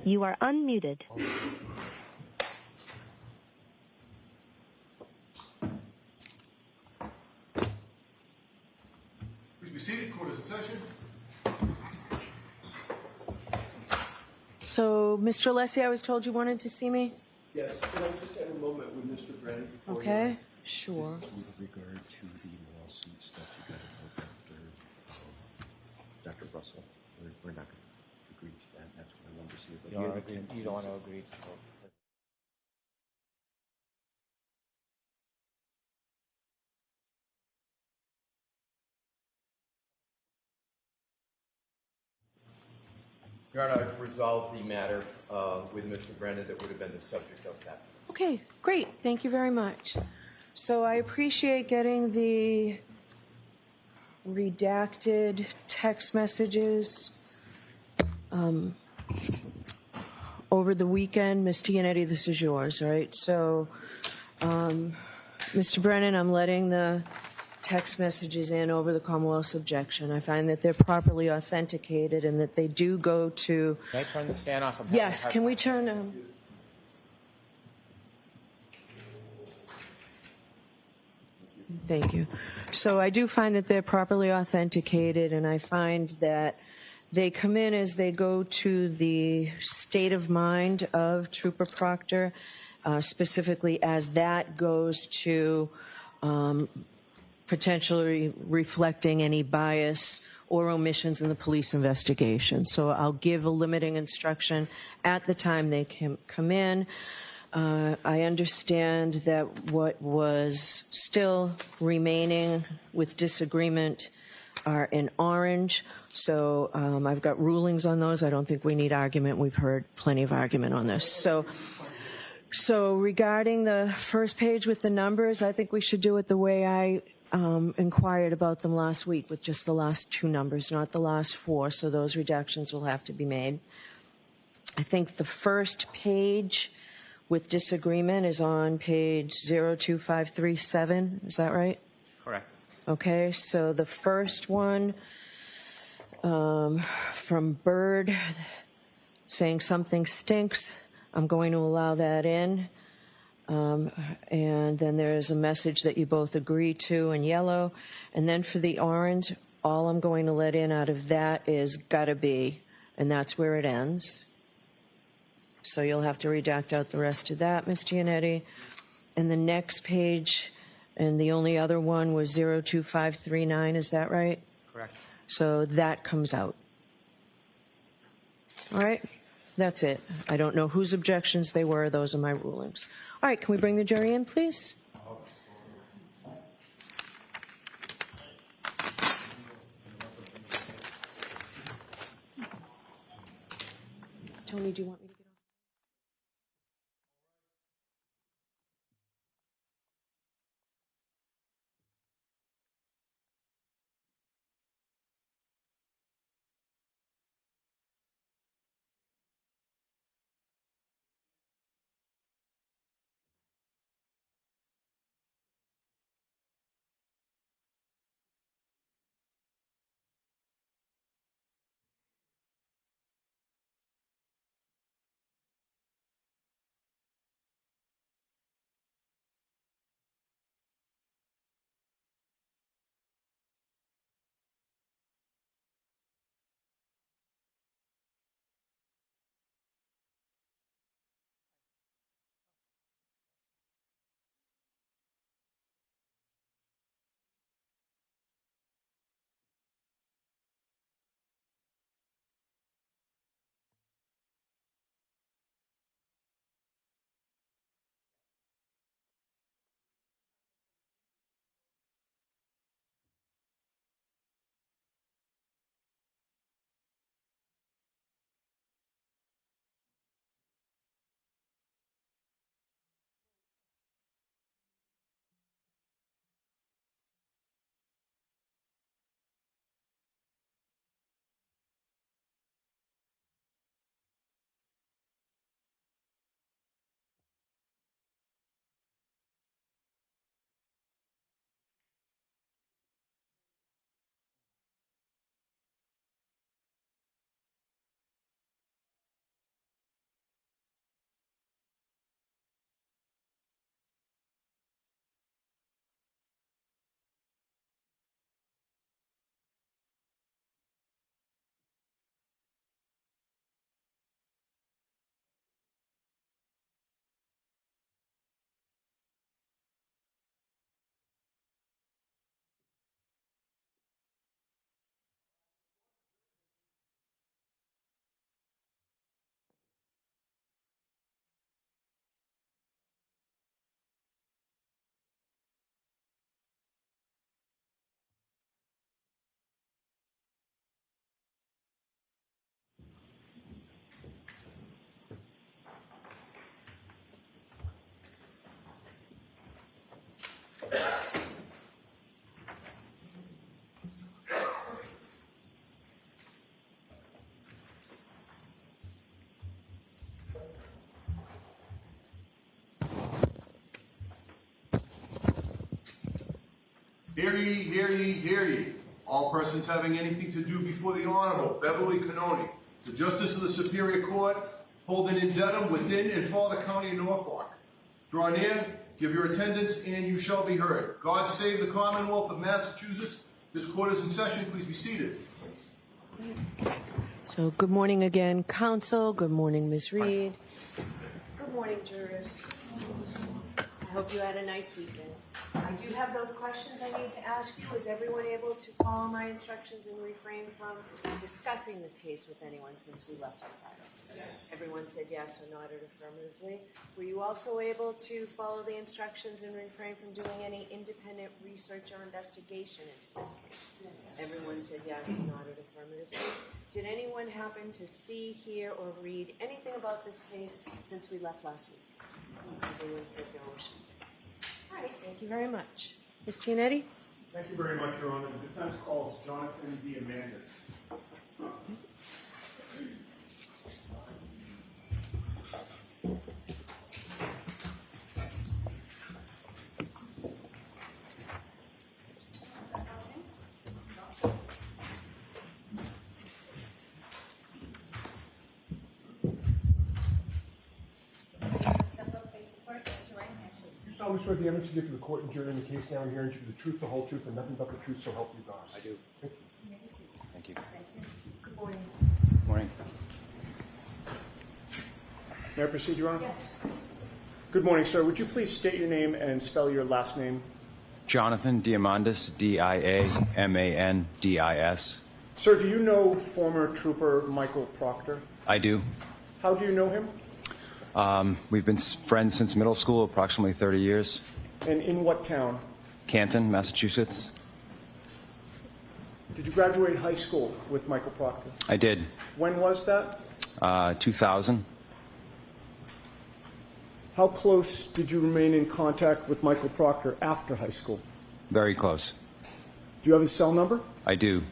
You are unmuted. Please be seated. Court is in session. So, Mr. Alessi, I was told you wanted to see me? Yes. Can I just have a moment with Mr. Brennan? Okay, sure. With regard to the lawsuits that you got about Dr. Russell, we're not going to agree to that. That's what I wanted to see. But You don't want to agree to vote. Your Honor, I've resolved the matter with Mr. Brennan that would have been the subject of that. Okay, great. Thank you very much. So I appreciate getting the redacted text messages over the weekend. Ms. Gianetti, this is yours, right? So, Mr. Brennan, I'm letting the text messages in over the Commonwealth's objection. I find that they're properly authenticated and that they do go to... Can I turn the stand off? Yes, can we turn... Thank you. So I do find that they're properly authenticated, and I find that they come in as they go to the state of mind of Trooper Proctor, specifically as that goes to potentially reflecting any bias or omissions in the police investigation. So I'll give a limiting instruction at the time they come in. I understand that what was still remaining with disagreement are in orange. So I've got rulings on those. I don't think we need argument. We've heard plenty of argument on this. So regarding the first page with the numbers, I think we should do it the way I inquired about them last week, with just the last two numbers, not the last four. So those redactions will have to be made. I think the first page with disagreement is on page 02537. Is that right? Correct. Okay, so the first one from Bird saying something stinks, I'm going to allow that in. And then there's a message that you both agree to in yellow. And then for the orange, all I'm going to let in out of that is gotta be, and that's where it ends. So you'll have to redact out the rest of that, Ms. Gianetti. And the next page, and the only other one was 02539, is that right? Correct. So that comes out. All right, that's it. I don't know whose objections they were. Those are my rulings. All right, can we bring the jury in, please? Tony, do you want me to? Hear ye, hear ye, hear ye. All persons having anything to do before the Honorable Beverly Canoni, the Justice of the Superior Court, holding in Dedham within and for the County of Norfolk. Draw near, give your attendance, and you shall be heard. God save the Commonwealth of Massachusetts. This court is in session. Please be seated. So good morning again, counsel. Good morning, Ms. Reed. Good morning, jurors. I hope you had a nice weekend. I do have those questions I need to ask you. Was everyone able to follow my instructions and refrain from discussing this case with anyone since we left on Friday? Yes. Everyone said yes or nodded affirmatively. Were you also able to follow the instructions and refrain from doing any independent research or investigation into this case? Yes. Everyone said yes or nodded affirmatively. Did anyone happen to see, hear, or read anything about this case since we left last week? Everyone said no or should. All right, thank you very much. Ms. Giannetti? Thank you very much, Your Honor. The defense calls Jonathan Diamandis. You solemnly swear the evidence you give to the court and jury in the case now and hearing should be the truth, the whole truth, and nothing but the truth, so help you God. I do. Thank you. Thank you. Good morning. Morning. May I proceed, Your Honor? Yes. Good morning, sir. Would you please state your name and spell your last name? Jonathan Diamandis, Diamandis. Sir, do you know former trooper Michael Proctor? I do. How do you know him? We've been friends since middle school, approximately 30 years. And in what town? Canton, Massachusetts. Did you graduate high school with Michael Proctor? I did. When was that? 2000. How close did you remain in contact with Michael Proctor after high school? Very close. Do you have his cell number? I do.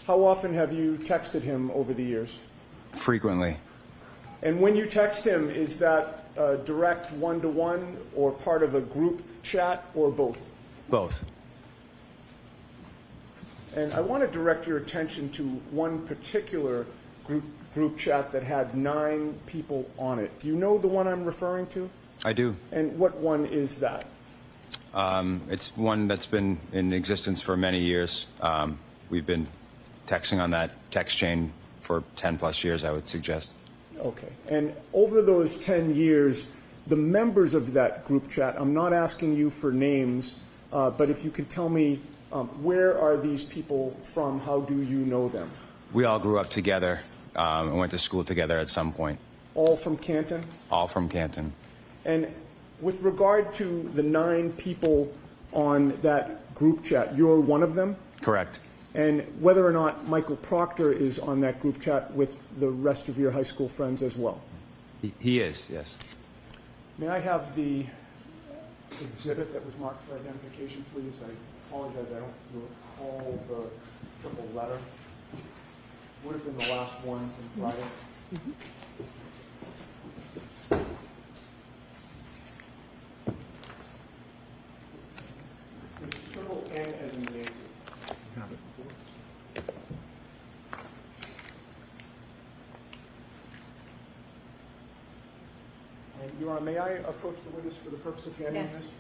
How often have you texted him over the years? Frequently. And when you text him, is that direct one-to-one or part of a group chat or both? Both. And I want to direct your attention to one particular group chat that had 9 people on it. Do you know the one I'm referring to? I do. And what one is that? It's one that's been in existence for many years. We've been texting on that text chain for 10 plus years, I would suggest. Okay. And over those 10 years, the members of that group chat, I'm not asking you for names, but if you could tell me where are these people from, how do you know them? We all grew up together and went to school together at some point. All from Canton? All from Canton. And with regard to the 9 people on that group chat, you're one of them? Correct. And whether or not Michael Proctor is on that group chat with the rest of your high school friends as well? He is, yes. May I have the exhibit that was marked for identification, please? I apologize, I don't recall the triple letter. Would have been the last one from Friday. It's triple N as in Nancy. And Your Honor, may I approach the witness for the purpose of handling this?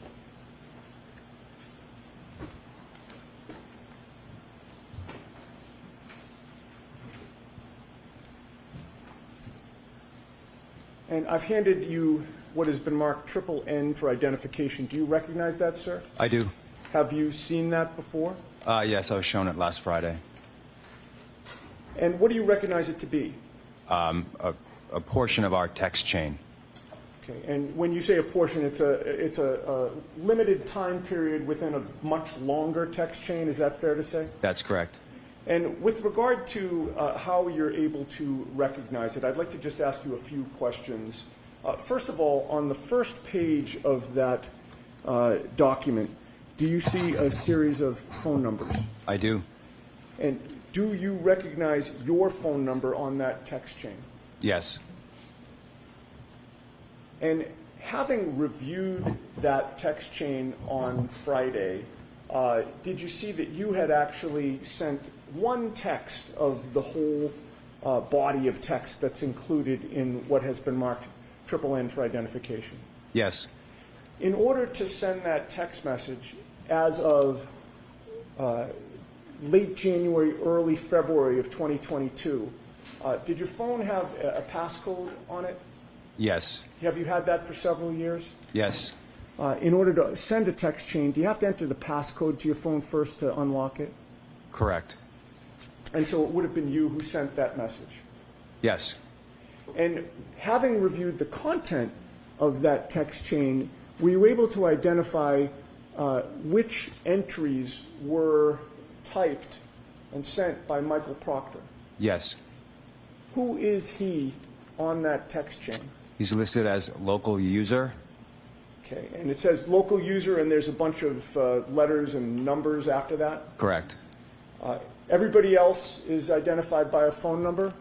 And I've handed you what has been marked triple N for identification. Do you recognize that, sir? I do. Have you seen that before? Yes, I was shown it last Friday. And what do you recognize it to be? A portion of our text chain. Okay. And when you say a portion, it's a limited time period within a much longer text chain. Is that fair to say? That's correct. And with regard to how you're able to recognize it, I'd like to just ask you a few questions. First of all, on the first page of that document, do you see a series of phone numbers? I do. And do you recognize your phone number on that text chain? Yes. And having reviewed that text chain on Friday, did you see that you had actually sent one text of the whole body of text that's included in what has been marked N for identification? Yes. In order to send that text message as of late January, early February of 2022, did your phone have a passcode on it? Yes. Have you had that for several years? Yes. In order to send a text chain, do you have to enter the passcode to your phone first to unlock it? Correct. And so it would have been you who sent that message. Yes. And having reviewed the content of that text chain, were you able to identify which entries were typed and sent by Michael Proctor? Yes. Who is he on that text chain? He's listed as local user. Okay, and it says local user, and there's a bunch of letters and numbers after that? Correct. Everybody else is identified by a phone number?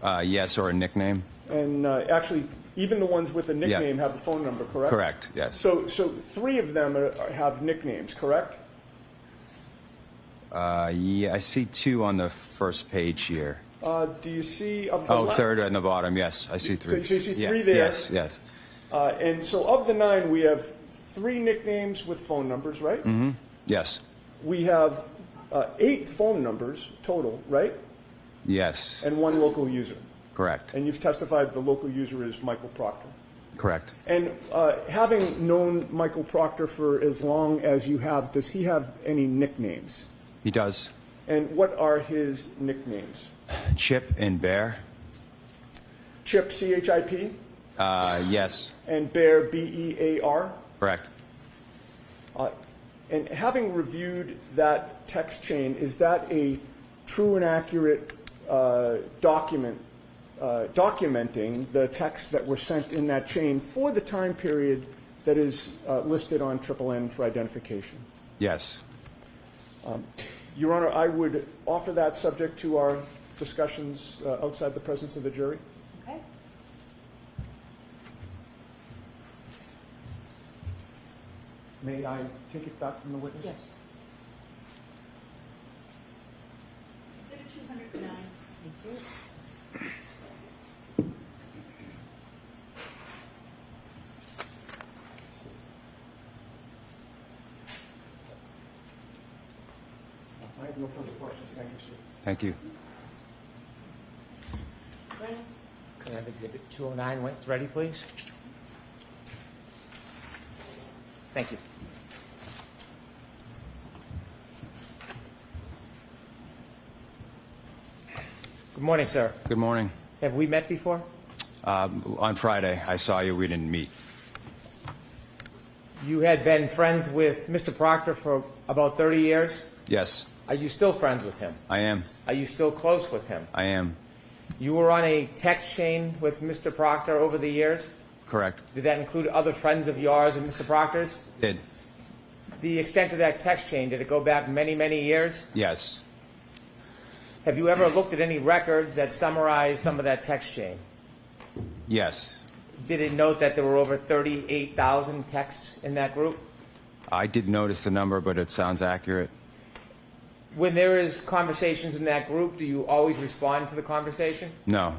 Yes, or a nickname. And actually, even the ones with a nickname have a phone number, correct? Correct, yes. So three of them have nicknames, correct? Yeah, I see two on the first page here. Do you see... Of the Third on the bottom, yes, I see three. So you see Yeah, three there? Yes, yes. And so of the 9, we have 3 nicknames with phone numbers, right? Mm-hmm. Yes. We have 8 phone numbers total, right? Yes. And 1 local user. Correct. And you've testified the local user is Michael Proctor. Correct. And having known Michael Proctor for as long as you have, does he have any nicknames? He does. And what are his nicknames? Chip and Bear. Chip, C-H-I-P? Yes. And Bear, B-E-A-R? Correct. And having reviewed that text chain, is that a true and accurate documenting the texts that were sent in that chain for the time period that is listed on N for identification? Yes. Your Honor, I would offer that subject to our discussions outside the presence of the jury. Okay. May I take it back from the witness? Yes. Exhibit 209. Thank you. I have no further questions. Thank you, sir. Thank you. Can I have exhibit 209 when it's ready, please? Thank you. Good morning, sir. Good morning. Have we met before? On Friday, I saw you. We didn't meet. You had been friends with Mr. Proctor for about 30 years. Yes, Are you still friends with him? I am. Are you still close with him? I am. You were on a text chain with Mr. Proctor over the years. Correct. Did that include other friends of yours and Mr. Proctor's? Did. The extent of that text chain, did it go back many, many years? Yes. Have you ever looked at any records that summarize some of that text chain? Yes. Did it note that there were over 38,000 texts in that group? I did notice the number, but it sounds accurate. When there is conversations in that group, do you always respond to the conversation? No.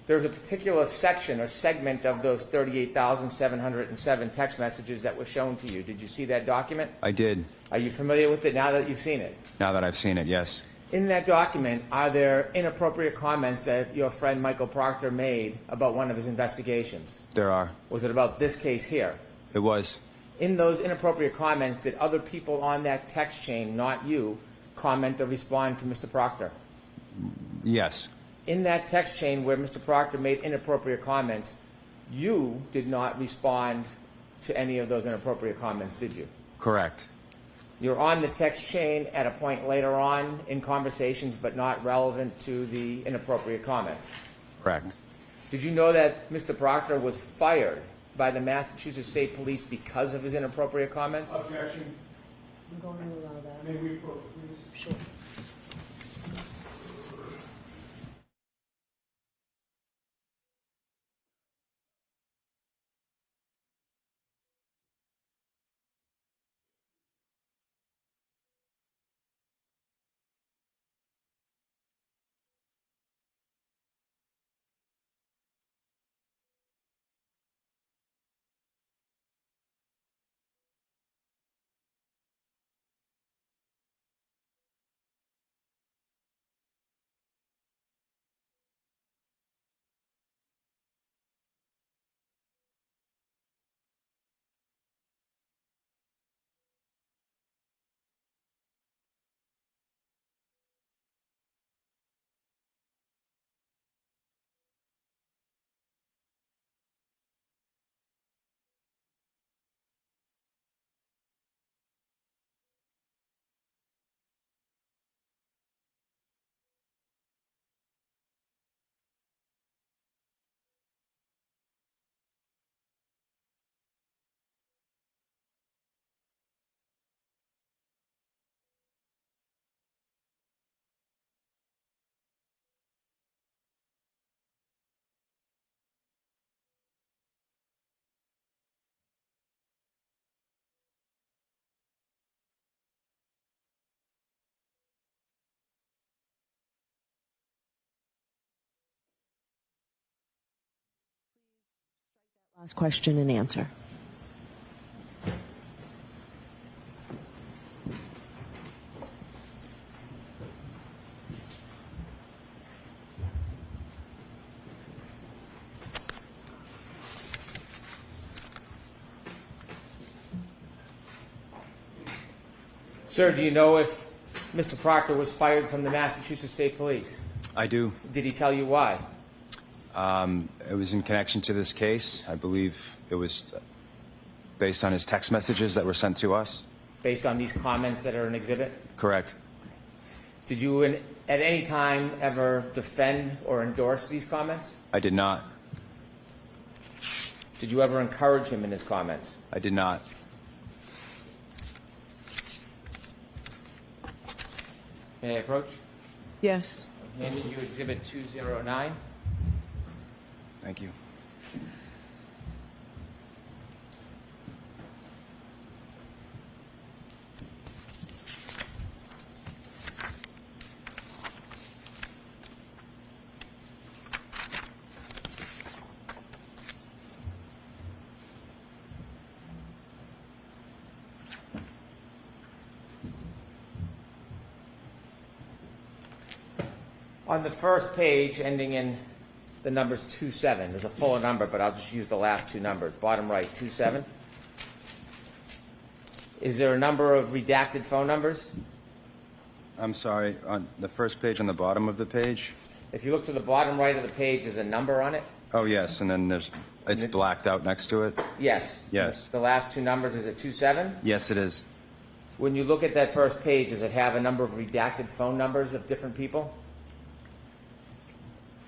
There's a particular section or segment of those 38,707 text messages that were shown to you. Did you see that document? I did. Are you familiar with it now that you've seen it? Now that I've seen it, yes. In that document, are there inappropriate comments that your friend Michael Proctor made about one of his investigations? There are. Was it about this case here? It was. In those inappropriate comments, did other people on that text chain, not you, comment or respond to Mr. Proctor? Yes. In that text chain where Mr. Proctor made inappropriate comments, you did not respond to any of those inappropriate comments, did you? Correct. You're on the text chain at a point later on in conversations, but not relevant to the inappropriate comments. Correct. Did you know that Mr. Proctor was fired by the Massachusetts State Police because of his inappropriate comments? Objection. I'm going to allow that. May we approach, please? Sure. Last question and answer. Sir, do you know if Mr. Proctor was fired from the Massachusetts State Police? I do. Did he tell you why? It was in connection to this case. I believe it was based on his text messages that were sent to us. Based on these comments that are an exhibit? Correct. Did you at any time ever defend or endorse these comments? I did not. Did you ever encourage him in his comments? I did not. May I approach? Yes. I'm handing you Exhibit 209. Thank you. On the first page, ending in the numbers 27, there's a fuller number, but I'll just use the last two numbers. Bottom right, 27. Is there a number of redacted phone numbers? I'm sorry. On the first page, on the bottom of the page? If you look to the bottom right of the page, there's a number on it? Oh, yes. And then it's blacked out next to it? Yes. Yes. The last two numbers, is it 27? Yes, it is. When you look at that first page, does it have a number of redacted phone numbers of different people?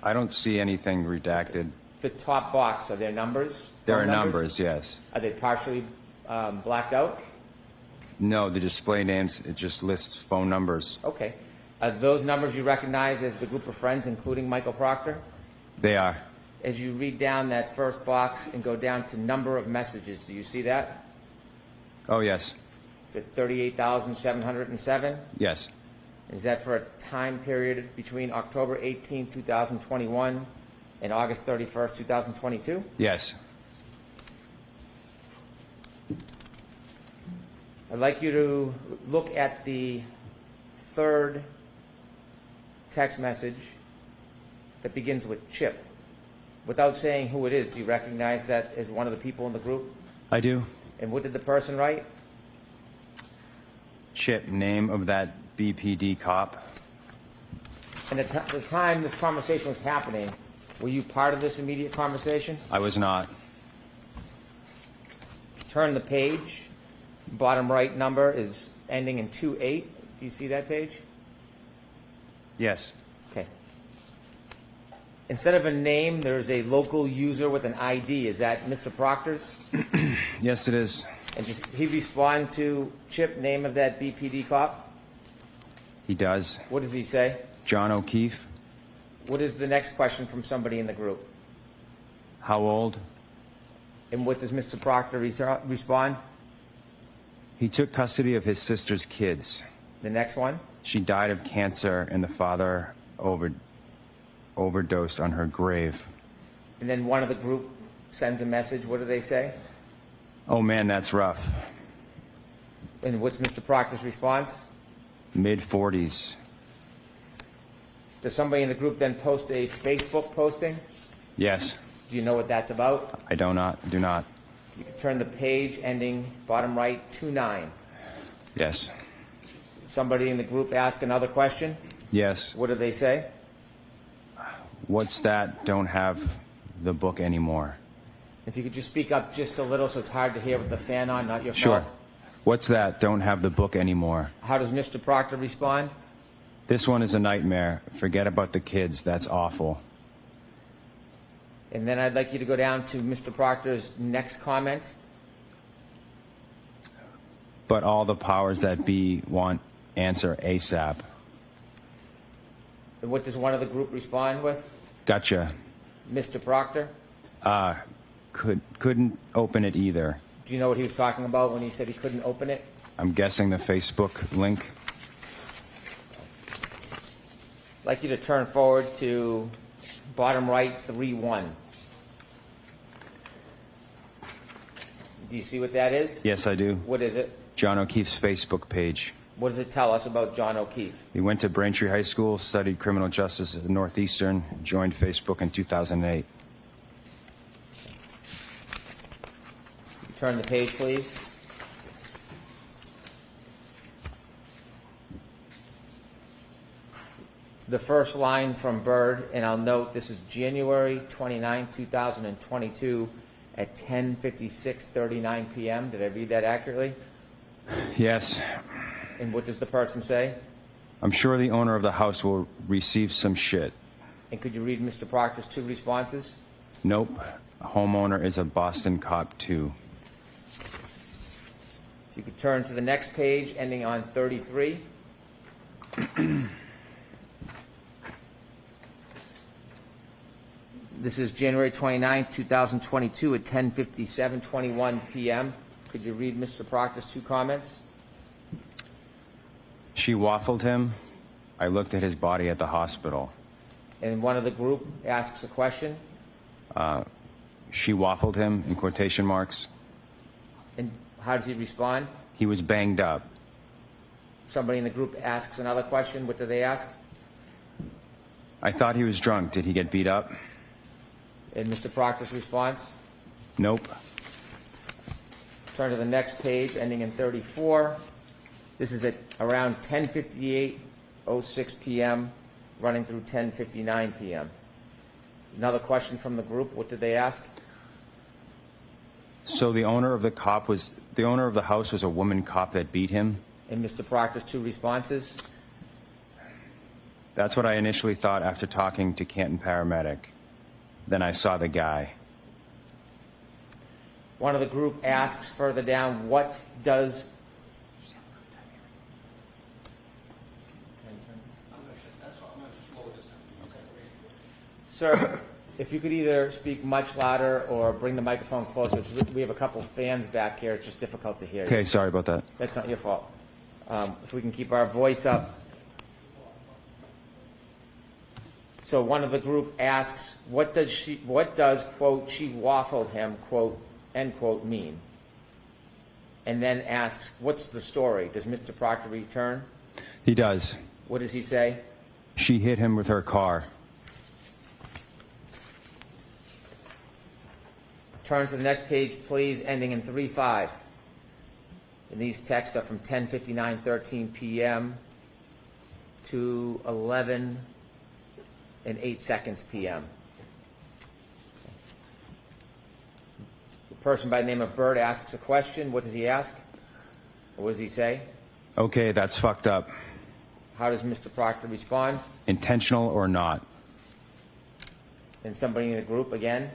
I don't see anything redacted. The top box, are there numbers? There are Phone numbers, yes. Are they partially blacked out? No, the display names, it just lists phone numbers. Okay. Are those numbers you recognize as the group of friends, including Michael Proctor? They are. As you read down that first box and go down to number of messages, do you see that? Oh, yes. Is it 38,707? Yes. Is that for a time period between October 18, 2021 and August 31st, 2022? Yes. I'd like you to look at the third text message that begins with Chip. Without saying who it is, do you recognize that as one of the people in the group? I do. And what did the person write? Chip, name of that BPD cop. And at the time this conversation was happening, were you part of this immediate conversation? I was not. Turn the page. Bottom right number is ending in 28. Do you see that page? Yes. Okay. Instead of a name, there's a local user with an ID. Is that Mr. Proctor's? Yes, it is. And does he respond to Chip, name of that BPD cop? He does. What does he say? John O'Keefe. What is the next question from somebody in the group? How old? And what does Mr. Proctor respond? He took custody of his sister's kids. The next one? She died of cancer and the father overdosed on her grave. And then one of the group sends a message. What do they say? Oh man, that's rough. And what's Mr. Proctor's response? Mid-40s. Does somebody in the group then post a Facebook posting? Yes. Do you know what that's about? I do not. You can turn the page ending bottom right 29. Yes. Somebody in the group ask another question? Yes. What do they say? What's that? Don't have the book anymore. If you could just speak up just a little so it's hard to hear with the fan on, not your phone. Sure. What's that? Don't have the book anymore. How does Mr. Proctor respond? This one is a nightmare. Forget about the kids. That's awful. And then I'd like you to go down to Mr. Proctor's next comment. But all the powers that be want answer ASAP. And what does one of the group respond with? Gotcha. Mr. Proctor? Couldn't open it either. Do you know what he was talking about when he said he couldn't open it? I'm guessing the Facebook link. I'd like you to turn forward to bottom right 3-1. Do you see what that is? Yes, I do. What is it? John O'Keefe's Facebook page. What does it tell us about John O'Keefe? He went to Braintree High School, studied criminal justice at Northeastern, joined Facebook in 2008. Turn the page, please. The first line from Bird, and I'll note this is January 29, 2022 at 10:56:39 p.m. Did I read that accurately? Yes. And what does the person say? I'm sure the owner of the house will receive some shit. And could you read Mr. Proctor's two responses? Nope. Homeowner is a Boston cop too. If you could turn to the next page, ending on 33. This is January 29, 2022 at 10:57:21 p.m. Could you read Mr. Proctor's two comments? She waffled him. I looked at his body at the hospital. And one of the group asks a question. She waffled him, in quotation marks. And how does he respond? He was banged up. Somebody in the group asks another question. What do they ask? I thought he was drunk. Did he get beat up? And Mr. Proctor's response? Nope. Turn to the next page, ending in 34. This is at around 10:58:06 p.m., running through 10:59 p.m. Another question from the group. What did they ask? So the owner of the house was a woman cop that beat him? And Mr. Proctor's two responses? That's what I initially thought after talking to Canton paramedic. Then I saw the guy. One of the group asks further down, what does... Sir, if you could either speak much louder or bring the microphone closer. We have a couple fans back here. It's just difficult to hear you. Okay, sorry about that. That's not your fault. If we can keep our voice up. So one of the group asks, what does, quote, she waffled him, quote, end quote, mean? And then asks, what's the story? Does Mr. Proctor return? He does. What does he say? She hit him with her car. Turn to the next page, please, ending in 3-5. And these texts are from 10:59:13 p.m. to 11:08 p.m. The person by the name of Bird asks a question. What does he ask? Or what does he say? Okay, that's fucked up. How does Mr. Proctor respond? Intentional or not? And somebody in the group again?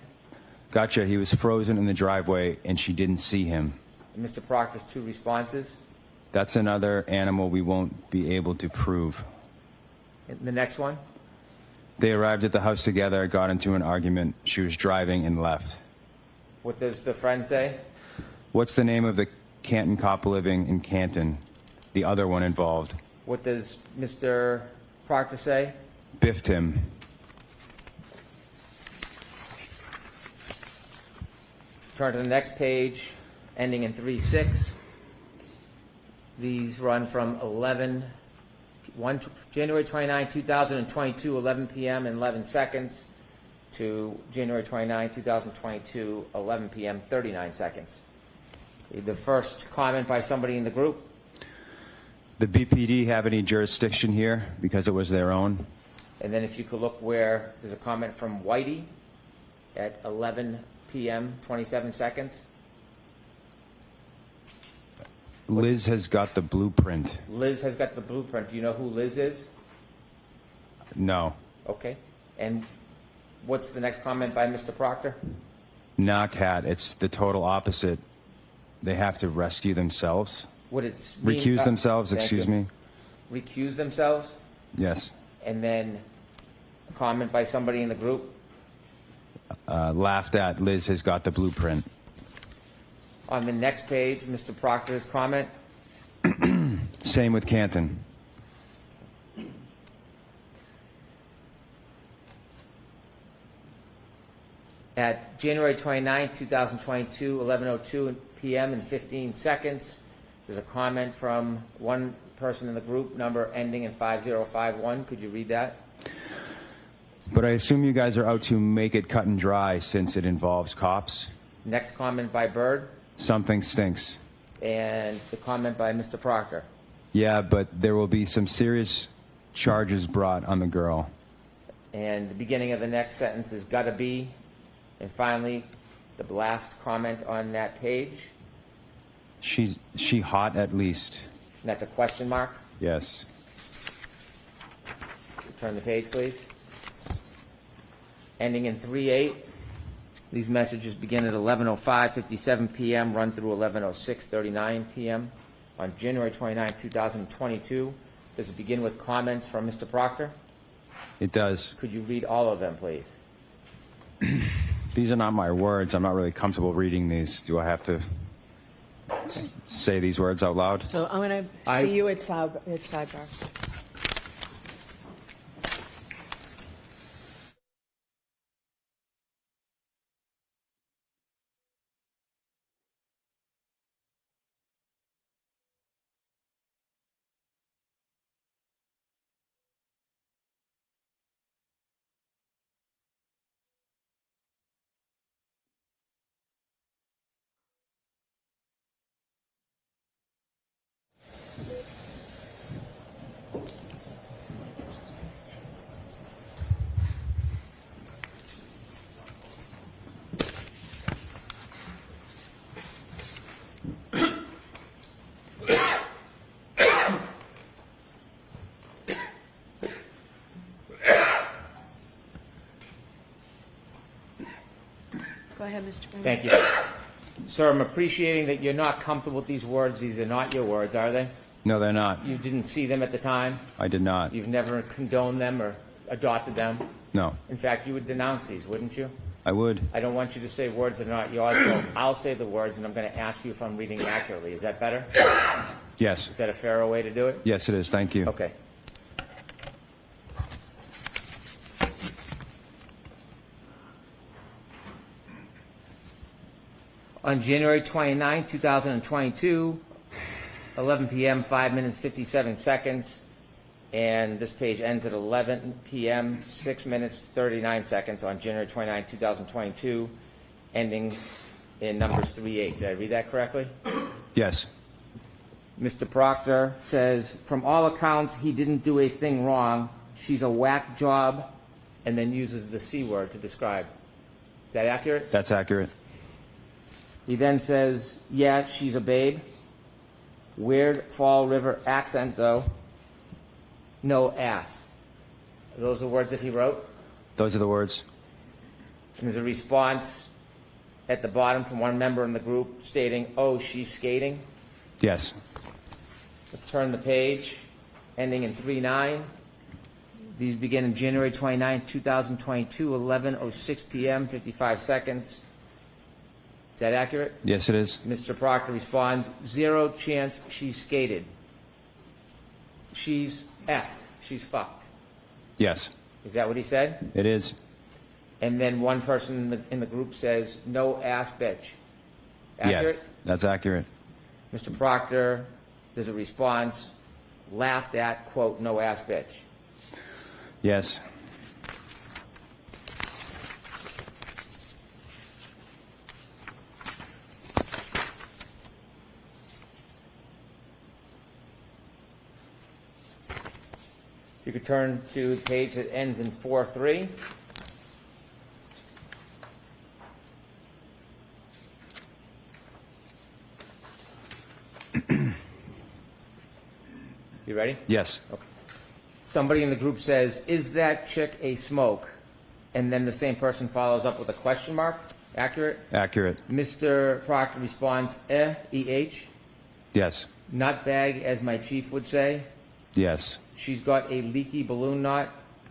Gotcha, he was frozen in the driveway and she didn't see him. And Mr. Proctor's two responses? That's another animal we won't be able to prove. And the next one? They arrived at the house together, got into an argument. She was driving and left. What does the friend say? What's the name of the Canton cop living in Canton? The other one involved. What does Mr. Proctor say? Biffed him. Turn to the next page, ending in 3-6. These run from January 29, 2022, 11 p.m. and 11 seconds to January 29, 2022, 11 p.m., 39 seconds. The first comment by somebody in the group. The BPD have any jurisdiction here because it was their own? And then if you could look where there's a comment from Whitey at 11 p.m., 27 seconds. Liz has got the blueprint. Liz has got the blueprint. Do you know who Liz is? No. Okay. And what's the next comment by Mr. Proctor? Nah, Cat, it's the total opposite. They have to rescue themselves. Would it mean, Recuse themselves, thank excuse you. me. Recuse themselves? Yes. And then a comment by somebody in the group? Laughed at, Liz has got the blueprint. On the next page, Mr. Proctor's comment? Same with Canton. At January 29, 2022, 11:02 p.m. and 15 seconds, there's a comment from one person in the group, number ending in 5051. Could you read that? But I assume you guys are out to make it cut and dry since it involves cops? Next comment by Bird, Something stinks. and the comment by Mr. Proctor. Yeah, but there will be some serious charges brought on the girl. And the beginning of the next sentence is gotta be. And finally, the last comment on that page, She hot at least. and that's a question mark. Yes. Turn the page, please. Ending in 38. These messages begin at 11:05:57 p.m., run through 11:06:39 p.m. on January 29, 2022. Does it begin with comments from Mr. Proctor? It does. Could you read all of them, please? These are not my words. I'm not really comfortable reading these. Do I have to say these words out loud? So I'm going to see you at sidebar. Go ahead, Mr. Brennan. Thank you. Sir, I'm appreciating that you're not comfortable with these words. These are not your words, are they? No, they're not. You didn't see them at the time? I did not. You've never condoned them or adopted them? No. In fact, you would denounce these, wouldn't you? I would. I don't want you to say words that are not yours, so I'll say the words, and I'm going to ask you if I'm reading accurately. Is that better? Yes. Is that a fairer way to do it? Yes, it is. Thank you. Okay. On January 29, 2022, 11 p.m., 5 minutes, 57 seconds, and this page ends at 11 p.m., 6 minutes, 39 seconds on January 29, 2022, ending in numbers 38. Did I read that correctly? Yes. Mr. Proctor says, from all accounts, he didn't do a thing wrong. She's a whack job, and then uses the C word to describe. Is that accurate? That's accurate. He then says, yeah, she's a babe. Weird Fall River accent, though. No ass. Are those the words that he wrote? Those are the words. And there's a response at the bottom from one member in the group stating, oh, she's skating. Yes. Let's turn the page, ending in 39. These begin in January 29, 2022, 11:06 p.m., 55 seconds. Is that accurate? Yes, it is. Mr. Proctor responds, zero chance she skated. She's effed. She's fucked. Yes. Is that what he said? It is. And then one person in the group says, no ass bitch. Accurate? Yes, that's accurate. Mr. Proctor, there's a response, laughed at, quote, no ass bitch. Yes. If you could turn to the page that ends in 4-3. You ready? Yes. Okay. Somebody in the group says, is that chick a smoke? And then the same person follows up with a question mark. Accurate? Accurate. Mr. Proctor responds, E-H. Yes. Nutbag, as my chief would say. Yes. She's got a leaky balloon knot.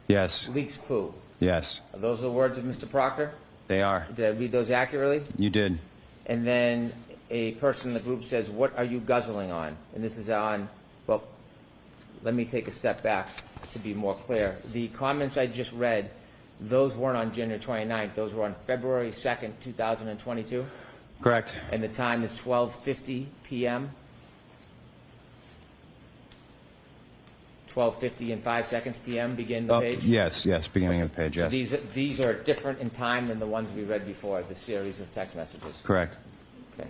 Yes. Leaks poo. Yes. Are those the words of Mr. Proctor? They are. Did I read those accurately? You did. And then a person in the group says, what are you guzzling on? And this is on, well, let me take a step back to be more clear. The comments I just read those weren't on January 29th. Those were on February 2nd, 2022. Correct. And the time is 12:50 p.m. 12:50 and 5 seconds p.m. begin the page? Yes, beginning of the page, yes. So these are different in time than the ones we read before, the series of text messages. Correct. Okay.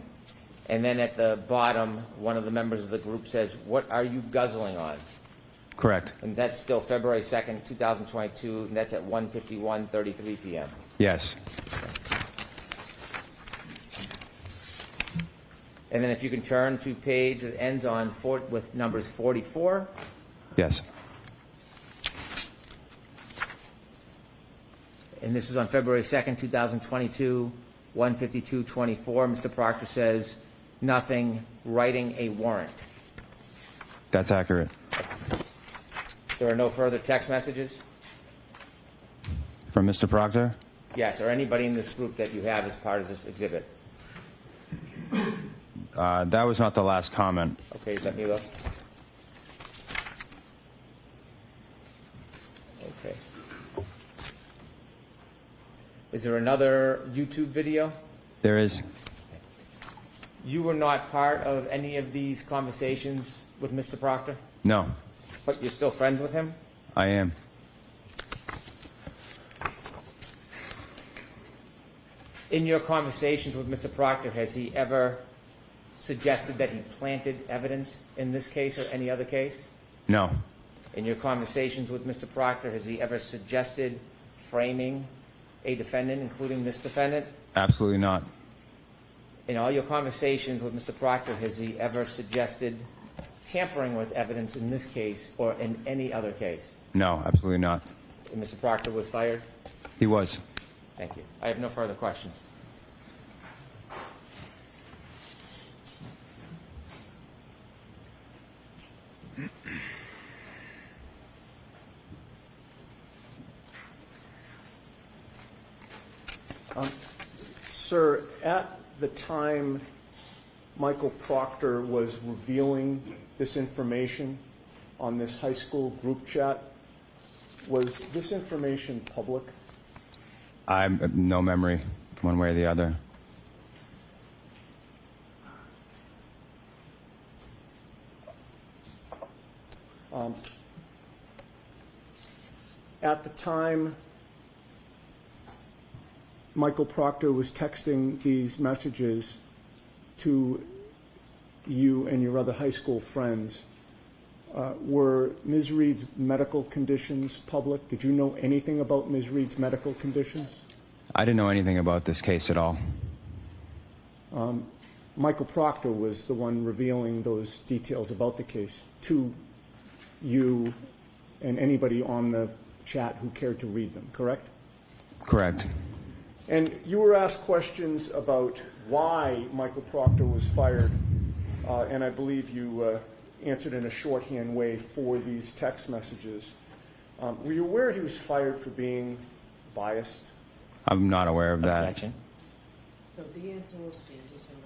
And then at the bottom, one of the members of the group says, "What are you guzzling on?" Correct. And that's still February 2nd, 2022, and that's at 1:51:33 p.m. Yes. And then if you can turn to page that ends on with numbers 44. Yes. And this is on February 2nd, 2022, 1:52:24. Mr. Proctor says, "Nothing, writing a warrant." That's accurate. There are no further text messages? From Mr. Proctor? Yes, or anybody in this group that you have as part of this exhibit? That was not the last comment. Okay, let me look. Okay. Is there another YouTube video? There is. You were not part of any of these conversations with Mr. Proctor, No, but you're still friends with him? I am. In your conversations with Mr. Proctor, has he ever suggested that he planted evidence in this case or any other case? No, In your conversations with Mr. Proctor, has he ever suggested framing a defendant, including this defendant? absolutely not. In all your conversations with Mr. Proctor, has he ever suggested tampering with evidence in this case or in any other case? No, absolutely not. And Mr. Proctor was fired? He was. Thank you. I have no further questions. Sir, at the time Michael Proctor was revealing this information on this high school group chat, was this information public? I have no memory, one way or the other. At the time Michael Proctor was texting these messages to you and your other high school friends, were Ms. Reed's medical conditions public? Did you know anything about Ms. Reed's medical conditions? I didn't know anything about this case at all. Michael Proctor was the one revealing those details about the case to you and anybody on the chat who cared to read them, correct? Correct. And you were asked questions about why Michael Proctor was fired, and I believe you answered in a shorthand way for these text messages. Were you aware he was fired for being biased? I'm not aware of that. Objection. So the answer will stand. He's not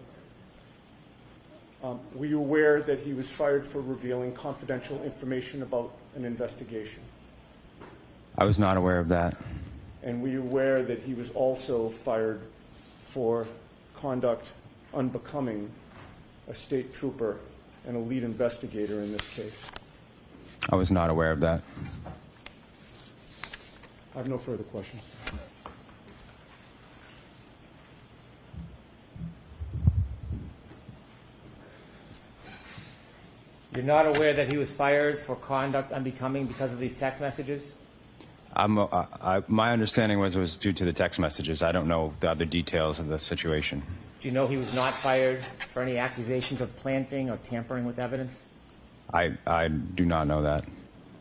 aware. Were you aware that he was fired for revealing confidential information about an investigation? I was not aware of that. And were you aware that he was also fired for conduct unbecoming a state trooper and a lead investigator in this case? I was not aware of that. I have no further questions. You're not aware that he was fired for conduct unbecoming because of these text messages? My understanding was it was due to the text messages. I don't know the other details of the situation. Do you know he was not fired for any accusations of planting or tampering with evidence? I do not know that.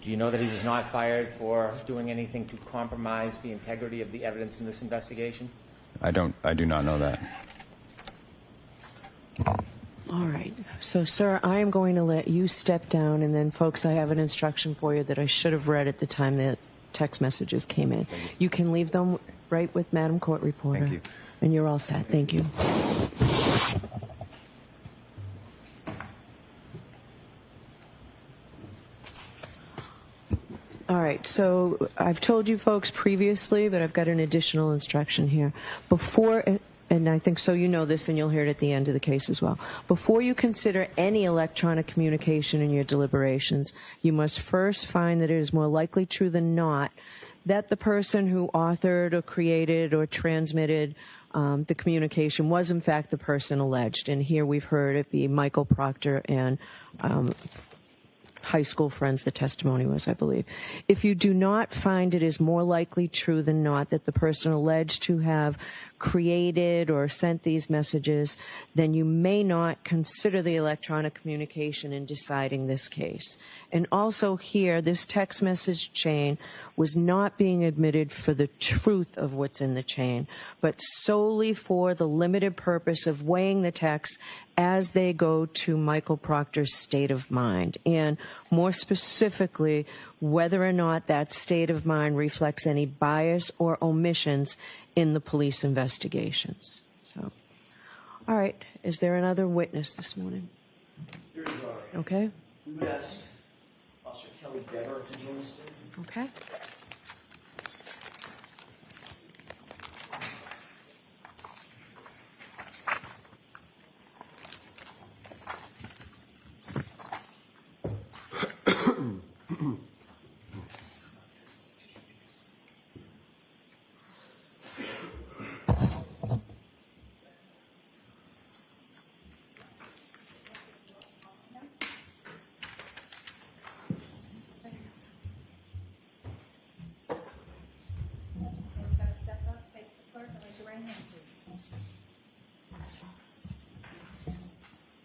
Do you know that he was not fired for doing anything to compromise the integrity of the evidence in this investigation? I do not know that. All right. So, sir, I am going to let you step down, and then, folks, I have an instruction for you that I should have read at the time that text messages came in. You can leave them right with Madam Court Reporter. Thank you. And you're all set. Thank you. All right, so I've told you folks previously, but I've got an additional instruction here. Before, and I think so you know this and you'll hear it at the end of the case as well. Before you consider any electronic communication in your deliberations, you must first find that it is more likely true than not that the person who authored or created or transmitted the communication was in fact the person alleged. And here we've heard it be Michael Proctor and high school friends, the testimony was, I believe. If you do not find it is more likely true than not that the person alleged to have created or sent these messages, then you may not consider the electronic communication in deciding this case. And also here, this text message chain was not being admitted for the truth of what's in the chain, but solely for the limited purpose of weighing the text as they go to Michael Proctor's state of mind, and more specifically, whether or not that state of mind reflects any bias or omissions in the police investigations. So, all right, is there another witness this morning? There is already. Okay. We would ask Officer Kelly Debor to join us, please. Okay.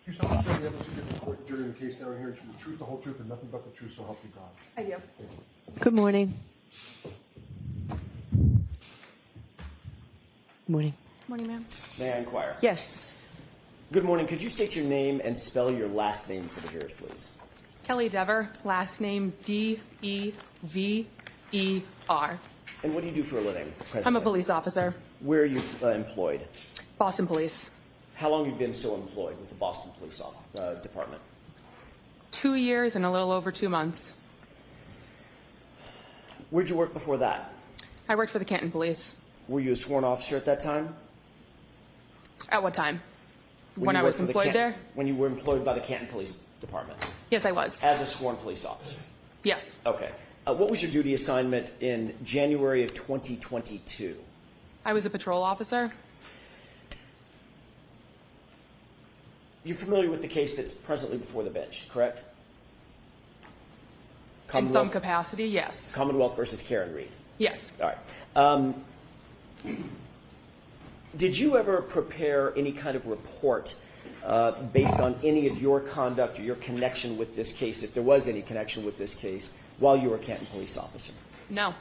You solemnly swear the evidence you give to the court and jury in the case now and here is the truth, the whole truth, and nothing but the truth, so help you God. I do. Good morning. Good morning. Morning, ma'am. May I inquire? Yes. Good morning. Could you state your name and spell your last name for the jurors, please? Kelly Debor, last name Dever. And what do you do for a living? Presently? I'm a police officer, Where are you employed? Boston Police. How long have you been so employed with the Boston Police Department? 2 years and a little over 2 months. Where'd you work before that? I worked for the Canton Police. Were you a sworn officer at that time? At what time? When you I was worked for the employed there? When you were employed by the Canton Police Department? Yes, I was. As a sworn police officer? Yes. Okay. What was your duty assignment in January of 2022? I was a patrol officer. You're familiar with the case that's presently before the bench, correct? In some capacity, yes. Commonwealth versus Karen Reed. Yes. All right. Did you ever prepare any kind of report based on any of your conduct or your connection with this case, if there was any connection with this case, while you were a Canton police officer? No.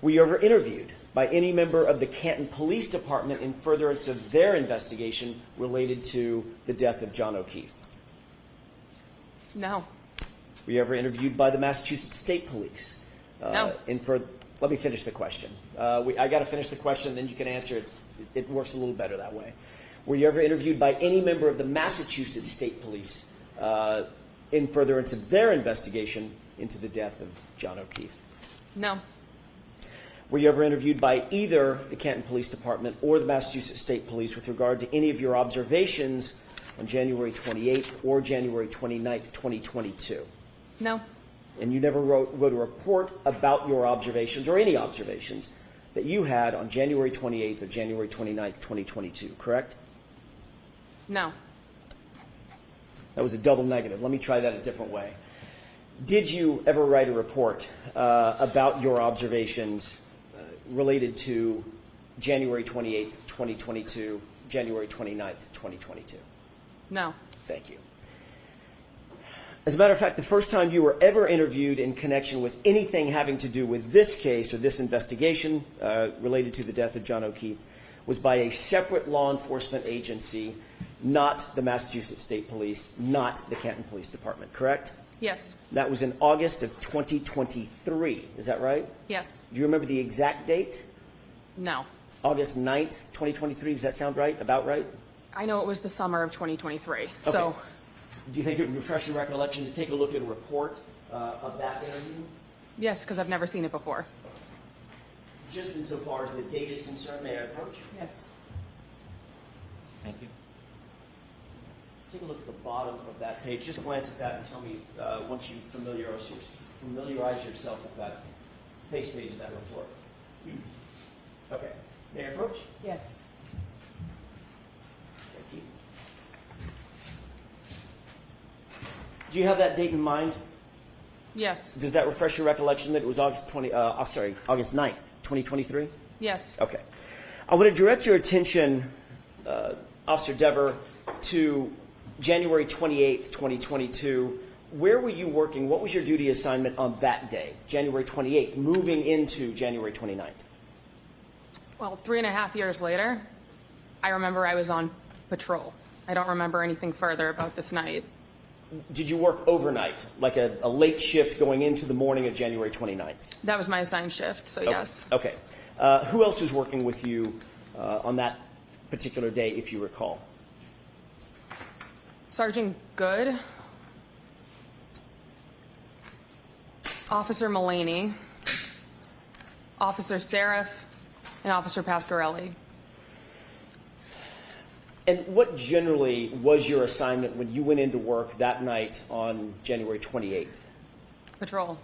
Were you ever interviewed by any member of the Canton Police Department in furtherance of their investigation related to the death of John O'Keefe? No. Were you ever interviewed by the Massachusetts State Police? No. Let me finish the question. I got to finish the question, then you can answer. It works a little better that way. Were you ever interviewed by any member of the Massachusetts State Police in furtherance of their investigation into the death of John O'Keefe? No. Were you ever interviewed by either the Canton Police Department or the Massachusetts State Police with regard to any of your observations on January 28th or January 29th, 2022? No. And you never wrote a report about your observations or any observations that you had on January 28th or January 29th, 2022, correct? No. That was a double negative. Let me try that a different way. Did you ever write a report about your observations related to January 28th, 2022, January 29th, 2022? No. Thank you. As a matter of fact, the first time you were ever interviewed in connection with anything having to do with this case or this investigation related to the death of John O'Keefe was by a separate law enforcement agency, not the Massachusetts State Police, not the Canton Police Department, correct? Yes. That was in August of 2023. Is that right? Yes. Do you remember the exact date? No. August 9th, 2023. Does that sound right? About right? I know it was the summer of 2023. Okay. So. Do you think it would refresh your recollection to take a look at a report of that interview? Yes, because I've never seen it before. Just insofar as the date is concerned, may I approach? Yes. Thank you. Take a look at the bottom of that page. Just glance at that and tell me once you familiarize yourself with that face page of that report. Okay. May I approach? Yes. Thank you. Do you have that date in mind? Yes. Does that refresh your recollection that it was August 9th, 2023? Yes. Okay. I want to direct your attention, Officer Debor, to January 28th, 2022. Where were you working? What was your duty assignment on that day, January 28th, moving into January 29th? Well, 3.5 years later, I remember I was on patrol. I don't remember anything further about this night. Did you work overnight, like a late shift going into the morning of January 29th? That was my assigned shift, so yes. Okay. Who else was working with you on that particular day, if you recall? Sergeant Good, Officer Mullaney, Officer Seraph, and Officer Pasquarelli. And what generally was your assignment when you went into work that night on January 28th? Patrol.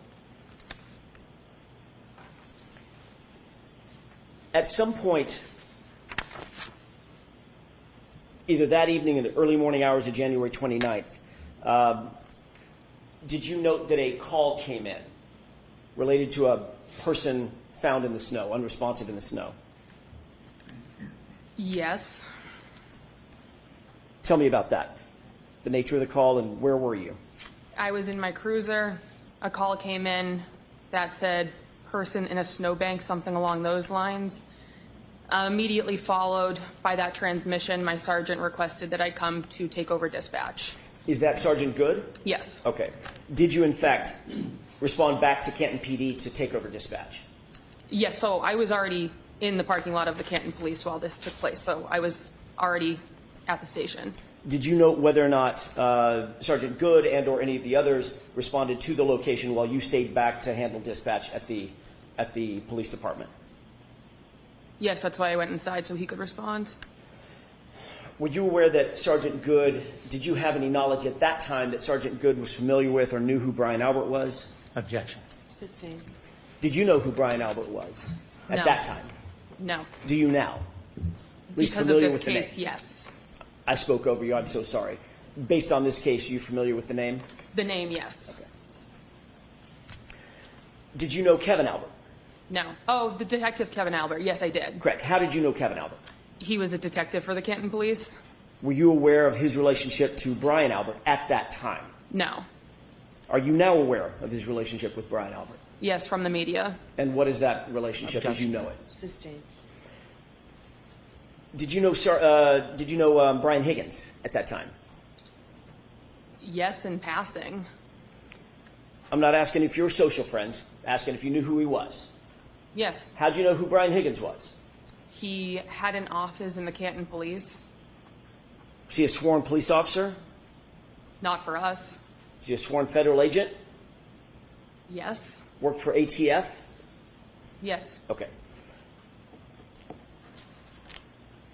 At some point, either that evening in the early morning hours of January 29th, did you note that a call came in related to a person found in the snow, unresponsive in the snow? Yes. Tell me about that, the nature of the call, and where were you? I was in my cruiser. A call came in that said person in a snowbank, something along those lines. Immediately followed by that transmission, my sergeant requested that I come to take over dispatch. Is that Sergeant Good? Yes. Okay. Did you, in fact, respond back to Canton PD to take over dispatch? Yes, so I was already in the parking lot of the Canton Police while this took place, so I was already at the station. Did you note whether or not Sergeant Good and or any of the others responded to the location while you stayed back to handle dispatch at the police department? Yes, that's why I went inside so he could respond. Were you aware that Sergeant Good, did you have any knowledge at that time that Sergeant Good was familiar with or knew who Brian Albert was? Objection. Sustained. Did you know who Brian Albert was at No. that time? No. Do you now? At least Because of familiar this with the case, name? yes. I spoke over you. I'm so sorry. Based on this case, are you familiar with the name? The name, yes. Okay. Did you know Kevin Albert? No. Oh, the detective Kevin Albert. Yes, I did. Correct. How did you know Kevin Albert? He was a detective for the Canton Police. Were you aware of his relationship to Brian Albert at that time? No. Are you now aware of his relationship with Brian Albert? Yes, from the media. And what is that relationship as you know it? Sustained. Did you know Brian Higgins at that time? Yes, in passing. I'm not asking if you're social friends, asking if you knew who he was. Yes. How'd you know who Brian Higgins was? He had an office in the Canton Police. Was he a sworn police officer? Not for us. Was he a sworn federal agent? Yes. Worked for ATF? Yes. Okay.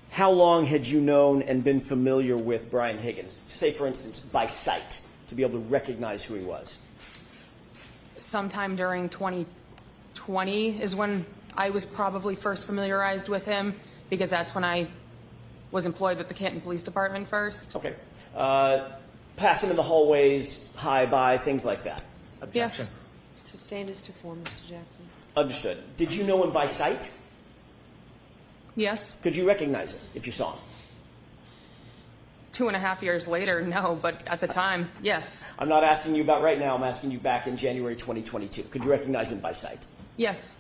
How long had you known and been familiar with Brian Higgins? Say, for instance, by sight, to be able to recognize who he was. Sometime during 2020 is when I was probably first familiarized with him, because that's when I was employed with the Canton Police Department first. Okay. Pass him in the hallways, hi, bye, things like that. Yes. Sustained is to form, Mr. Jackson. Understood. Did you know him by sight? Yes. Could you recognize him if you saw him? 2.5 years later, no, but at the time, yes. I'm not asking you about right now. I'm asking you back in January 2022. Could you recognize him by sight? Yes.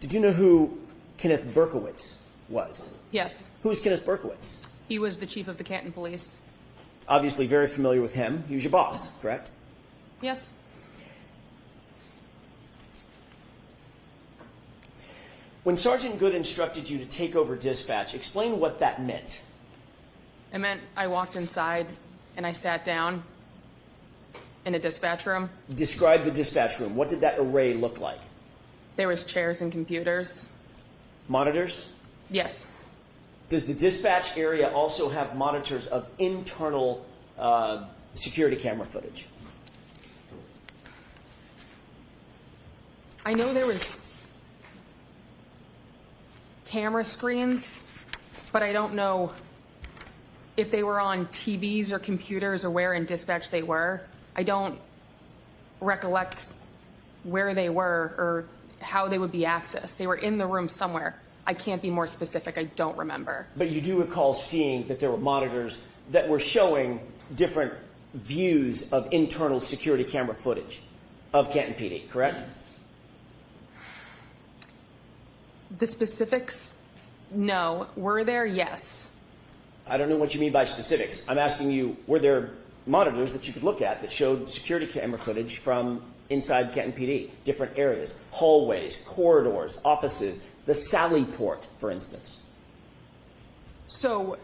Did you know who Kenneth Berkowitz was? Yes. Who is Kenneth Berkowitz? He was the chief of the Canton Police. Obviously very familiar with him. He was your boss, correct? Yes. When Sergeant Good instructed you to take over dispatch, explain what that meant. It meant I walked inside and I sat down in a dispatch room. Describe the dispatch room. What did that array look like? There was chairs and computers. Monitors? Yes. Does the dispatch area also have monitors of internal security camera footage? I know there was camera screens, but I don't know if they were on TVs or computers or where in dispatch they were. I don't recollect where they were or how they would be accessed. They were in the room somewhere. I can't be more specific. I don't remember. But you do recall seeing that there were monitors that were showing different views of internal security camera footage of Canton PD, correct? The specifics, no. Were there? Yes. I don't know what you mean by specifics. I'm asking you, were there monitors that you could look at that showed security camera footage from inside Canton PD, different areas, hallways, corridors, offices, the Sally Port, for instance? So,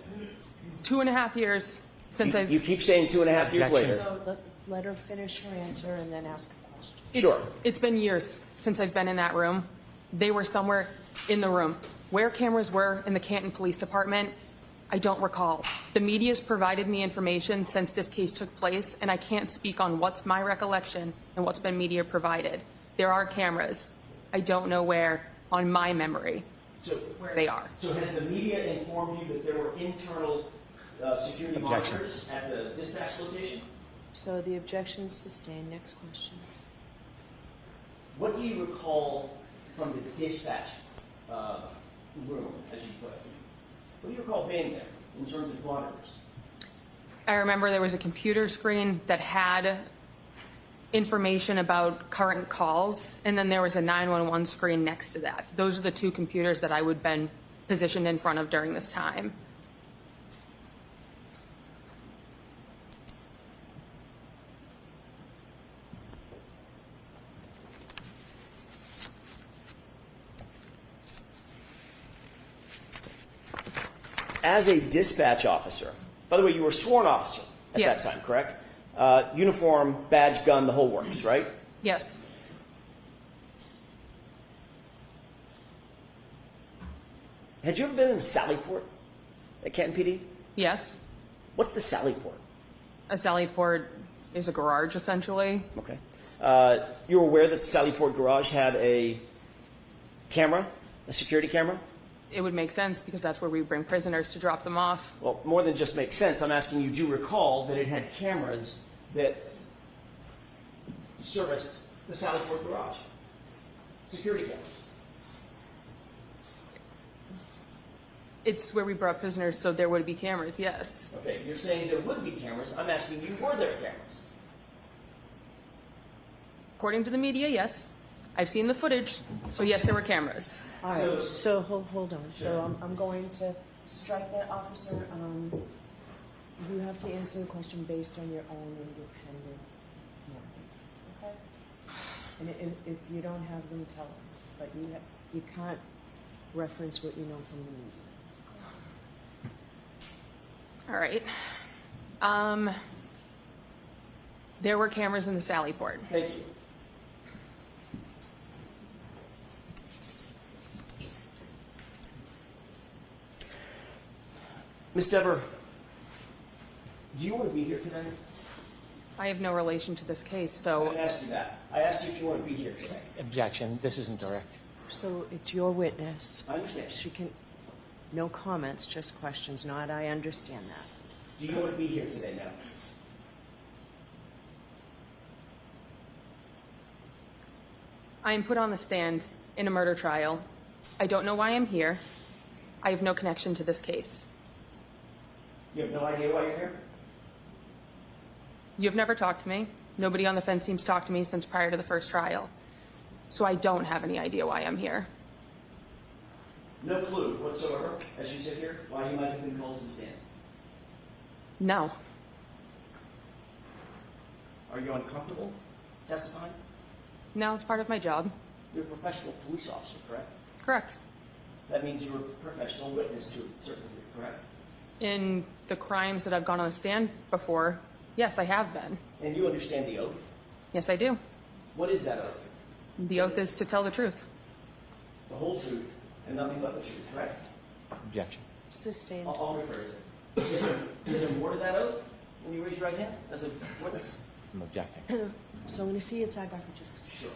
2.5 years since I've... You keep saying 2.5 years later. So let her finish her answer and then ask a question. Sure. It's been years since I've been in that room. They were somewhere in the room. Where cameras were in the Canton Police Department, I don't recall. The media's provided me information since this case took place, and I can't speak on what's my recollection and what's been media provided. There are cameras. I don't know where on my memory where they are. So has the media informed you that there were internal security monitors at the dispatch location? So the objection is sustained. Next question. What do you recall from the dispatch room, as you put it? What do you recall being there in terms of monitors? I remember there was a computer screen that had information about current calls, and then there was a 911 screen next to that. Those are the two computers that I would have been positioned in front of during this time. As a dispatch officer, by the way, you were a sworn officer at Yes. that time, correct? Uniform, badge, gun, the whole works, right? Yes. Had you ever been in the Sally Port at Canton PD? Yes. What's the Sally Port? A Sally Port is a garage, essentially. Okay. You were aware that the Sally Port garage had a camera, a security camera? It would make sense because that's where we bring prisoners to drop them off. Well, more than just makes sense, I'm asking you, do you recall that it had cameras that serviced the Sally Port garage? Security cameras. It's where we brought prisoners, so there would be cameras, yes. Okay, you're saying there would be cameras. I'm asking you, were there cameras? According to the media, yes. I've seen the footage, so yes, there were cameras. All right, so hold on. So I'm going to strike that, officer. You have to answer the question based on your own independent knowledge. Okay? And if you don't have them, tell us. But you can't reference what you know from the media. All right. There were cameras in the Sally Port. Thank you. Ms. Debor, do you want to be here today? I have no relation to this case, I so didn't ask you that. I asked you if you want to be here today. Objection. This isn't direct. So it's your witness. I understand. She can, no comments, just questions. Not, I understand that. Do you want to be here today now? I am put on the stand in a murder trial. I don't know why I'm here. I have no connection to this case. You have no idea why you're here? You've never talked to me. Nobody on the fence seems to talk to me since prior to the first trial. So I don't have any idea why I'm here. No clue whatsoever, as you sit here, why you might have been called to the stand. No. Are you uncomfortable testifying? No, it's part of my job. You're a professional police officer, correct? Correct. That means you're a professional witness to a certain degree, correct? In the crimes that I've gone on the stand before, Yes, I have been. And you understand the oath? Yes, I do. What is that oath? The oath is to tell the truth. The whole truth and nothing but the truth, correct? Objection. Sustained. I'll rephrase it. Is there more to that oath when you raise your right hand as a witness? I'm objecting. So I'm going to see it side by for just Sure.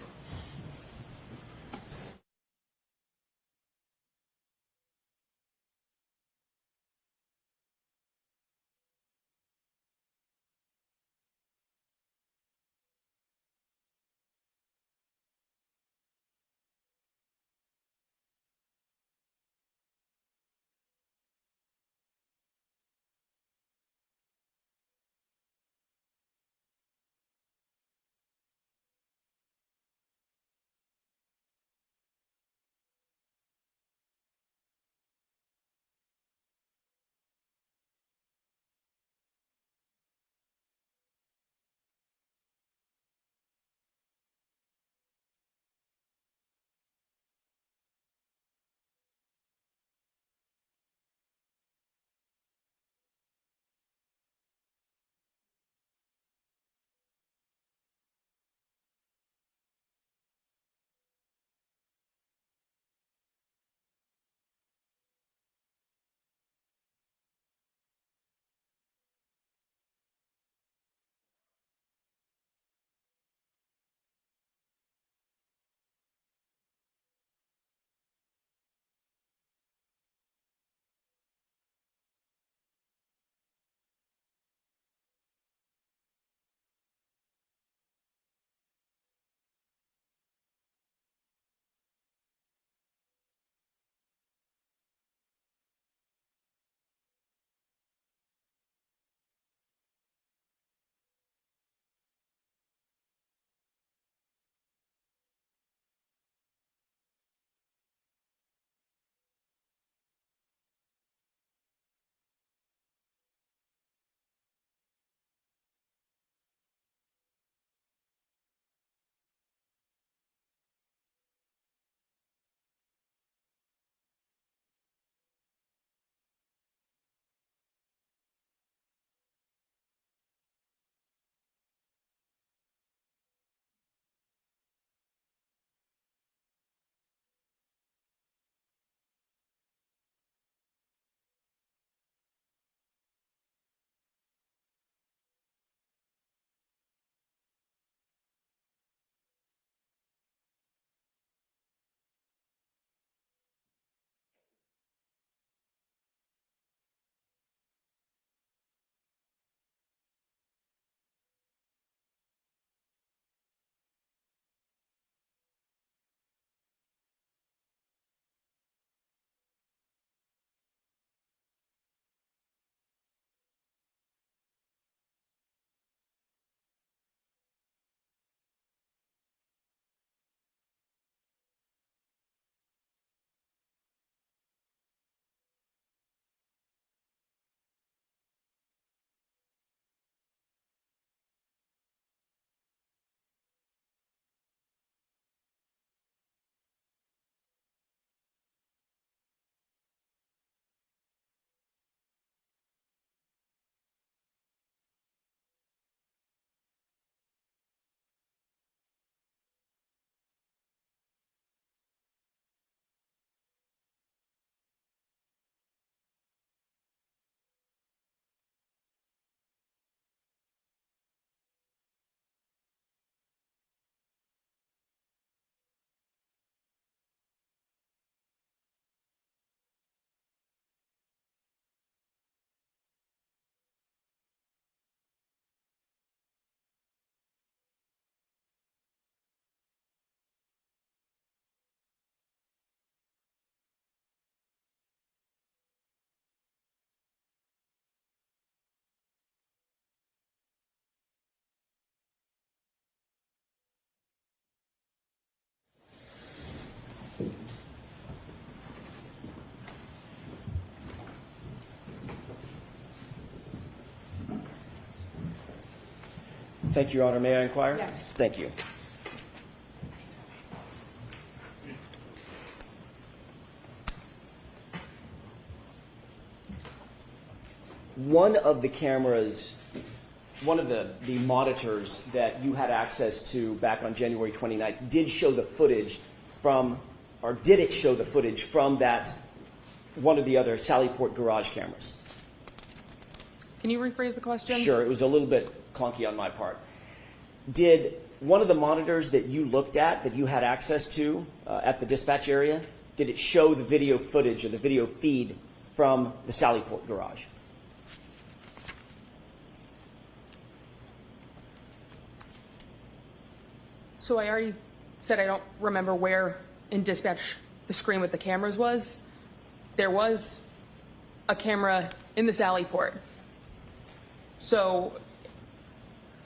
Thank you, Your Honor. May I inquire? Yes. Thank you. One of the cameras one of the monitors that you had access to back on January 29th did show the footage from, or did it show the footage from that one of the other Sallyport garage cameras? Can you rephrase the question? Sure, it was a little bit clunky on my part. Did one of the monitors that you looked at, that you had access to at the dispatch area, did it show the video footage or the video feed from the Sallyport garage? So I already said I don't remember where in dispatch the screen with the cameras was. There was a camera in the Sallyport. So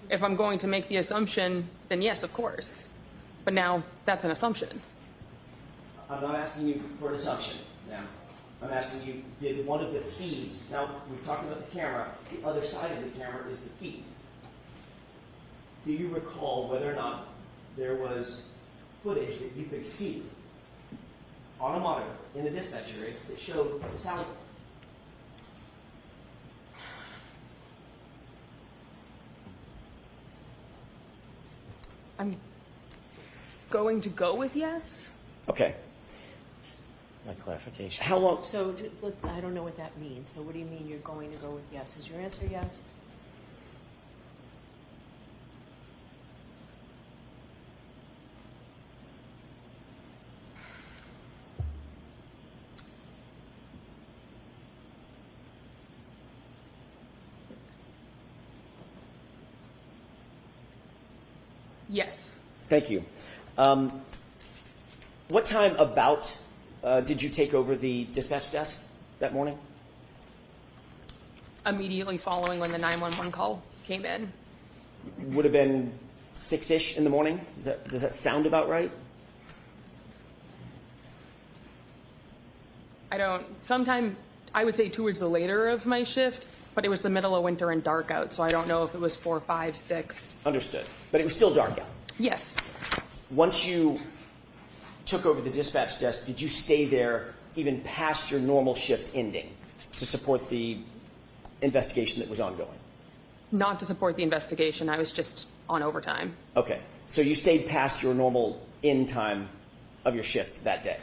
if I'm going to make the assumption, then yes, of course. But now that's an assumption. I'm not asking you for an assumption now. I'm asking you, did one of the feeds, now we've talked about the camera, the other side of the camera is the feed. Do you recall whether or not there was footage that you could see on a monitor in the dispatch area that showed the Sallyport? I'm going to go with yes. Okay. My clarification. How long? So I don't know what that means. So what do you mean you're going to go with yes? Is your answer yes? Yes. Thank you. What time about did you take over the dispatch desk that morning? Immediately following when the 911 call came in. Would have been 6-ish in the morning. Does that sound about right? Sometime, I would say towards the later of my shift, but it was the middle of winter and dark out, so I don't know if it was 4, 5, 6. Understood. But it was still dark out. Yes. Once you took over the dispatch desk, did you stay there even past your normal shift ending to support the investigation that was ongoing? Not to support the investigation. I was just on overtime. Okay. So you stayed past your normal end time of your shift that day?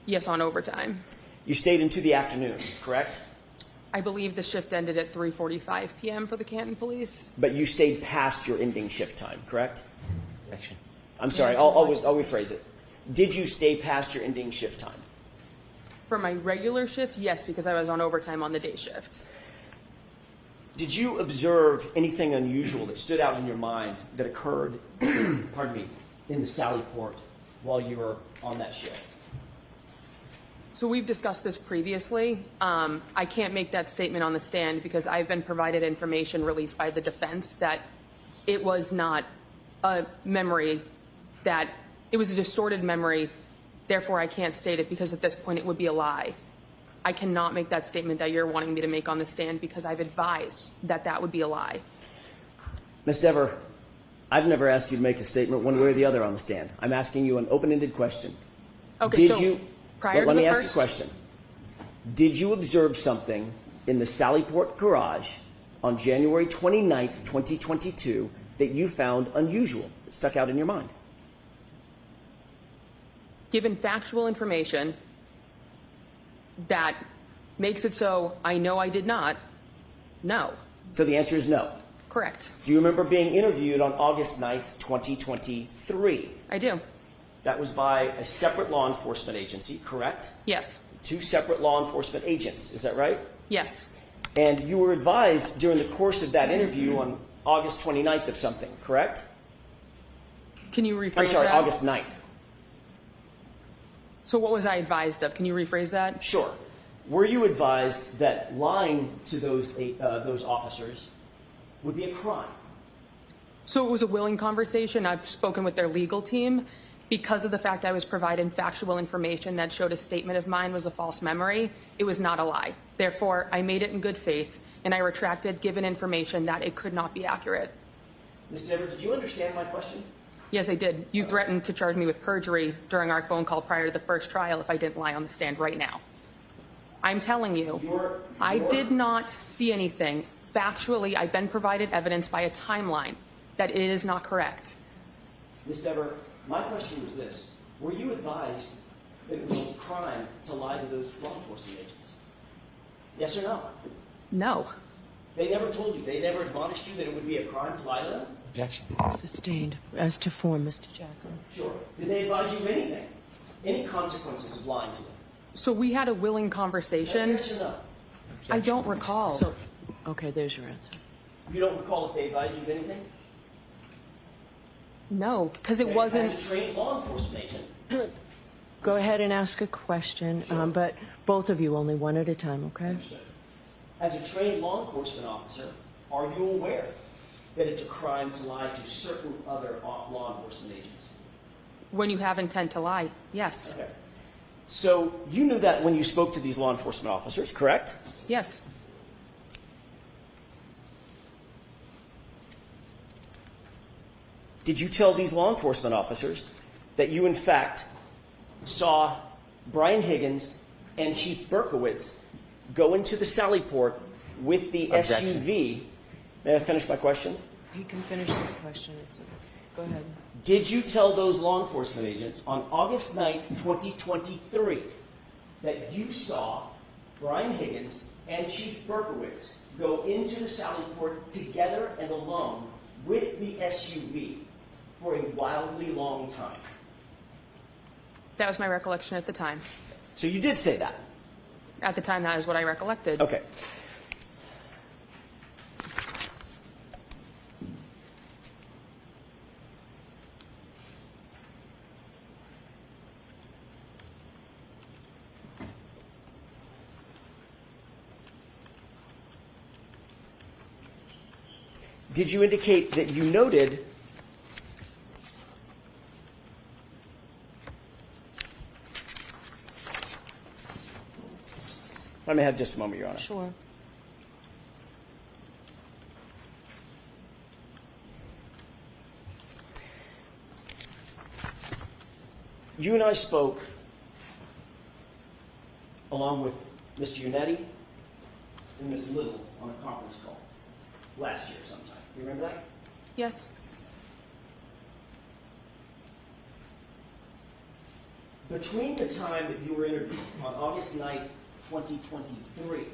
Yes, on overtime. You stayed into the afternoon, correct? I believe the shift ended at 3:45 p.m. for the Canton police. But you stayed past your ending shift time, correct? Correction. I'm sorry, I'll rephrase it. Did you stay past your ending shift time? For my regular shift, yes, because I was on overtime on the day shift. Did you observe anything unusual that stood out in your mind that occurred, pardon me, in the Sallyport while you were on that shift? So we've discussed this previously. I can't make that statement on the stand because I've been provided information released by the defense that it was not a memory, that it was a distorted memory. Therefore, I can't state it because at this point it would be a lie. I cannot make that statement that you're wanting me to make on the stand because I've advised that that would be a lie. Ms. Debor, I've never asked you to make a statement one way or the other on the stand. I'm asking you an open-ended question. Okay, Did so you, prior let to me the ask you a first question. Did you observe something in the Sallyport garage on January 29th, 2022 that you found unusual, that stuck out in your mind? Given factual information that makes it so I know I did not, no. So the answer is no. Correct. Do you remember being interviewed on August 9th, 2023? I do. That was by a separate law enforcement agency, correct? Yes. 2 separate law enforcement agents, is that right? Yes. And you were advised during the course of that interview on August 29th of something, correct? Can you rephrase I'm sorry, that? August 9th. So what was I advised of? Can you rephrase that? Sure. Were you advised that lying to those officers would be a crime? So it was a willing conversation. I've spoken with their legal team. Because of the fact I was provided factual information that showed a statement of mine was a false memory, it was not a lie. Therefore, I made it in good faith, and I retracted given information that it could not be accurate. Ms. Debor, did you understand my question? Yes, I did. You threatened to charge me with perjury during our phone call prior to the first trial if I didn't lie on the stand right now. I'm telling you, I did not see anything Factually, I've been provided evidence by a timeline that it is not correct. Ms. Debor, my question was this. Were you advised that it was a crime to lie to those law enforcement agents? Yes or no? No. They never told you, they never admonished you that it would be a crime to lie to them? Objection. Sustained. As to form, Mr. Jackson. Sure. Did they advise you of anything? Any consequences of lying to them? So we had a willing conversation. Yes or no? I don't recall. So, okay, there's your answer. You don't recall if they advised you of anything? No, because it wasn't. As a trained law enforcement agent. Go ahead and ask a question, but both of you only one at a time, okay? As a trained law enforcement officer, are you aware that it's a crime to lie to certain other law enforcement agents? When you have intent to lie, yes. Okay. So you knew that when you spoke to these law enforcement officers, correct? Yes. Did you tell these law enforcement officers that you, in fact, saw Brian Higgins and Chief Berkowitz go into the Sally Port with the Objection. SUV? May I finish my question? You can finish this question. Go ahead. Did you tell those law enforcement agents on August 9th, 2023, that you saw Brian Higgins and Chief Berkowitz go into the Sally Port together and alone with the SUV for a wildly long time? That was my recollection at the time. So you did say that? At the time, that is what I recollected. Okay. Did you indicate that you noted Let me have just a moment, Your Honor. Sure. You and I spoke, along with Mr. Unetti and Ms. Little, on a conference call last year sometime. You remember that? Yes. Between the time that you were interviewed on August 9th, 2023,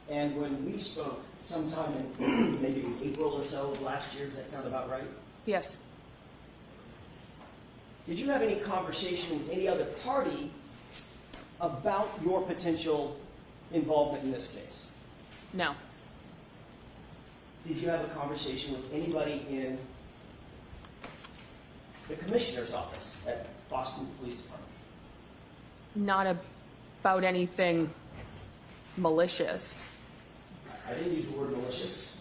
and when we spoke sometime in maybe it was April or so of last year, does that sound about right? Yes. Did you have any conversation with any other party about your potential involvement in this case? No. Did you have a conversation with anybody in the commissioner's office at Boston Police Department? Not about anything malicious. I didn't use the word malicious.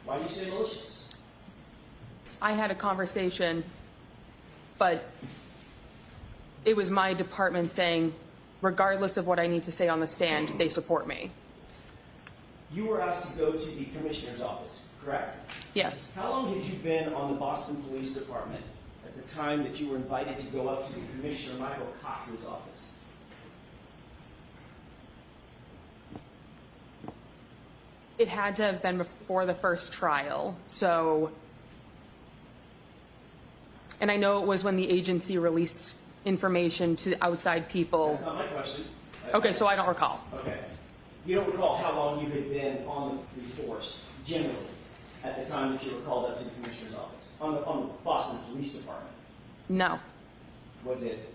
Why do you say malicious? I had a conversation, but it was my department saying, regardless of what I need to say on the stand, they support me. You were asked to go to the commissioner's office, correct? Yes. How long had you been on the Boston Police Department at the time that you were invited to go up to the Commissioner Michael Cox's office? It had to have been before the first trial, so, and I know it was when the agency released information to outside people. That's not my question. Okay, so I don't recall. Okay. You don't recall how long you had been on the force, generally, at the time that you were called up to the Commissioner's office, on the Boston Police Department? No. Was it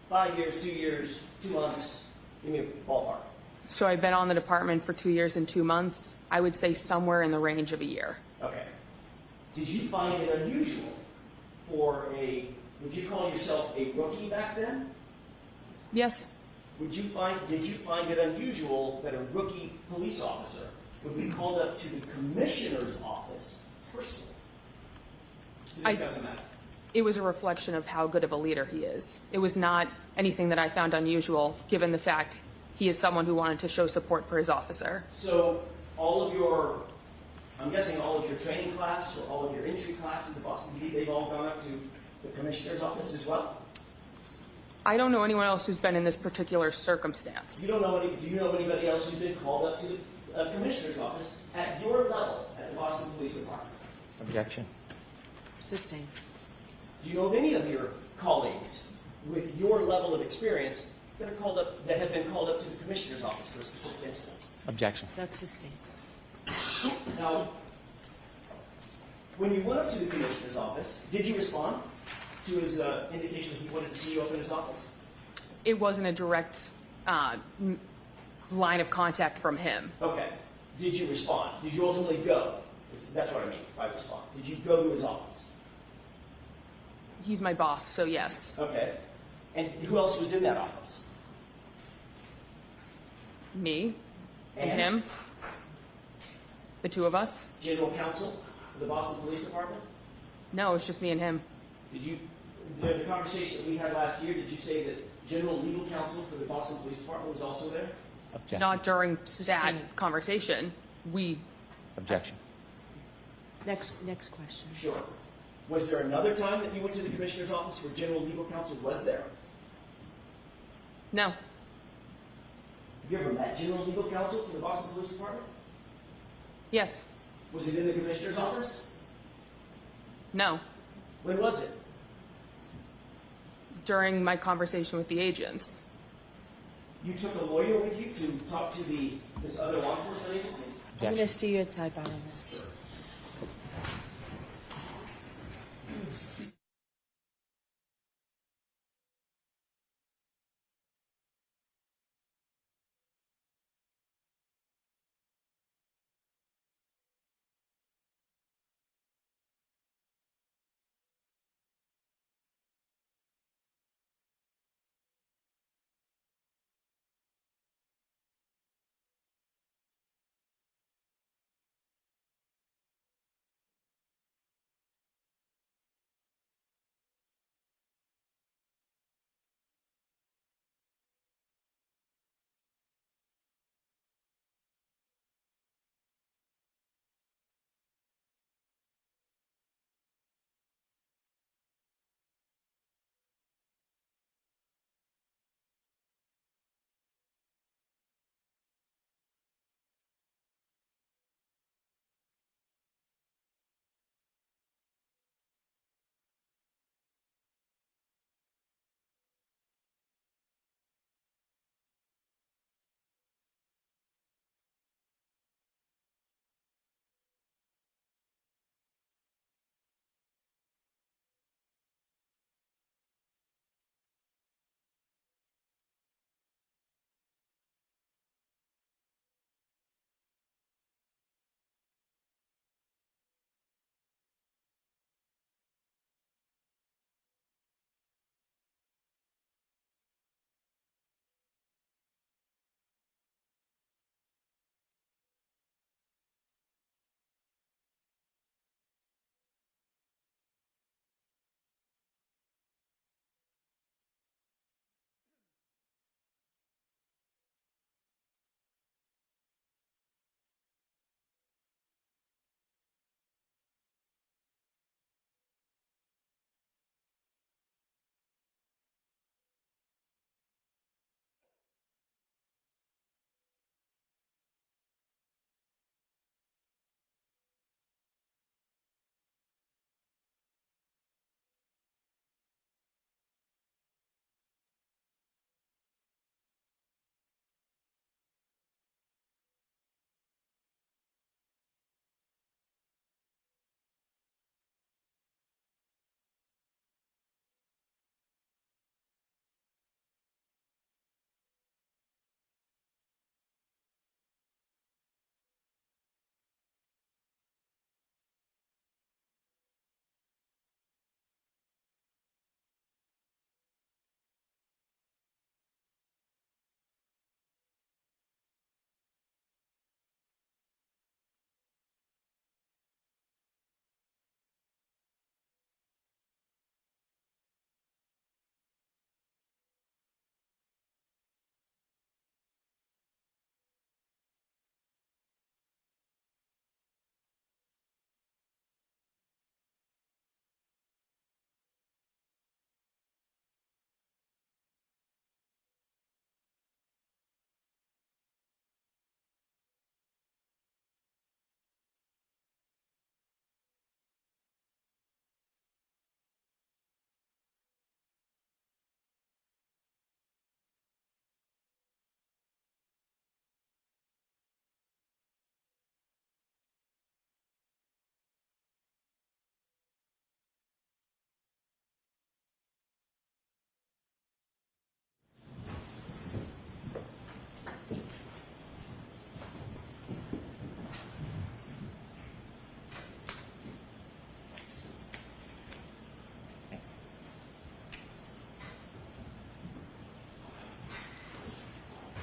5 years, 2 years, 2 months? Give me a ballpark. So I've been on the department for 2 years and 2 months. I would say somewhere in the range of a year. Okay. Did you find it unusual for would you call yourself a rookie back then? Yes. Did you find it unusual that a rookie police officer would be called up to the commissioner's office personally to discuss a matter? It was a reflection of how good of a leader he is. It was not anything that I found unusual, given the fact he is someone who wanted to show support for his officer. So I'm guessing all of your training class or all of your entry classes at Boston PD, they've all gone up to the commissioner's office as well? I don't know anyone else who's been in this particular circumstance. Do you know anybody else who's been called up to commissioner's office at your level at the Boston Police Department? Objection. Sustained. Do you know of any of your colleagues with your level of experience that have been called up to the commissioner's office for a specific instance? Objection. That's sustained. Now, when you went up to the commissioner's office, did you respond to his indication that he wanted to see you up in his office? It wasn't a direct line of contact from him. Okay. Did you respond? Did you ultimately go? That's what I mean by respond. Did you go to his office? He's my boss, so yes. Okay. And who else was in that office? Me and him. The two of us. General counsel of the Boston Police Department? No, it's just me and him. The conversation that we had last year, did you say that general legal counsel for the Boston Police Department was also there? Objection. Not during Sustained. that conversation. Objection. Next question. Sure. Was there another time that you went to the commissioner's office where general legal counsel was there? No. Have you ever met general legal counsel for the Boston Police Department? Yes. Was it in the commissioner's office? No. When was it? During my conversation with the agents. You took a lawyer with you to talk to this other law enforcement agency? I'm going to see you at sidebar on this.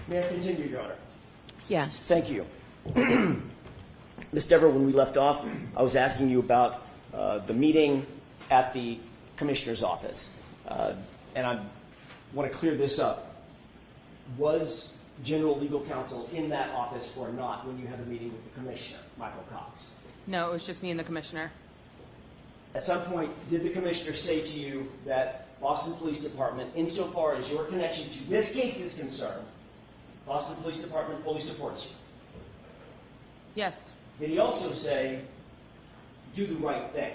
May I continue, Your Honor? Yes. Thank you. Ms. Debor, when we left off, I was asking you about the meeting at the Commissioner's office. And I want to clear this up. Was General Legal Counsel in that office or not when you had a meeting with the Commissioner, Michael Cox? No, it was just me and the commissioner. At some point, did the Commissioner say to you that Boston Police Department, insofar as your connection to this case is concerned, Boston Police Department fully supports you? Yes. Did he also say, do the right thing?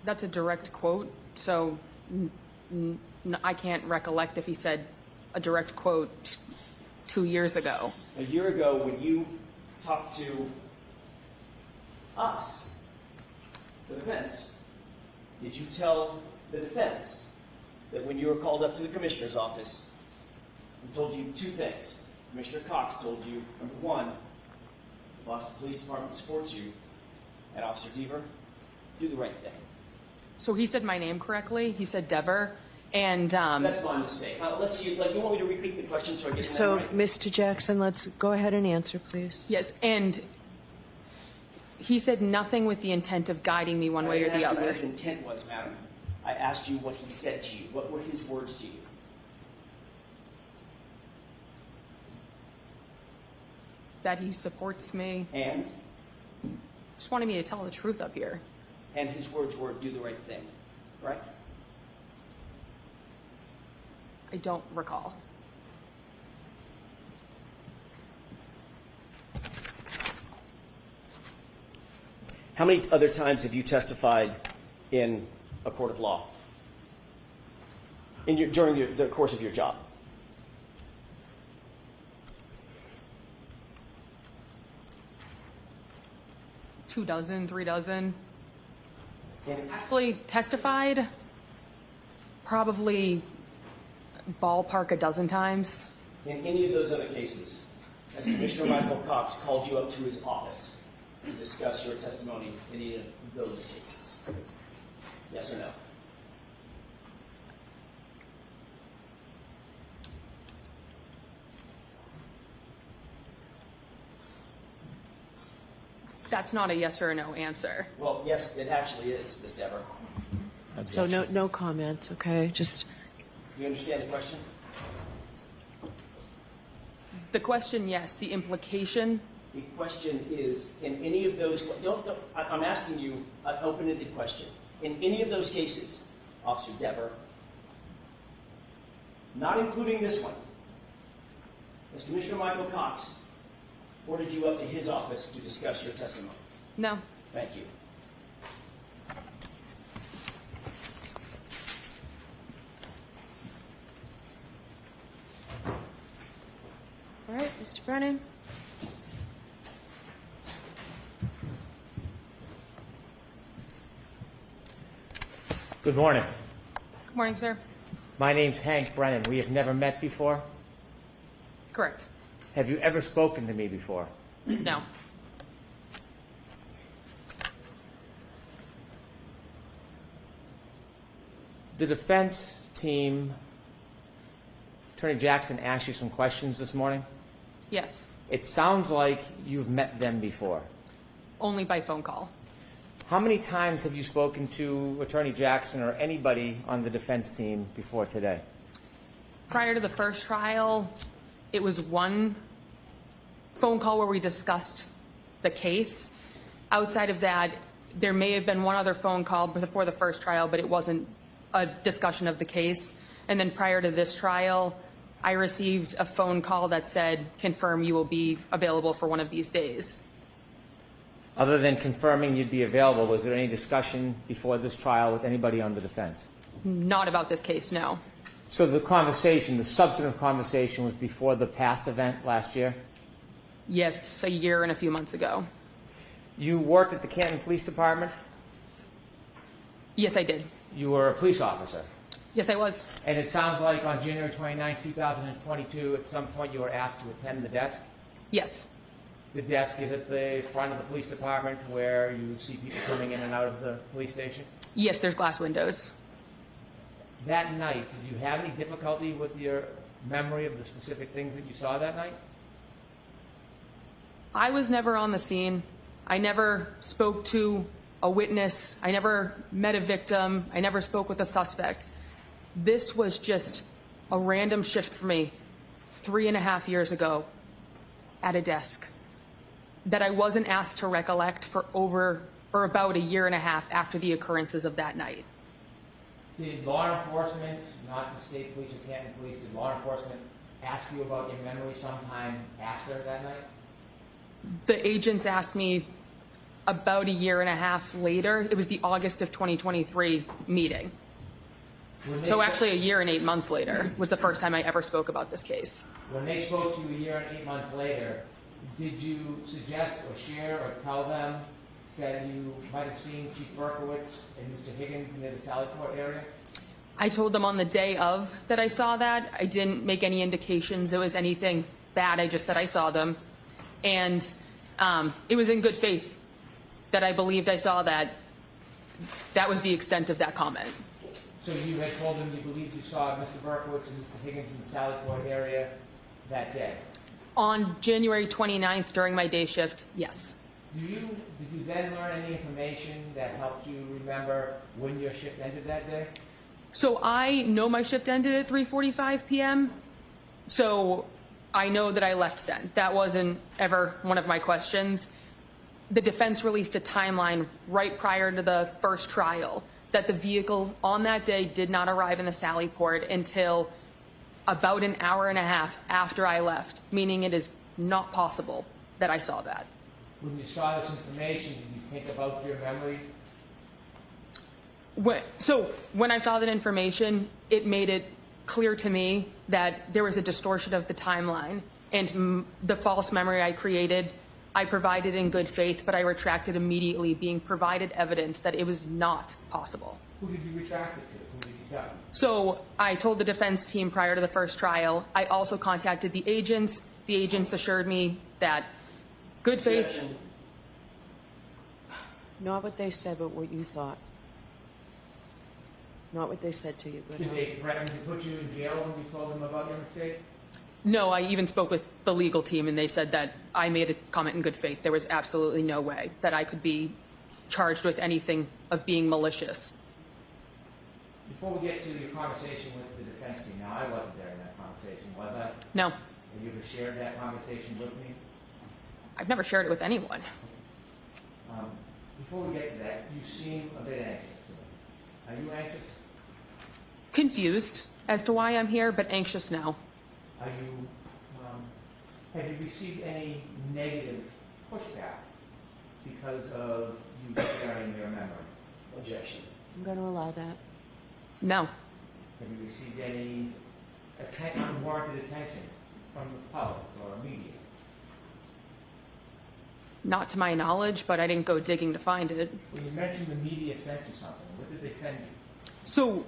That's a direct quote, so I can't recollect if he said a direct quote 2 years ago. A year ago, when you talked to us, the defense, did you tell the defense that when you were called up to the Commissioner's office, he told you two things? Commissioner Cox told you, number one, the Boston Police Department supports you, and Officer Debor, do the right thing. So he said my name correctly. He said Debor, and That's my mistake. Let's see. Like, you want me to repeat the question so I get So, that right? Mr. Jackson, let's go ahead and answer, please. yes, and he said nothing with the intent of guiding me one way or the I didn't other. ask you what his intent was, madam. I asked you what he said to you. What were his words to you? That he supports me. And Just wanted me to tell the truth up here. his words were, do the right thing, right? I don't recall. How many other times have you testified in a court of law during the course of your job? Two dozen, 3 dozen. And Actually testified probably ballpark a dozen times. in any of those other cases, has Commissioner Michael Cox called you up to his office to discuss your testimony in any of those cases? Yes or no? That's not a yes or a no answer. Well, yes, it actually is, Ms. Debor. So no comments, okay? Just You understand the question? The question, yes. The implication, The question is, in any of those, I'm asking you an open-ended question. In any of those cases, Officer Debor, not including this one, has Commissioner Michael Cox ordered you up to his office to discuss your testimony? no. Thank you. all right, Mr. Brennan. Good morning. Good morning, sir. My name's Hank Brennan. We have never met before. Correct. Have you ever spoken to me before? No. The defense team, Attorney Jackson, asked you some questions this morning. Yes. It sounds like you've met them before. Only by phone call. How many times have you spoken to Attorney Jackson or anybody on the defense team before today? Prior to the first trial, it was one phone call where we discussed the case. Outside of that, there may have been one other phone call before the first trial, but it wasn't a discussion of the case. And then prior to this trial, I received a phone call that said, confirm you will be available for one of these days. Other than confirming you'd be available, was there any discussion before this trial with anybody on the defense? Not about this case, no. So the conversation, the substantive conversation, was before the past event last year? Yes, a year and a few months ago. You worked at the Canton Police Department? Yes, I did. You were a police officer? Yes, I was. And it sounds like on January 29, 2022, at some point you were asked to attend the desk? Yes. The desk is at the front of the police department where you see people coming in and out of the police station? Yes, there's glass windows. that night, did you have any difficulty with your memory of the specific things that you saw that night? I was never on the scene. I never spoke to a witness. I never met a victim. I never spoke with a suspect. This was just a random shift for me 3.5 years ago at a desk that I wasn't asked to recollect for about 1.5 years after the occurrences of that night. Did law enforcement, not the state police or Canton police, did law enforcement ask you about your memory sometime after that night? The agents asked me about 1.5 years later. It was the August of 2023 meeting. So actually 1 year and 8 months later was the first time I ever spoke about this case. When they spoke to you 1 year and 8 months later, did you suggest or share or tell them that you might have seen Chief Berkowitz and Mr. Higgins near the Sallyport area? I told them on the day of that I saw that. I didn't make any indications it was anything bad. I just said I saw them. And it was in good faith that I believed I saw that. That was the extent of that comment. So you had told them you believed you saw Mr. Berkowitz and Mr. Higgins in the Sallyport area that day? On January 29th during my day shift, yes. Did you then learn any information that helped you remember when your shift ended that day? So I know my shift ended at 3:45 p.m. So I know that I left then. That wasn't ever one of my questions. The defense released a timeline right prior to the first trial that the vehicle on that day did not arrive in the Sallyport until about 1.5 hours after I left, meaning it is not possible that I saw that. When you saw this information, did you think about your memory? When I saw that information, it made it clear to me that there was a distortion of the timeline, and the false memory I created, I provided in good faith, but I retracted immediately, being provided evidence that it was not possible. Who did you retract it to? Who did you tell? So I told the defense team prior to the first trial. I also contacted the agents. The agents assured me that good faith. Not what they said, but what you thought. Not what they said to you. But did they threaten to put you in jail when you told them about your mistake? No, I even spoke with the legal team, and they said that I made a comment in good faith. There was absolutely no way that I could be charged with anything of being malicious. Before we get to your conversation with the defense team, now I wasn't there in that conversation, was I? No. Have you ever shared that conversation with me? I've never shared it with anyone. Before we get to that, you seem a bit anxious to me. Are you anxious? Confused as to why I'm here, but anxious now. Are you, have you received any negative pushback because of you sharing your memory? Objection. I'm going to allow that. No. Have you received any unwarranted attention from the public or media? Not to my knowledge, but I didn't go digging to find it. When you mentioned the media sent you something, what did they send you? So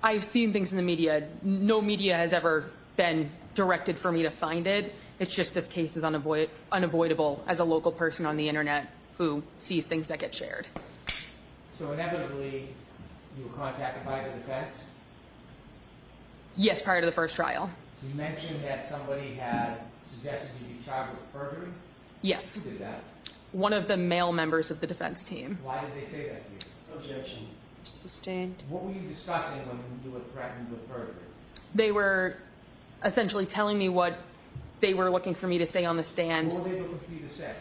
I've seen things in the media. No media has ever been directed for me to find it. It's just this case is unavoidable as a local person on the internet who sees things that get shared. So inevitably, you were contacted by the defense? Yes, prior to the first trial. You mentioned that somebody had suggested you be charged with perjury? Yes. Who did that? One of the male members of the defense team. Why did they say that to you? Objection. Sustained. What were you discussing when you were threatened with perjury? They were essentially telling me what they were looking for me to say on the stand. What were they looking for you to say?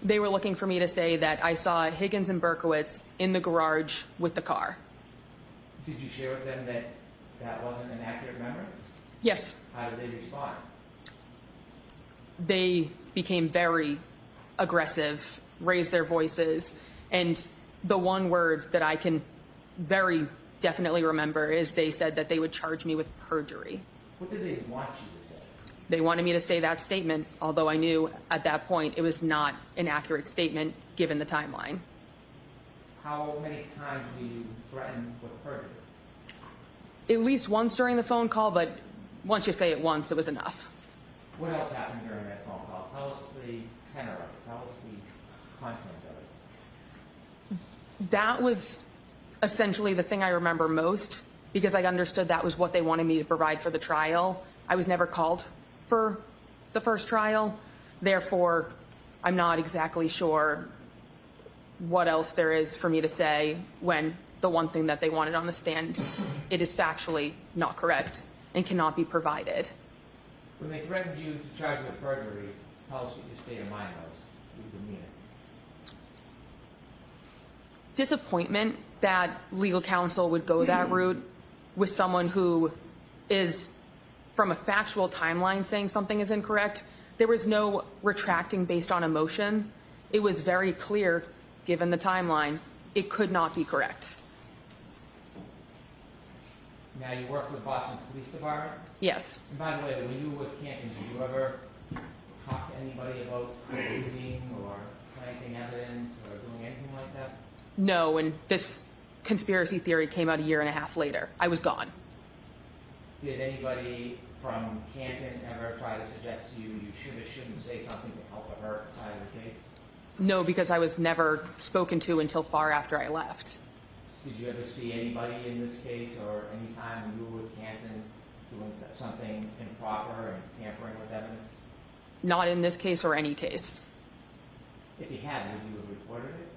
They were looking for me to say that I saw Higgins and Berkowitz in the garage with the car. Did you share with them that that wasn't an accurate memory? Yes. How did they respond? They became very aggressive, raised their voices, and the one word that I can very definitely remember is they said that they would charge me with perjury. What did they want you to say? They wanted me to say that statement, although I knew at that point it was not an accurate statement given the timeline. How many times were you threatened with perjury? At least once during the phone call, but once you say it once, it was enough. What else happened during that phone call? Tell us the tenor of it. Tell us the content of it. That was essentially the thing I remember most. because I understood that was what they wanted me to provide for the trial. I was never called for the first trial. Therefore, I'm not exactly sure what else there is for me to say when the one thing that they wanted on the stand, it is factually not correct and cannot be provided. When they threatened you to charge you with perjury, tell us what your state of mind was. You demeanor. Disappointment that legal counsel would go that route with someone who is, from a factual timeline, saying something is incorrect. There was no retracting based on emotion. It was very clear, given the timeline, it could not be correct. Now, you work for the Boston Police Department? Yes. And by the way, when you were with Canton, did you ever talk to anybody about looting or planting evidence or doing anything like that? No, and this conspiracy theory came out a year and a half later. I was gone. Did anybody from Canton ever try to suggest to you you should or shouldn't say something to help the hurt side of the case? No, because I was never spoken to until far after I left. Did you ever see anybody in this case or any time when you were with Canton doing something improper and tampering with evidence? Not in this case or any case. If you had, would you have reported it?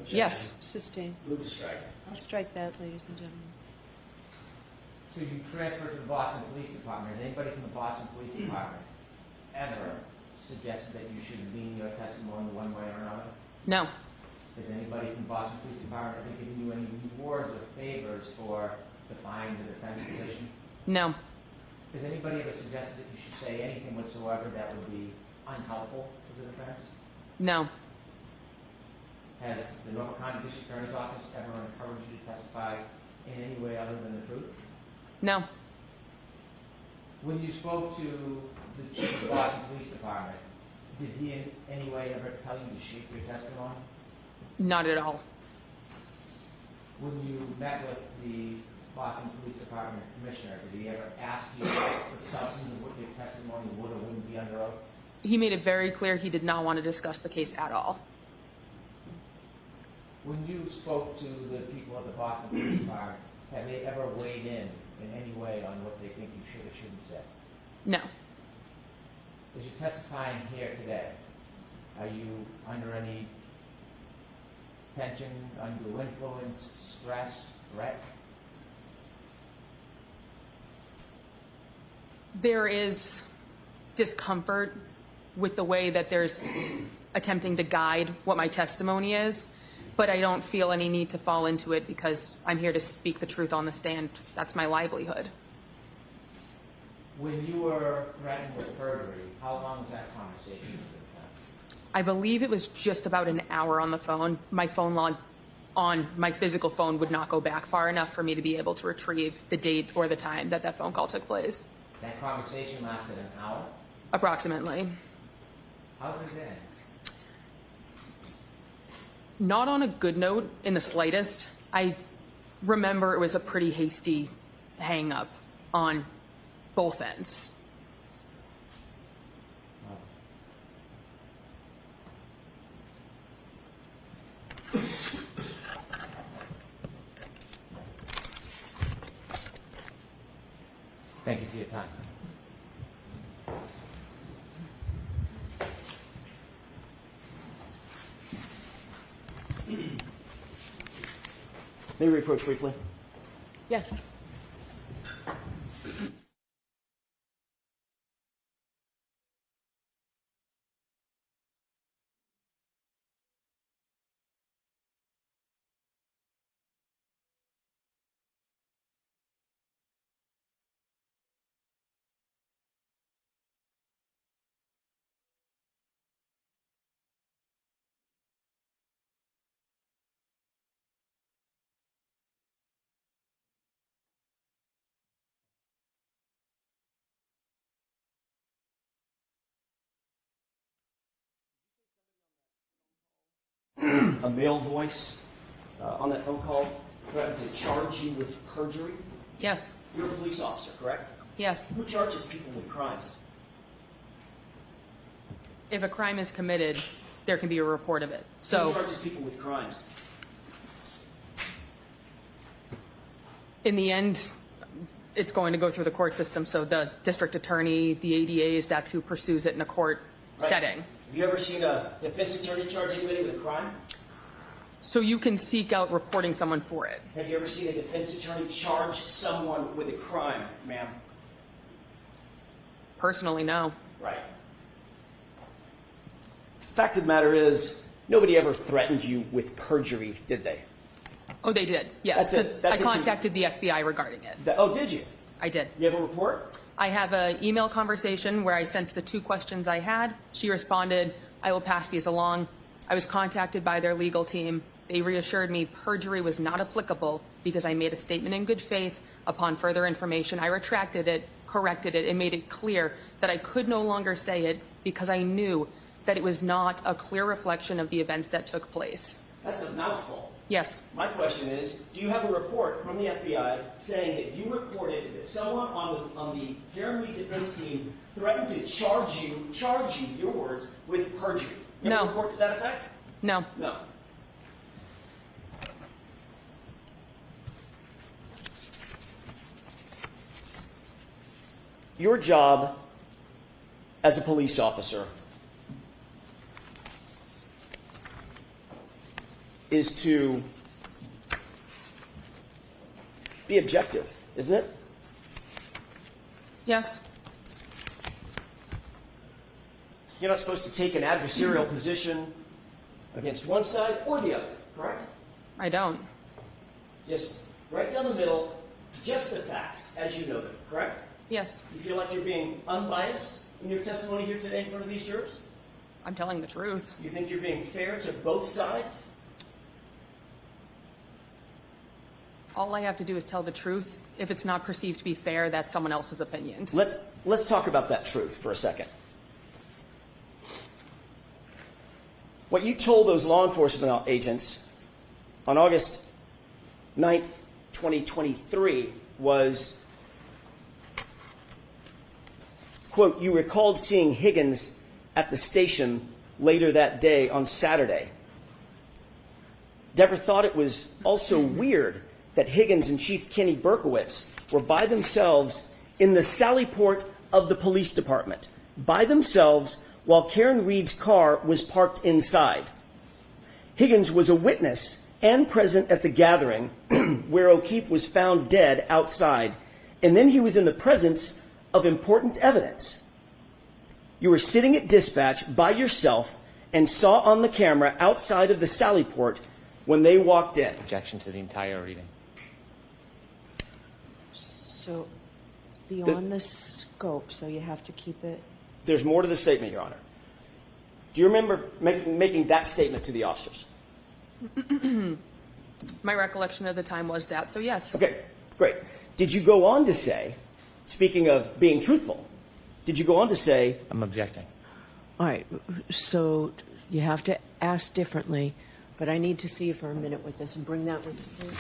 Yes. Sustain. Move to strike. I'll strike that, ladies and gentlemen. So you transferred to the Boston Police Department. Has anybody from the Boston Police Department ever suggested that you should lean your testimony one way or another? No. Has anybody from the Boston Police Department ever given you any rewards or favors for defying the defense position? No. Has anybody ever suggested that you should say anything whatsoever that would be unhelpful to the defense? No. Has the Norfolk County District Attorney's Office ever encouraged you to testify in any way other than the truth? No. When you spoke to the chief of the Boston Police Department, did he in any way ever tell you to shape your testimony? Not at all. When you met with the Boston Police Department commissioner, did he ever ask you the substance of what your testimony would or wouldn't be under oath? He made it very clear he did not want to discuss the case at all. When you spoke to the people at the Boston Police Department, have they ever weighed in any way on what they think you should or shouldn't say? No. As you're testifying here today, are you under any tension, undue influence, stress, threat? There is discomfort with the way that there's attempting to guide what my testimony is, but I don't feel any need to fall into it because I'm here to speak the truth on the stand. That's my livelihood. When you were threatened with perjury, how long was that conversation with the defense? I believe it was just about an hour on the phone. My phone log on my physical phone would not go back far enough for me to be able to retrieve the date or the time that that phone call took place. That conversation lasted an hour? Approximately. How did it end? Not on a good note in the slightest. I remember it was a pretty hasty hang up on both ends. Thank you for your time. May we approach briefly? Yes. A male voice on that phone call threatened to charge you with perjury. Yes. You're a police officer, correct? Yes. Who charges people with crimes? If a crime is committed, there can be a report of it. Who So charges people with crimes? in the end, it's going to go through the court system. So the district attorney, the ADAs, that's who pursues it in a court setting. Have you ever seen a defense attorney charge anybody with a crime? So you can seek out reporting someone for it. Have you ever seen a defense attorney charge someone with a crime, ma'am? Personally, no. Right. Fact of the matter is, nobody ever threatened you with perjury, did they? Oh, they did. Yes. That's I contacted the FBI regarding it. Oh, did you? I did. You have a report? I have an email conversation where I sent the 2 questions I had. She responded, I will pass these along. I was contacted by their legal team. They reassured me perjury was not applicable because I made a statement in good faith. Upon further information, I retracted it, corrected it, and made it clear that I could no longer say it because I knew that it was not a clear reflection of the events that took place. That's a mouthful. Yes. My question is, do you have a report from the FBI saying that you reported that someone on the Karen Reed defense team threatened to charge you, your words, with perjury? You have a report to that effect? No. No. Your job as a police officer is to be objective, isn't it? Yes. You're not supposed to take an adversarial position against one side or the other, correct? I don't. Just right down the middle, just the facts as you know them, correct? Yes. You feel like you're being unbiased in your testimony here today in front of these jurors? I'm telling the truth. You think you're being fair to both sides? All I have to do is tell the truth. If it's not perceived to be fair, that's someone else's opinion. Let's talk about that truth for a second. What you told those law enforcement agents on August 9th, 2023 was, quote, you recalled seeing Higgins at the station later that day on Saturday. Debor thought it was also weird that Higgins and Chief Kenny Berkowitz were by themselves in the Sallyport of the police department, by themselves while Karen Reed's car was parked inside. Higgins was a witness and present at the gathering where O'Keefe was found dead outside, and then he was in the presence of important evidence. You were sitting at dispatch by yourself and saw on the camera outside of the Sallyport when they walked in. Objection to the entire reading. So beyond the scope, so you have to keep it. There's more to the statement, Your Honor. Do you remember making that statement to the officers? My recollection of the time was that, so yes. Okay, great. Did you go on to say, speaking of being truthful, did you go on to say... I'm objecting. All right, so you have to ask differently, but I need to see you for a minute with this and bring that with you, please.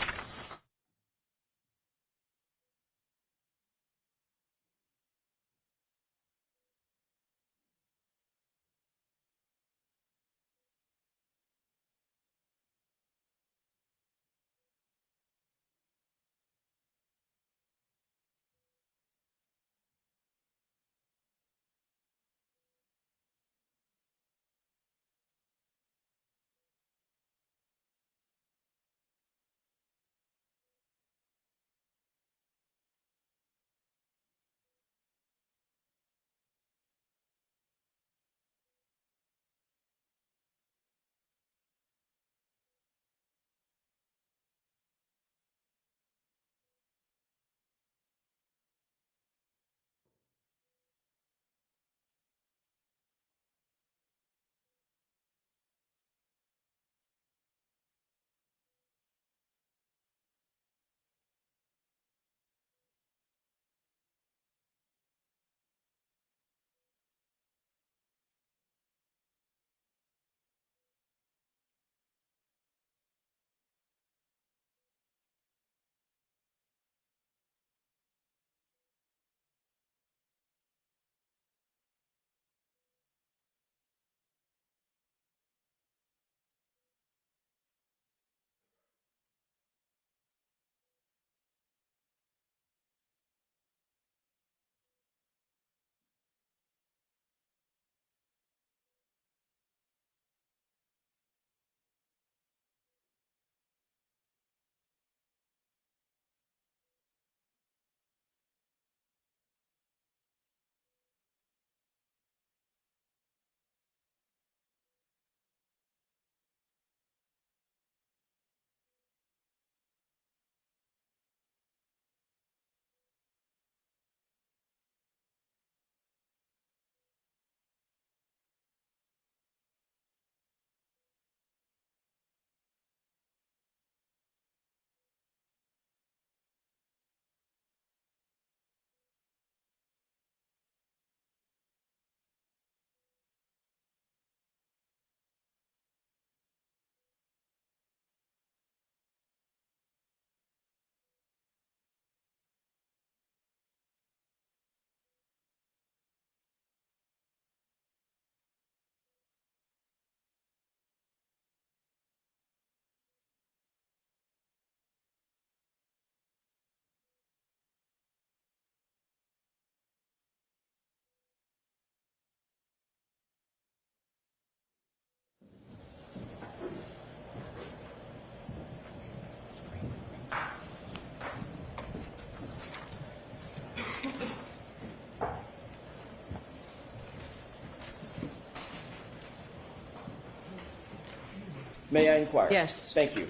May I inquire? Yes. Thank you.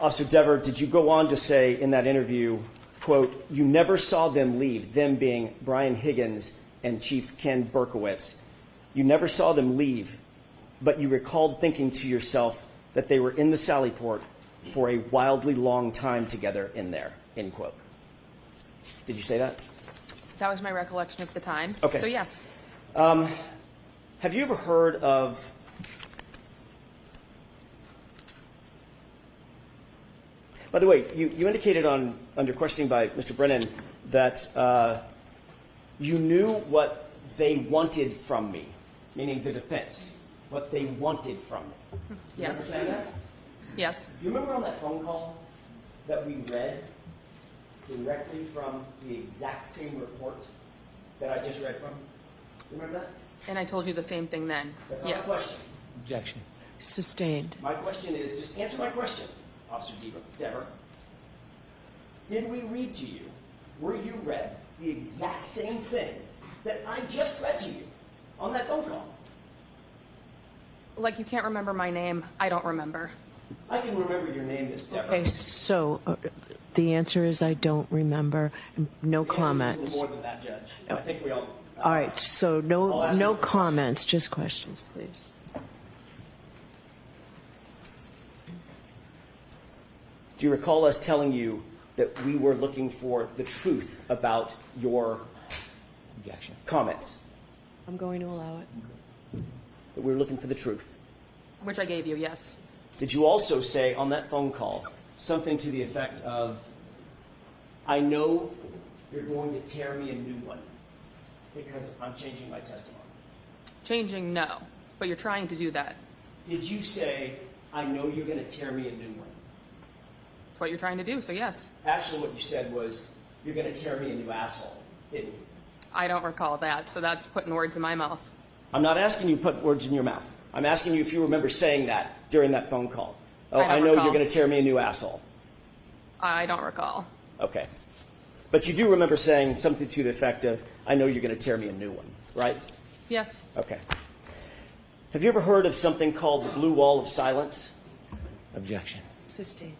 Officer Debor, did you go on to say in that interview, quote, you never saw them leave, them being Brian Higgins and Chief Ken Berkowitz. You never saw them leave, but you recalled thinking to yourself that they were in the Sallyport for a wildly long time together in there, end quote. Did you say that? That was my recollection at the time. Okay. So yes. Have you ever heard of by the way, you indicated under questioning by Mr. Brennan that you knew what they wanted from me, meaning the defense, what they wanted from me. You Yes. understand that? Yes. Do you remember on that phone call that we read directly from the exact same report that I just read from? Do you remember that? And I told you the same thing then. That's not Yes. my question. Objection. Sustained. My question is, just answer my question, Officer Debor. Did we read to you, were you read the exact same thing that I just read to you on that phone call? Like you can't remember my name, I don't remember. I can remember your name, Miss Debor. Okay, so the answer is I don't remember. No The answer is a comments. little more than that, Judge. I think we all... All right, so I'll ask no you- comments, just questions, please. Do you recall us telling you that we were looking for the truth about your Objection. comments? I'm going to allow it. That we were looking for the truth? Which I gave you, yes. Did you also say on that phone call something to the effect of, I know you're going to tear me a new one because I'm changing my testimony? Changing, no. But you're trying to do that. Did you say, I know you're going to tear me a new one? It's what you're trying to do, so yes. Actually, what you said was, you're going to tear me a new asshole, didn't you? I don't recall that, so that's putting words in my mouth. I'm not asking you to put words in your mouth. I'm asking you if you remember saying that during that phone call. Oh, I don't I know recall. you're going to tear me a new asshole. I don't recall. Okay. But you do remember saying something to the effect of, I know you're going to tear me a new one, right? Yes. Okay. Have you ever heard of something called the blue wall of silence? Objection. Sustained.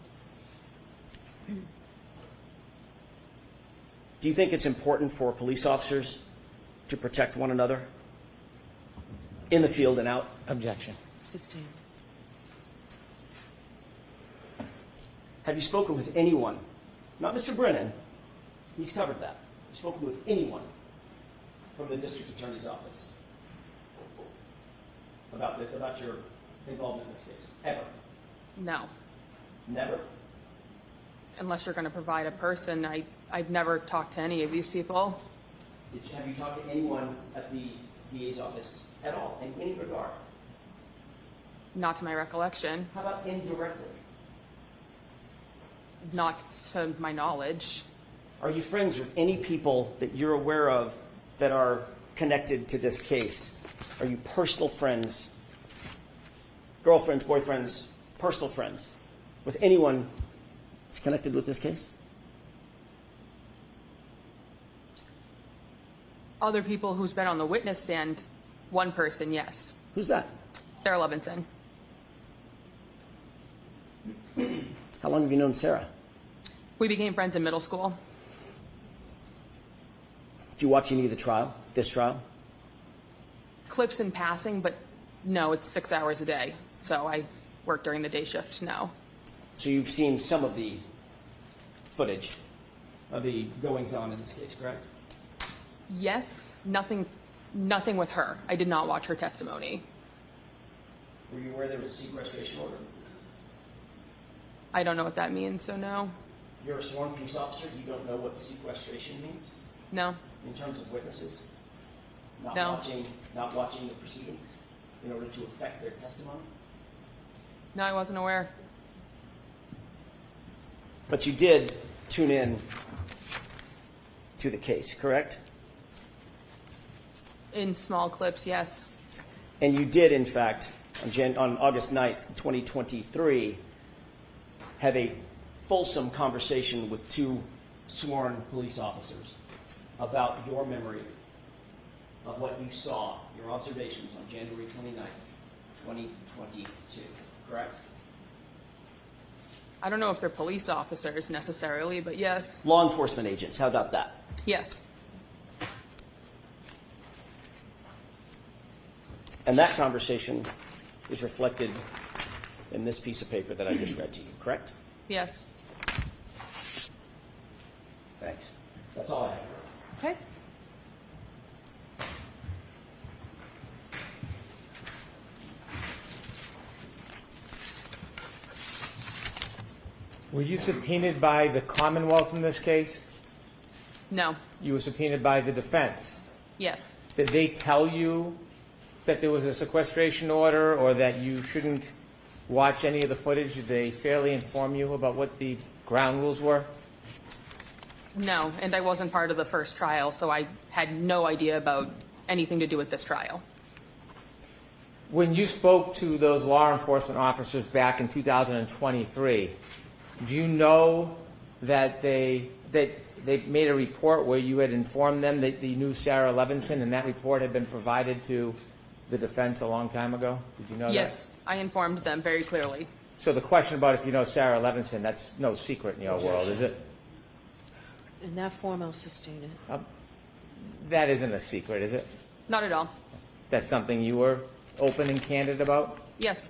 Do you think it's important for police officers to protect one another in the field and out? Objection. Sustained. Have you spoken with anyone, not Mr. Brennan, he's covered that. Have you spoken with anyone from the district attorney's office about your involvement in this case? Ever? No. Never? Unless you're going to provide a person, I've never talked to any of these people. Have you talked to anyone at the DA's office at all, in any regard? Not to my recollection. How about indirectly? Not to my knowledge. Are you friends with any people that you're aware of that are connected to this case? Are you personal friends, girlfriends, boyfriends, personal friends with anyone that's connected with this case? Other people who's been on the witness stand, one person, yes. Who's that? Sarah Levinson. How long have you known Sarah? We became friends in middle school. Did you watch any of the trial, this trial? Clips in passing, but no, it's 6 hours a day. So I work during the day shift now. So you've seen some of the footage of the goings-on in this case, correct? Yes, nothing with her. I did not watch her testimony. Were you aware there was a sequestration order? I don't know what that means, so no. You're a sworn peace officer. You don't know what sequestration means No. in terms of witnesses? Not No. watching the proceedings in order to affect their testimony? No, I wasn't aware. But you did tune in to the case, correct? In small clips, yes. And you did, in fact, on August 9th, 2023, have a fulsome conversation with two sworn police officers about your memory of what you saw, your observations on January 29th, 2022, correct? I don't know if they're police officers necessarily, but yes. Law enforcement agents, how about that? Yes. And that conversation is reflected in this piece of paper that I just read to you, correct? Yes. Thanks. That's all I have. Okay. Were you subpoenaed by the Commonwealth in this case? No. You were subpoenaed by the defense. Yes. Did they tell you that there was a sequestration order or that you shouldn't watch any of the footage? Did they fairly inform you about what the ground rules were? No, and I wasn't part of the first trial, so I had no idea about anything to do with this trial. When you spoke to those law enforcement officers back in 2023, do you know that they made a report where you had informed them that you knew Sarah Levinson, and that report had been provided to the defense a long time ago? Did you know that? Yes, I informed them very clearly. So the question about if you know Sarah Levinson, that's no secret in your world, is it? In that form, I'll sustain it. That isn't a secret, is it? Not at all. That's something you were open and candid about? Yes.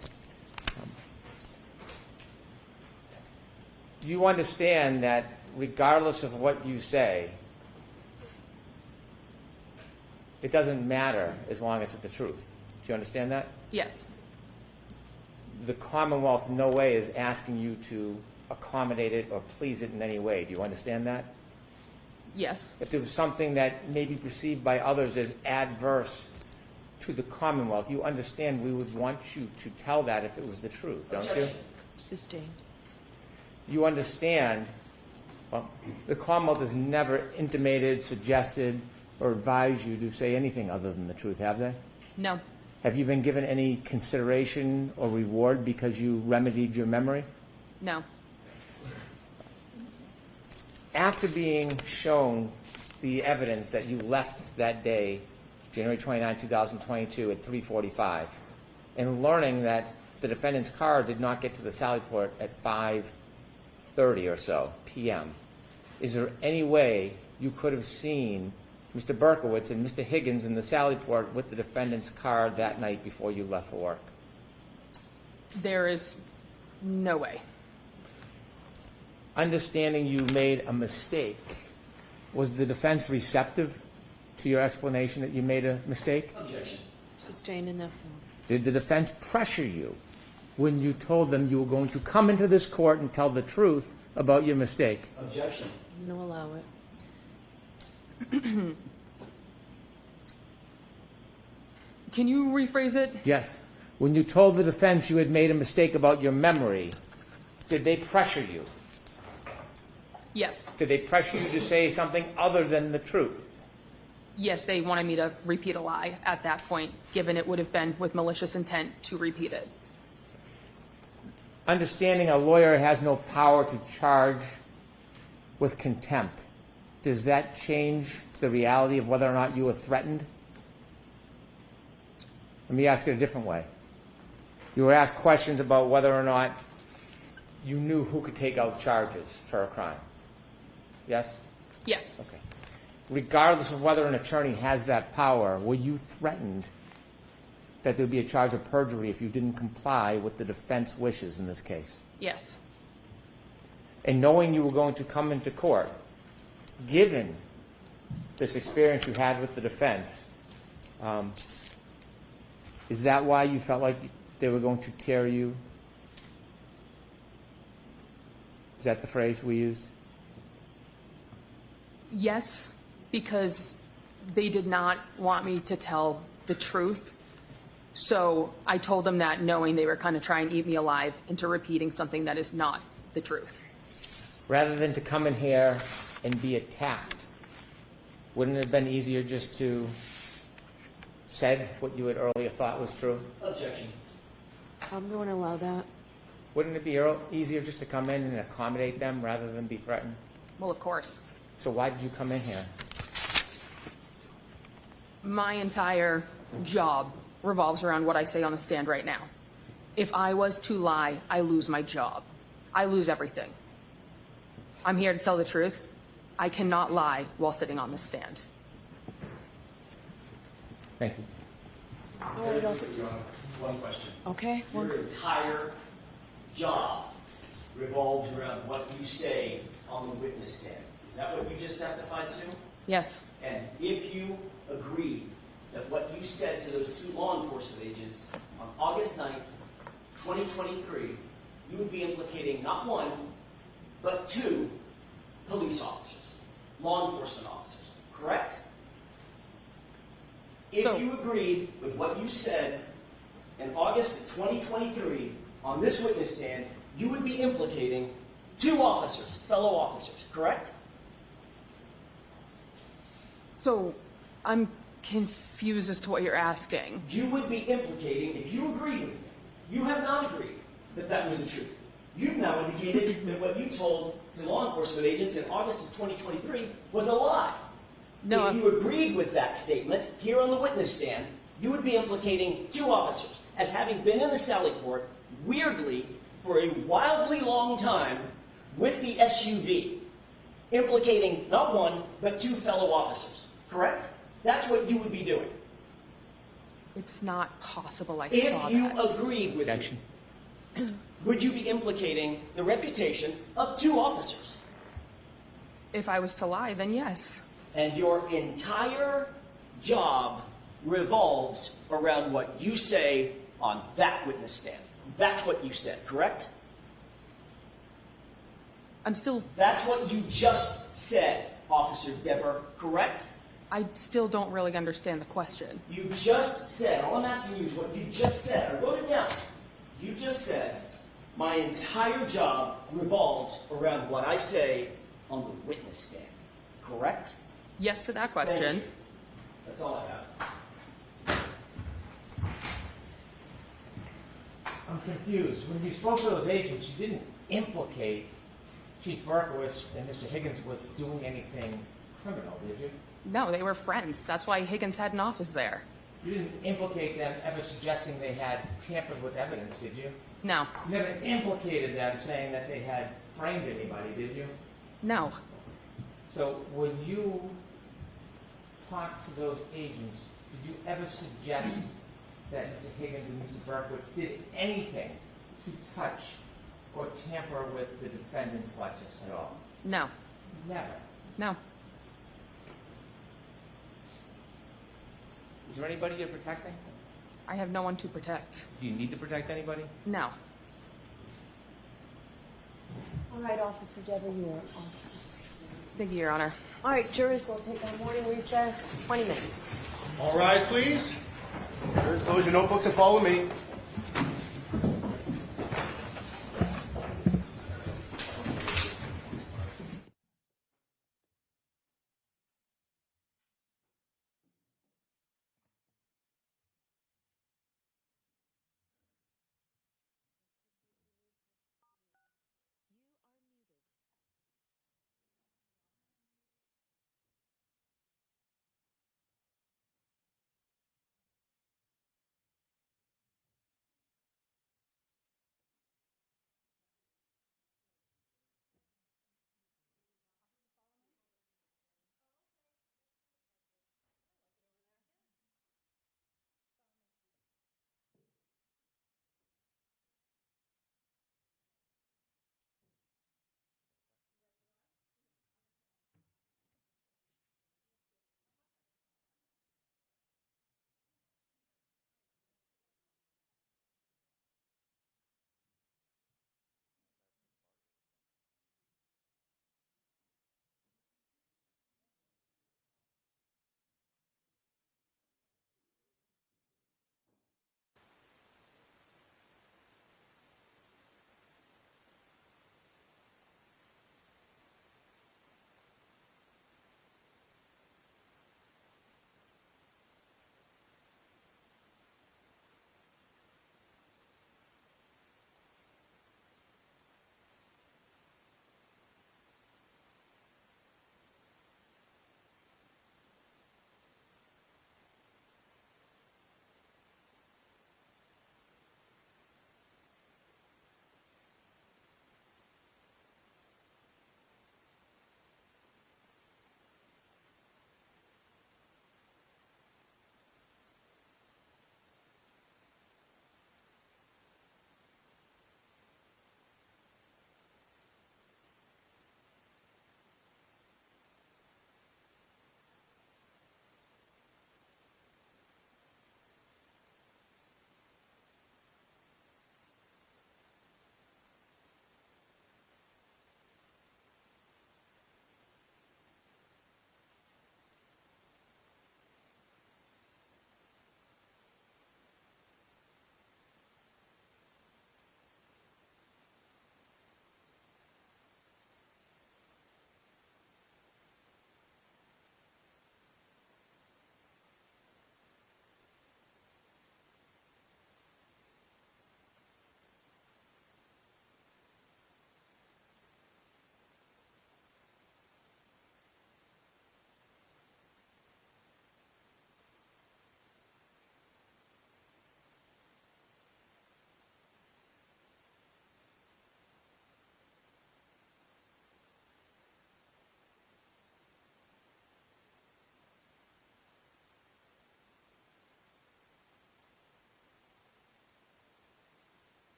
Do you understand that regardless of what you say, it doesn't matter as long as it's the truth? Do you understand that? Yes. The Commonwealth in no way is asking you to accommodate it or please it in any way. Do you understand that? Yes. If there was something that may be perceived by others as adverse to the Commonwealth, you understand we would want you to tell that if it was the truth, don't you? Sustained. You understand, well, the Commonwealth has never intimated, suggested, or advised you to say anything other than the truth, have they? No. Have you been given any consideration or reward because you remedied your memory? No. After being shown the evidence that you left that day, January 29, 2022 at 3:45, and learning that the defendant's car did not get to the Sally Port at 5:30 or so p.m., is there any way you could have seen Mr. Berkowitz and Mr. Higgins in the Sally Port with the defendant's car that night before you left for work? There is no way. Understanding you made a mistake, was the defense receptive to your explanation that you made a mistake? Objection. Sustained in that form. Did the defense pressure you when you told them you were going to come into this court and tell the truth about your mistake? Objection. No, allow it. Can you rephrase it? Yes. When you told the defense you had made a mistake about your memory, did they pressure you? Yes. Did they pressure you to say something other than the truth? Yes, they wanted me to repeat a lie at that point, given it would have been with malicious intent to repeat it. Understanding a lawyer has no power to charge with contempt, does that change the reality of whether or not you were threatened? Let me ask it a different way. You were asked questions about whether or not you knew who could take out charges for a crime. Yes? Yes. Okay. Regardless of whether an attorney has that power, were you threatened that there would be a charge of perjury if you didn't comply with the defense wishes in this case? Yes. And knowing you were going to come into court, given this experience you had with the defense, is that why you felt like they were going to tear you? Is that the phrase we used? Yes, because they did not want me to tell the truth. So I told them that knowing they were kind of trying to eat me alive into repeating something that is not the truth. Rather than to come in here and be attacked, wouldn't it have been easier just to said what you had earlier thought was true? Objection. I'm going to allow that. Wouldn't it be easier just to come in and accommodate them rather than be threatened? Well, of course. So why did you come in here? My entire job revolves around what I say on the stand right now. If I was to lie, I lose my job. I lose everything. I'm here to tell the truth. I cannot lie while sitting on the stand. Thank you. One question. Okay. Your entire job revolves around what you say on the witness stand. Is that what you just testified to? Yes. And if you agreed that what you said to those two law enforcement agents on August 9th, 2023, you would be implicating not one, but two police officers, law enforcement officers, correct? If you agreed with what you said in August of 2023 on this witness stand, you would be implicating two officers, fellow officers, correct? So I'm confused as to what you're asking. You would be implicating, if you agreed with me, you have not agreed that that was the truth. You've now indicated that what you told to law enforcement agents in August of 2023 was a lie. No, if you agreed with that statement here on the witness stand, you would be implicating two officers as having been in the Sally Port, weirdly, for a wildly long time with the SUV, implicating not one, but two fellow officers, correct? That's what you would be doing. it's not possible I If saw you that. agreed with Objection. me, would you be implicating the reputations of two officers? If I was to lie, then yes. And your entire job revolves around what you say on that witness stand. That's what you said, correct? I'm still, That's what you just said, Officer Debor, correct? I still don't really understand the question. You just said, all I'm asking you is what you just said. I wrote it down. You just said, my entire job revolves around what I say on the witness stand, correct? Yes to that Thank question. you. That's all I have. I'm confused. When you spoke to those agents, you didn't implicate Chief Berkowitz and Mr. Higgins with doing anything criminal, did you? No, they were friends. That's why Higgins had an office there. You didn't implicate them ever suggesting they had tampered with evidence, did you? No. You never implicated them saying that they had framed anybody, did you? No. So when you talked to those agents, did you ever suggest that Mr. Higgins and Mr. Berkowitz did anything to touch or tamper with the defendant's Lexus at all? No. Never. No. Is there anybody you're protecting? I have no one to protect. Do you need to protect anybody? No. All right, Officer Debor, you are awesome. Thank you, Your Honor. All right, jurors will take our morning recess, 20 minutes. All rise, please. Close your notebooks and follow me.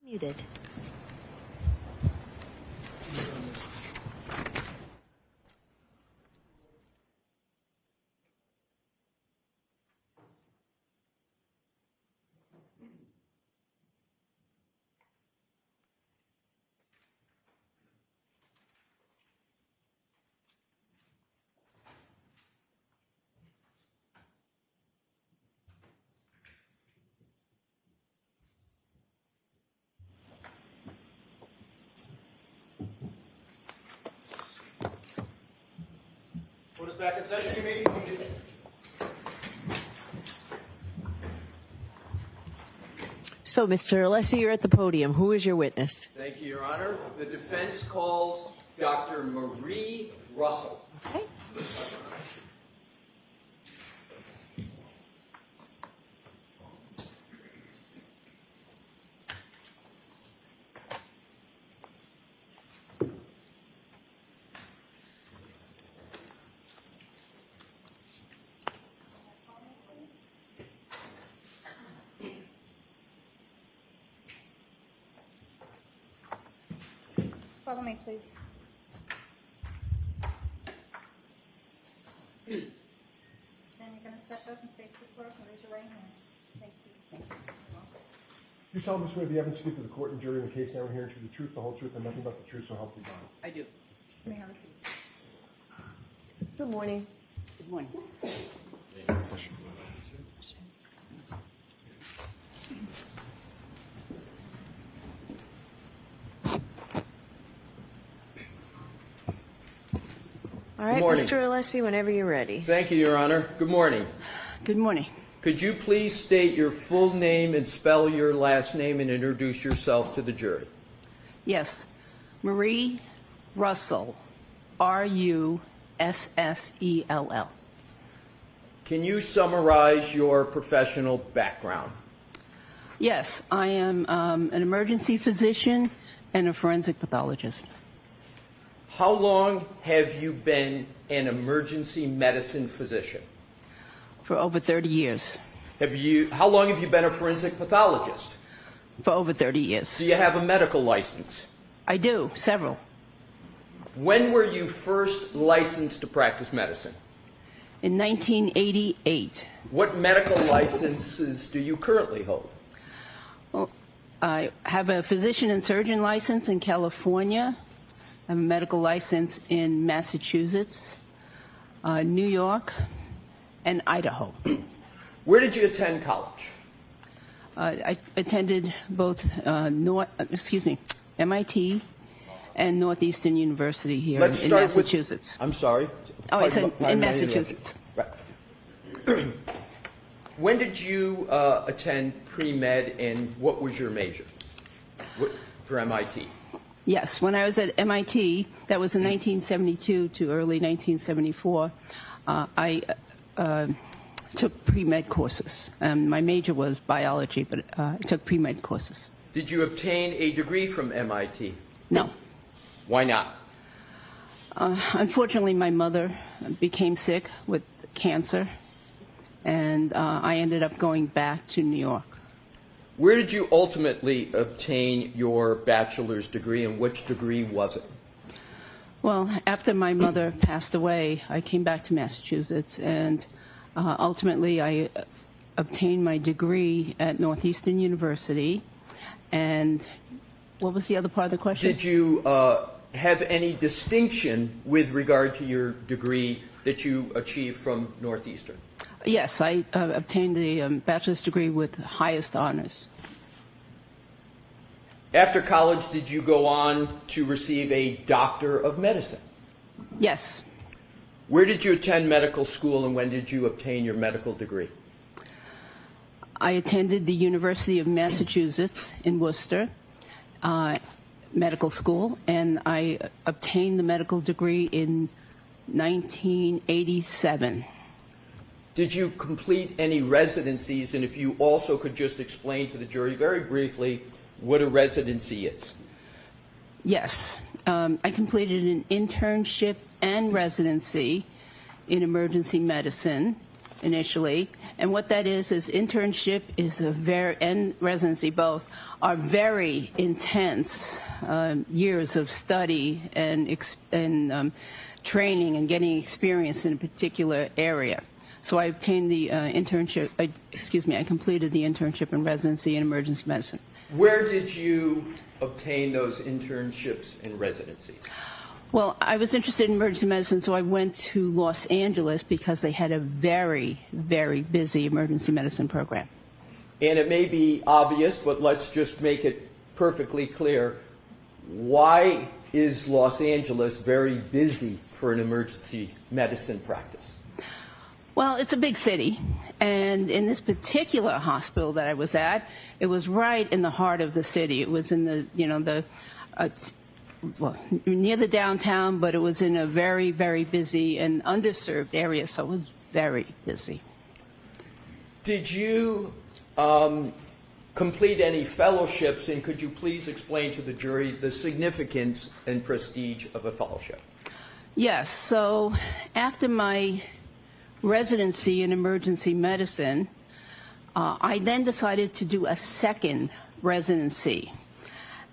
Muted. Put us back in session, you may be seated. So, Mr. Alessi, you're at the podium. Who is your witness? Thank you, Your Honor. The defense calls Dr. Marie Russell. Okay. Follow me, please. Then you're going to step up and face the court and raise your right hand. Thank you. Thank you. You solemnly swear the evidence you give to the court and jury in the case now and hearing to be the truth, the whole truth, and nothing but the truth, so help you God. I do. You may have a seat. Good morning. Good morning. All right, morning. Mr. Alessi, whenever you're ready. Thank you, Your Honor. Good morning. Good morning. Could you please state your full name and spell your last name and introduce yourself to the jury? Yes. Marie Russell, Russell. Can you summarize your professional background? Yes, I am an emergency physician and a forensic pathologist. How long have you been an emergency medicine physician? For over 30 years. How long have you been a forensic pathologist? For over 30 years. Do you have a medical license? I do, several. When were you first licensed to practice medicine? In 1988. What medical licenses do you currently hold? Well, I have a physician and surgeon license in California. I have a medical license in Massachusetts, New York, and Idaho. Where did you attend college? I attended both MIT and Northeastern University here in Massachusetts. I'm sorry. Oh, I said in Massachusetts. Right. When did you attend pre-med, and what was your major for MIT? Yes, when I was at MIT, that was in 1972 to early 1974, I took pre-med courses. My major was biology, but I took pre-med courses. Did you obtain a degree from MIT? No. Why not? Unfortunately, my mother became sick with cancer, and I ended up going back to New York. Where did you ultimately obtain your bachelor's degree, and which degree was it? Well, after my mother passed away, I came back to Massachusetts, and ultimately I obtained my degree at Northeastern University. And what was the other part of the question? Did you have any distinction with regard to your degree that you achieved from Northeastern? Yes, I obtained a bachelor's degree with highest honors. After college, did you go on to receive a Doctor of Medicine? Yes. Where did you attend medical school, and when did you obtain your medical degree? I attended the University of Massachusetts in Worcester medical school, and I obtained the medical degree in 1987. Did you complete any residencies, and if you also could just explain to the jury very briefly what a residency is? Yes. I completed an internship and residency in emergency medicine initially. And what that is internship is and residency both are very intense years of study and training and getting experience in a particular area. So I obtained the internship, I completed the internship and residency in emergency medicine. Where did you obtain those internships and residencies? Well, I was interested in emergency medicine, so I went to Los Angeles because they had a very, very busy emergency medicine program. And it may be obvious, but let's just make it perfectly clear. Why is Los Angeles very busy for an emergency medicine practice? Well, it's a big city, and in this particular hospital that I was at, it was right in the heart of the city. It was in the, near the downtown, but it was in a very, very busy and underserved area, so it was very busy. Did you complete any fellowships, and could you please explain to the jury the significance and prestige of a fellowship? Yes, so after my residency in emergency medicine, I then decided to do a second residency,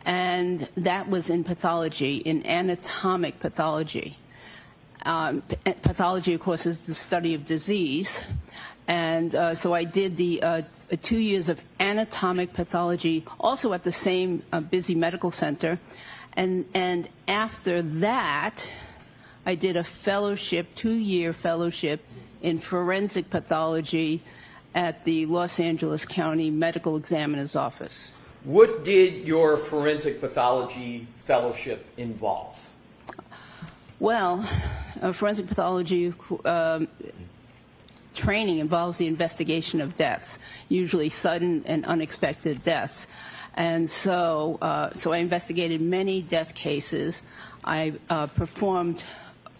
and that was in pathology, in anatomic pathology. Pathology, of course, is the study of disease, and so I did the 2 years of anatomic pathology, also at the same busy medical center, and after that, I did a fellowship, 2-year fellowship in forensic pathology at the Los Angeles County Medical Examiner's Office. What did your forensic pathology fellowship involve? Well, forensic pathology training involves the investigation of deaths, usually sudden and unexpected deaths. And so I investigated many death cases. I performed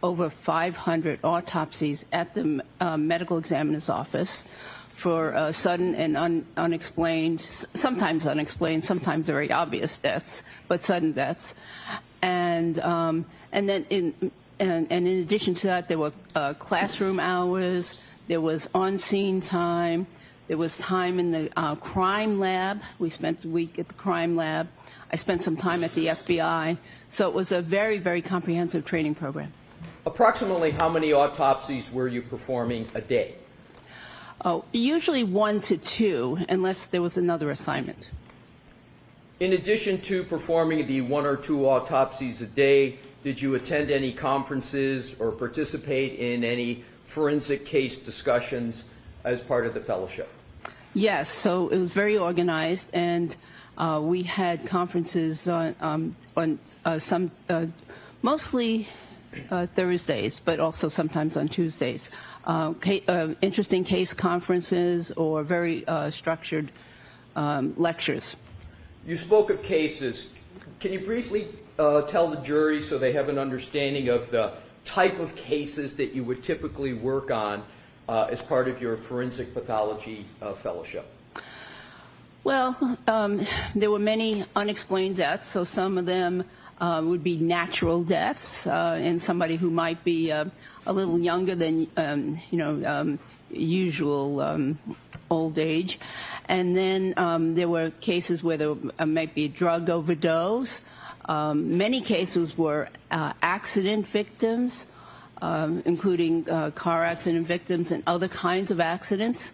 over 500 autopsies at the medical examiner's office for sudden and unexplained, sometimes unexplained, sometimes very obvious deaths, but sudden deaths. And then in addition to that, there were classroom hours, there was on-scene time, there was time in the crime lab. We spent a week at the crime lab. I spent some time at the FBI. So it was a very, very comprehensive training program. Approximately how many autopsies were you performing a day? Oh, usually 1 to 2, unless there was another assignment. In addition to performing the 1 or 2 autopsies a day, did you attend any conferences or participate in any forensic case discussions as part of the fellowship? Yes, so it was very organized, and we had conferences on some, mostly Thursdays, but also sometimes on Tuesdays. Interesting case conferences or very structured lectures. You spoke of cases. Can you briefly tell the jury so they have an understanding of the type of cases that you would typically work on as part of your forensic pathology fellowship? Well, there were many unexplained deaths, so some of them would be natural deaths in somebody who might be a little younger than usual old age. And then there were cases where there might be a drug overdose. Many cases were accident victims, including car accident victims and other kinds of accidents.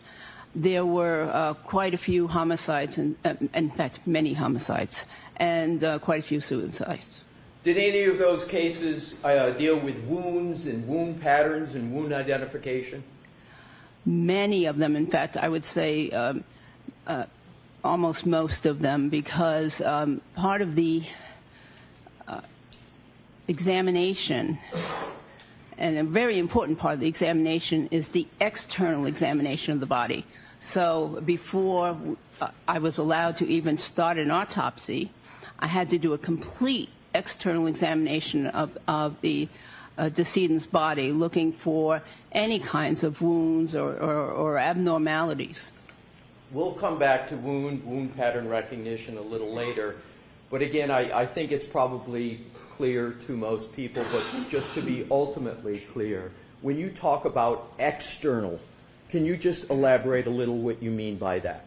There were quite a few homicides, and in fact, many homicides, and quite a few suicides. Did any of those cases deal with wounds and wound patterns and wound identification? Many of them, in fact, I would say almost most of them, because part of the examination, and a very important part of the examination, is the external examination of the body. So before I was allowed to even start an autopsy, I had to do a complete external examination of the decedent's body, looking for any kinds of wounds or abnormalities. We'll come back to wound pattern recognition a little later. But again, I think it's probably clear to most people, but just to be ultimately clear, when you talk about external Can you just elaborate a little what you mean by that?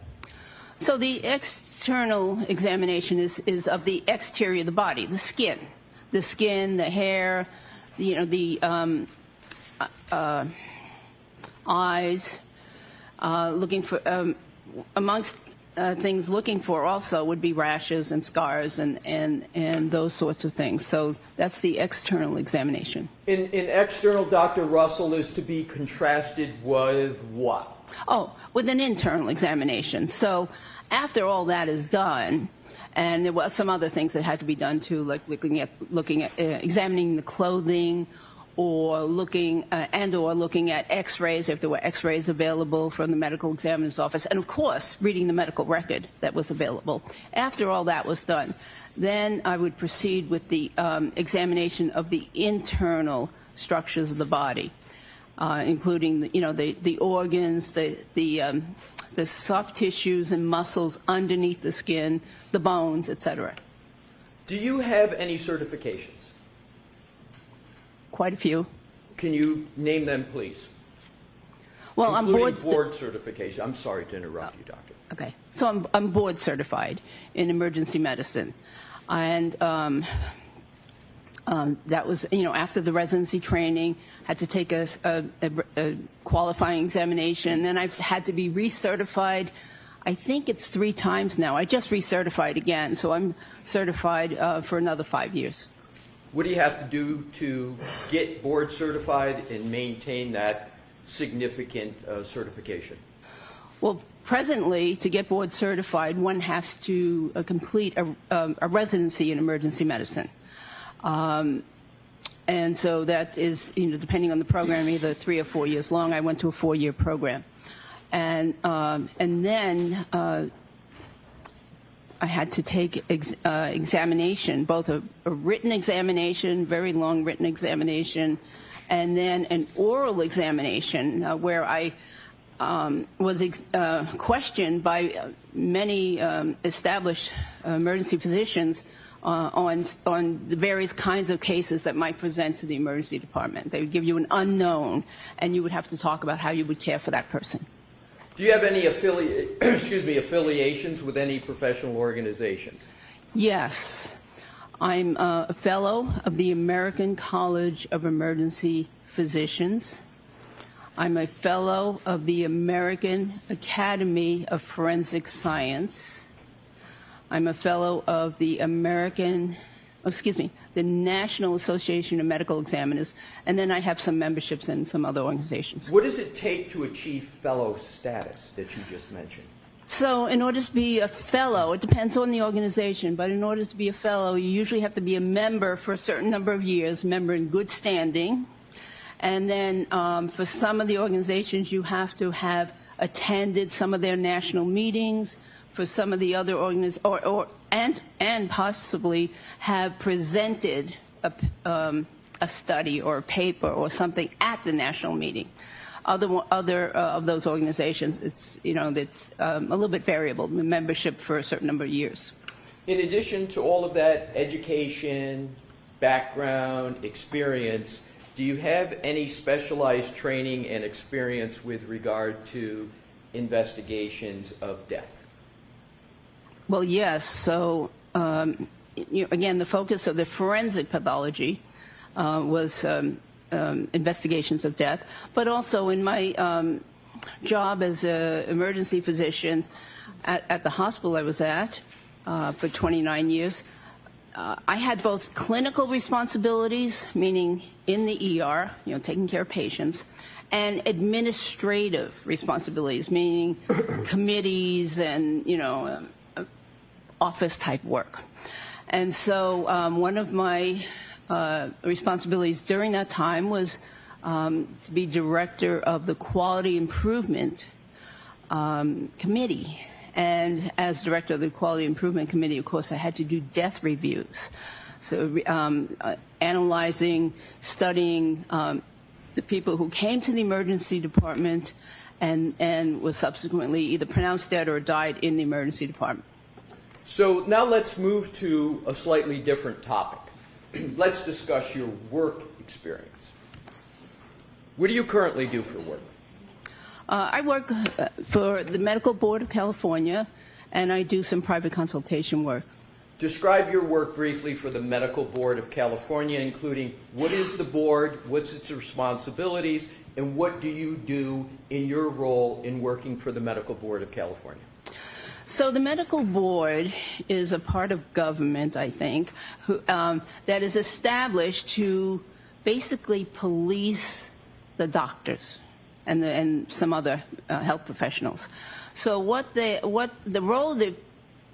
So the external examination is of the exterior of the body, the skin, the hair, the eyes, looking for, amongst things looking for also would be rashes and scars and those sorts of things. So that's the external examination. In external, Dr. Russell, is to be contrasted with what? Oh, with an internal examination. So after all that is done, and there were some other things that had to be done too, like looking at examining the clothing, or looking at X-rays if there were X-rays available from the medical examiner's office, and of course reading the medical record that was available. After all that was done, then I would proceed with the examination of the internal structures of the body, including the organs, the soft tissues and muscles underneath the skin, the bones, etc. Do you have any certifications? Quite a few. Can you name them, please? Well, I'm board certification. I'm sorry to interrupt you, doctor. Okay, so I'm board certified in emergency medicine, and that was after the residency training, had to take a qualifying examination, and then I've had to be recertified. I think it's 3 times now. I just recertified again, so I'm certified for another 5 years. What do you have to do to get board certified and maintain that significant certification? Well, presently, to get board certified, one has to complete a residency in emergency medicine. And so that is, depending on the program, either 3 or 4 years long. I went to a 4-year program. And then I had to take examination, both a written examination, very long written examination, and then an oral examination where I was questioned by many established emergency physicians on the various kinds of cases that might present to the emergency department. They would give you an unknown, and you would have to talk about how you would care for that person. Do you have any affiliations with any professional organizations? Yes. I'm a fellow of the American College of Emergency Physicians. I'm a fellow of the American Academy of Forensic Science. I'm a fellow of the the National Association of Medical Examiners, and then I have some memberships in some other organizations. What does it take to achieve fellow status that you just mentioned? So in order to be a fellow, it depends on the organization, but in order to be a fellow, you usually have to be a member for a certain number of years, member in good standing, and then for some of the organizations, you have to have attended some of their national meetings. For some of the other organizations, and possibly have presented a study or a paper or something at the national meeting. Other of those organizations, it's a little bit variable, membership for a certain number of years. In addition to all of that education, background, experience, do you have any specialized training and experience with regard to investigations of death? Well, yes. So, again, the focus of the forensic pathology was investigations of death, but also in my job as an emergency physician at the hospital I was at for 29 years, I had both clinical responsibilities, meaning in the ER, taking care of patients, and administrative responsibilities, meaning committees and, office-type work. And so one of my responsibilities during that time was to be director of the Quality Improvement Committee. And as director of the Quality Improvement Committee, of course, I had to do death reviews. So analyzing, studying the people who came to the emergency department and was subsequently either pronounced dead or died in the emergency department. So now let's move to a slightly different topic. Let's discuss your work experience. What do you currently do for work? I work for the Medical Board of California, and I do some private consultation work. Describe your work briefly for the Medical Board of California, including what is the board, what's its responsibilities, and what do you do in your role in working for the Medical Board of California? So the medical board is a part of government, I think, that is established to basically police the doctors and some other health professionals. So what the role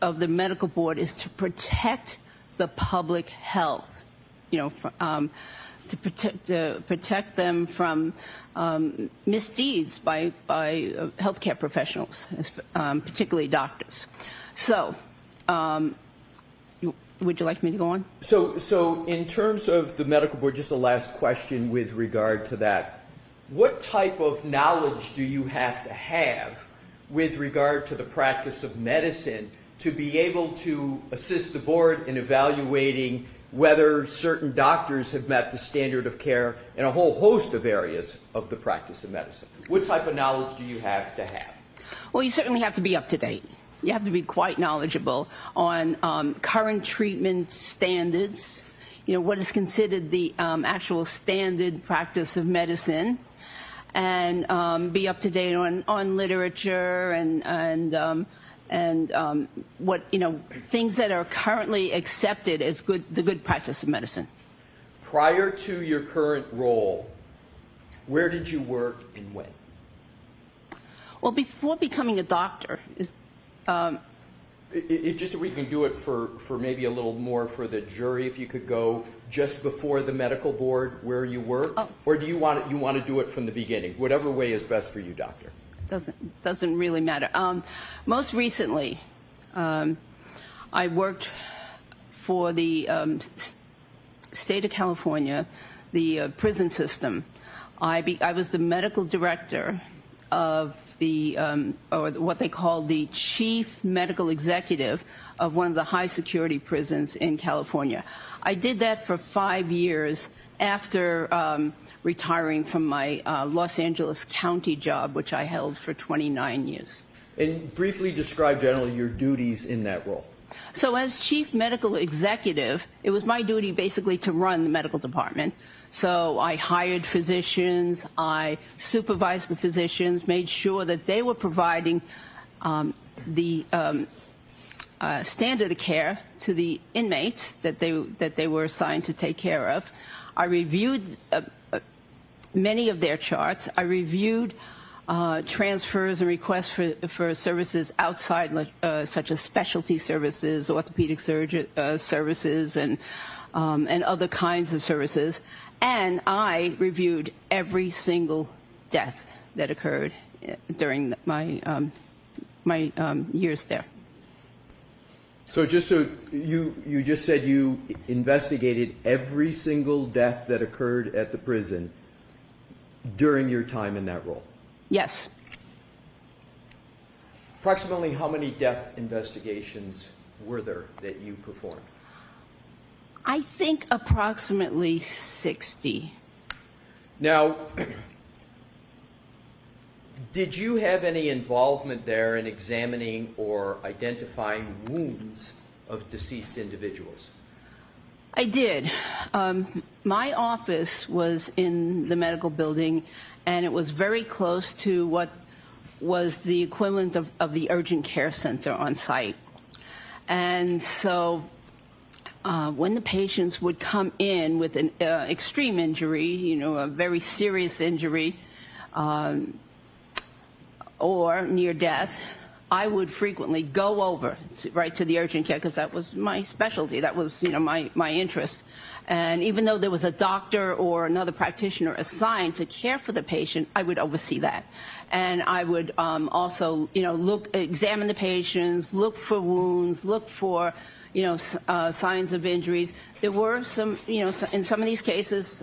of the medical board is to protect the public health, to protect them from misdeeds by healthcare professionals, particularly doctors. So, would you like me to go on? So in terms of the medical board, just a last question with regard to that. What type of knowledge do you have to have with regard to the practice of medicine to be able to assist the board in evaluating whether certain doctors have met the standard of care in a whole host of areas of the practice of medicine? What type of knowledge do you have to have? Well, you certainly have to be up to date. You have to be quite knowledgeable on current treatment standards, what is considered the actual standard practice of medicine, and be up to date on literature and what things that are currently accepted as the good practice of medicine. Prior to your current role, where did you work and when? Well, before becoming a doctor, just so we can do it for maybe a little more for the jury, if you could go just before the medical board where you worked, or do you want to do it from the beginning? Whatever way is best for you, doctor. Doesn't really matter. Most recently, I worked for the state of California, the prison system. I was the medical director of the, or what they call the chief medical executive of one of the high security prisons in California. I did that for 5 years after retiring from my Los Angeles County job, which I held for 29 years. And briefly describe generally your duties in that role. So as chief medical executive, it was my duty basically to run the medical department. So I hired physicians, I supervised the physicians, made sure that they were providing the standard of care to the inmates that they were assigned to take care of. I reviewed many of their charts. I reviewed transfers and requests for services outside, such as specialty services, orthopedic services, and other kinds of services. And I reviewed every single death that occurred during my years there. So you just said you investigated every single death that occurred at the prison during your time in that role? Yes. Approximately how many death investigations were there that you performed? I think approximately 60. Now, did you have any involvement there in examining or identifying wounds of deceased individuals? I did. My office was in the medical building, and it was very close to what was the equivalent of the urgent care center on site. And so when the patients would come in with an extreme injury, a very serious injury, or near death, I would frequently go over right to the urgent care because that was my specialty. That was, my interest. And even though there was a doctor or another practitioner assigned to care for the patient, I would oversee that. And I would also, examine the patients, look for wounds, look for, signs of injuries. There were some, in some of these cases,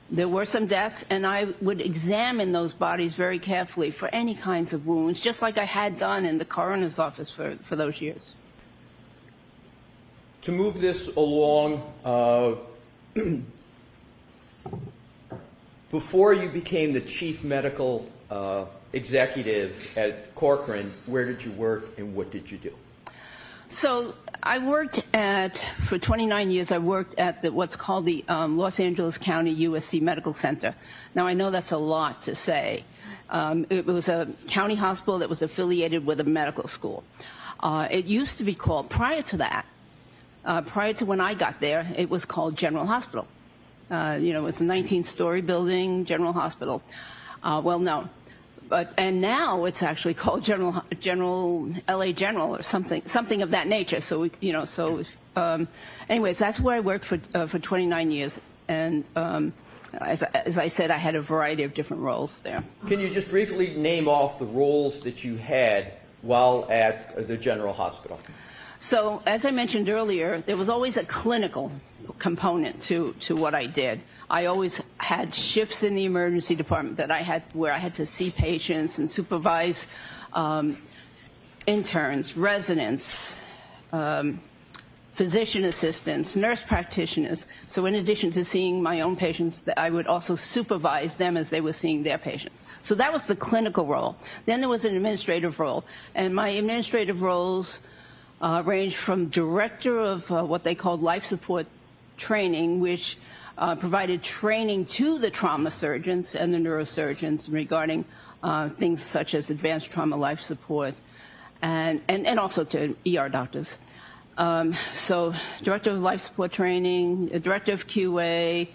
there were some deaths, and I would examine those bodies very carefully for any kinds of wounds, just like I had done in the coroner's office for those years. To move this along, before you became the chief medical executive at Corcoran, where did you work and what did you do? So I worked for 29 years, I worked at what's called the Los Angeles County USC Medical Center. Now, I know that's a lot to say. It was a county hospital that was affiliated with a medical school. It used to be called, prior to that, prior to when I got there, it was called General Hospital. It was a 19-story building, General Hospital. Well, no. And now it's actually called LA General or something of that nature. So anyways, that's where I worked for 29 years, and as I said, I had a variety of different roles there. Can you just briefly name off the roles that you had while at the General Hospital? So, as I mentioned earlier, there was always a clinical component to what I did. I always had shifts in the emergency department where I had to see patients and supervise interns, residents, physician assistants, nurse practitioners. So in addition to seeing my own patients, I would also supervise them as they were seeing their patients. So that was the clinical role. Then there was an administrative role. And my administrative roles ranged from director of what they called life support training, which provided training to the trauma surgeons and the neurosurgeons regarding things such as advanced trauma life support, and also to ER doctors. So director of life support training, director of QA.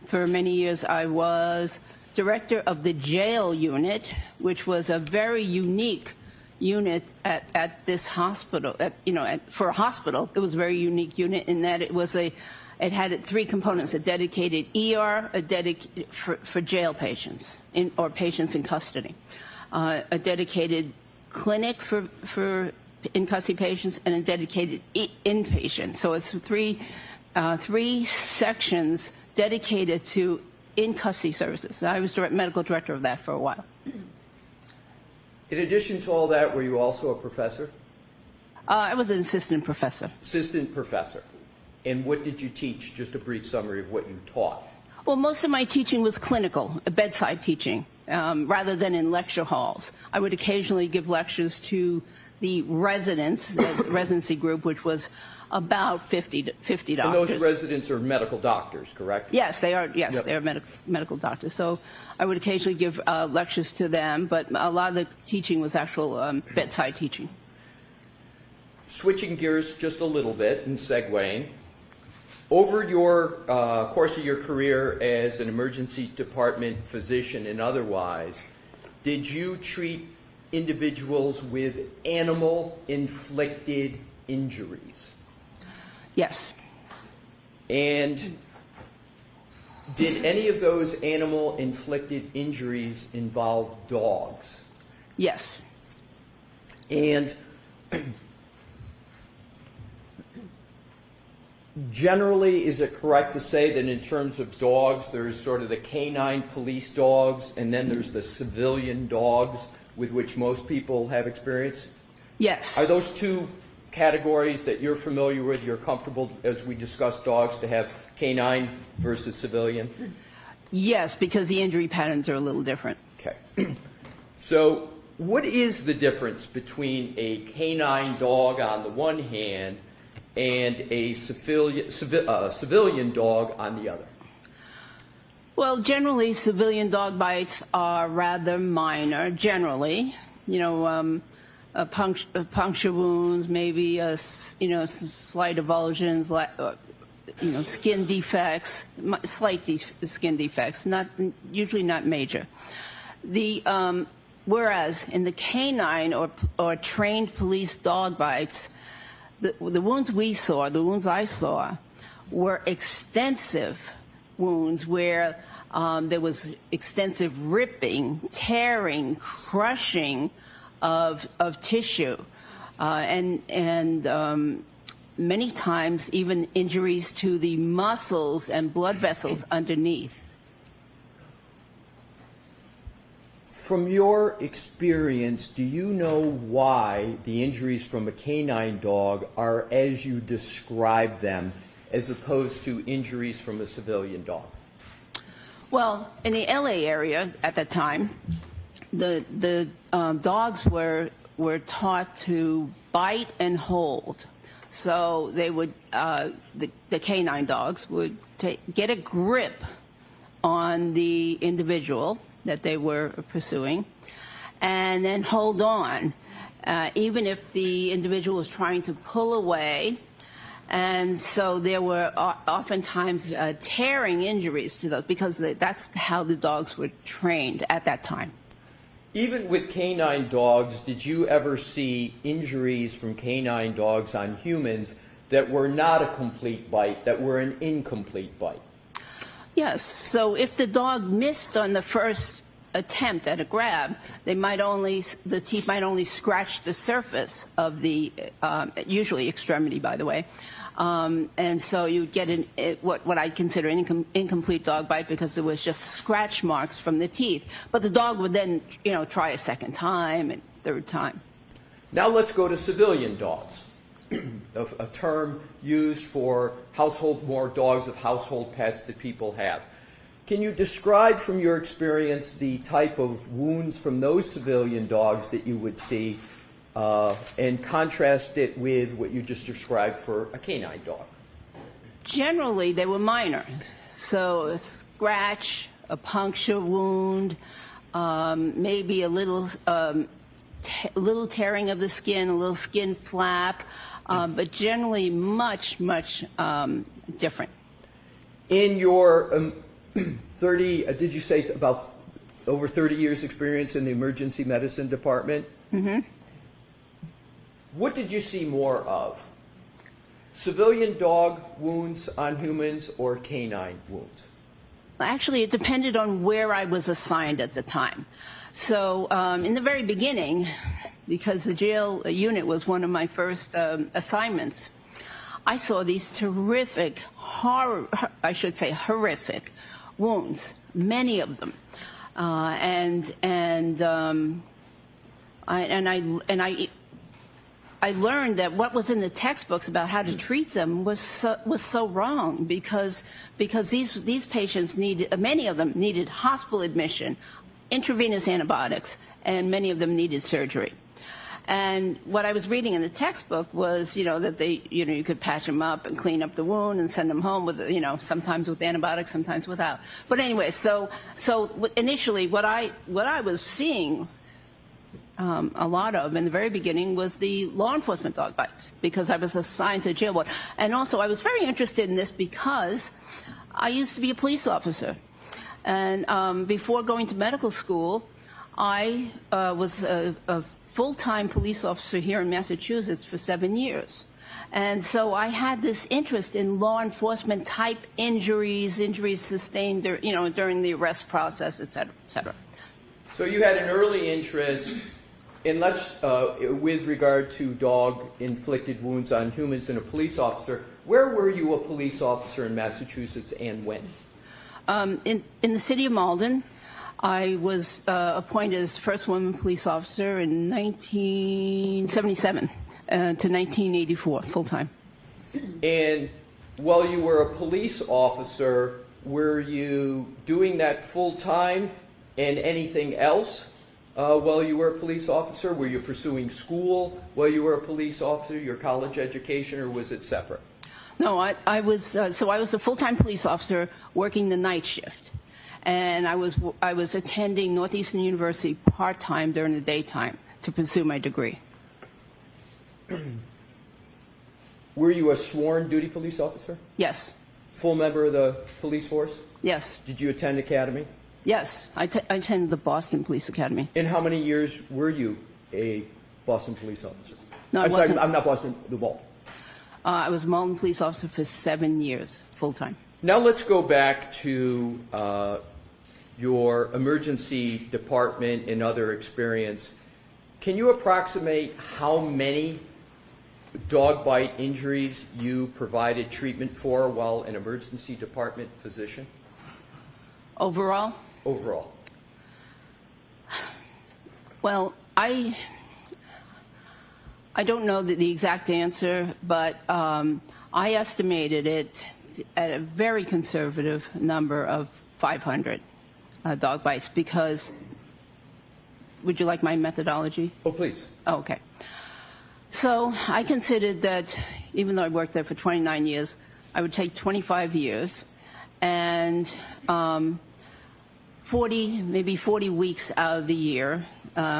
For many years I was director of the jail unit, which was a very unique unit at this hospital. For a hospital, it was a very unique unit in that it had three components: a dedicated ER, for jail patients or patients in custody, a dedicated clinic for in custody patients, and a dedicated inpatient. So it's three sections dedicated to in custody services. I was medical director of that for a while. In addition to all that, were you also a professor? I was an assistant professor. Assistant professor. And what did you teach? Just a brief summary of what you taught. Well, most of my teaching was clinical, bedside teaching, rather than in lecture halls. I would occasionally give lectures to the residents, the residency group, which was about 50 doctors. And those residents are medical doctors, correct? Yes, they are. Yes, Yep. they are medical doctors. So I would occasionally give lectures to them, but a lot of the teaching was actual bedside teaching. Switching gears just a little bit and segueing, over your course of your career as an emergency department physician and otherwise, did you treat individuals with animal-inflicted injuries? Yes. And did any of those animal-inflicted injuries involve dogs? Yes. And generally, is it correct to say that in terms of dogs, there's sort of the canine police dogs, and then there's the civilian dogs with which most people have experience? Yes. Are those two categories that you're familiar with, you're comfortable, as we discuss dogs, to have canine versus civilian? Yes, because the injury patterns are a little different. Okay. So what is the difference between a canine dog on the one hand and a civilian dog on the other? Well, generally, civilian dog bites are rather minor, generally. Puncture wounds, maybe, some slight avulsions, skin defects, slight skin defects, usually not major. Whereas in the canine or trained police dog bites, the wounds the wounds I saw, were extensive wounds where there was extensive ripping, tearing, crushing of tissue, and many times even injuries to the muscles and blood vessels underneath. From your experience, do you know why the injuries from a canine dog are as you describe them, as opposed to injuries from a civilian dog? Well, in the LA area at that time, the dogs were taught to bite and hold. So they would, the canine dogs would get a grip on the individual that they were pursuing, and then hold on, even if the individual was trying to pull away. And so there were oftentimes tearing injuries to those, because that's how the dogs were trained at that time. Even with canine dogs, did you ever see injuries from canine dogs on humans that were not a complete bite, that were an incomplete bite? Yes. So if the dog missed on the first attempt at a grab, the teeth might only scratch the surface of the, usually extremity, by the way. And so you'd get what I consider an incomplete dog bite, because it was just scratch marks from the teeth. But the dog would then, try a second time and third time. Now let's go to civilian dogs, a term used for more dogs of household pets that people have. Can you describe from your experience the type of wounds from those civilian dogs that you would see, and contrast it with what you just described for a canine dog? Generally, they were minor. So a scratch, a puncture wound, maybe a little tearing of the skin, a little skin flap, but generally much, much different. In your 30, did you say about over 30 years experience in the emergency medicine department? Mm-hmm. What did you see more of? Civilian dog wounds on humans or canine wounds? Actually, it depended on where I was assigned at the time. So in the very beginning, because the jail unit was one of my first assignments, I saw these terrific, horrific wounds, many of them, I learned that what was in the textbooks about how to treat them was so wrong, because these patients many of them needed hospital admission, intravenous antibiotics, and many of them needed surgery. And what I was reading in the textbook was, that you could patch them up and clean up the wound and send them home with, sometimes with antibiotics, sometimes without. But anyway, so initially what I was seeing a lot of in the very beginning was the law enforcement dog bites, because I was assigned to jail ward. And also I was very interested in this because I used to be a police officer. And before going to medical school, I was a full-time police officer here in Massachusetts for 7 years. And so I had this interest in law enforcement type injuries sustained during the arrest process, et cetera, et cetera. So you had an early interest in with regard to dog-inflicted wounds on humans and a police officer. Where were you a police officer in Massachusetts and when? In the city of Malden. I was appointed as first woman police officer in 1977 to 1984, full-time. And while you were a police officer, were you doing that full-time and anything else while you were a police officer? Were you pursuing school while you were a police officer, your college education, or was it separate? No, I was a full-time police officer working the night shift. And I was attending Northeastern University part-time during the daytime to pursue my degree. Were you a sworn duty police officer? Yes. Full member of the police force? Yes. Did you attend academy? Yes. I attended the Boston Police Academy. And how many years were you a Boston police officer? No, I'm sorry, I'm not Boston, the Malden. I was a Malden police officer for 7 years, full-time. Now let's go back to your emergency department and other experience. Can you approximate how many dog bite injuries you provided treatment for while an emergency department physician? Overall? Overall. Well, I don't know the exact answer, but I estimated it at a very conservative number of 500 dog bites, because would you like my methodology? Oh, please. Oh, okay. So I considered that even though I worked there for 29 years, I would take 25 years and 40 weeks out of the year,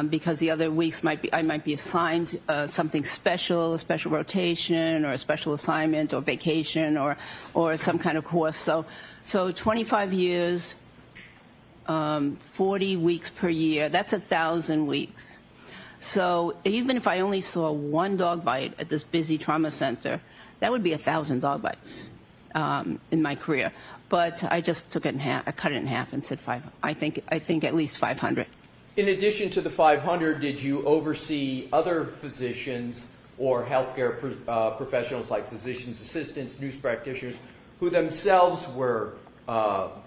because the other weeks I might be assigned something special, a special rotation or a special assignment or vacation or some kind of course. So 25 years, 40 weeks per year, that's 1,000 weeks. So even if I only saw one dog bite at this busy trauma center, that would be 1,000 dog bites in my career. But I just took it in half. I cut it in half and said I think at least 500. In addition to the 500, did you oversee other physicians or healthcare professionals like physicians' assistants, nurse practitioners, who themselves were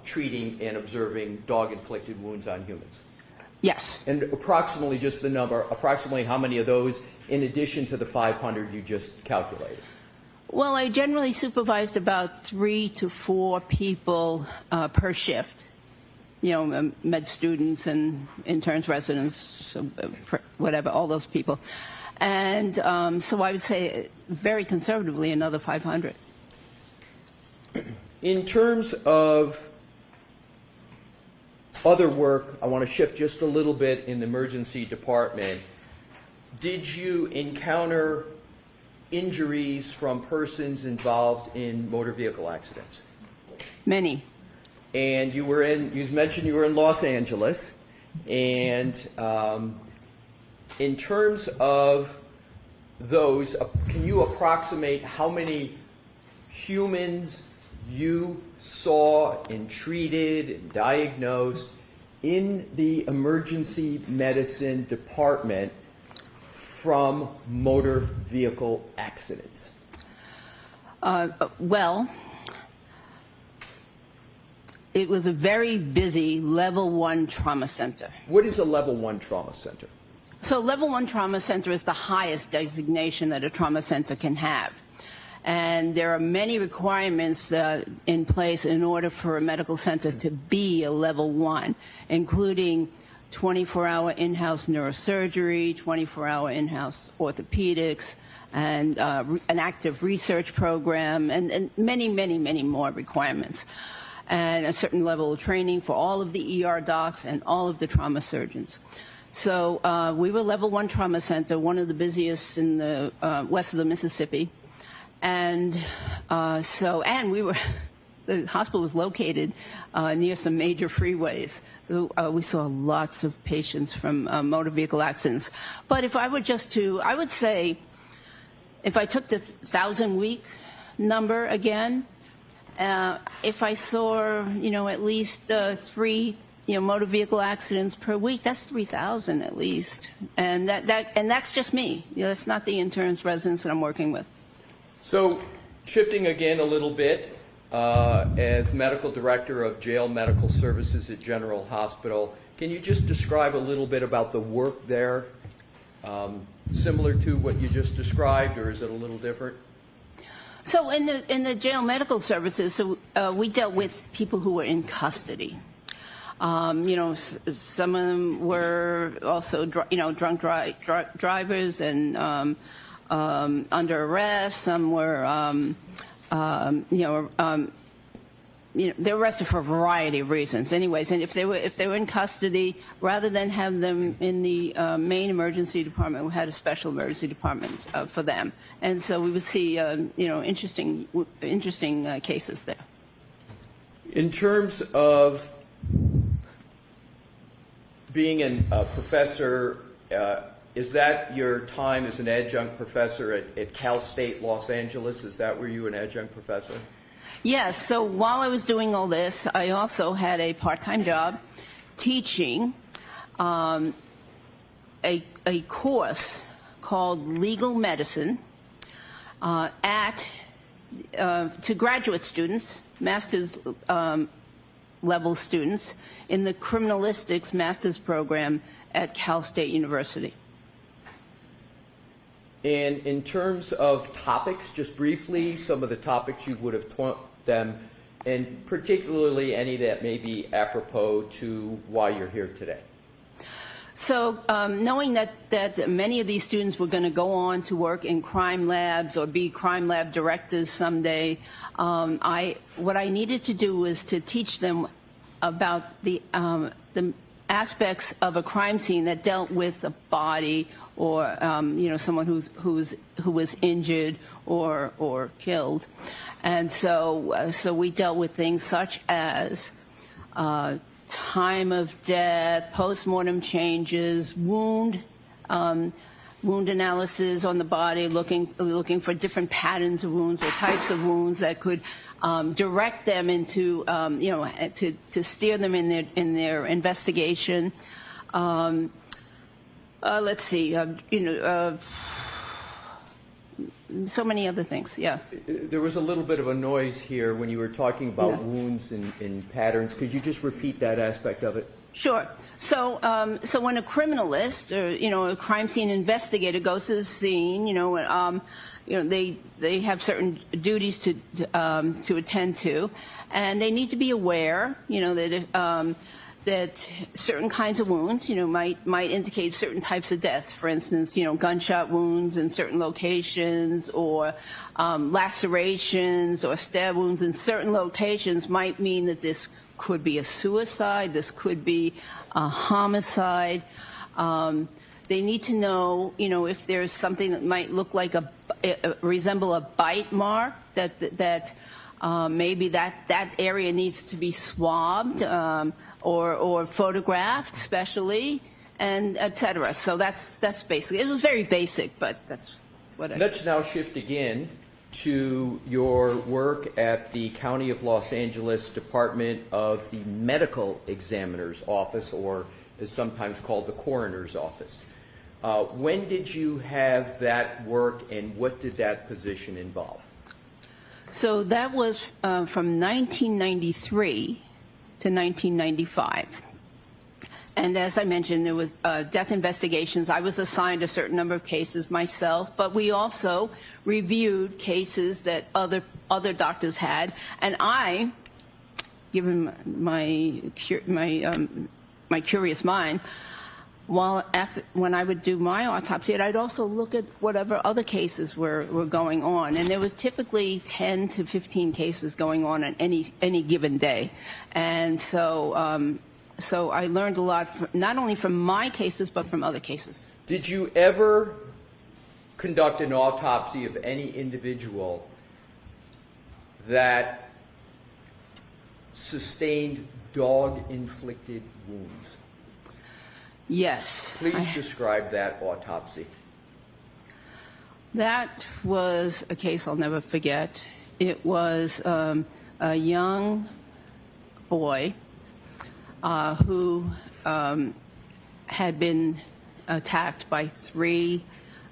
treating and observing dog-inflicted wounds on humans? Yes. And approximately, just the number, approximately how many of those, in addition to the 500 you just calculated? Well, I generally supervised about 3 to 4 people per shift. You know, med students and interns, residents, whatever, all those people. And so I would say, very conservatively, another 500. In terms of other work, I want to shift just a little bit in the emergency department. Did you encounter injuries from persons involved in motor vehicle accidents? Many. And you mentioned you were in Los Angeles. And in terms of those, can you approximate how many humans you saw and treated and diagnosed in the emergency medicine department from motor vehicle accidents? Well, it was a very busy level 1 trauma center. What is a level 1 trauma center? So level 1 trauma center is the highest designation that a trauma center can have. And there are many requirements in place in order for a medical center to be a level 1, including 24-hour in-house neurosurgery, 24-hour in-house orthopedics, and an active research program, and many more requirements. And a certain level of training for all of the ER docs and all of the trauma surgeons. So we were level 1 trauma center, one of the busiest in the west of the Mississippi. And the hospital was located near some major freeways. So we saw lots of patients from motor vehicle accidents. But if I were I would say, if I took the 1,000-week number again, if I saw, at least 3, motor vehicle accidents per week, that's 3,000 at least. And that's just me. That's not the interns, residents that I'm working with. So, shifting again a little bit, as medical director of jail medical services at General Hospital, can you just describe a little bit about the work there, similar to what you just described, or is it a little different? So in the jail medical services, we dealt with people who were in custody. Some of them were also drunk drivers and under arrest. Some were they were arrested for a variety of reasons. Anyways, and if they were in custody, rather than have them in the main emergency department, we had a special emergency department for them. And so we would see interesting cases there. In terms of being a professor, is that your time as an adjunct professor at Cal State Los Angeles? Is that where you were an adjunct professor? Yes. So while I was doing all this, I also had a part-time job teaching a course called Legal Medicine to graduate students, master's level students in the criminalistics master's program at Cal State University. And in terms of topics, just briefly, some of the topics you would have taught them, and particularly any that may be apropos to why you're here today. So knowing that many of these students were going to go on to work in crime labs or be crime lab directors someday, what I needed to do was to teach them about the aspects of a crime scene that dealt with a body or someone who was injured or killed, and so we dealt with things such as time of death, post-mortem changes, wound analysis on the body, looking for different patterns of wounds or types of wounds that could direct them into, to steer them in their investigation. Let's see, so many other things, yeah. There was a little bit of a noise here when you were talking about wounds and patterns. Could you just repeat that aspect of it? Sure. So when a criminalist or a crime scene investigator goes to the scene, they have certain duties to attend to, and they need to be aware, that certain kinds of wounds, might indicate certain types of deaths. For instance, gunshot wounds in certain locations, or lacerations or stab wounds in certain locations might mean that this could be a suicide, this could be a homicide. They need to know, if there's something that might look like resemble a bite mark, that maybe that area needs to be swabbed or photographed, especially, and etc. So that's basically. It was very basic, but that's what. Let's now shift again to your work at the County of Los Angeles Department of the Medical Examiner's Office, or is sometimes called the Coroner's Office. When did you have that work, and what did that position involve? So that was from 1993 to 1995. And as I mentioned, there was death investigations. I was assigned a certain number of cases myself, but we also reviewed cases that other doctors had. And I, given my curious mind, when I would do my autopsy, I'd also look at whatever other cases were going on. And there was typically 10 to 15 cases going on any given day. And so I learned a lot, not only from my cases, but from other cases. Did you ever conduct an autopsy of any individual that sustained dog-inflicted wounds? Yes. Please describe that autopsy. That was a case I'll never forget. It was a young boy who had been attacked by 3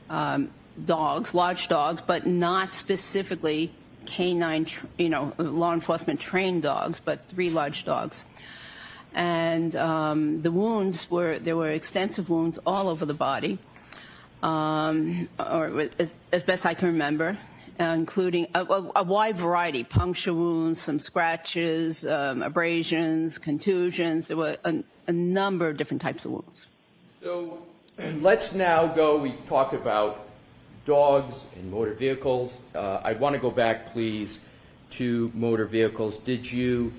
dogs, large dogs, but not specifically canine, law enforcement trained dogs, but 3 large dogs. And the wounds there were extensive wounds all over the body, or as best I can remember, including a wide variety: puncture wounds, some scratches, abrasions, contusions. There were a number of different types of wounds. So let's now go. We talked about dogs and motor vehicles. I want to go back, please, to motor vehicles. Did you,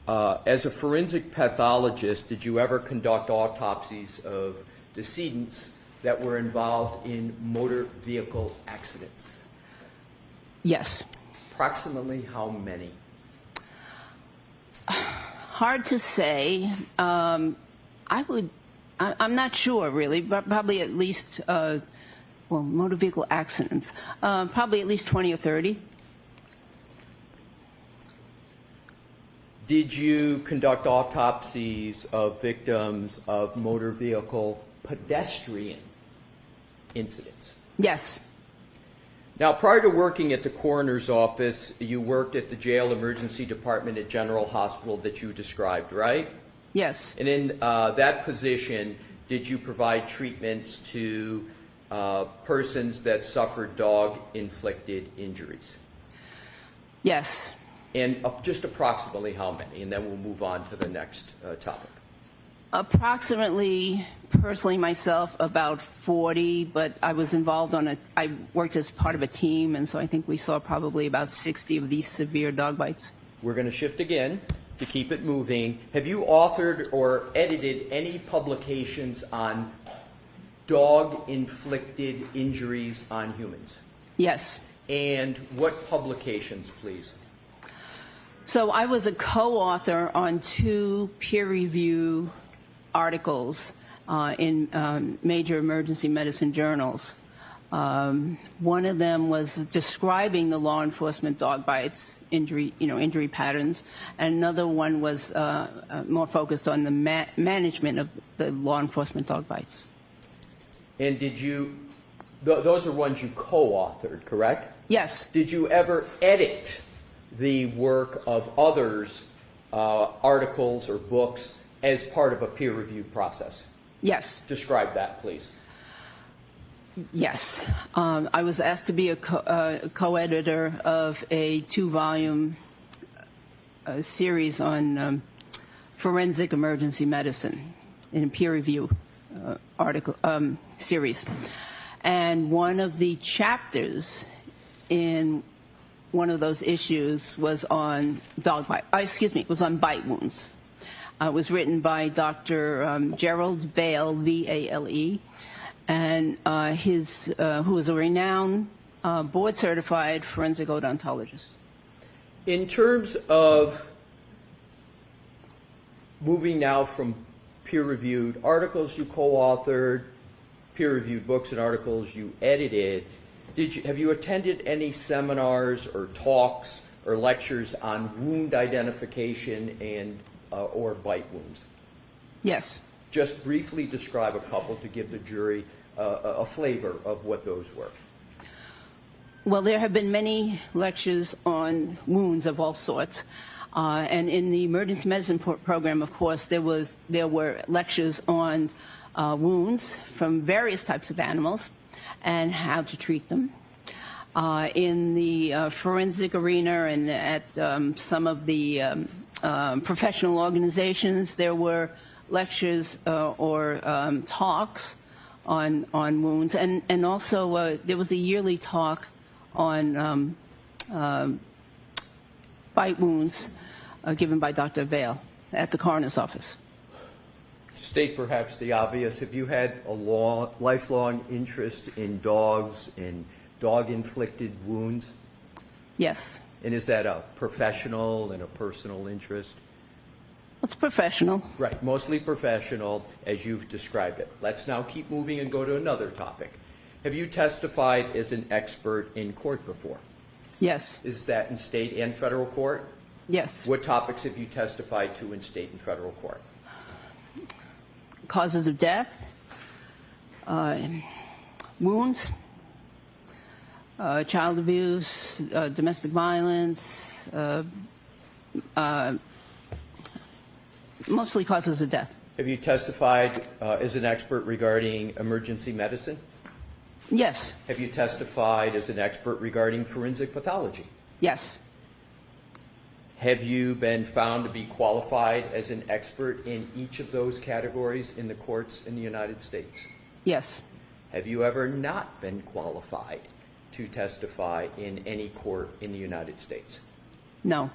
as a forensic pathologist, did you ever conduct autopsies of decedents that were involved in motor vehicle accidents? Yes. Approximately how many? Hard to say. I'm not sure, really, but probably at least, motor vehicle accidents, probably at least 20 or 30. Did you conduct autopsies of victims of motor vehicle pedestrian incidents? Yes. Now, prior to working at the coroner's office, you worked at the jail emergency department at General Hospital that you described, right? Yes. And in that position, did you provide treatments to persons that suffered dog-inflicted injuries? Yes. And just approximately how many? And then we'll move on to the next topic. Approximately, personally myself, about 40, but I was involved I worked as part of a team, and so I think we saw probably about 60 of these severe dog bites. We're going to shift again to keep it moving. Have you authored or edited any publications on dog-inflicted injuries on humans? Yes. And what publications, please? So I was a co-author on 2 peer-review articles in major emergency medicine journals. One of them was describing the law enforcement dog bites, injury patterns, and another one was more focused on the management of the law enforcement dog bites. And did you, those are ones you co-authored, correct? Yes. Did you ever edit the work of others' articles or books as part of a peer-reviewed process? Yes. Describe that, please. Yes. I was asked to be a co-editor of a 2-volume series on forensic emergency medicine in a peer review article series. And one of the chapters in one of those issues was on was on bite wounds. It was written by Dr. Gerald Vale, V-A-L-E, and who is a renowned board-certified forensic odontologist. In terms of moving now from peer-reviewed articles you co-authored, peer-reviewed books and articles you edited, have you attended any seminars or talks or lectures on wound identification and or bite wounds? Yes. Just briefly describe a couple to give the jury a flavor of what those were. Well, there have been many lectures on wounds of all sorts. And in the emergency medicine program, of course, there were lectures on wounds from various types of animals and how to treat them. In the forensic arena and at some of the professional organizations, there were lectures or talks on wounds, and also there was a yearly talk on bite wounds given by Dr. Vale at the coroner's office. State perhaps the obvious. Have you had a lifelong interest in dogs and dog-inflicted wounds? Yes. And is that a professional and a personal interest? It's professional. Right, mostly professional, as you've described it. Let's now keep moving and go to another topic. Have you testified as an expert in court before? Yes. Is that in state and federal court? Yes. What topics have you testified to in state and federal court? Causes of death, wounds, child abuse, domestic violence, mostly causes of death. Have you testified as an expert regarding emergency medicine? Yes. Have you testified as an expert regarding forensic pathology? Yes. Have you been found to be qualified as an expert in each of those categories in the courts in the United States? Yes. Have you ever not been qualified to testify in any court in the United States? No.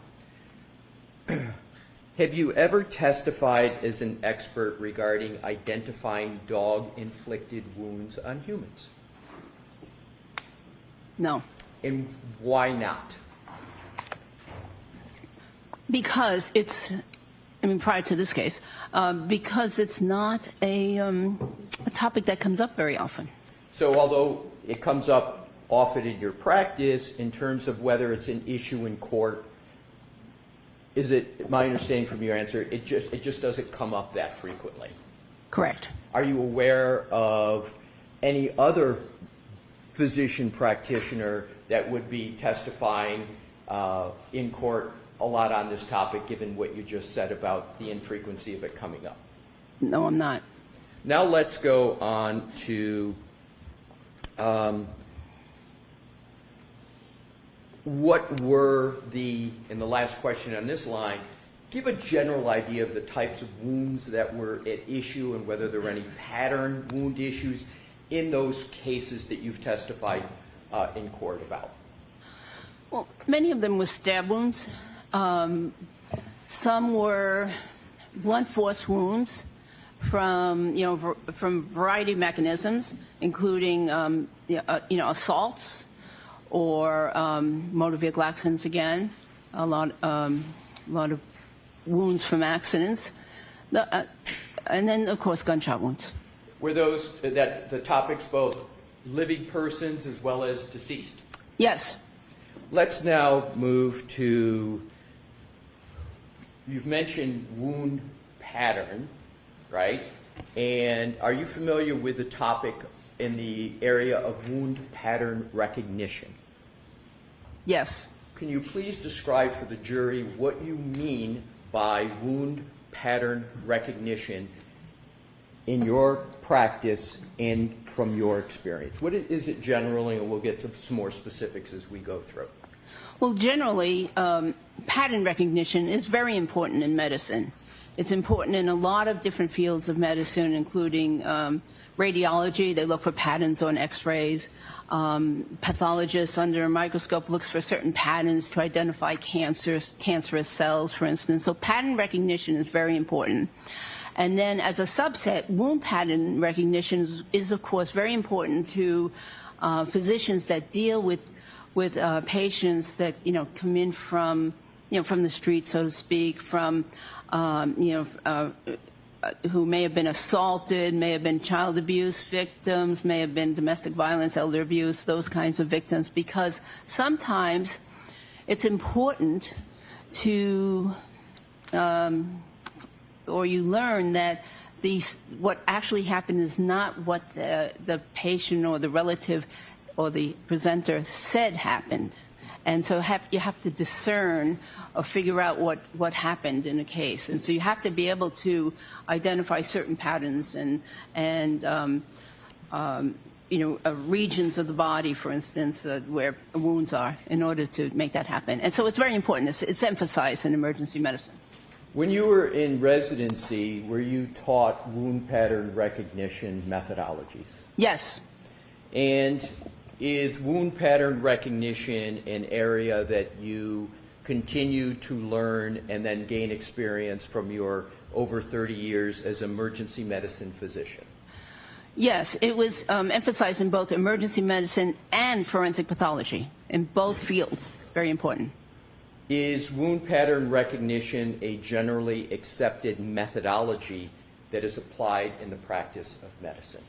Have you ever testified as an expert regarding identifying dog-inflicted wounds on humans? No. And why not? Because prior to this case, because it's not a topic that comes up very often. So although it comes up often in your practice, in terms of whether it's an issue in court, is it, my understanding from your answer, it just doesn't come up that frequently? Correct. Are you aware of any other physician practitioner that would be testifying in court a lot on this topic, given what you just said about the infrequency of it coming up? No, I'm not. Now let's go on to what were in the last question on this line, give a general idea of the types of wounds that were at issue and whether there were any pattern wound issues in those cases that you've testified in court about? Well, many of them were stab wounds. Some were blunt force wounds from from a variety of mechanisms, including assaults or motor vehicle accidents. Again, a lot of wounds from accidents, and then of course gunshot wounds. Were those the topics both living persons as well as deceased? Yes. Let's now move to, you've mentioned wound pattern, right? And are you familiar with the topic in the area of wound pattern recognition? Yes. Can you please describe for the jury what you mean by wound pattern recognition in your practice and from your experience? What is it generally, and we'll get to some more specifics as we go through. Well, generally, pattern recognition is very important in medicine. It's important in a lot of different fields of medicine, including radiology. They look for patterns on x-rays. Pathologists under a microscope looks for certain patterns to identify cancerous cells, for instance. So pattern recognition is very important. And then as a subset, wound pattern recognition is of course very important to physicians that deal with patients that come in from the street, so to speak, from who may have been assaulted, may have been child abuse victims, may have been domestic violence, elder abuse, those kinds of victims, because sometimes it's important to or you learn that what actually happened is not what the patient or the relative or the presenter said happened. And so you have to discern or figure out what happened in a case. And so you have to be able to identify certain patterns and regions of the body, for instance, where wounds are, in order to make that happen. And so it's very important. It's emphasized in emergency medicine. When you were in residency, were you taught wound pattern recognition methodologies? Yes. And is wound pattern recognition an area that you continue to learn and then gain experience from your over 30 years as emergency medicine physician? Yes, it was emphasized in both emergency medicine and forensic pathology, in both fields. Very important. Is wound pattern recognition a generally accepted methodology that is applied in the practice of medicine?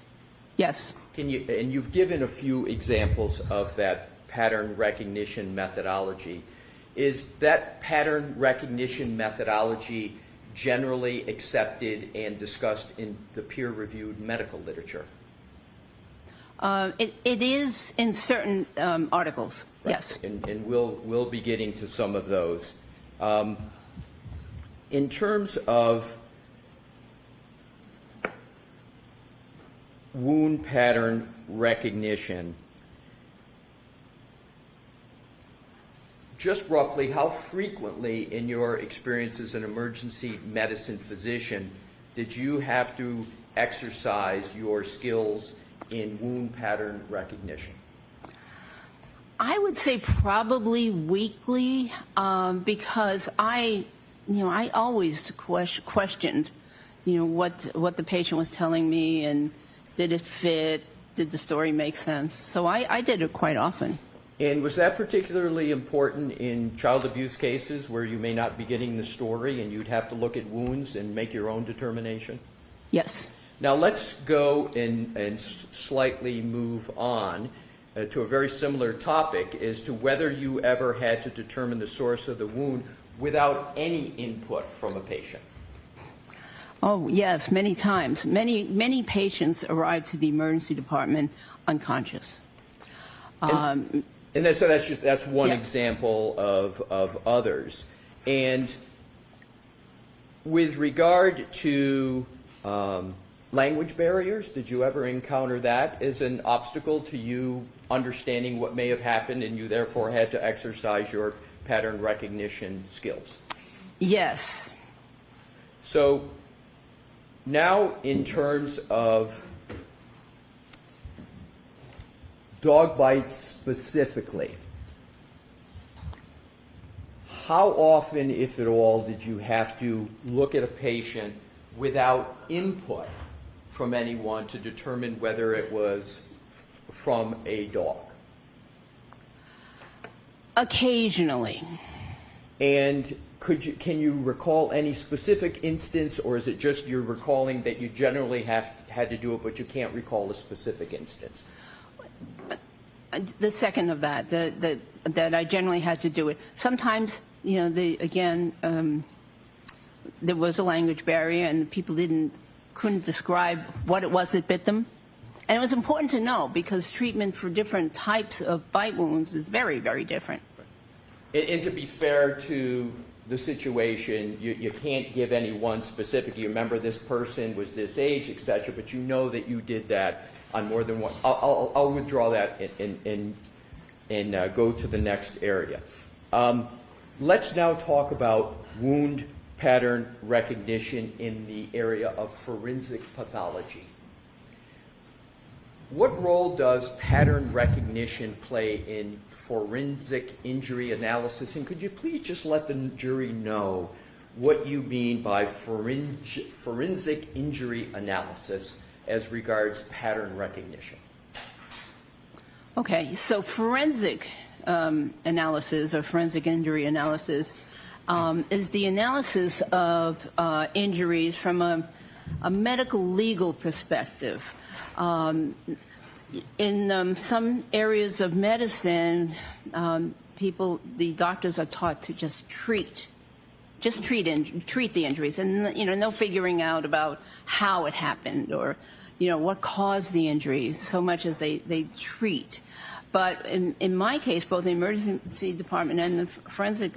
Yes. And you've given a few examples of that pattern recognition methodology. Is that pattern recognition methodology generally accepted and discussed in the peer-reviewed medical literature? It is in certain articles, right. Yes. And we'll be getting to some of those. In terms of wound pattern recognition, just roughly how frequently in your experience as an emergency medicine physician did you have to exercise your skills in wound pattern recognition? I would say probably weekly, because I always questioned, what the patient was telling me, and did it fit? Did the story make sense? So I did it quite often. And was that particularly important in child abuse cases where you may not be getting the story and you'd have to look at wounds and make your own determination? Yes. Now let's go and slightly move on to a very similar topic as to whether you ever had to determine the source of the wound without any input from a patient. Oh, yes, many times. Many patients arrive to the emergency department unconscious. And that's one example of others. And with regard to language barriers, did you ever encounter that as an obstacle to you understanding what may have happened and you therefore had to exercise your pattern recognition skills? Yes. So now in terms of dog bites specifically, how often, if at all, did you have to look at a patient without input from anyone to determine whether it was from a dog? Occasionally. And can you recall any specific instance, or is it just you're recalling that you generally had to do it, but you can't recall a specific instance? The second of that, that I generally had to do it. Sometimes, there was a language barrier, and people couldn't describe what it was that bit them. And it was important to know, because treatment for different types of bite wounds is very, very different. And to be fair to the situation, you can't give any one specific. You remember this person was this age, etc., but you know that you did that on more than one. I'll withdraw that and go to the next area. Let's now talk about wound pattern recognition in the area of forensic pathology. What role does pattern recognition play in forensic injury analysis? And could you please just let the jury know what you mean by forensic injury analysis as regards pattern recognition? Okay, so forensic analysis or forensic injury analysis is the analysis of injuries from a medical legal perspective. In some areas of medicine, the doctors are taught to just treat the injuries, and no figuring out about how it happened or what caused the injuries, so much as they treat. But in my case, both the emergency department and the forensic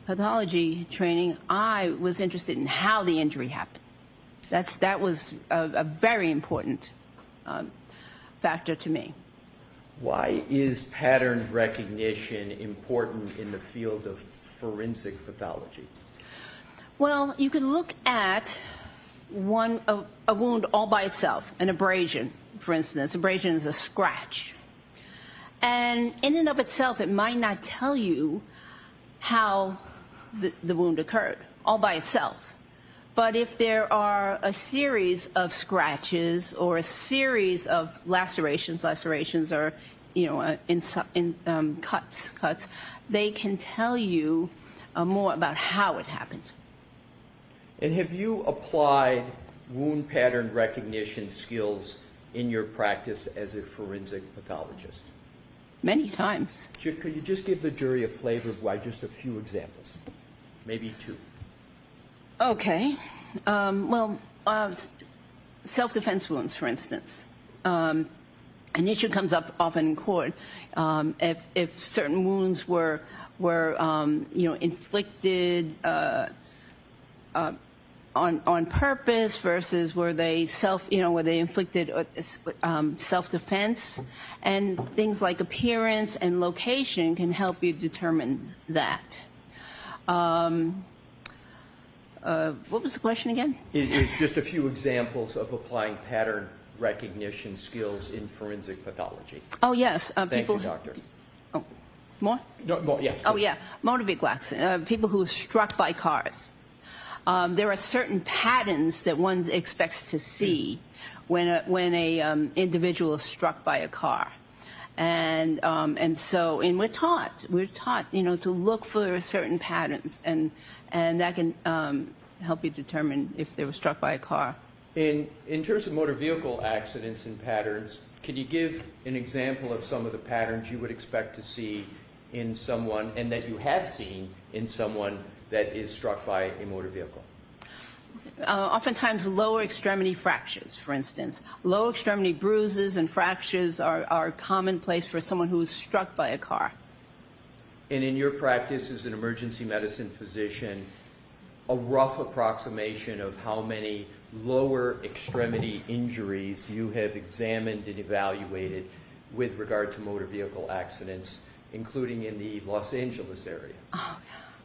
pathology training, I was interested in how the injury happened. That was a very important factor to me. Why is pattern recognition important in the field of forensic pathology? Well, you could look at a wound all by itself, an abrasion, for instance. Abrasion is a scratch. And in and of itself, it might not tell you how the wound occurred, all by itself. But if there are a series of scratches or a series of lacerations or cuts, they can tell you more about how it happened. And have you applied wound pattern recognition skills in your practice as a forensic pathologist? Many times. Could you just give the jury a flavor by just a few examples? Maybe two. Okay. Self-defense wounds, for instance. An issue comes up often in court. If certain wounds were inflicted on purpose versus were they inflicted self-defense, and things like appearance and location can help you determine that. What was the question again? It's just a few examples of applying pattern recognition skills in forensic pathology. Oh, yes. Thank you, doctor. Oh, more? No, more, yes. Oh, yeah. Motor vehicle accidents, people who are struck by cars. There are certain patterns that one expects to see when a individual is struck by a car. And we're taught, to look for certain patterns, and that can help you determine if they were struck by a car. In terms of motor vehicle accidents and patterns, can you give an example of some of the patterns you would expect to see in someone, and that you have seen in someone that is struck by a motor vehicle? Oftentimes lower extremity fractures, for instance. Lower extremity bruises and fractures are commonplace for someone who is struck by a car. And in your practice as an emergency medicine physician, a rough approximation of how many lower extremity injuries you have examined and evaluated with regard to motor vehicle accidents, including in the Los Angeles area? Oh,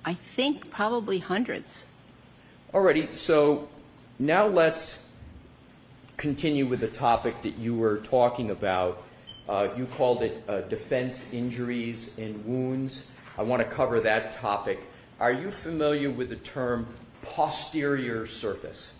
I think probably hundreds. Alrighty, so now let's continue with the topic that you were talking about. You called it defense injuries and wounds. I want to cover that topic. Are you familiar with the term posterior surface?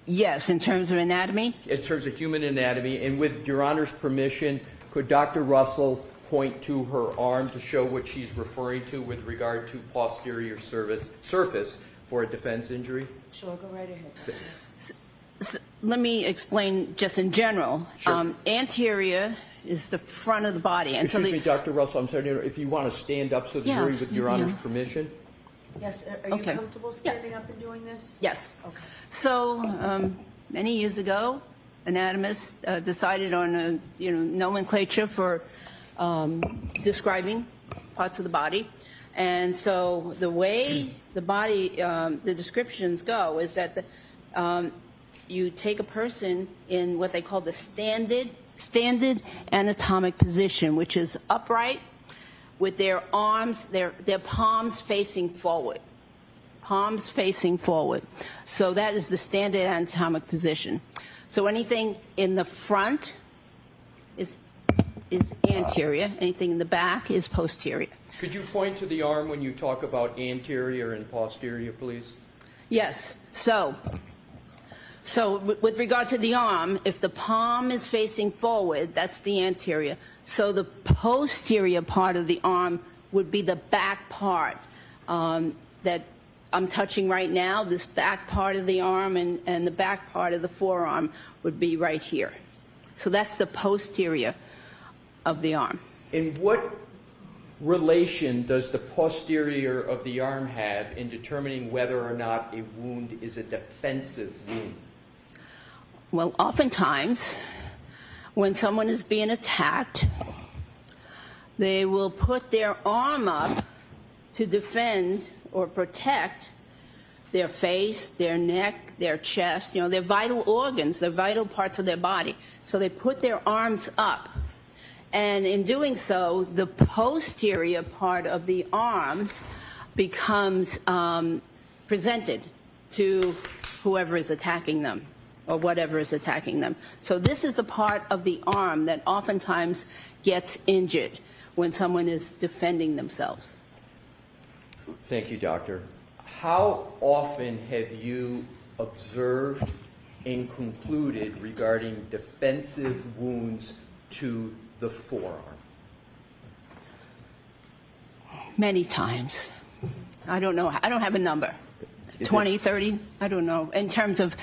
Yes, in terms of anatomy? In terms of human anatomy, and with Your Honor's permission, could Dr. Russell point to her arm to show what she's referring to with regard to posterior surface for a defense injury? Sure, go right ahead. Let me explain just in general. Sure. Anterior is the front of the body. And Excuse me, Dr. Russell, I'm sorry, if you want to stand up so the jury, with Your Honor's permission. Yes, are you Okay. comfortable standing up and doing this? Yes. Okay. So many years ago, anatomists decided on a nomenclature for describing parts of the body, and so the way the body, the descriptions go is that you take a person in what they call the standard anatomic position, which is upright, with their arms, their palms facing forward. Palms facing forward. So that is the standard anatomic position. So anything in the front is anterior. Anything in the back is posterior. Could you point to the arm when you talk about anterior and posterior, please? Yes. So with regard to the arm, if the palm is facing forward, that's the anterior. So the posterior part of the arm would be the back part that I'm touching right now. This back part of the arm and the back part of the forearm would be right here. So that's the posterior of the arm. And what relation does the posterior of the arm have in determining whether or not a wound is a defensive wound? Well, oftentimes, when someone is being attacked, they will put their arm up to defend or protect their face, their neck, their chest, their vital organs, their vital parts of their body. So they put their arms up. And in doing so, the posterior part of the arm becomes presented to whoever is attacking them, or whatever is attacking them. So this is the part of the arm that oftentimes gets injured when someone is defending themselves. Thank you, Doctor. How often have you observed and concluded regarding defensive wounds to the forearm? Many times. I don't know. I don't have a number. 20, 30, I don't know. In terms of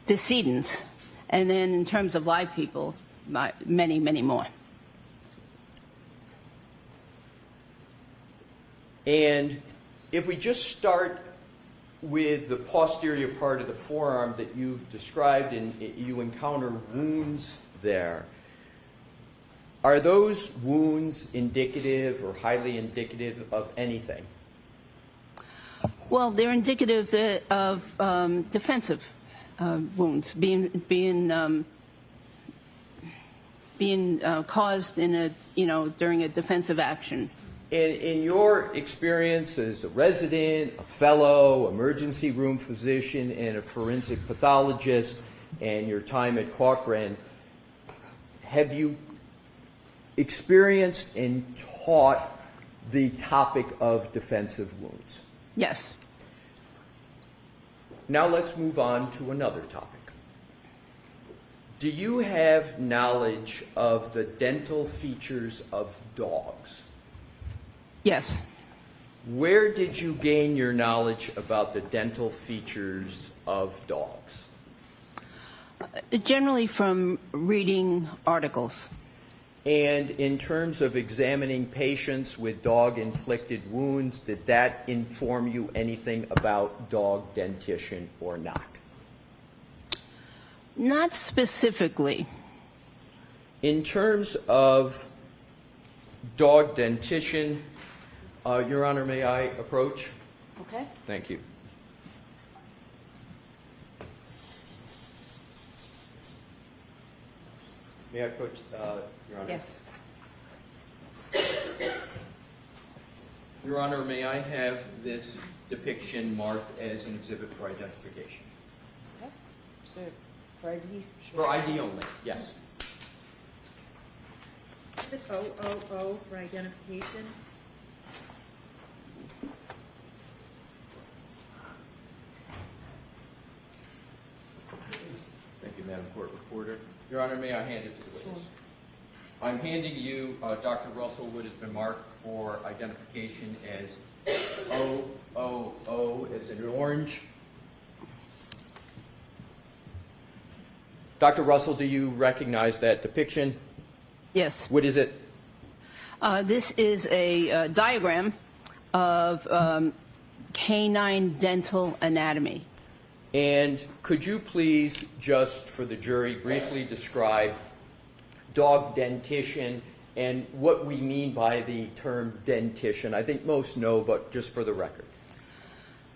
decedents, and then in terms of live people, many, many more. And if we just start with the posterior part of the forearm that you've described and you encounter wounds there, are those wounds indicative or highly indicative of anything? Well, they're indicative of defensive wounds being caused during a defensive action. In your experience as a resident, a fellow, emergency room physician, and a forensic pathologist, and your time at Cochrane, have you experienced and taught the topic of defensive wounds? Yes. Now let's move on to another topic. Do you have knowledge of the dental features of dogs? Yes. Where did you gain your knowledge about the dental features of dogs? Generally from reading articles. And in terms of examining patients with dog-inflicted wounds, did that inform you anything about dog dentition or not? Not specifically. In terms of dog dentition, Your Honor, may I approach? Okay. Thank you. May I approach, Your Honor? Yes. Your Honor, may I have this depiction marked as an exhibit for identification? Okay. So, for ID? For ID only, yes. Is it 000 for identification? Thank you, Madam Court Reporter. Your Honor, may I hand it to the witness? I'm handing you Dr. Russell what has been marked for identification as 000 as in orange. Dr. Russell, do you recognize that depiction? Yes. What is it? This is a diagram of canine dental anatomy. And could you please, just for the jury, briefly describe dog dentition and what we mean by the term dentition? I think most know, but just for the record.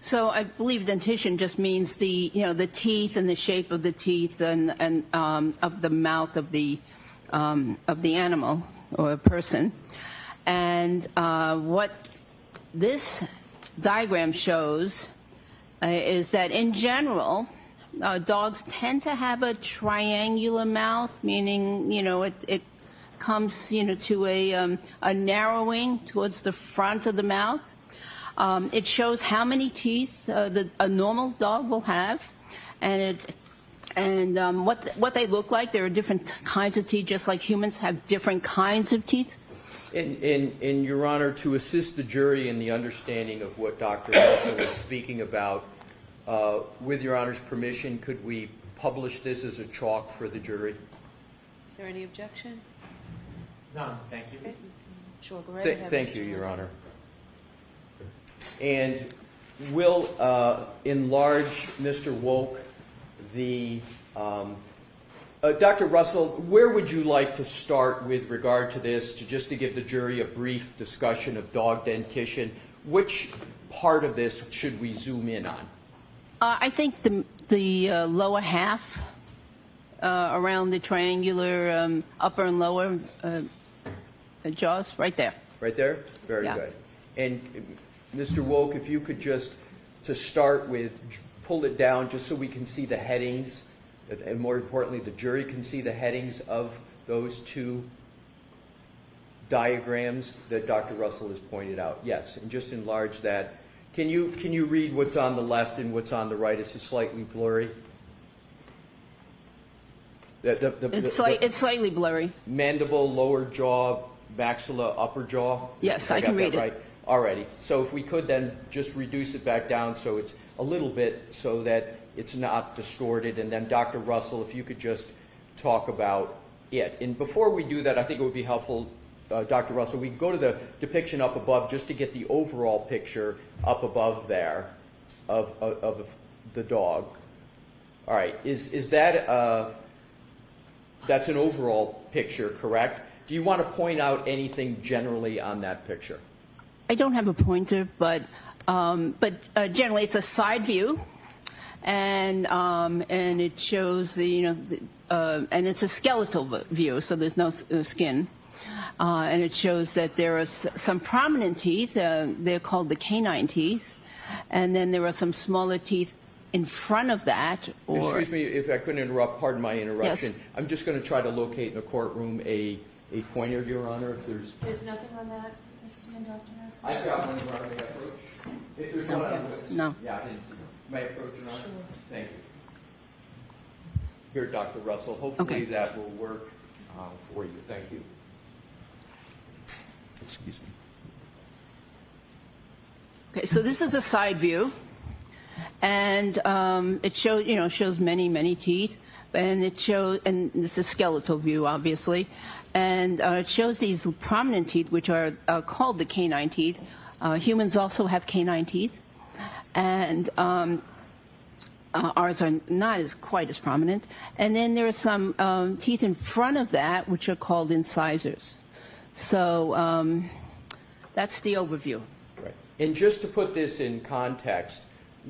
So I believe dentition just means the teeth and the shape of the teeth and of the mouth of the animal or a person. And what this diagram shows is that in general, dogs tend to have a triangular mouth, meaning it comes to a narrowing towards the front of the mouth. It shows how many teeth a normal dog will have, and what they look like. There are different kinds of teeth, just like humans have different kinds of teeth. In Your Honor, to assist the jury in the understanding of what Dr. Russell was speaking about, with Your Honor's permission, could we publish this as a chalk for the jury? Is there any objection? None, thank you. Okay. Sure, go right ahead. Thank you, Your Honor. And will enlarge Mr. Woke the Dr. Russell, where would you like to start with regard to this, just to give the jury a brief discussion of dog dentition? Which part of this should we zoom in on? I think the lower half around the triangular upper and lower jaws, right there. Right there? Very Yeah. good. And Mr. Woke, if you could just, to start with, pull it down just so we can see the headings, and more importantly, the jury can see the headings of those two diagrams that Dr. Russell has pointed out. Yes, and just enlarge that. Can you read what's on the left and what's on the right? It's slightly blurry. It's slightly blurry. Mandible, lower jaw, maxilla, upper jaw. Yes, I can read it. Right. Alrighty. So if we could then just reduce it back down so it's a little bit so that it's not distorted. And then Dr. Russell, if you could just talk about it. And before we do that, I think it would be helpful, Dr. Russell, we can go to the depiction up above just to get the overall picture up above there of the dog. All right. Is that that's an overall picture, correct? Do you want to point out anything generally on that picture? I don't have a pointer, but generally it's a side view, and it shows and it's a skeletal view, so there's no skin, and it shows that there are some prominent teeth. They're called the canine teeth, and then there are some smaller teeth in front of that. Excuse me if I couldn't interrupt. Pardon my interruption. Yes. I'm just going to try to locate in the courtroom a pointer, Your Honor. If There's nothing on that. Stand, Dr. Harrison. I've got one where I may approach. If there's one on this. No. Yeah, I didn't see it. May I approach, Your Honor? Sure. Thank you. Here, Dr. Russell. Hopefully Okay. that will work for you. Thank you. Excuse me. Okay, so this is a side view, and it shows many teeth, and and this is a skeletal view, obviously, and it shows these prominent teeth, which are called the canine teeth. Humans also have canine teeth, and ours are not quite as prominent. And then there are some teeth in front of that, which are called incisors. So that's the overview. Right. And just to put this in context,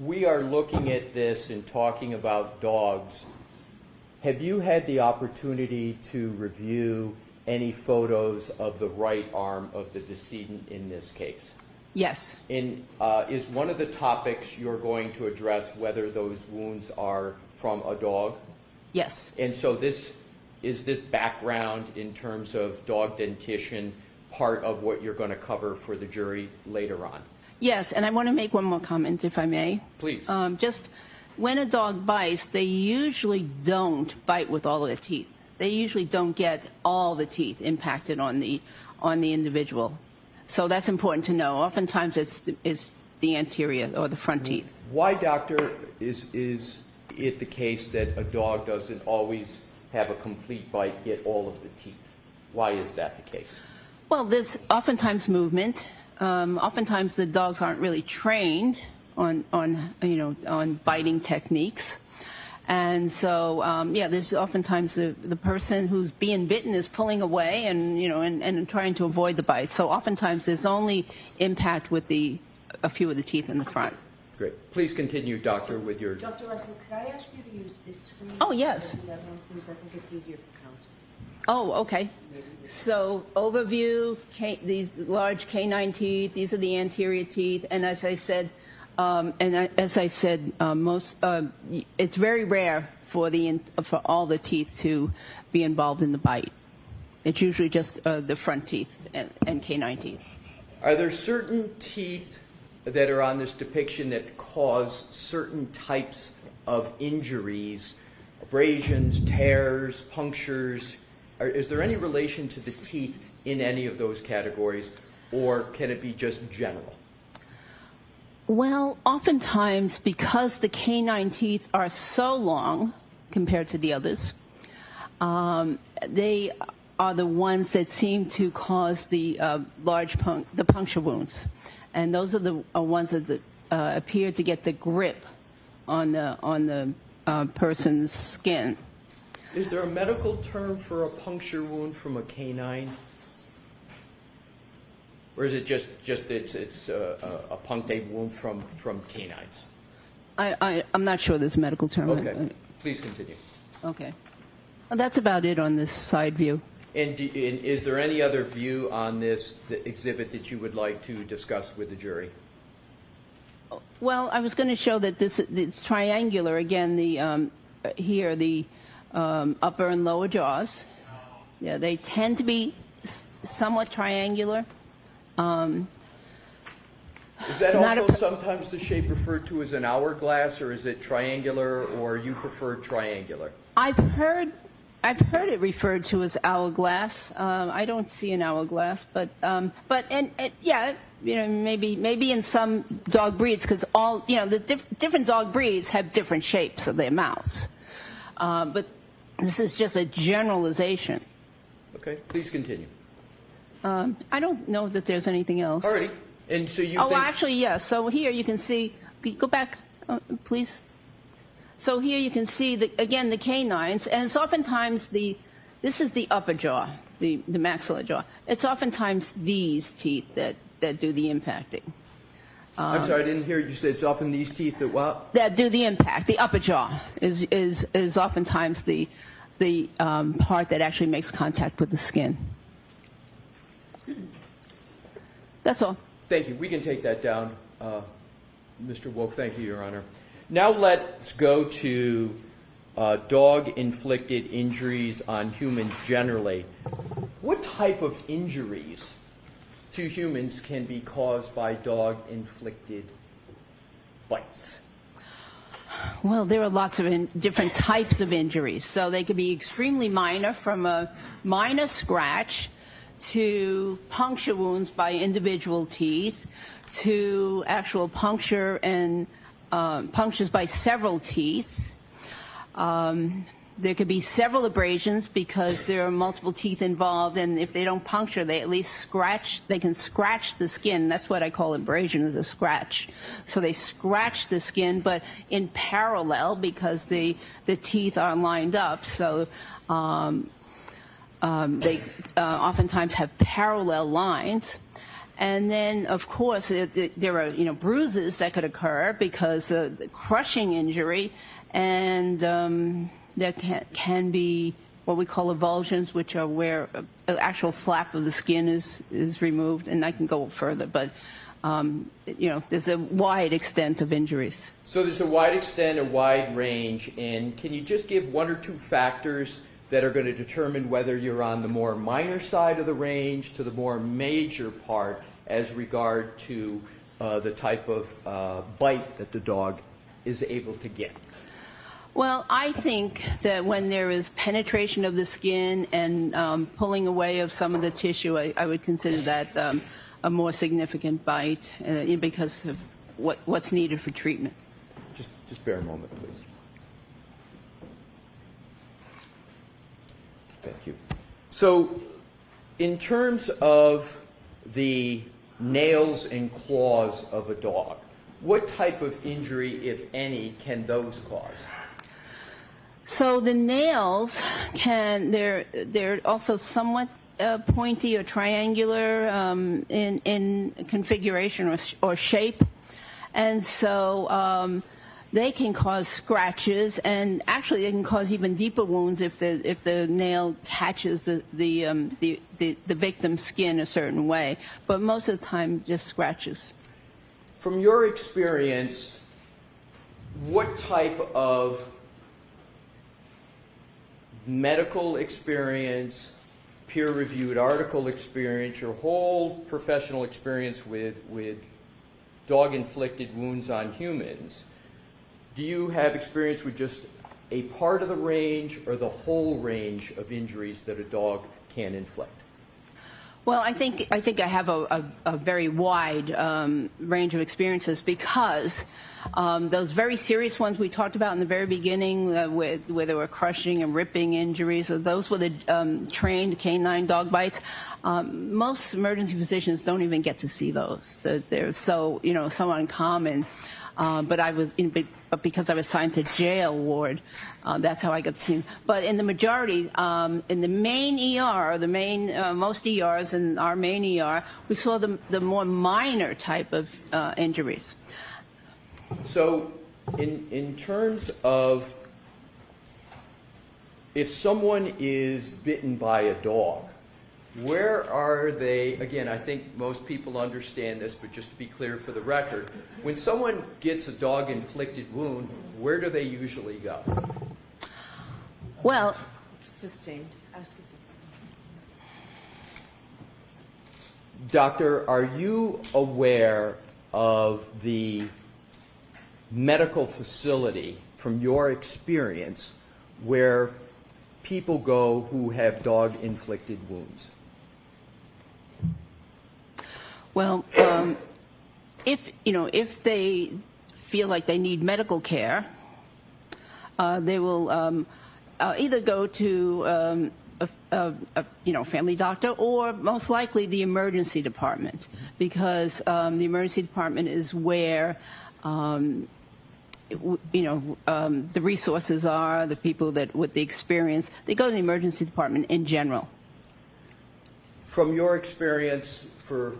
we are looking at this and talking about dogs. Have you had the opportunity to review any photos of the right arm of the decedent in this case? Yes. And is one of the topics you're going to address whether those wounds are from a dog? Yes. And so this background in terms of dog dentition part of what you're going to cover for the jury later on? Yes, and I want to make one more comment, if I may. Please. Just when a dog bites, they usually don't bite with all of the teeth. They usually don't get all the teeth impacted on the individual. So that's important to know. Oftentimes it's the anterior or the front teeth. Why, doctor, is it the case that a dog doesn't always have a complete bite, get all of the teeth? Why is that the case? Well, there's oftentimes movement. Oftentimes the dogs aren't really trained on biting techniques. And so, there's oftentimes the person who's being bitten is pulling away and trying to avoid the bite. So oftentimes there's only impact with a few of the teeth in the front. Great. Please continue, doctor, with your... Dr. Russell, could I ask you to use this screen? Oh, yes. The other one, please. I think it's easier for counsel. Oh, okay. So overview, these large canine teeth, these are the anterior teeth, and as I said, it's very rare for all the teeth to be involved in the bite. It's usually just the front teeth and canine teeth. Are there certain teeth that are on this depiction that cause certain types of injuries, abrasions, tears, punctures? Is there any relation to the teeth in any of those categories, or can it be just general? Well, oftentimes, because the canine teeth are so long compared to the others, they are the ones that seem to cause the the puncture wounds. And those are the ones that appear to get the grip on the person's skin. Is there a medical term for a puncture wound from a canine? Or is it just it's a punctate wound from canines? I'm not sure there's a medical term. Okay. Please continue. Okay. Well, that's about it on this side view. And is there any other view on the exhibit that you would like to discuss with the jury? Well, I was going to show that it's triangular. Again, the upper and lower jaws. Yeah, they tend to be somewhat triangular. Is that also sometimes the shape referred to as an hourglass, or is it triangular, or you prefer triangular? I've heard it referred to as hourglass. I don't see an hourglass, but maybe in some dog breeds, because all the different dog breeds have different shapes of their mouths. But this is just a generalization. Okay, please continue. I don't know that there's anything else. All right. And so you think... actually, yes. So here you can see, go back, please. So here you can see, again, the canines, and it's oftentimes this is the upper jaw, the maxilla jaw. It's oftentimes these teeth that do the impacting. I'm sorry, I didn't hear you say it's often these teeth that what? That do the impact. The upper jaw is oftentimes the part that actually makes contact with the skin. That's all. Thank you. We can take that down, Mr. Woke. Thank you, Your Honor. Now let's go to dog-inflicted injuries on humans generally. What type of injuries to humans can be caused by dog-inflicted bites? Well, there are lots of different types of injuries. So they could be extremely minor, from a minor scratch to puncture wounds by individual teeth, to actual puncture and punctures by several teeth. There could be several abrasions because there are multiple teeth involved, and if they don't puncture, they at least scratch. They can scratch the skin. That's what I call abrasion, is a scratch. So they scratch the skin, but in parallel, because the teeth are lined up. So they oftentimes have parallel lines. And then, of course, there are bruises that could occur because of the crushing injury, and there can be what we call avulsions, which are where an actual flap of the skin is removed, and I can go further. But there's a wide extent of injuries. So there's a wide extent, a wide range, and can you just give one or two factors that are going to determine whether you're on the more minor side of the range to the more major part as regard to the type of bite that the dog is able to get? Well, I think that when there is penetration of the skin and pulling away of some of the tissue, I would consider that a more significant bite because of what's needed for treatment. Just bear a moment, please. Thank you. So, in terms of the nails and claws of a dog, what type of injury, if any, can those cause? So the nails they're also somewhat pointy or triangular in configuration or shape, and so they can cause scratches, and actually they can cause even deeper wounds if the nail catches the victim's skin a certain way. But most of the time, just scratches. From your experience, what type of medical experience, peer-reviewed article experience, your whole professional experience with dog-inflicted wounds on humans, do you have experience with just a part of the range or the whole range of injuries that a dog can inflict? Well, I think I have a very wide range of experiences because those very serious ones we talked about in the very beginning, where there were crushing and ripping injuries, those were the trained canine dog bites. Most emergency physicians don't even get to see those. They're so uncommon. But because I was assigned to jail ward, that's how I got seen. But in the majority, in the main ER, most ERs in our main ER, we saw the more minor type of injuries. So, in terms of if someone is bitten by a dog, where are they? Again, I think most people understand this, but just to be clear for the record, when someone gets a dog-inflicted wound, where do they usually go? Well, Sustained. Ask it. Doctor, are you aware of the medical facility, from your experience, where people go who have dog-inflicted wounds? Well, if they feel like they need medical care, they will either go to a family doctor or most likely the emergency department, because the emergency department is where the resources are, the people that with the experience. They go to the emergency department in general. From your experience, for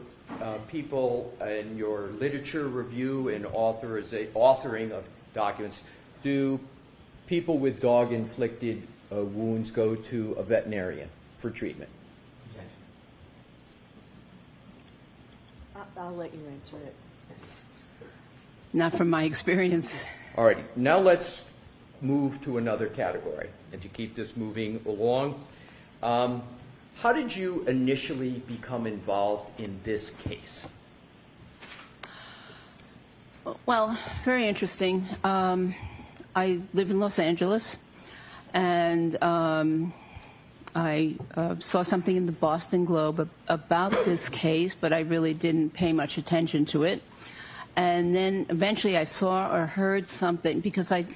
people in your literature review and authoring of documents, do people with dog-inflicted wounds go to a veterinarian for treatment? I'll let you answer it. Not from my experience. All right. Now let's move to another category, and to keep this moving along. How did you initially become involved in this case? Well, very interesting. I live in Los Angeles, and I saw something in the Boston Globe about this case, but I really didn't pay much attention to it. And then eventually I saw or heard something, because I'm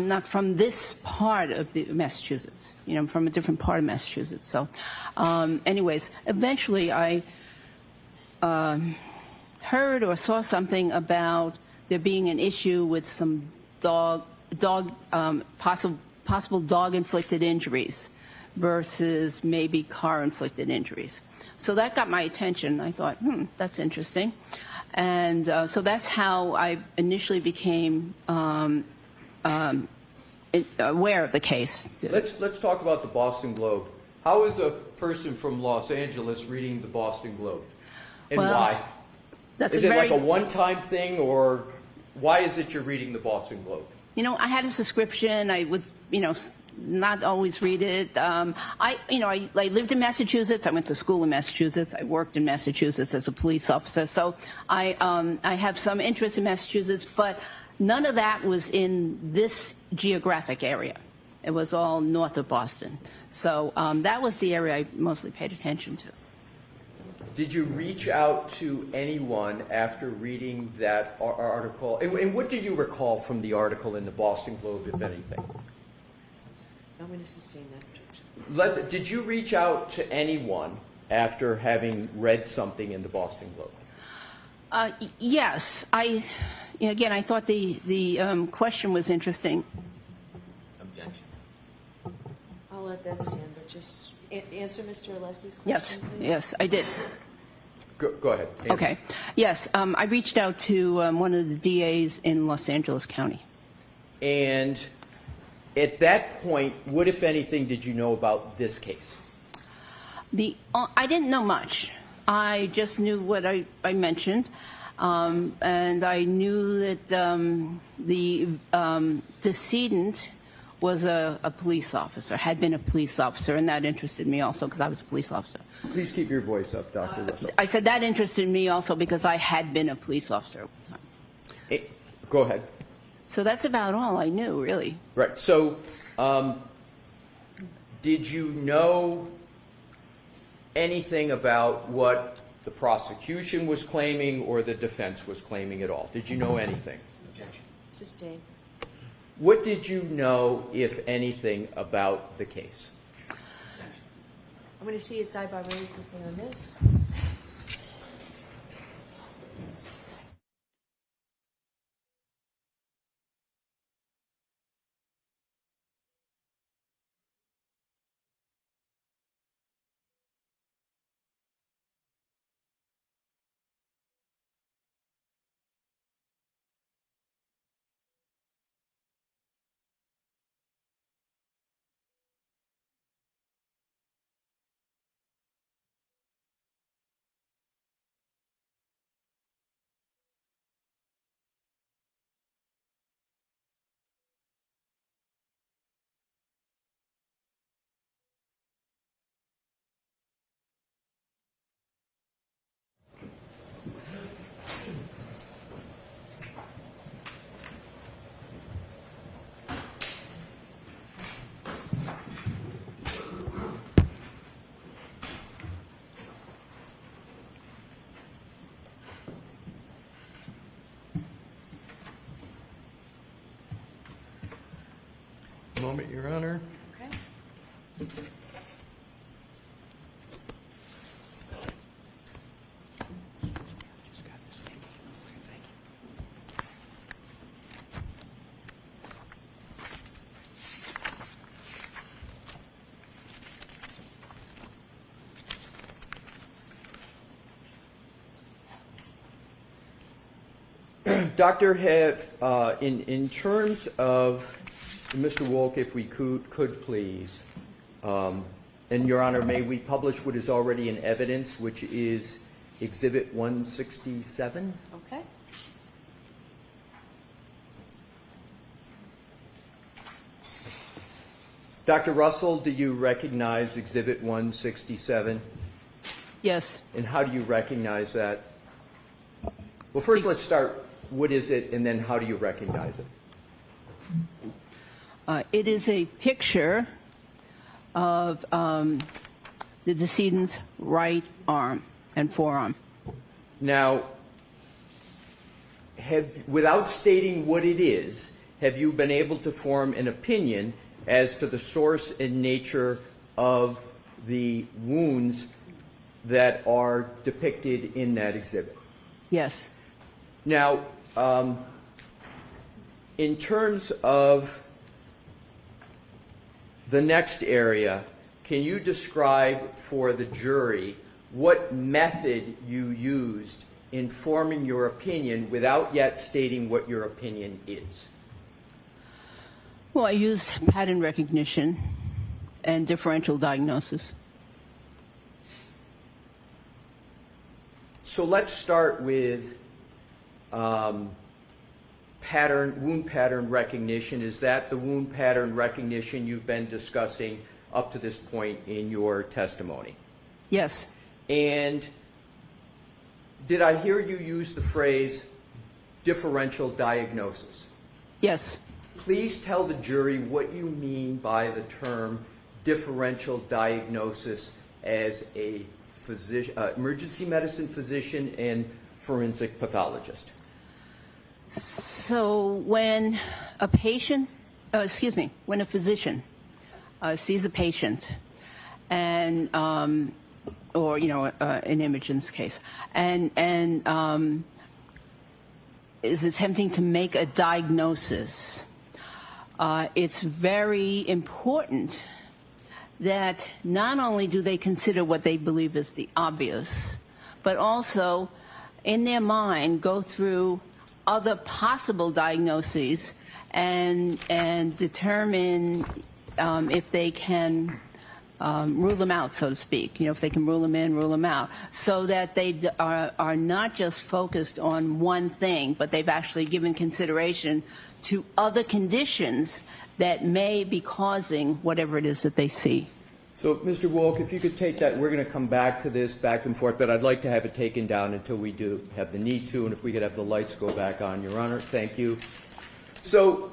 not from this part of Massachusetts. I'm from a different part of Massachusetts. So anyways, eventually I heard or saw something about there being an issue with some possible dog-inflicted injuries versus maybe car-inflicted injuries. So that got my attention. I thought, that's interesting. And so that's how I initially became aware of the case. Let's talk about the Boston Globe. How is a person from Los Angeles reading the Boston Globe, and why? That's Is it like a one-time thing, or why is it you're reading the Boston Globe? You know, I had a subscription. I would, not always read it. I lived in Massachusetts. I went to school in Massachusetts. I worked in Massachusetts as a police officer. So I have some interest in Massachusetts, but none of that was in this geographic area. It was all north of Boston. So that was the area I mostly paid attention to. Did you reach out to anyone after reading that article? And what do you recall from the article in the Boston Globe, if anything? I'm going to sustain that objection. Did you reach out to anyone after having read something in the Boston Globe? Yes. I thought the question was interesting. Objection. I'll let that stand, but just answer Mr. Alessi's question, Yes. please. Yes, I did. Go ahead. Andrew. Okay. Yes, I reached out to one of the DAs in Los Angeles County. And at that point, what, if anything, did you know about this case? I didn't know much. I just knew what I mentioned, and I knew that the decedent was a police officer, had been a police officer, and that interested me also because I was a police officer. Please keep your voice up, Dr. Russell. I said that interested me also because I had been a police officer at the time. Go ahead. So that's about all I knew, really. Right. So, did you know anything about what the prosecution was claiming or the defense was claiming at all? Did you know anything? Objection. Sustain. What did you know, if anything, about the case? I'm going to see its eyebrow really quickly on this. Moment, Your Honor. Okay. Doctor, in terms of Mr. Wolk, if we could please, and Your Honor, may we publish what is already in evidence, which is Exhibit 167? Okay. Dr. Russell, do you recognize Exhibit 167? Yes. And how do you recognize that? Well, first let's start, what is it, and then how do you recognize it? It is a picture of the decedent's right arm and forearm. Now, without stating what it is, have you been able to form an opinion as to the source and nature of the wounds that are depicted in that exhibit? Yes. Now, in terms of the next area, can you describe for the jury what method you used in forming your opinion without yet stating what your opinion is? Well, I used pattern recognition and differential diagnosis. So let's start with wound pattern recognition. Is that the wound pattern recognition you've been discussing up to this point in your testimony? Yes. And did I hear you use the phrase differential diagnosis? Yes. Please tell the jury what you mean by the term differential diagnosis as a physician, emergency medicine physician and forensic pathologist. So when a patient, when a physician sees a patient and or an image in this case, and is attempting to make a diagnosis, it's very important that not only do they consider what they believe is the obvious, but also in their mind go through other possible diagnoses and determine if they can rule them out, so to speak. If they can rule them in, rule them out, so that they are not just focused on one thing, but they've actually given consideration to other conditions that may be causing whatever it is that they see. So, Mr. Wolk, if you could take that, we're going to come back to this back and forth, but I'd like to have it taken down until we do have the need to, and if we could have the lights go back on, Your Honor. Thank you. So,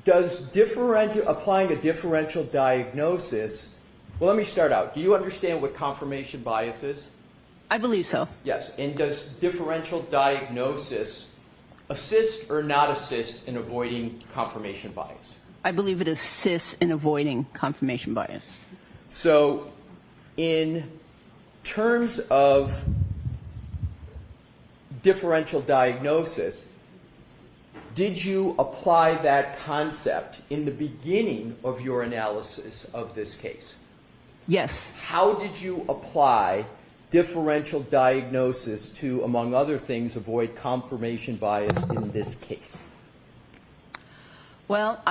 does applying a differential diagnosis, well, let me start out. Do you understand what confirmation bias is? I believe so. Yes. And does differential diagnosis assist or not assist in avoiding confirmation bias? I believe it assists in avoiding confirmation bias. So, in terms of differential diagnosis, did you apply that concept in the beginning of your analysis of this case? Yes. How did you apply differential diagnosis to, among other things, avoid confirmation bias in this case? Well,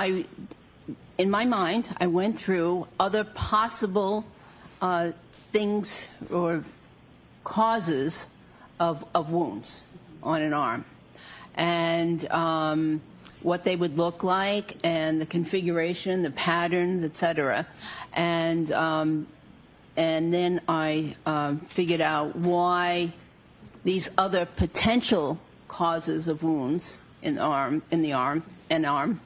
in my mind, I went through other possible things or causes of wounds on an arm, and what they would look like, and the configuration, the patterns, etc. And then I figured out why these other potential causes of wounds in the arm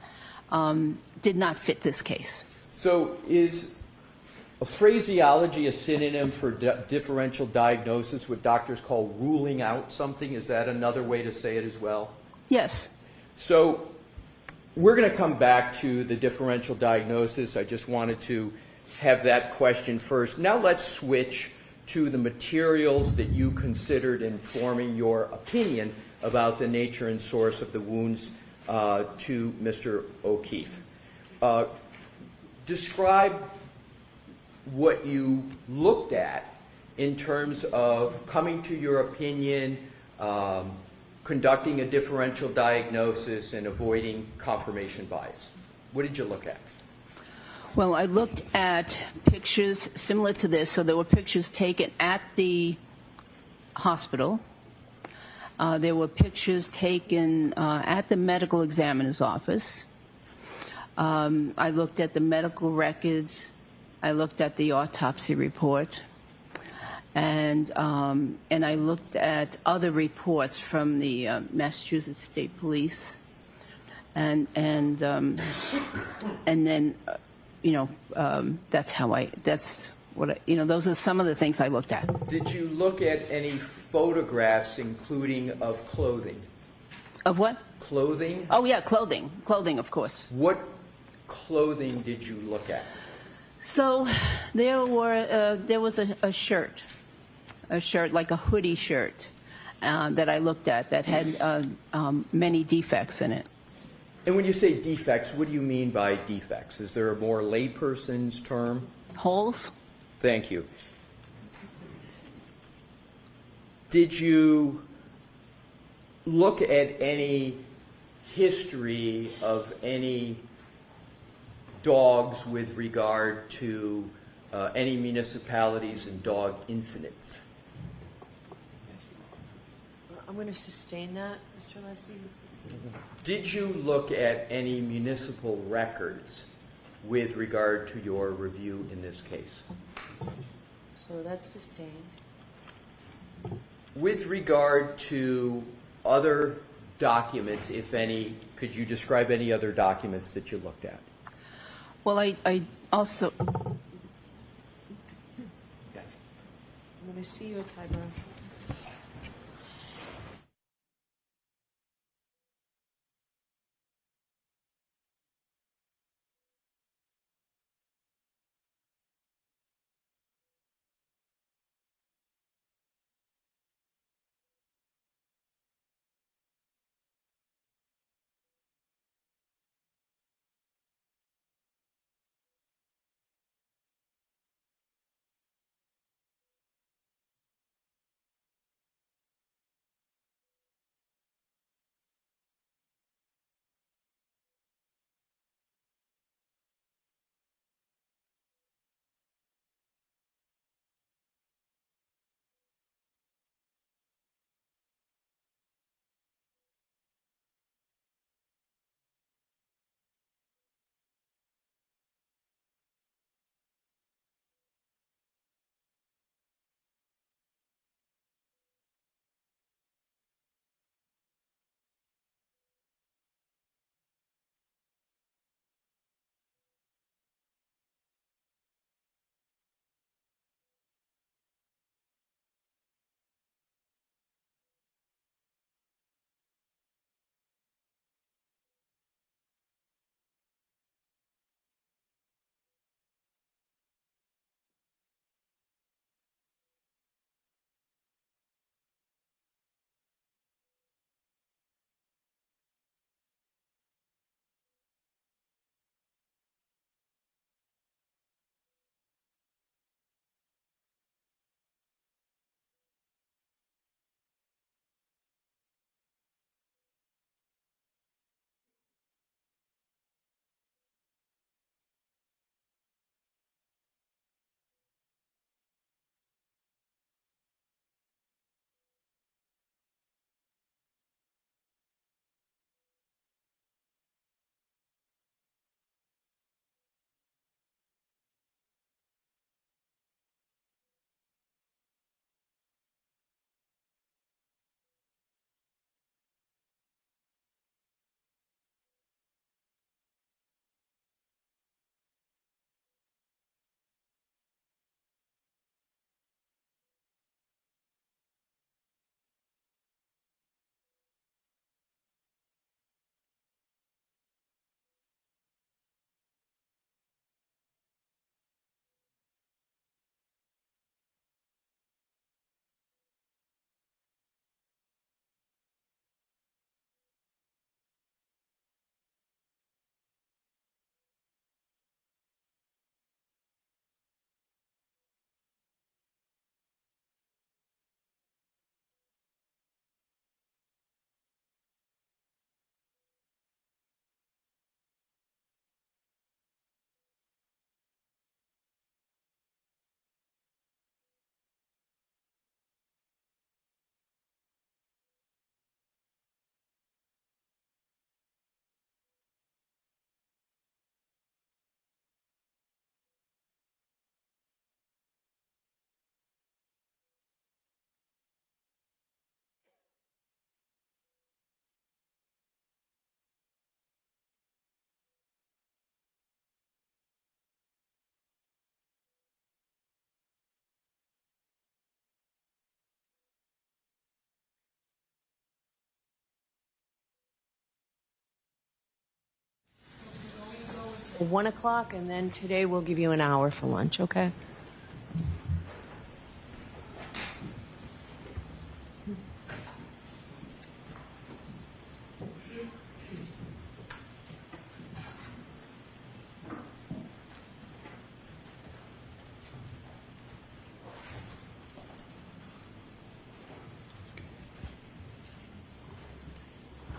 did not fit this case. So is a phraseology a synonym for differential diagnosis, what doctors call ruling out something? Is that another way to say it as well? Yes. So we're going to come back to the differential diagnosis. I just wanted to have that question first. Now let's switch to the materials that you considered in forming your opinion about the nature and source of the wounds to Mr. O'Keefe. Describe what you looked at in terms of coming to your opinion, conducting a differential diagnosis, and avoiding confirmation bias. What did you look at? Well, I looked at pictures similar to this. So there were pictures taken at the hospital. There were pictures taken at the medical examiner's office. I looked at the medical records. I looked at the autopsy report. And I looked at other reports from the Massachusetts State Police. And then, those are some of the things I looked at. Did you look at any photographs, including of clothing? Of what? Clothing? Oh, yeah, clothing. Clothing, of course. What clothing did you look at? So there was a shirt, like a hoodie shirt, that I looked at that had many defects in it. And when you say defects, what do you mean by defects? Is there a more layperson's term? Holes. Thank you. Did you look at any history of any dogs with regard to any municipalities and dog incidents? I'm going to sustain that, Mr. Leslie. Did you look at any municipal records with regard to your review in this case? So that's sustained. With regard to other documents, if any, could you describe any other documents that you looked at? Well, I also, I'm going to see you at Cyber. at 1 o'clock, and then today we'll give you an hour for lunch, okay?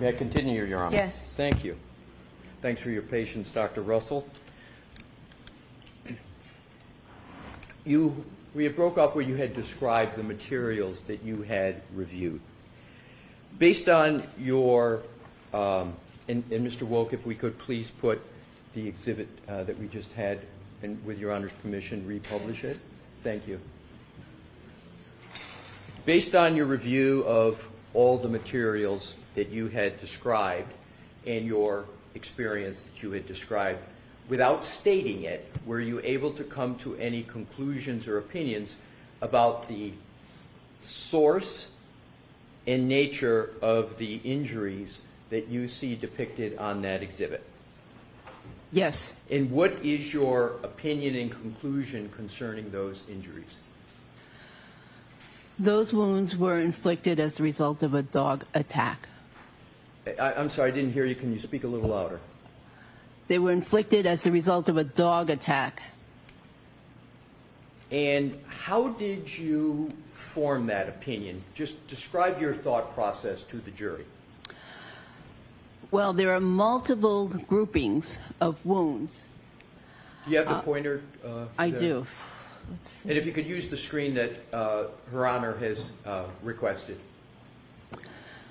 May I continue, Your Honor? Yes. Thank you. Thanks for your patience, Dr. Russell. We had broke off where you had described the materials that you had reviewed. Based on your, and Mr. Woke, if we could please put the exhibit that we just had, and with Your Honor's permission, republish it. Thank you. Based on your review of all the materials that you had described and your experience that you had described, without stating it, were you able to come to any conclusions or opinions about the source and nature of the injuries that you see depicted on that exhibit? Yes. And what is your opinion and conclusion concerning those injuries? Those wounds were inflicted as the result of a dog attack. I'm sorry, I didn't hear you. Can you speak a little louder? They were inflicted as the result of a dog attack. And how did you form that opinion? Just describe your thought process to the jury. Well, there are multiple groupings of wounds. Do you have the pointer? I there? do. And if you could use the screen that Her Honor has requested.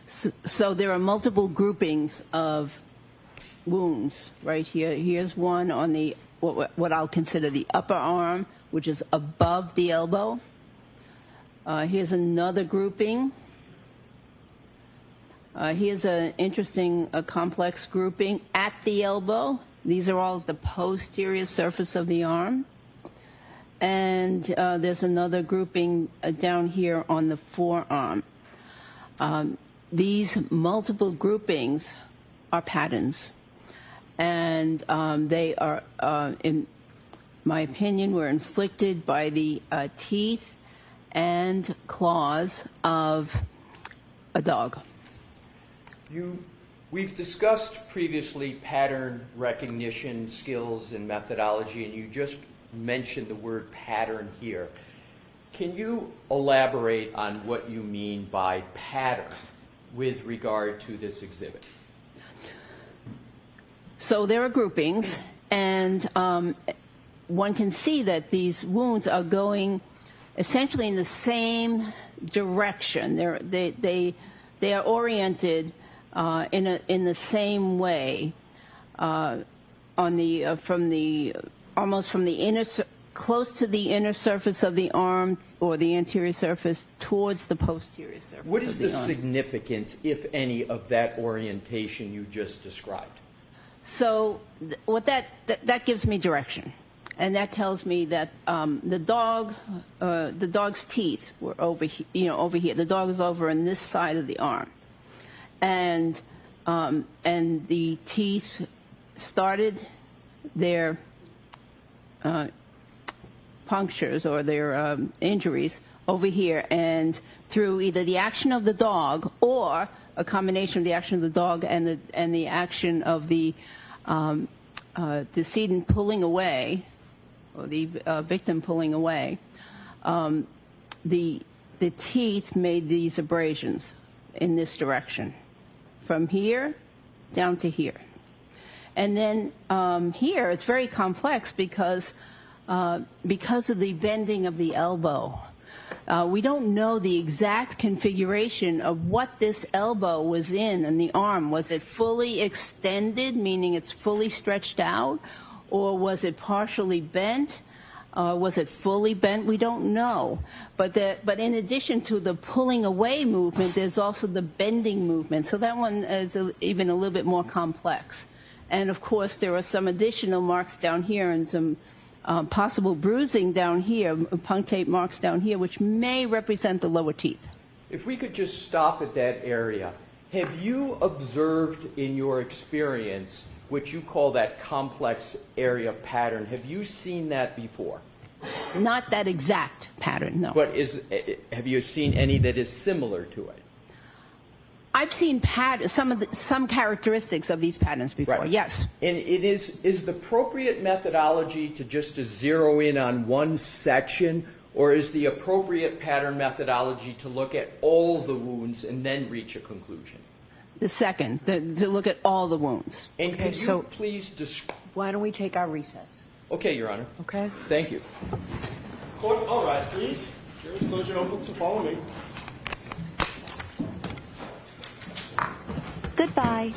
So there are multiple groupings of wounds right here. Here's one on the what I'll consider the upper arm, which is above the elbow. Here's another grouping. Here's an interesting, complex grouping at the elbow. These are all at the posterior surface of the arm. And there's another grouping down here on the forearm. These multiple groupings are patterns. And they are, in my opinion, were inflicted by the teeth and claws of a dog. We've discussed previously pattern recognition skills and methodology, and you just mentioned the word pattern here. Can you elaborate on what you mean by pattern with regard to this exhibit? So there are groupings, and one can see that these wounds are going essentially in the same direction. They are oriented in the same way on the almost from the inner, close to the inner surface of the arm or the anterior surface towards the posterior surface. What is the arm. significance, if any, of that orientation you just described? So what that gives me direction, and that tells me that the dog's teeth were over here. The dog is over on this side of the arm, and the teeth started their punctures or their injuries over here, and through either the action of the dog or a combination of the action of the dog and the action of the decedent pulling away, or the victim pulling away, the teeth made these abrasions in this direction, from here down to here. And then here it's very complex because of the bending of the elbow. We don't know the exact configuration of what this elbow was in the arm. Was it fully extended, meaning it's fully stretched out, or was it partially bent? Was it fully bent? We don't know. But in addition to the pulling away movement, there's also the bending movement. So that one is even a little bit more complex. And of course, there are some additional marks down here and some possible bruising down here, punctate marks down here, which may represent the lower teeth. If we could just stop at that area, have you observed in your experience what you call that complex area pattern? Have you seen that before? Not that exact pattern, no. But have you seen any that is similar to it? I've seen some characteristics of these patterns before, right. Yes. And it is the appropriate methodology to zero in on one section, or is the appropriate pattern methodology to look at all the wounds and then reach a conclusion? The second, to look at all the wounds. And could you please Why don't we take our recess? Okay, Your Honor. Okay. Thank you. Court, all right, please. Jurors, close your notebooks and follow me. Goodbye.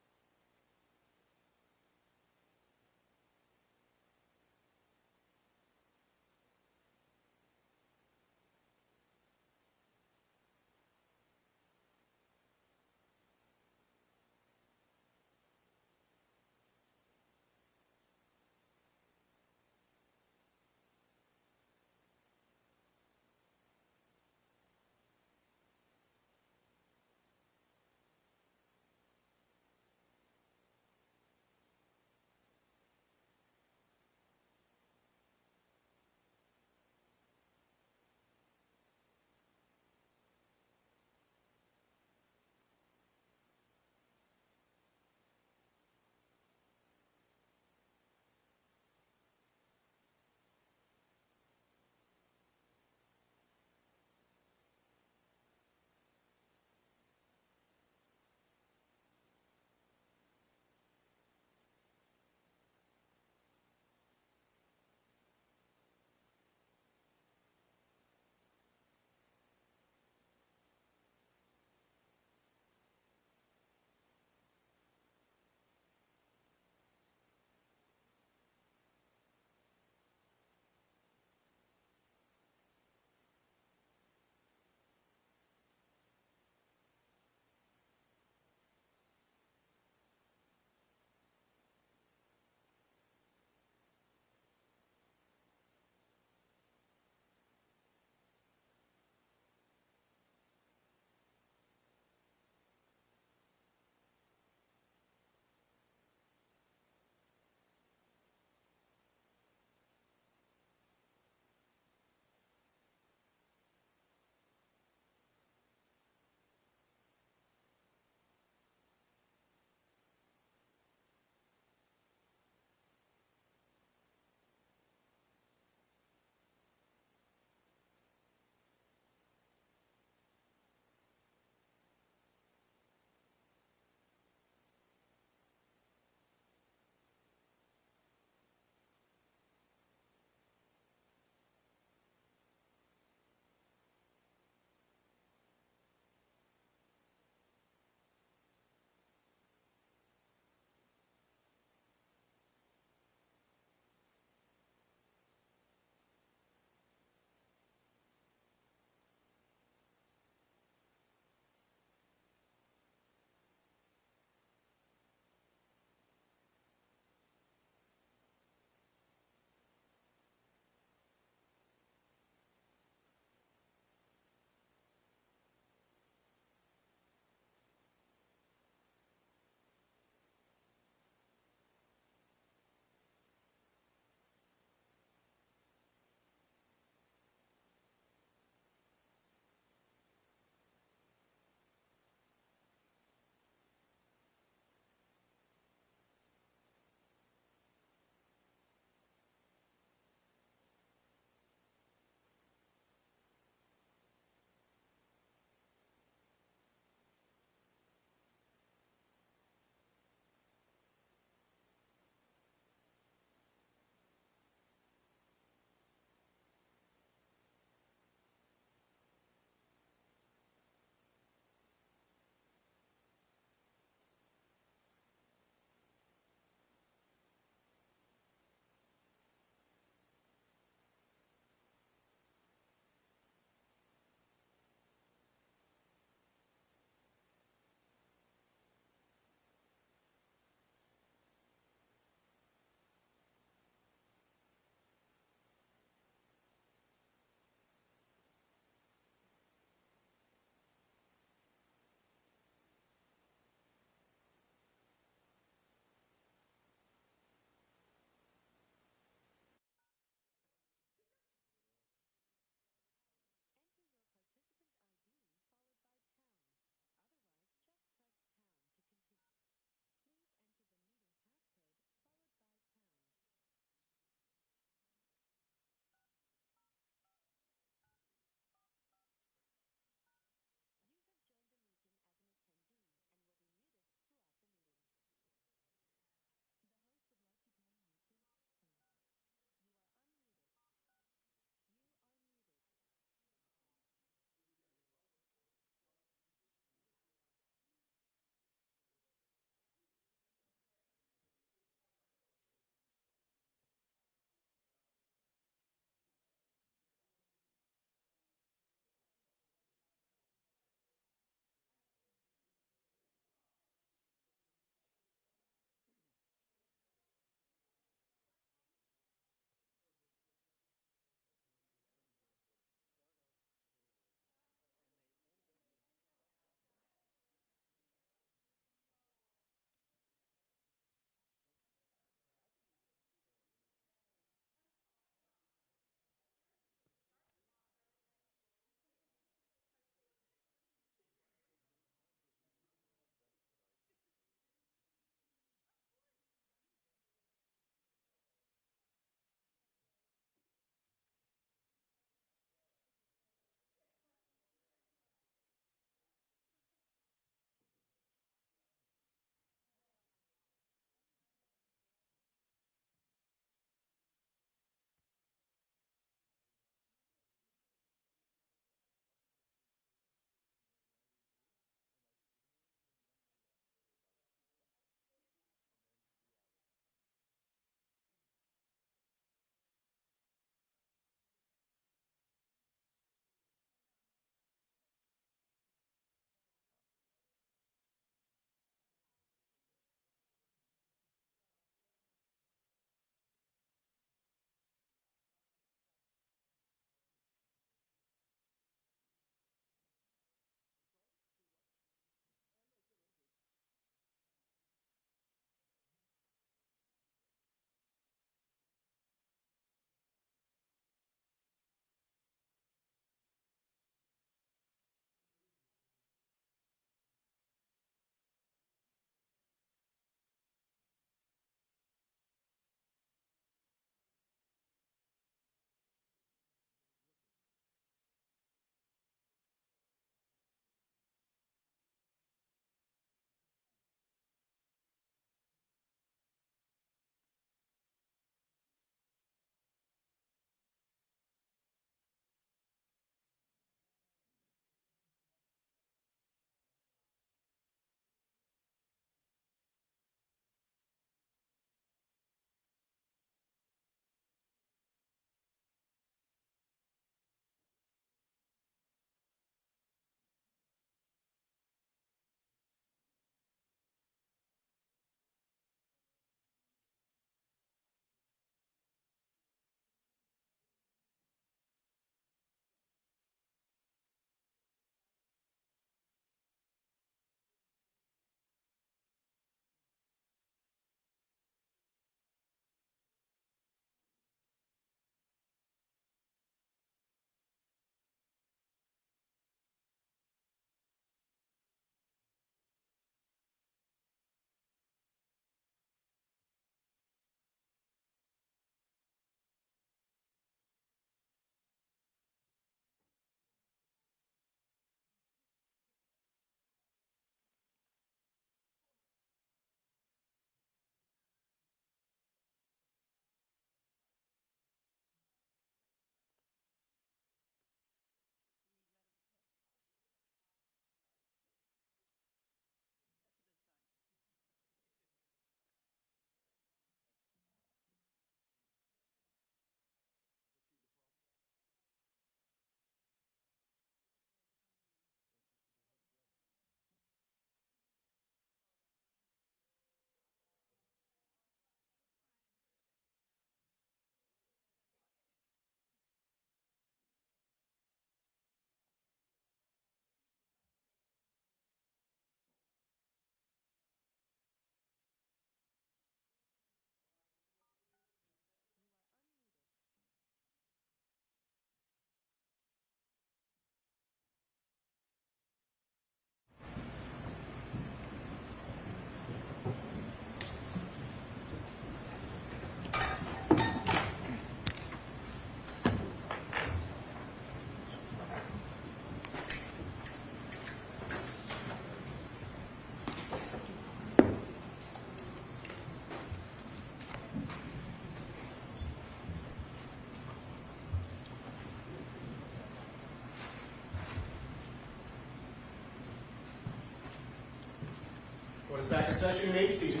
back in session. You may be seated.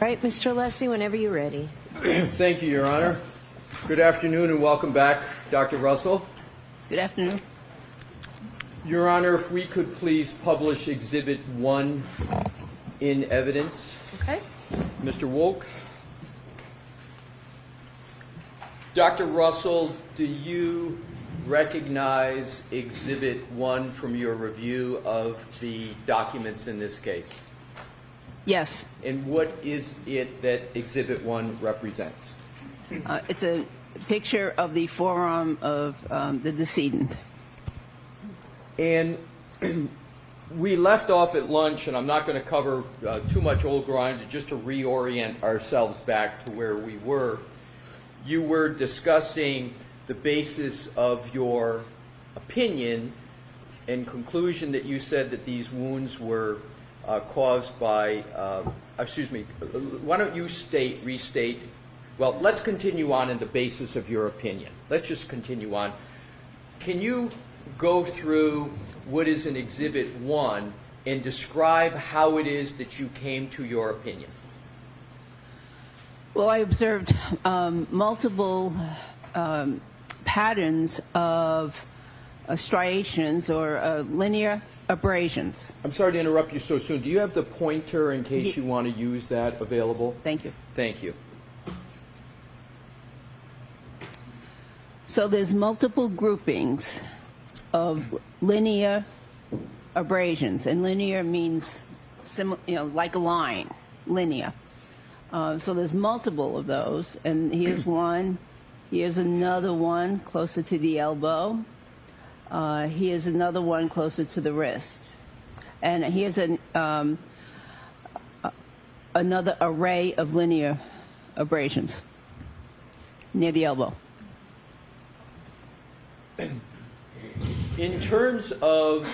All right, Mr. Leslie, whenever you're ready. Thank you, Your Honor. Good afternoon and welcome back, Dr. Russell. Good afternoon. Your Honor, if we could please publish Exhibit 1 in evidence. Okay. Mr. Wolk. Dr. Russell, do you recognize Exhibit 1 from your review of the documents in this case? Yes. And what is it that Exhibit 1 represents? It's a picture of the forearm of the decedent. And we left off at lunch, and I'm not going to cover too much old ground, just to reorient ourselves back to where we were. You were discussing the basis of your opinion and conclusion that you said that these wounds were caused by, why don't you restate, well, let's continue on in the basis of your opinion. Let's just continue on. Can you go through what is in Exhibit 1 and describe how it is that you came to your opinion? Well, I observed multiple patterns of striations or linear abrasions. I'm sorry to interrupt you so soon. Do you have the pointer in case you want to use that available? Thank you. Thank you. So there's multiple groupings of linear abrasions, and linear means like a line, linear. So there's multiple of those, and here's one. Here's another one closer to the elbow. Here's another one closer to the wrist. And here's another array of linear abrasions near the elbow. In terms of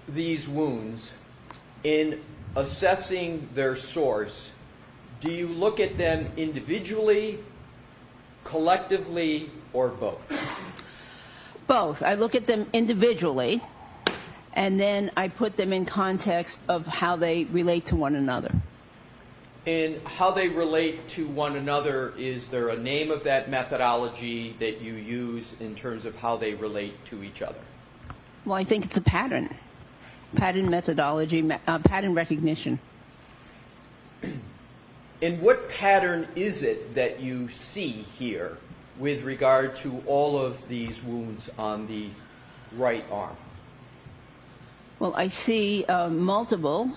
these wounds, in assessing their source, do you look at them individually, collectively, or both? Both. I look at them individually, and then I put them in context of how they relate to one another. And how they relate to one another, is there a name of that methodology that you use in terms of how they relate to each other? Well, I think it's a pattern methodology, pattern recognition. And what pattern is it that you see here with regard to all of these wounds on the right arm? Well, I see multiple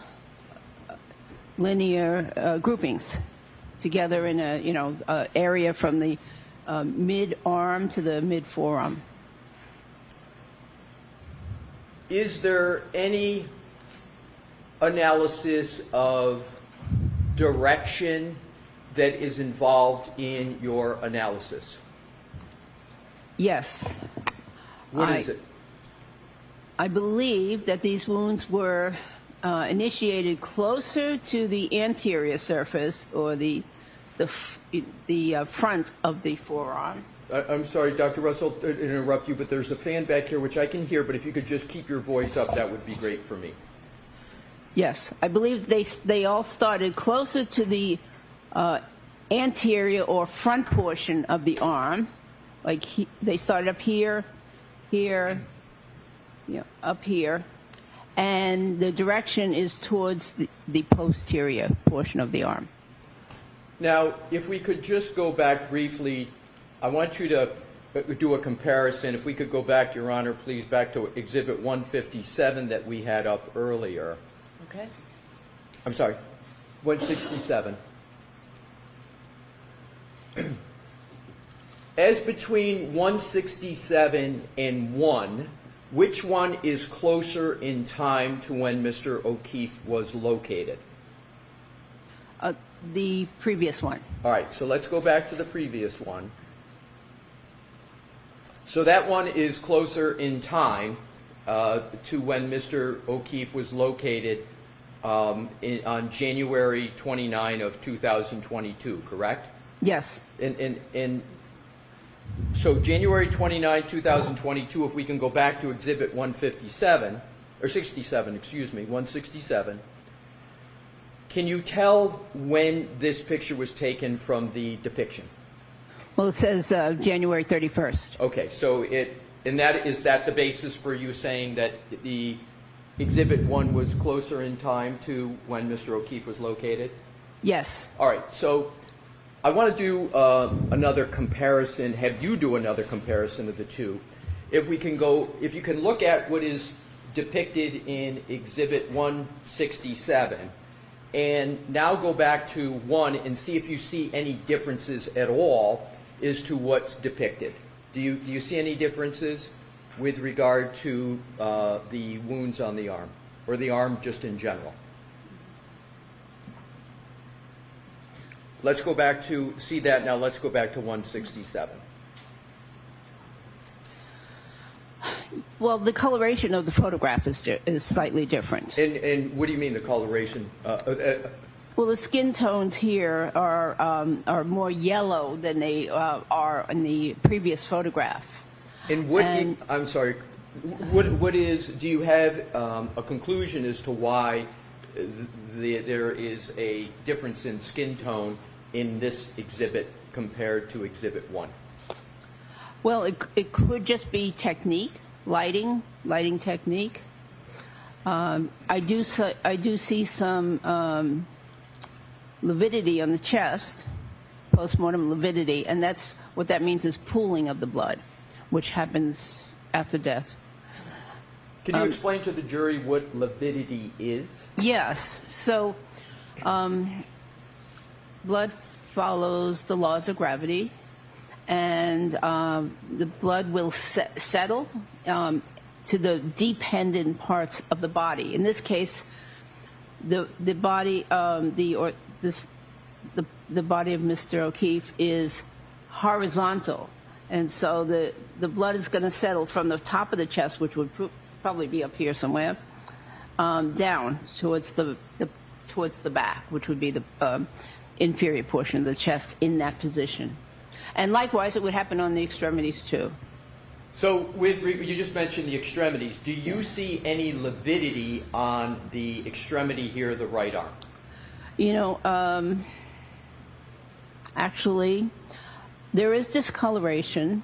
linear groupings together in a area from the mid-arm to the mid-forearm. Is there any analysis of direction that is involved in your analysis? Yes. What is it? I believe that these wounds were initiated closer to the anterior surface or the front of the forearm. I'm sorry, Dr. Russell, to interrupt you, but there's a fan back here which I can hear, but if you could just keep your voice up, that would be great for me. Yes, I believe they all started closer to the anterior or front portion of the arm. Like they started up here, up here, and the direction is towards the posterior portion of the arm. Now, if we could just go back briefly, I want you to do a comparison. If we could go back, Your Honor, please, back to Exhibit 157 that we had up earlier. Okay. I'm sorry, 167. As between 167 and 1, which one is closer in time to when Mr. O'Keefe was located? The previous one. All right, so let's go back to the previous one. So that one is closer in time to when Mr. O'Keefe was located on January 29 of 2022, correct? Yes. And So January 29, 2022, if we can go back to Exhibit 157, or 67, excuse me, 167, can you tell when this picture was taken from the depiction? Well, it says January 31st. Okay, so is that the basis for you saying that the Exhibit 1 was closer in time to when Mr. O'Keefe was located? Yes. All right, so I want to do another comparison, have you do another comparison of the two. If you can look at what is depicted in Exhibit 167, and now go back to 1 and see if you see any differences at all as to what's depicted. Do you see any differences with regard to the wounds on the arm, or the arm just in general? Let's go back to, see that now, let's go back to 167. Well, the coloration of the photograph is slightly different. And what do you mean the coloration? Well, the skin tones here are more yellow than they are in the previous photograph. And I'm sorry, what is, do you have a conclusion as to why there is a difference in skin tone in this exhibit compared to Exhibit 1? Well, it could just be technique, lighting technique. I do see some lividity on the chest, postmortem lividity, and that's what that means is pooling of the blood, which happens after death. Can you explain to the jury what lividity is? Yes. So, blood follows the laws of gravity, and the blood will settle to the dependent parts of the body. In this case, the body the body of Mr. O'Keefe is horizontal, and so the blood is going to settle from the top of the chest, which would probably be up here somewhere, down towards the back, which would be the inferior portion of the chest in that position. And likewise, it would happen on the extremities too. So you just mentioned the extremities. Do you see any lividity on the extremity here, the right arm? You know, actually, there is discoloration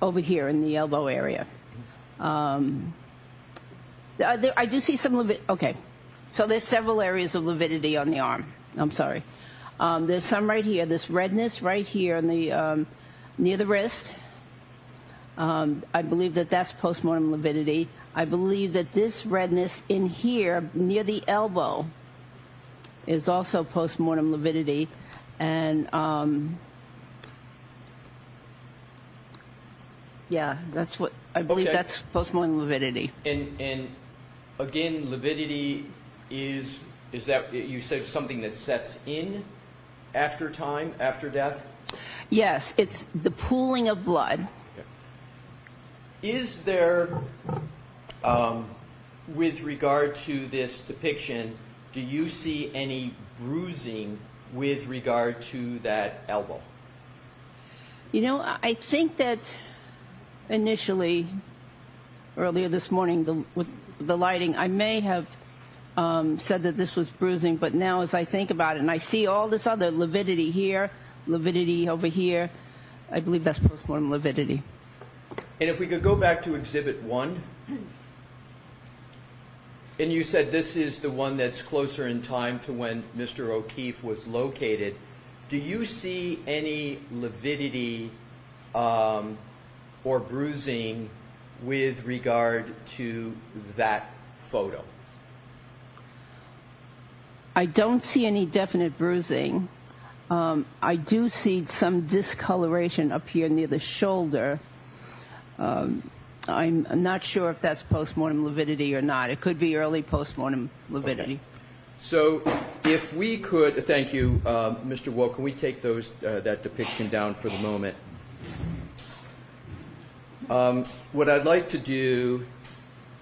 over here in the elbow area. I do see some lividity. Okay, so there's several areas of lividity on the arm. I'm sorry. There's some right here. This redness right here on the near the wrist. I believe that that's postmortem lividity. I believe that this redness in here near the elbow is also postmortem lividity, and yeah, that's what I believe. Okay. That's postmortem lividity. And again, lividity is that you said something that sets in after time, after death? Yes, it's the pooling of blood. Is there, with regard to this depiction, do you see any bruising with regard to that elbow? You know, I think that initially, earlier this morning, with the lighting, I may have said that this was bruising, but now as I think about it, and I see all this other lividity here, lividity over here, I believe that's postmortem lividity. And if we could go back to Exhibit 1, and you said this is the one that's closer in time to when Mr. O'Keefe was located, do you see any lividity or bruising with regard to that photo? I don't see any definite bruising. I do see some discoloration up here near the shoulder. I'm not sure if that's postmortem lividity or not. It could be early postmortem lividity. Okay. So if we could, thank you, Mr. Woe, can we take that depiction down for the moment? What I'd like to do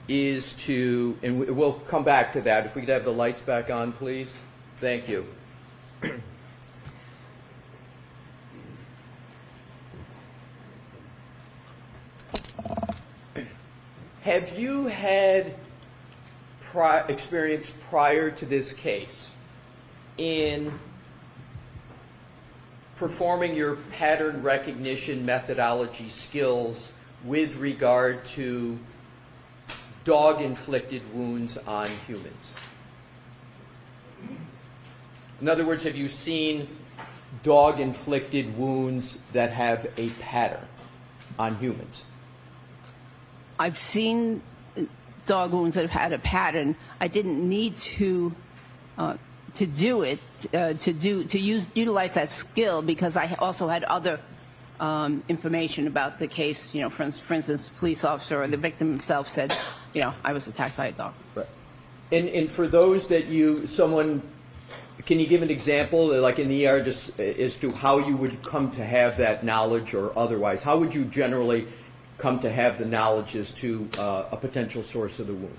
is to, and we'll come back to that. If we could have the lights back on, please. Thank you. have you had experience prior to this case in performing your pattern recognition methodology skills with regard to dog-inflicted wounds on humans? In other words, have you seen dog-inflicted wounds that have a pattern on humans? I've seen dog wounds that have had a pattern. I didn't need to do it utilize that skill because I also had other information about the case. You know, for instance, the police officer or the victim himself said, you know, I was attacked by a dog. Right. And for those that can you give an example, like in the ER, just as to how you would come to have that knowledge, or otherwise? How would you generally come to have the knowledge as to a potential source of the wound?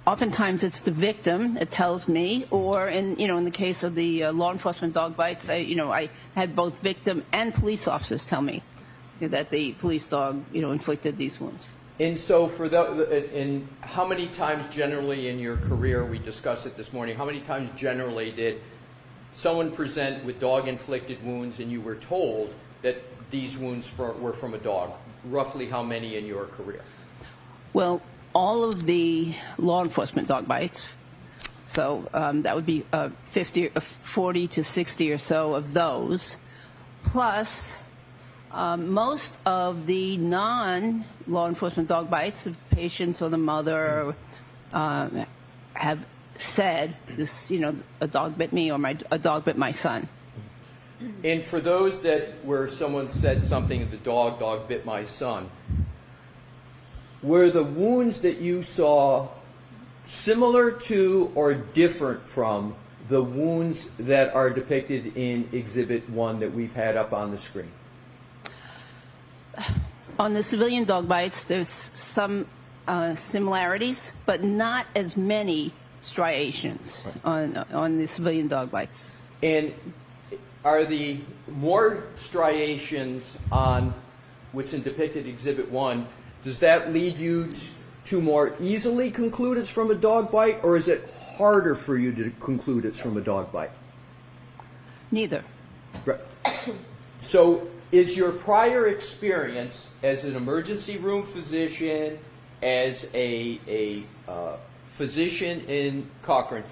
Oftentimes it's the victim that tells me, or in the case of the law enforcement dog bites, I had both victim and police officers tell me that the police dog, inflicted these wounds. And so and how many times generally in your career, we discussed it this morning, how many times generally did someone present with dog-inflicted wounds and you were told that these wounds were from a dog? Roughly how many in your career? Well, all of the law enforcement dog bites, so that would be 40 to 60 or so of those, plus most of the non-law enforcement dog bites, the patients or the mother have said, this, a dog bit me, or a dog bit my son. And for those where someone said something, the dog bit my son, were the wounds that you saw similar to or different from the wounds that are depicted in Exhibit 1 that we've had up on the screen? On the civilian dog bites, there's some similarities, but not as many striations on the civilian dog bites. And are the more striations on what's depicted in Exhibit 1, does that lead you to more easily conclude it's from a dog bite, or is it harder for you to conclude it's from a dog bite? Neither. Right. So is your prior experience as an emergency room physician, as a physician in Cochrane,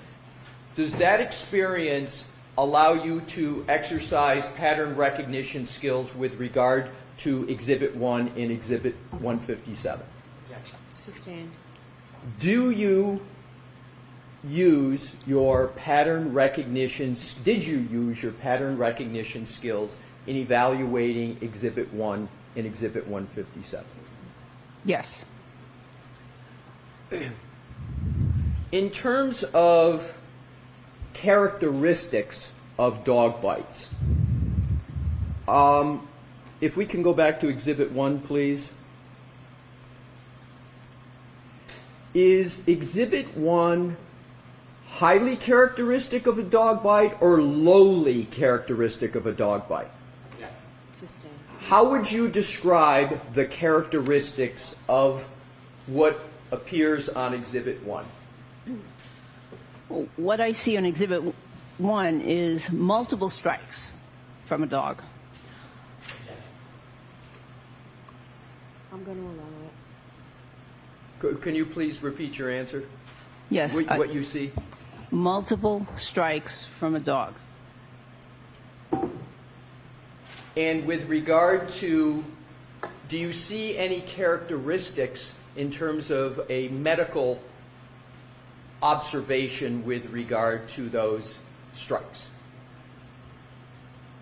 does that experience allow you to exercise pattern recognition skills with regard to Exhibit 1 and Exhibit 157? Sustained. Do you use your pattern recognition, did you use your pattern recognition skills in evaluating Exhibit 1 and Exhibit 157? Yes. In terms of characteristics of dog bites, if we can go back to Exhibit 1, please. Is Exhibit 1 highly characteristic of a dog bite or lowly characteristic of a dog bite? Yeah. Sustained. How would you describe the characteristics of what appears on Exhibit 1? What I see on Exhibit 1 is multiple strikes from a dog. I'm going to allow it. Can you please repeat your answer? Yes. What you see? Multiple strikes from a dog. And with regard to, do you see any characteristics in terms of a medical observation with regard to those strikes?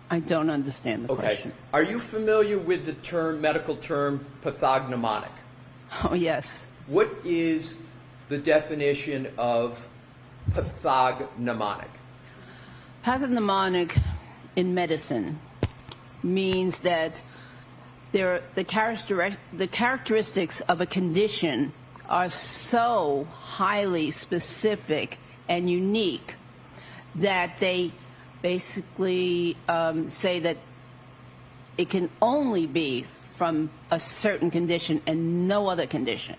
I don't understand the question. Are you familiar with the medical term pathognomonic? Oh, yes. What is the definition of pathognomonic? Pathognomonic in medicine means that the characteristics of a condition are so highly specific and unique that they basically say that it can only be from a certain condition and no other condition.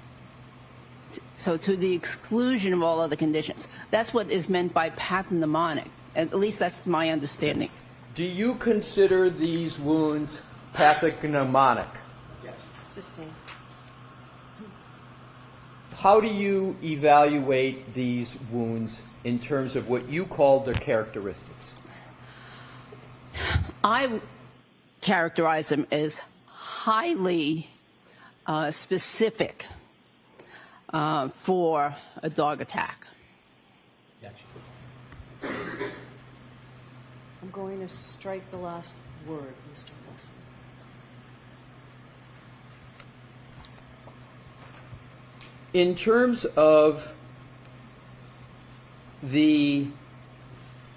So to the exclusion of all other conditions. That's what is meant by pathognomonic. At least that's my understanding. Do you consider these wounds pathognomonic? Yes. Sustained. How do you evaluate these wounds in terms of what you call their characteristics? I characterize them as highly specific for a dog attack. I'm going to strike the last word, Mr. Wilson. In terms of the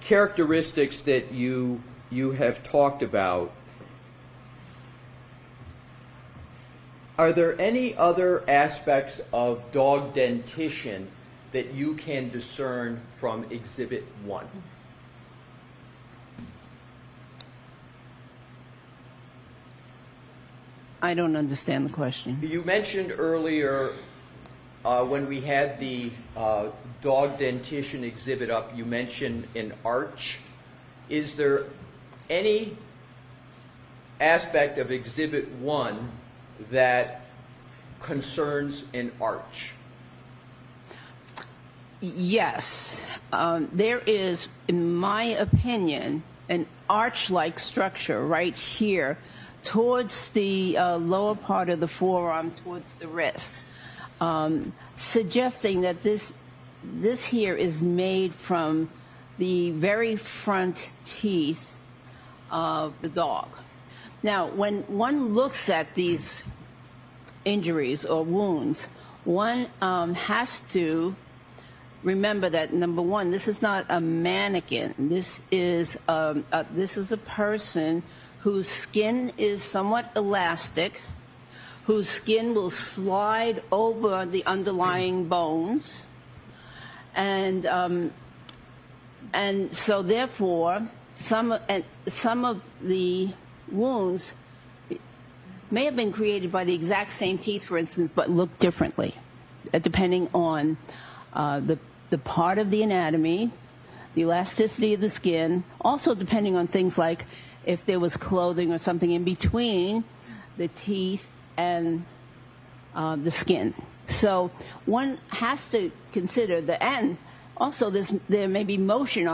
characteristics that you have talked about, are there any other aspects of dog dentition that you can discern from Exhibit 1? I don't understand the question. You mentioned earlier when we had the dog dentition exhibit up, you mentioned an arch. Is there any aspect of Exhibit 1 that concerns an arch? Yes. There is, in my opinion, an arch-like structure right here towards the lower part of the forearm, towards the wrist, suggesting that this here is made from the very front teeth of the dog. Now, when one looks at these injuries or wounds, one has to remember that, number one, this is not a mannequin. This is a person whose skin is somewhat elastic, whose skin will slide over the underlying bones, and so therefore some of the wounds may have been created by the exact same teeth, for instance, but look differently, depending on the part of the anatomy, the elasticity of the skin, also depending on things like if there was clothing or something in between the teeth and the skin. So one has to consider and also there may be motion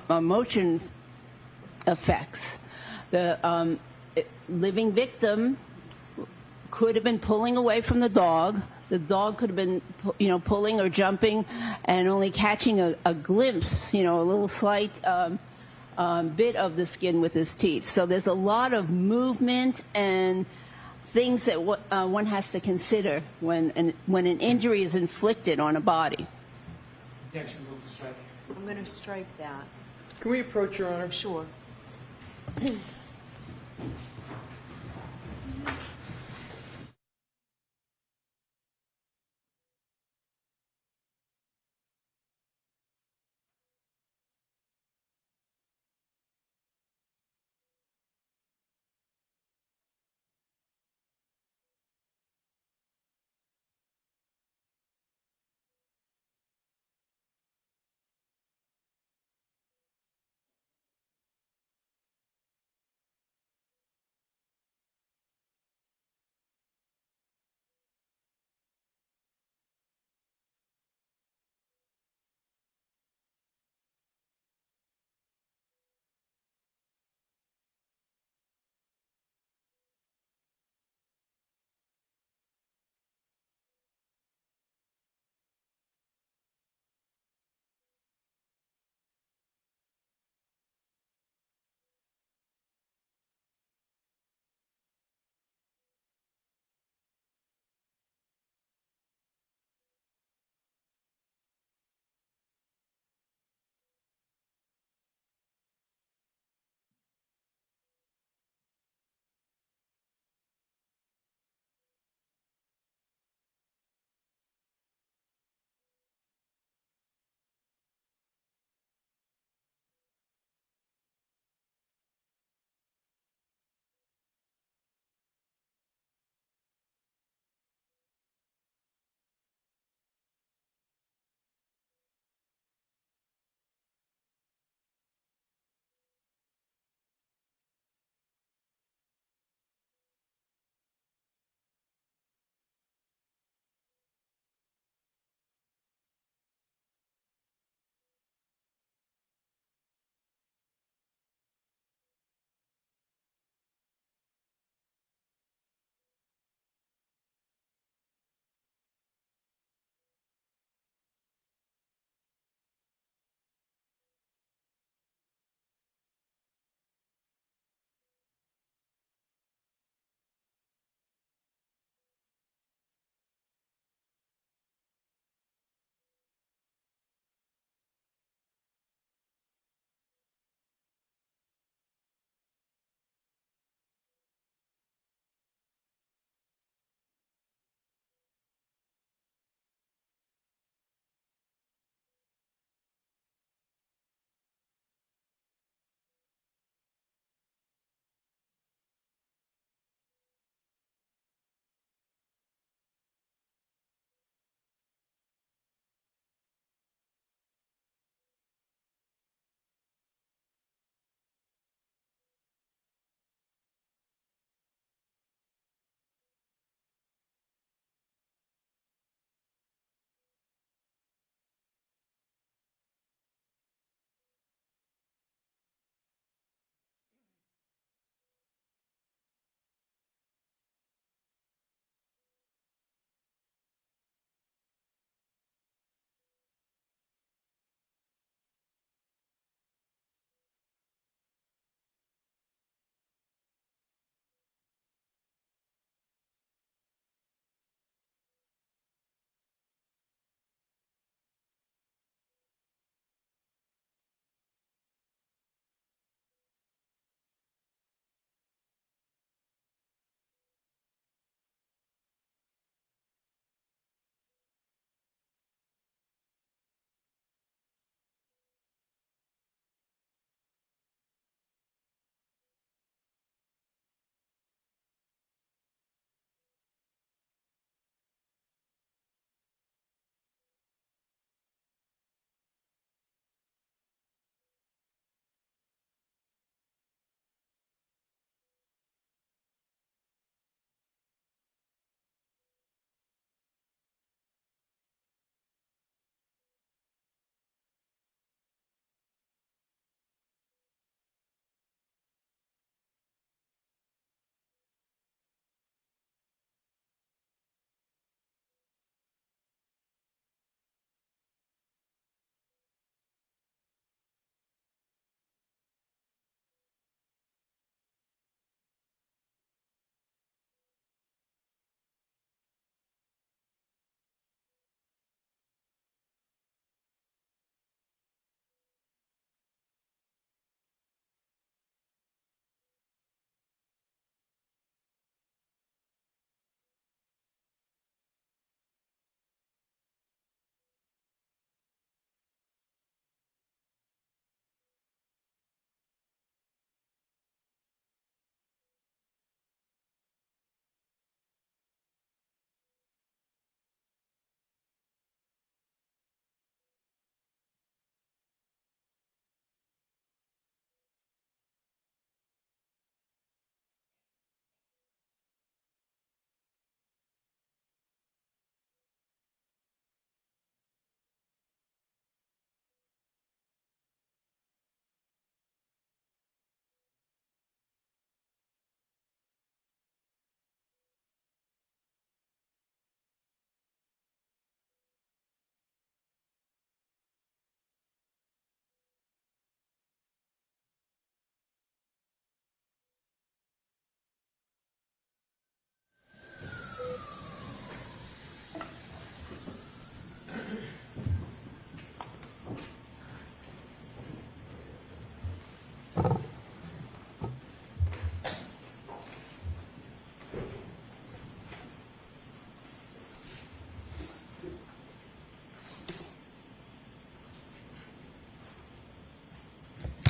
motion effects. The living victim could have been pulling away from the dog. The dog could have been, pulling or jumping and only catching a glimpse, a little slight bit of the skin with his teeth. So there's a lot of movement and things that one has to consider when an injury is inflicted on a body. Objection, move to strike. I'm going to strike that. Can we approach, Your Honor? Sure.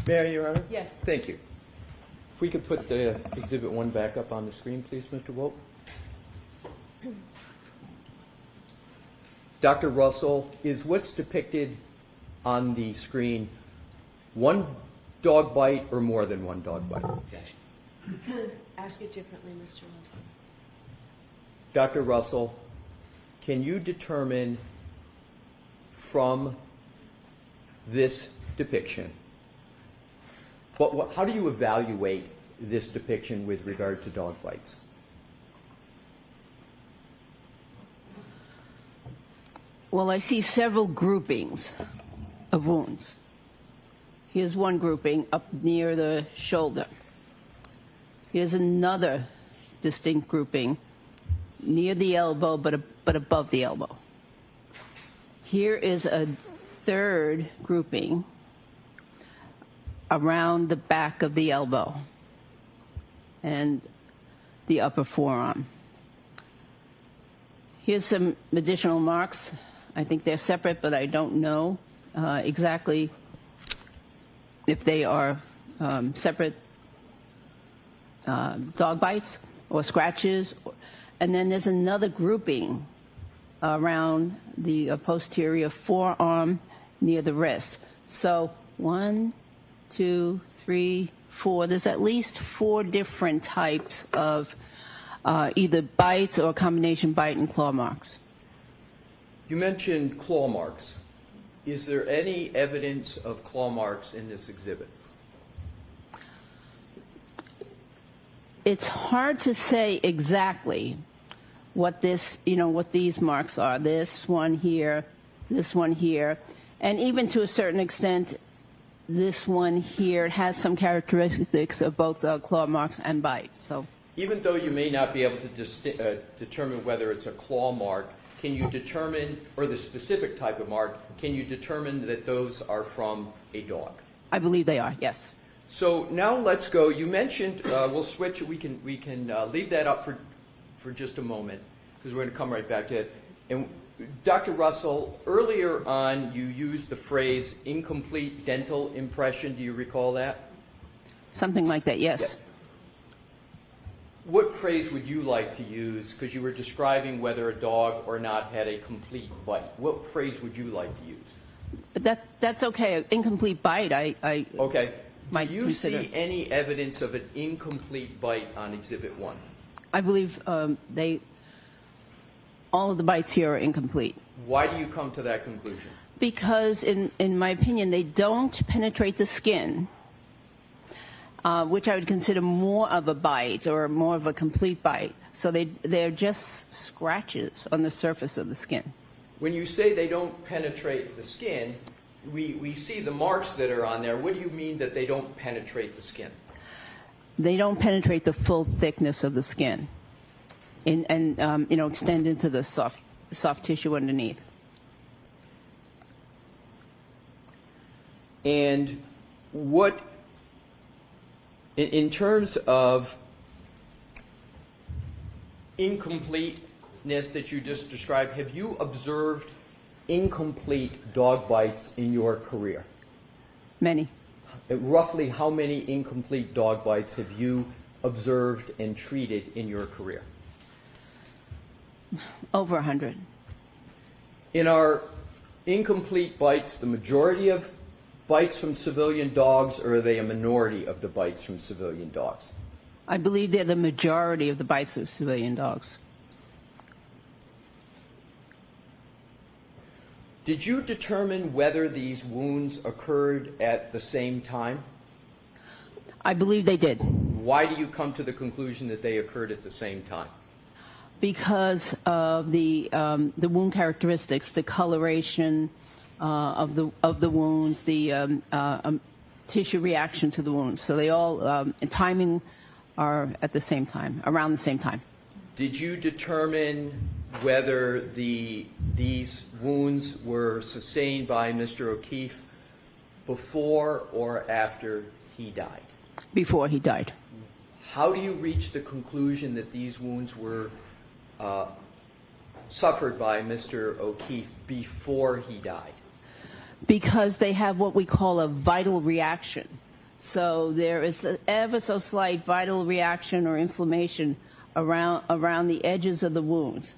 May I, Your Honor? Yes. Thank you. If we could put the Exhibit 1 back up on the screen, please, Mr. Wolk. Dr. Russell, is what's depicted on the screen one dog bite or more than one dog bite? Ask it differently, Mr. Wilson. Dr. Russell, can you determine from this depiction, how do you evaluate this depiction with regard to dog bites? Well, I see several groupings of wounds. Here's one grouping up near the shoulder. Here's another distinct grouping near the elbow, but above the elbow. Here is a third grouping around the back of the elbow and the upper forearm. Here's some additional marks. I think they're separate, but I don't know exactly if they are separate dog bites or scratches. And then there's another grouping around the posterior forearm near the wrist. So 1, 2, 3, 4. There's at least 4 different types of either bites or combination bite and claw marks. You mentioned claw marks. Is there any evidence of claw marks in this exhibit? It's hard to say exactly what what these marks are. This one here, and even to a certain extent, this one here has some characteristics of both claw marks and bites. So, even though you may not be able to determine whether it's a claw mark, can you determine, or the specific type of mark, can you determine that those are from a dog? I believe they are, yes. So now let's go. You mentioned, we'll switch. We can leave that up for just a moment because we're going to come right back to it. And Dr. Russell, earlier on you used the phrase incomplete dental impression. Do you recall that? Something like that, yes. Yeah. What phrase would you like to use? Because you were describing whether a dog or not had a complete bite. What phrase would you like to use? That's okay. Incomplete bite, I okay. might Do you consider. see any evidence of an incomplete bite on Exhibit 1? I believe all of the bites here are incomplete. Why do you come to that conclusion? Because, in my opinion, they don't penetrate the skin, which I would consider more of a bite or more of a complete bite. So they're just scratches on the surface of the skin. When you say they don't penetrate the skin, we see the marks that are on there. What do you mean that they don't penetrate the skin? They don't penetrate the full thickness of the skin and extend into the soft tissue underneath. And what, in terms of incompleteness that you just described, have you observed incomplete dog bites in your career? Many. Roughly how many incomplete dog bites have you observed and treated in your career? Over 100. In our incomplete bites, the majority of bites from civilian dogs, or are they a minority of the bites from civilian dogs? I believe they're the majority of the bites of civilian dogs. Did you determine whether these wounds occurred at the same time? I believe they did. Why do you come to the conclusion that they occurred at the same time? Because of the wound characteristics, the coloration of the wounds, the tissue reaction to the wounds. So they all, timing, are at the same time, around the same time. Did you determine whether these wounds were sustained by Mr. O'Keefe before or after he died? Before he died. How do you reach the conclusion that these wounds were suffered by Mr. O'Keefe before he died? Because they have what we call a vital reaction So there is an ever so slight vital reaction or inflammation around the edges of the wounds.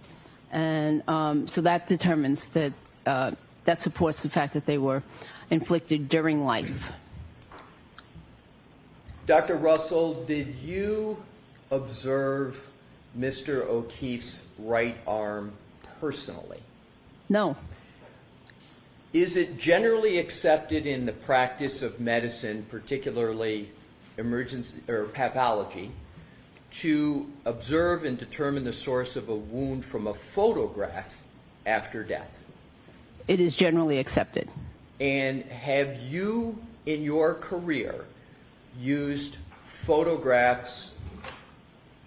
And so that determines that, that supports the fact that they were inflicted during life. Dr. Russell, did you observe Mr. O'Keefe's right arm personally? No. Is it generally accepted in the practice of medicine, particularly emergency or pathology, to observe and determine the source of a wound from a photograph after death? It is generally accepted. And have you, in your career, used photographs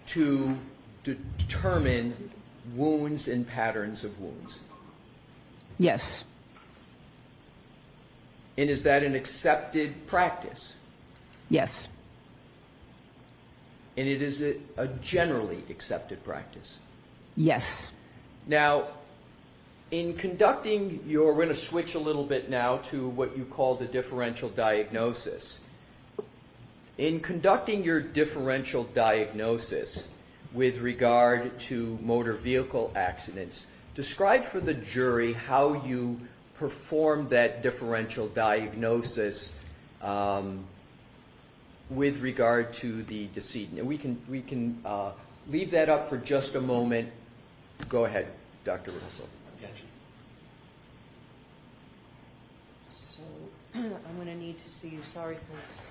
to determine wounds and patterns of wounds? Yes. And is that an accepted practice? Yes. And it is a generally accepted practice? Yes. Now, in conducting we're going to switch a little bit now to what you call the differential diagnosis. In conducting your differential diagnosis with regard to motor vehicle accidents, describe for the jury how you performed that differential diagnosis with regard to the decedent. And we can leave that up for just a moment. Go ahead, Dr. Russell. Objection. So I'm going to need to see you. Sorry, folks.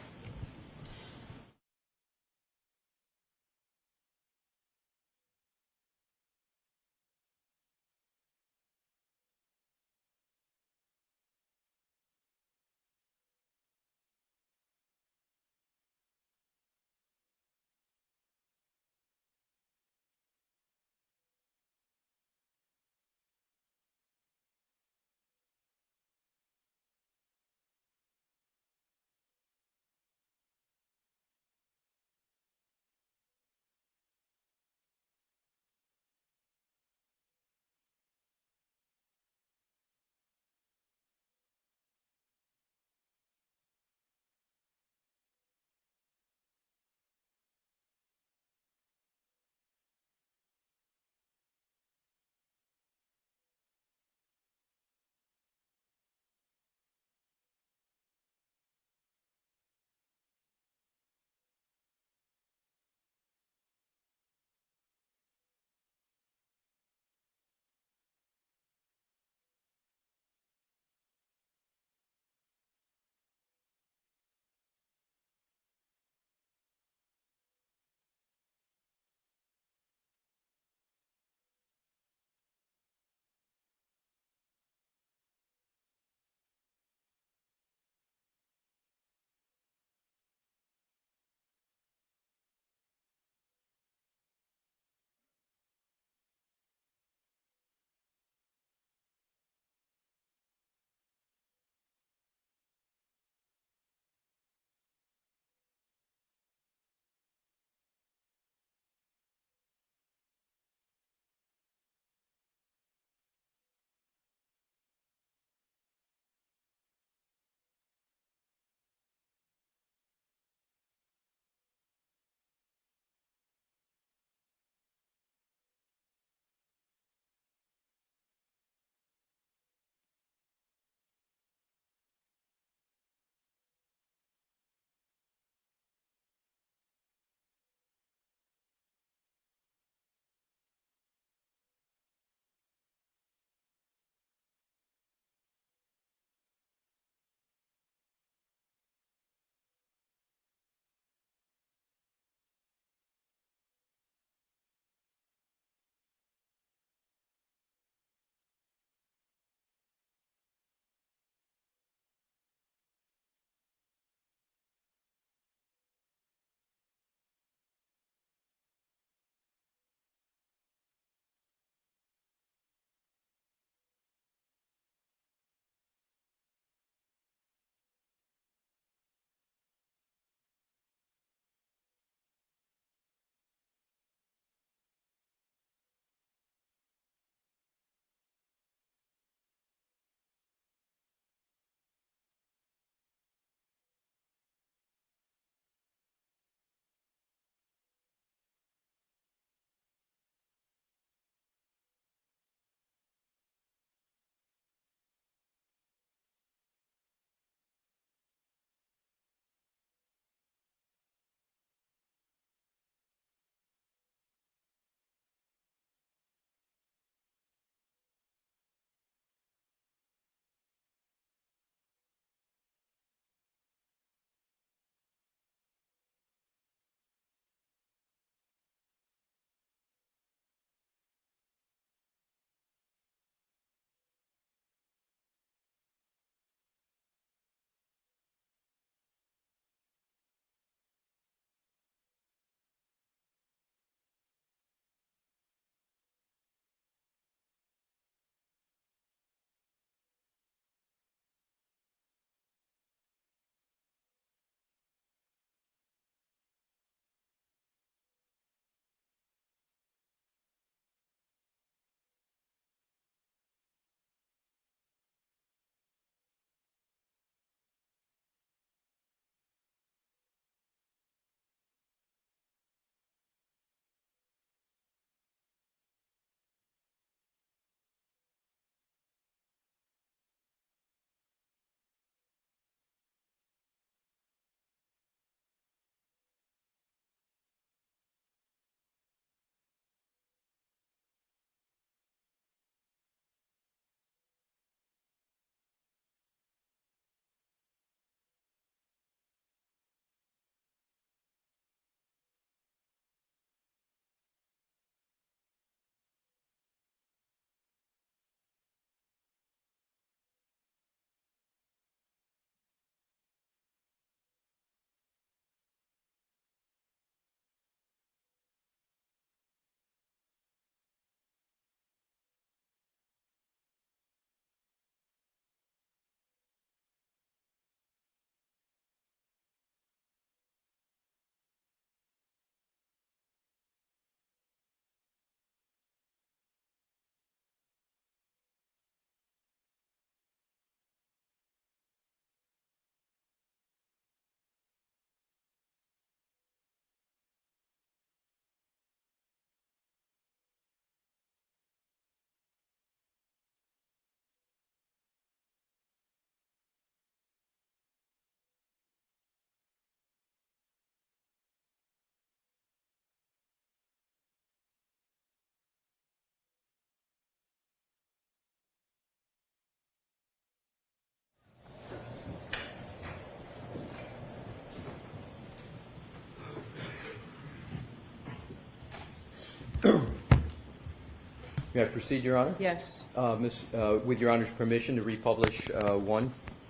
May I proceed, Your Honor? Yes. With Your Honor's permission to republish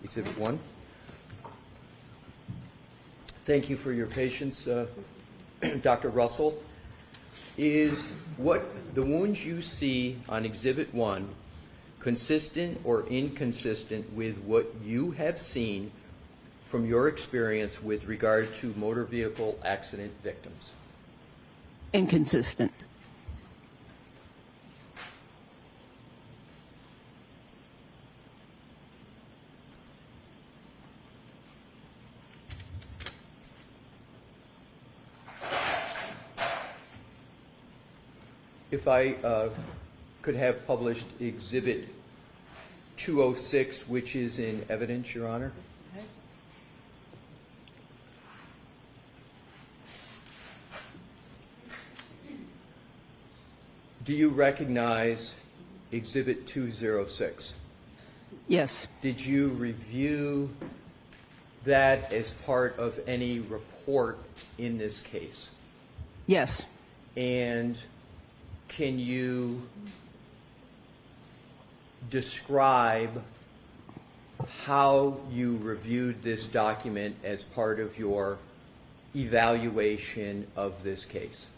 Exhibit 1. Thank you for your patience, Dr. Russell. Is what the wounds you see on Exhibit 1 consistent or inconsistent with what you have seen from your experience with regard to motor vehicle accident victims? Inconsistent. If I could have published Exhibit 206, which is in evidence, Your Honor. Okay. Do you recognize Exhibit 206? Yes. Did you review that as part of any report in this case? Yes. And can you describe how you reviewed this document as part of your evaluation of this case?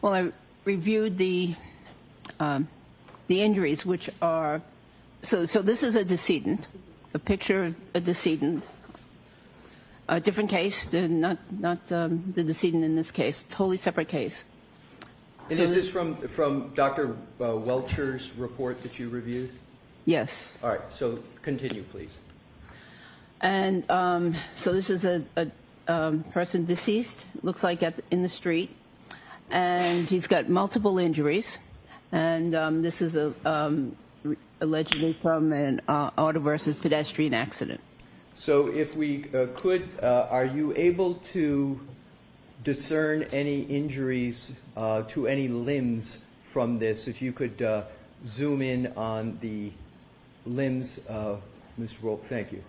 Well, I reviewed the injuries, which are so this is a decedent, a picture of a decedent, a different case, not the decedent in this case, totally separate case. And is this from Dr. Welcher's report that you reviewed? Yes. All right, so continue, please. And so this is a person deceased, looks like in the street, and he's got multiple injuries. And this is allegedly from an auto versus pedestrian accident. So if we could, are you able to discern any injuries to any limbs from this? If you could zoom in on the limbs, Mr. Wolk, thank you.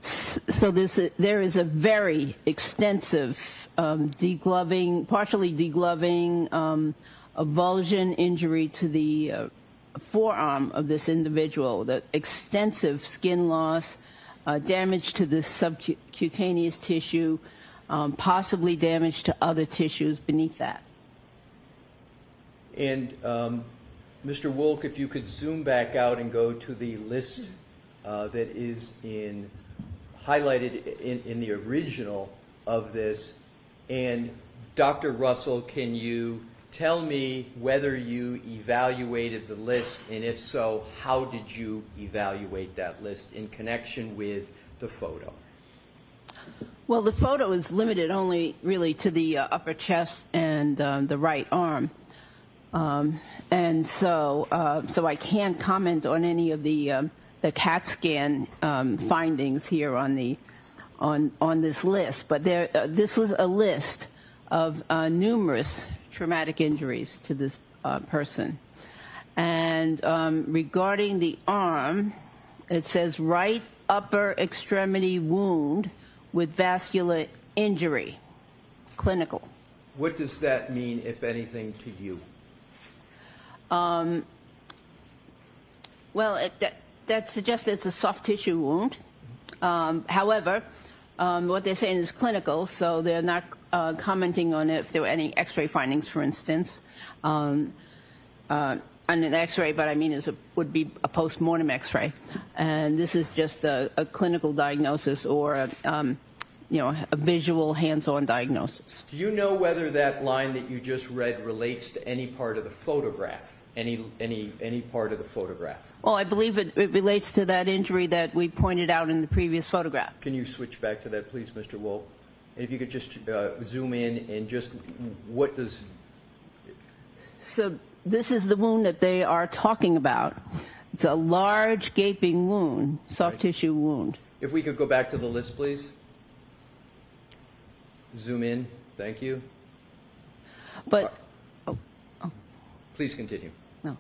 So there is a very extensive degloving, partially degloving, avulsion injury to the forearm of this individual, the extensive skin loss, damage to the subcutaneous tissue, possibly damage to other tissues beneath that. And Mr. Wolk, if you could zoom back out and go to the list that is highlighted in the original of this. And Dr. Russell, can you tell me whether you evaluated the list, and if so, how did you evaluate that list in connection with the photo? Well, the photo is limited only really to the upper chest and the right arm. And so I can't comment on any of the CAT scan findings here on this list. But this is a list of numerous traumatic injuries to this person. And regarding the arm, it says right upper extremity wound with vascular injury, clinical. What does that mean, if anything, to you? Well, that suggests it's a soft tissue wound. However, what they're saying is clinical, so they're not commenting on if there were any X-ray findings, for instance. On an X-ray, but I mean would be a post-mortem X-ray. And this is just a clinical diagnosis or a visual hands-on diagnosis. Do you know whether that line that you just read relates to any part of the photograph? Any part of the photograph? Well, I believe it relates to that injury that we pointed out in the previous photograph. Can you switch back to that, please, Mr. Wolk? And if you could just zoom in and just what does... So this is the wound that they are talking about. It's a large gaping wound, soft tissue wound. If we could go back to the list, please. Zoom in. Thank you. But... Please continue. No.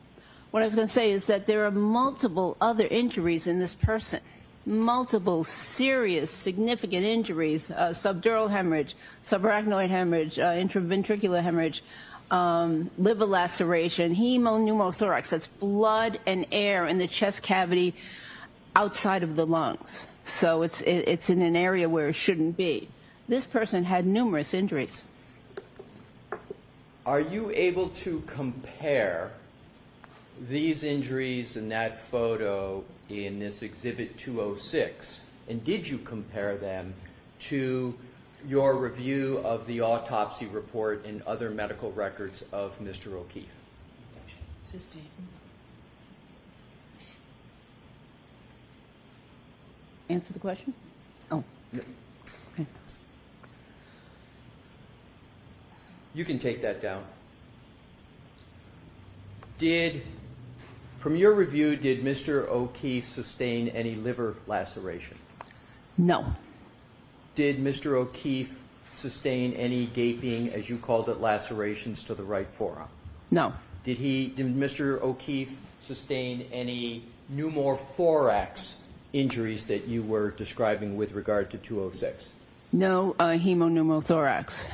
What I was going to say is that there are multiple other injuries in this person. Multiple serious, significant injuries, subdural hemorrhage, subarachnoid hemorrhage, intraventricular hemorrhage, liver laceration, pneumothorax. That's blood and air in the chest cavity outside of the lungs. So it's in an area where it shouldn't be. This person had numerous injuries. Are you able to compare these injuries in that photo in this Exhibit 206, and did you compare them to your review of the autopsy report and other medical records of Mr. O'Keefe? Answer the question? Oh. Okay. You can take that down. From your review, did Mr. O'Keefe sustain any liver laceration? No. Did Mr. O'Keefe sustain any gaping, as you called it, lacerations to the right forearm? No. Did Mr. O'Keefe sustain any pneumothorax injuries that you were describing with regard to 206? No pneumothorax.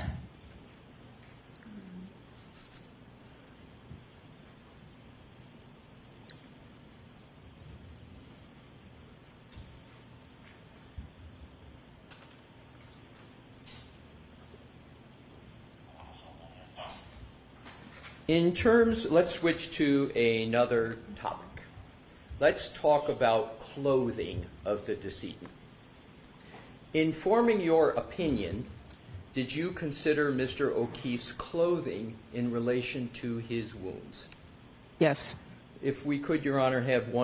Let's switch to another topic. Let's talk about clothing of the decedent. In forming your opinion, did you consider Mr. O'Keefe's clothing in relation to his wounds? Yes. If we could, Your Honor, have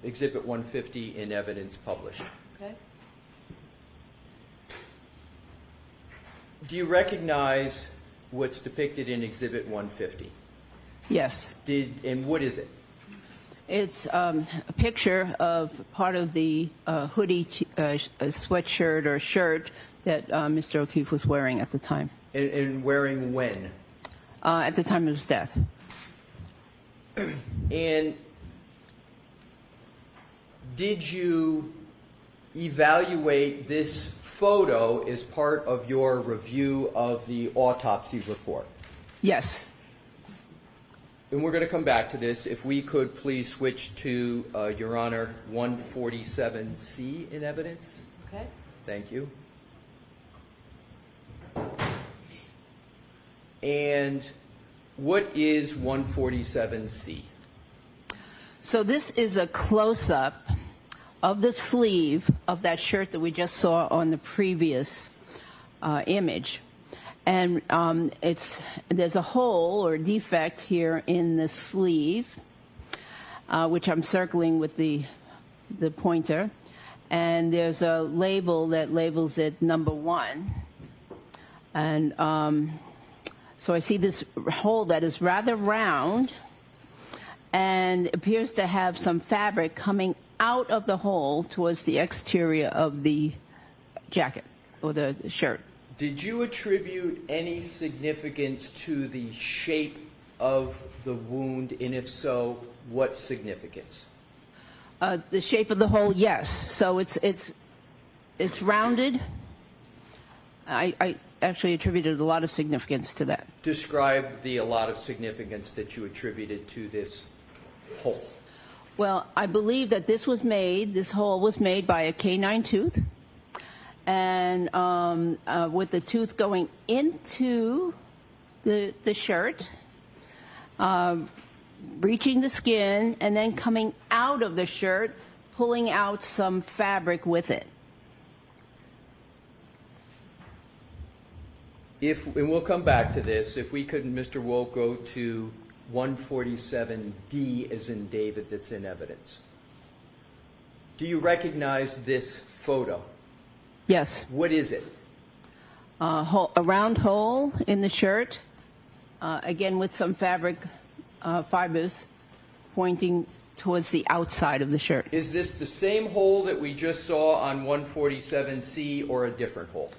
Exhibit 150 in evidence published. Okay. Do you recognize what's depicted in Exhibit 150? Yes. And what is it? It's a picture of part of the hoodie, sweatshirt or shirt that Mr. O'Keefe was wearing at the time. And wearing when? At the time of his death. And did you evaluate this photo as part of your review of the autopsy report? Yes. And we're going to come back to this. If we could please switch to, Your Honor, 147C in evidence. Okay. Thank you. And what is 147C? So this is a close-up of the sleeve of that shirt that we just saw on the previous image. And there's a hole or defect here in the sleeve, which I'm circling with the pointer. And there's a label that labels it number 1. And so I see this hole that is rather round and appears to have some fabric coming out of the hole towards the exterior of the jacket or the shirt. Did you attribute any significance to the shape of the wound, and if so, what significance? The shape of the hole, yes. So it's rounded. I actually attributed a lot of significance to that. Describe a lot of significance that you attributed to this hole. Well, I believe that this hole was made by a canine tooth, and with the tooth going into the shirt, reaching the skin, and then coming out of the shirt, pulling out some fabric with it. And we'll come back to this. If we could, Mr. Wolk, go to 147D as in David that's in evidence. Do you recognize this photo? Yes. What is it? A round hole in the shirt, again with some fabric fibers pointing towards the outside of the shirt. Is this the same hole that we just saw on 147C or a different hole?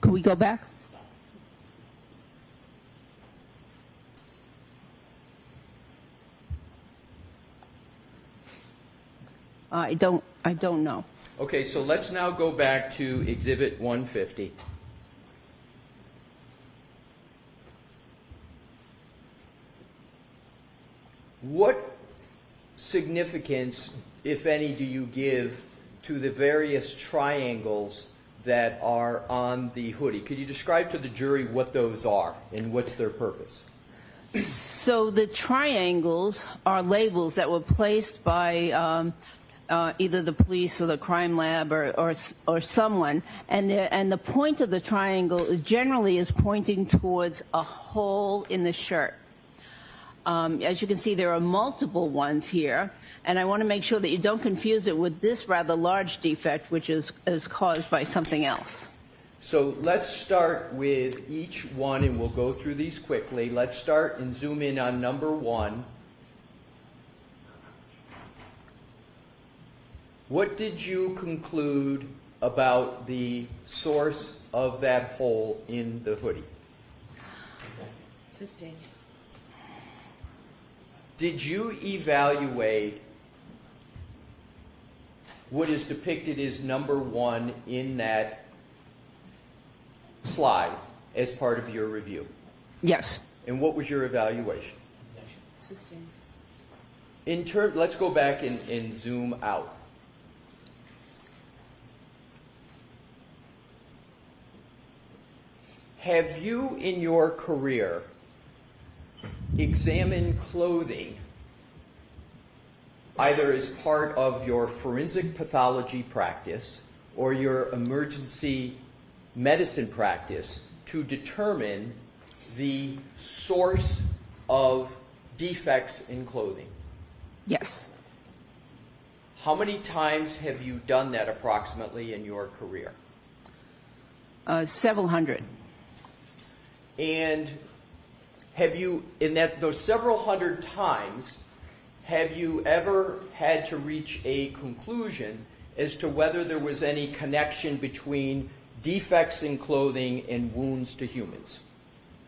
Could we go back? I don't know. Okay, so let's now go back to Exhibit 150. what significance, if any, do you give to the various triangles that are on the hoodie? Could you describe to the jury what those are and what's their purpose? So the triangles are labels that were placed by either the police or the crime lab or someone, and the point of the triangle generally is pointing towards a hole in the shirt. As you can see, there are multiple ones here, and I want to make sure that you don't confuse it with this rather large defect, which is caused by something else. So let's start with each one, and we'll go through these quickly. Let's start and zoom in on number 1. What did you conclude about the source of that hole in the hoodie? Sustained. Did you evaluate what is depicted as number 1 in that slide as part of your review? Yes. And what was your evaluation? Sustained. Let's go back and zoom out. Have you, in your career, examined clothing either as part of your forensic pathology practice or your emergency medicine practice to determine the source of defects in clothing? Yes. How many times have you done that approximately in your career? Several hundred. And have you, in those several hundred times, have you ever had to reach a conclusion as to whether there was any connection between defects in clothing and wounds to humans?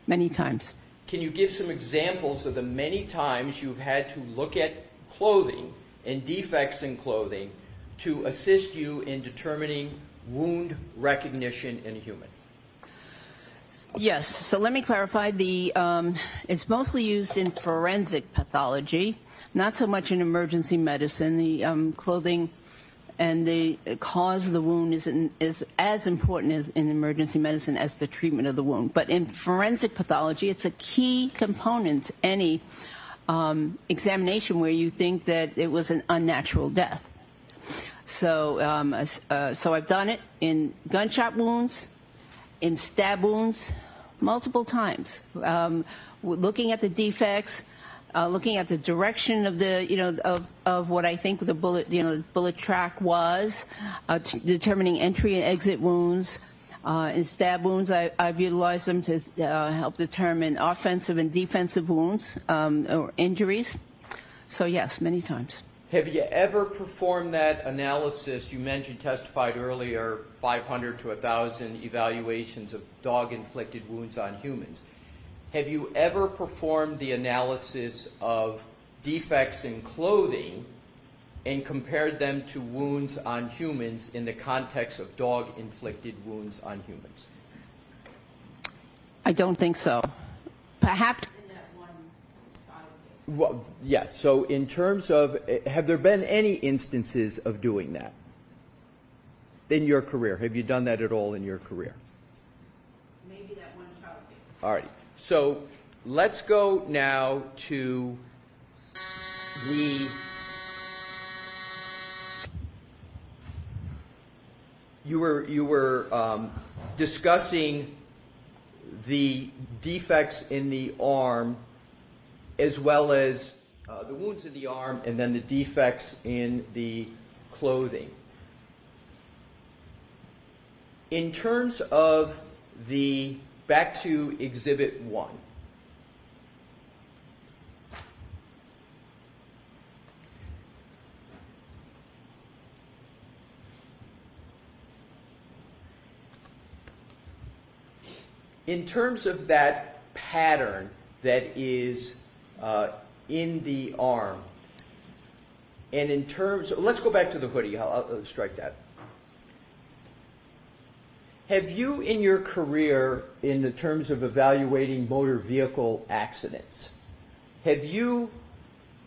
Many times. Can you give some examples of the many times you've had to look at clothing and defects in clothing to assist you in determining wound recognition in a human? Yes. So let me clarify. It's mostly used in forensic pathology, not so much in emergency medicine. The clothing and the cause of the wound is as important as in emergency medicine as the treatment of the wound. But in forensic pathology, it's a key component to any examination where you think that it was an unnatural death. So I've done it in gunshot wounds, in stab wounds, multiple times, looking at the defects, looking at the direction of the of what I think the bullet track was, determining entry and exit wounds. In stab wounds, I've utilized them to help determine offensive and defensive wounds or injuries. So yes, many times. Have you ever performed that analysis? You testified earlier, 500 to 1,000 evaluations of dog-inflicted wounds on humans. Have you ever performed the analysis of defects in clothing and compared them to wounds on humans in the context of dog-inflicted wounds on humans? I don't think so. Perhaps. Well, yes. So in terms of, have there been any instances of doing that in your career? Have you done that at all in your career? Maybe that one child case. All right. So let's go now to you were discussing the defects in the arm, as well as the wounds in the arm, and then the defects in the clothing. In terms of back to Exhibit 1. In terms of that pattern that is in the arm, and in terms, let's go back to the hoodie. I'll strike that. Have you, in your career, in the terms of evaluating motor vehicle accidents, have you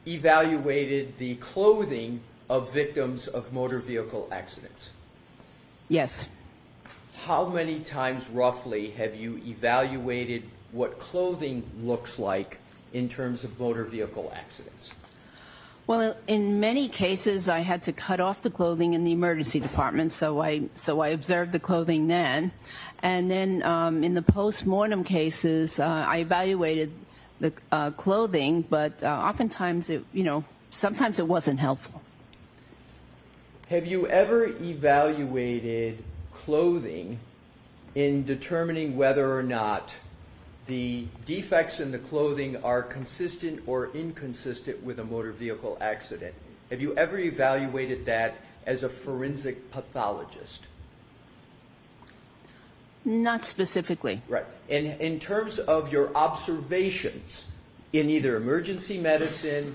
evaluated the clothing of victims of motor vehicle accidents? Yes. How many times roughly have you evaluated what clothing looks like in terms of motor vehicle accidents? Well, in many cases, I had to cut off the clothing in the emergency department, so I observed the clothing then. And then in the post-mortem cases, I evaluated the clothing, but oftentimes, sometimes it wasn't helpful. Have you ever evaluated clothing in determining whether or not the defects in the clothing are consistent or inconsistent with a motor vehicle accident? Have you ever evaluated that as a forensic pathologist? Not specifically. Right. And in terms of your observations in either emergency medicine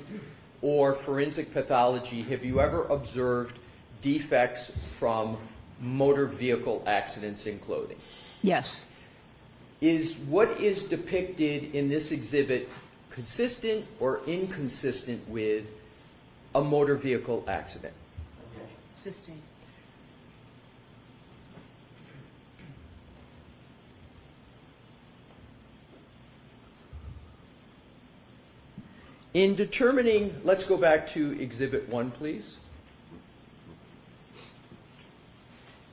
or forensic pathology, have you ever observed defects from motor vehicle accidents in clothing? Yes. Is what is depicted in this exhibit consistent or inconsistent with a motor vehicle accident? Sustained. In determining, let's go back to Exhibit 1, please.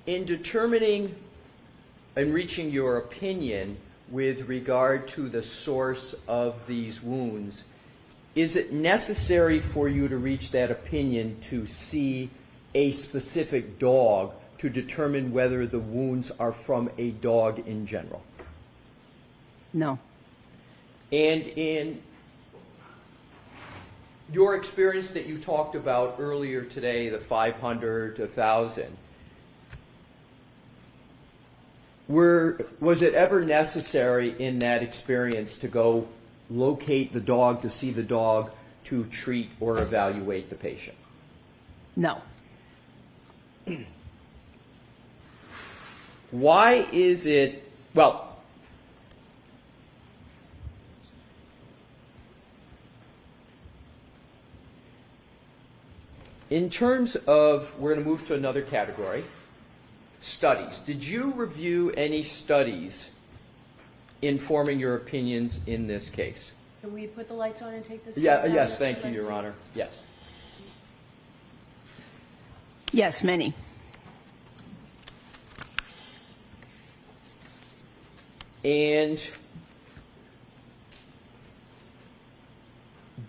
In determining and reaching your opinion with regard to the source of these wounds, is it necessary for you to reach that opinion to see a specific dog to determine whether the wounds are from a dog in general? No. And in your experience that you talked about earlier today, the 500 to 1,000, was it ever necessary in that experience to go locate the dog, to see the dog, to treat or evaluate the patient? No. Why is it, well, in terms of, we're going to move to another category, studies. Did you review any studies informing your opinions in this case? Can we put the lights on and take this? Yes, thank you, Your Honor. Yes. Yes, many. And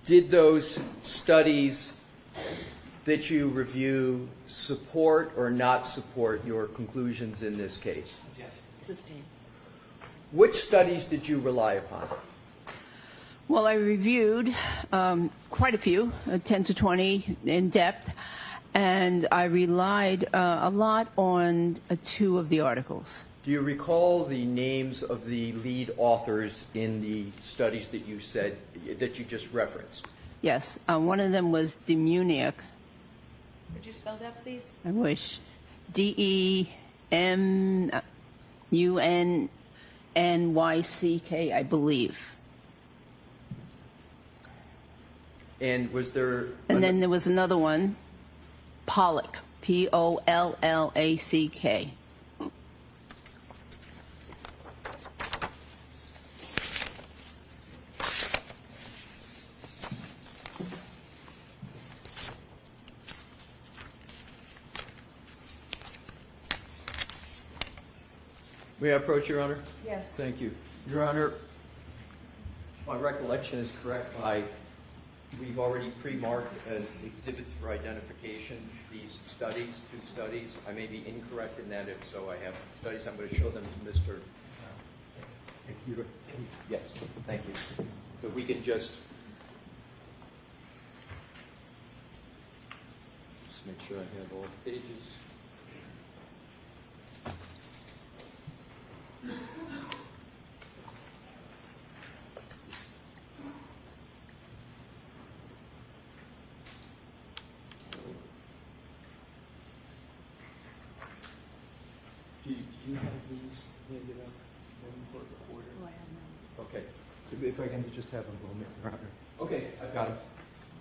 did those studies that you review support or not support your conclusions in this case? Sustained. Which studies did you rely upon? Well, I reviewed quite a few, 10 to 20 in depth, and I relied a lot on 2 of the articles. Do you recall the names of the lead authors in the studies that you said, that you just referenced? Yes. One of them was Diamandis. Could you spell that, please? I wish. Demunnyck, I believe. And was there... And then there was another one, Pollack, Pollack. May I approach, Your Honor? Yes. Thank you. Your Honor, my recollection is correct. We've already pre-marked as exhibits for identification these studies, 2 studies. I may be incorrect in that. If so, I have studies. I'm going to show them to Mr. Yes, thank you. So we can just make sure I have all the pages. Do you have these handed out for the recorder? Oh, I have none. Okay. If I can just have a moment, Your Honor. Okay, I've got them.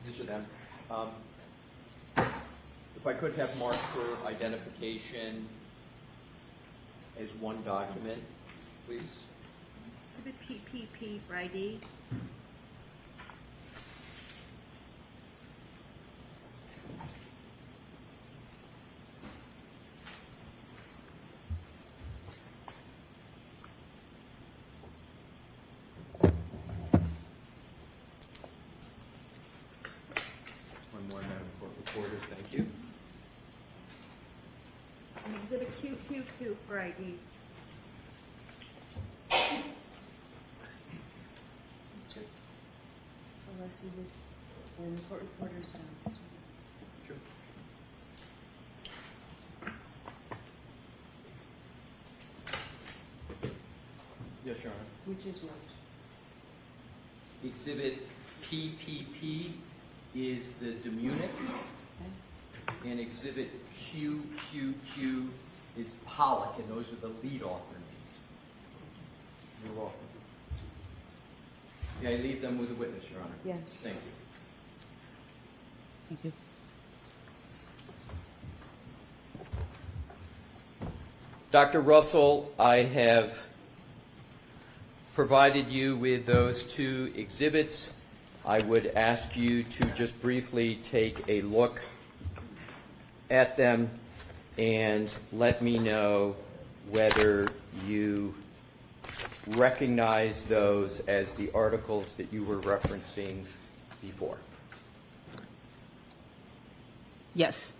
These are them. If I could have marked for identification as one document, please. Exhibit PPP for ID. One more, Madam Court Reporter. Thank you. And exhibit QQQ for ID. Mr. Alessi, and the court reporter's down. Sure. Yes, Your Honor. Which is what? Exhibit PPP is the Munich, and Exhibit QQQ is Pollock, and those are the lead author names. You're welcome. May I leave them with the witness, Your Honor? Yes. Thank you. Thank you. Dr. Russell, I have provided you with those two exhibits. I would ask you to just briefly take a look at them and let me know whether you recognize those as the articles that you were referencing before. Yes.